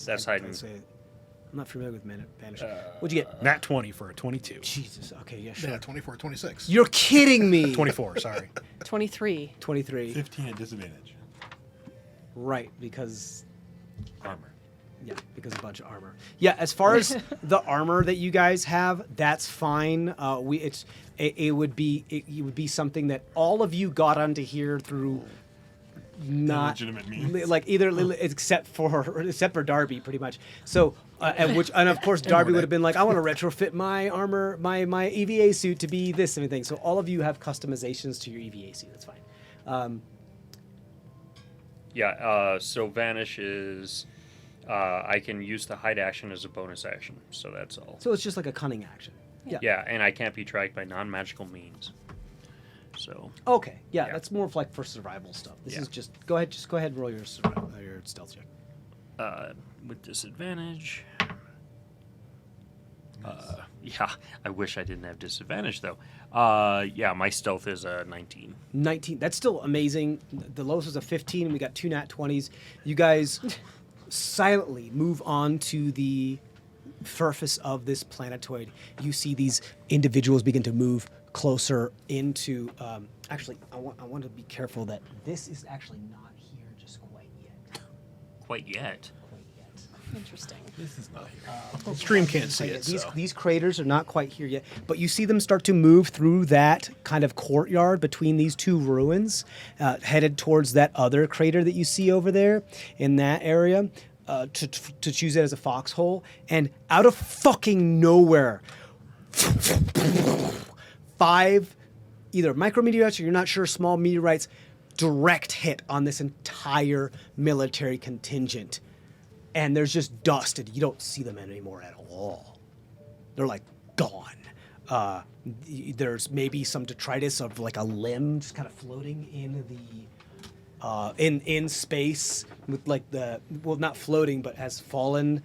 That's hiding. I'm not familiar with vanish. What'd you get? Nat 20 for a 22. Jesus. Okay, yeah, sure. yeah, 24, 26. You're kidding me. 24. Sorry. 23. 23. 15 at disadvantage. Right, because Armor. yeah, because a bunch of armor. Yeah, as far as the armor that you guys have, that's fine. It would be something that all of you got onto here through not Illegitimate means. like except for Darby, pretty much. So and of course Darby would have been like, I want to retrofit my armor, my EVA suit to be this and everything. So all of you have customizations to your EVA suit. That's fine. Yeah. So vanish is. I can use the hide action as a bonus action, so that's all. So it's just like a cunning action. Yeah. Yeah, and I can't be tracked by non-magical means. So Okay. Yeah, Yeah. that's more of like for survival stuff. This Yeah. is just go ahead and roll your stealth check. with disadvantage. Yeah, I wish I didn't have disadvantage though. Yeah, my stealth is a 19. 19. That's still amazing. The lowest was a 15, and we got 2 nat 20s. You guys silently move on to the surface of this planetoid. You see these individuals begin to move closer into. Actually, I want to be careful that this is actually not here just quite yet. Quite yet. Quite yet. Interesting. This is not here. Stream can't see Yeah, it. these So. these craters are not quite here yet, but you see them start to move through that kind of courtyard between these two ruins, headed towards that other crater that you see over there in that area, to choose it as a foxhole. And out of fucking nowhere, 5 either micrometeorites or you're not sure, small meteorites, direct hit on this entire military contingent. And there's just dust, and you don't see them anymore at all. They're like gone. There's maybe some detritus of like a limb just kind of floating in in space with like not floating, but has fallen.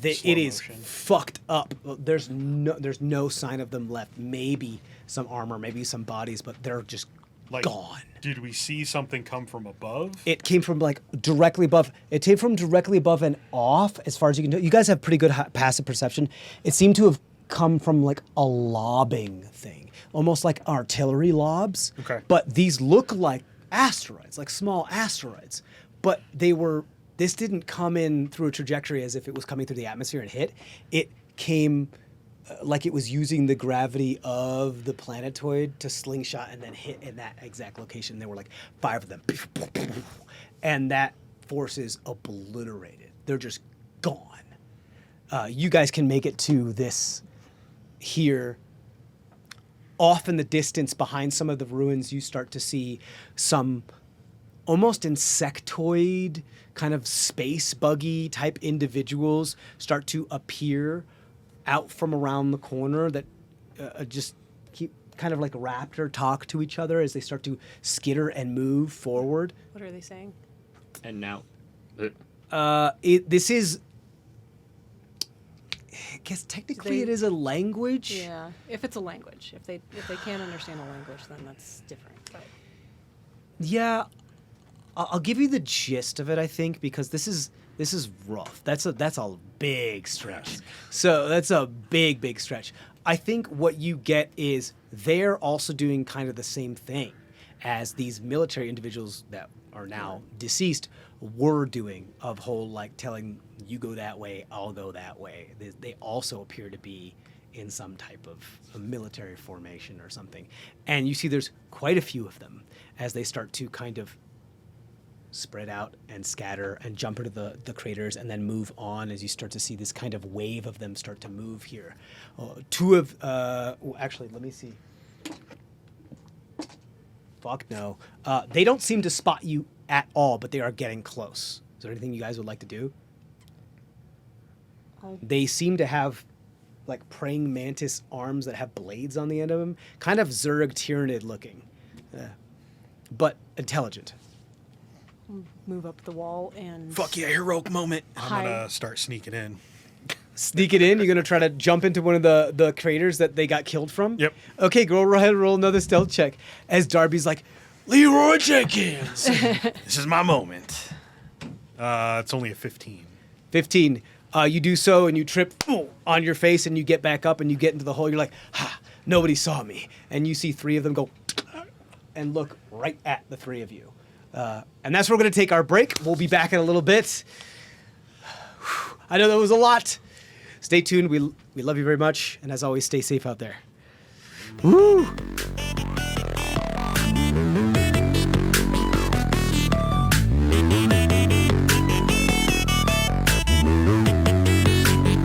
It is motion. fucked up. There's no sign of them left. Maybe some armor, maybe some bodies, but they're just gone. Did we see something come from above? It came from like directly above. It came from directly above and off, as far as you can tell. You guys have pretty good passive perception. It seemed to have come from like a lobbing thing, almost like artillery lobs. Okay. But these look like asteroids, like small asteroids. But this didn't come in through a trajectory as if it was coming through the atmosphere and hit. It came like it was using the gravity of the planetoid to slingshot and then hit in that exact location. There were like 5 of them. And that force is obliterated. They're just gone. You guys can make it to this here. Off in the distance behind some of the ruins, you start to see some almost insectoid kind of space buggy type individuals start to appear out from around the corner that just keep kind of like raptor talk to each other as they start to skitter and move forward. What are they saying? And now, This is, I guess technically it is a language. Yeah, if it's a language. If they can't understand a language, then that's different. But Yeah, I'll give you the gist of it, I think, because this is rough. That's a big stretch. So that's a big stretch. I think what you get is they're also doing kind of the same thing as these military individuals that are now deceased were doing, of whole like telling you go that way, I'll go that way. They also appear to be in some type of a military formation or something. And you see there's quite a few of them as they start to kind of spread out and scatter and jump into the craters and then move on as you start to see this kind of wave of them start to move here. Actually, let me see. Fuck no. They don't seem to spot you at all, but they are getting close. Is there anything you guys would like to do? They seem to have like praying mantis arms that have blades on the end of them, kind of Zerg Tyranid looking, but intelligent. move up the wall and Fuck yeah, heroic moment. I'm hide. gonna start sneaking in. Sneak it in. You're gonna try to jump into one of the craters that they got killed from. Yep. Okay, go ahead and roll another stealth check. As Darby's like, Leroy Jenkins. This is my moment. It's only a 15. 15. You do so and you trip on your face and you get back up and you get into the hole. You're like, ha, nobody saw me. And you see 3 of them go and look right at the 3 of you. And that's where we're going to take our break. We'll be back in a little bit. I know that was a lot. Stay tuned. We love you very much. And as always, stay safe out there. Woo!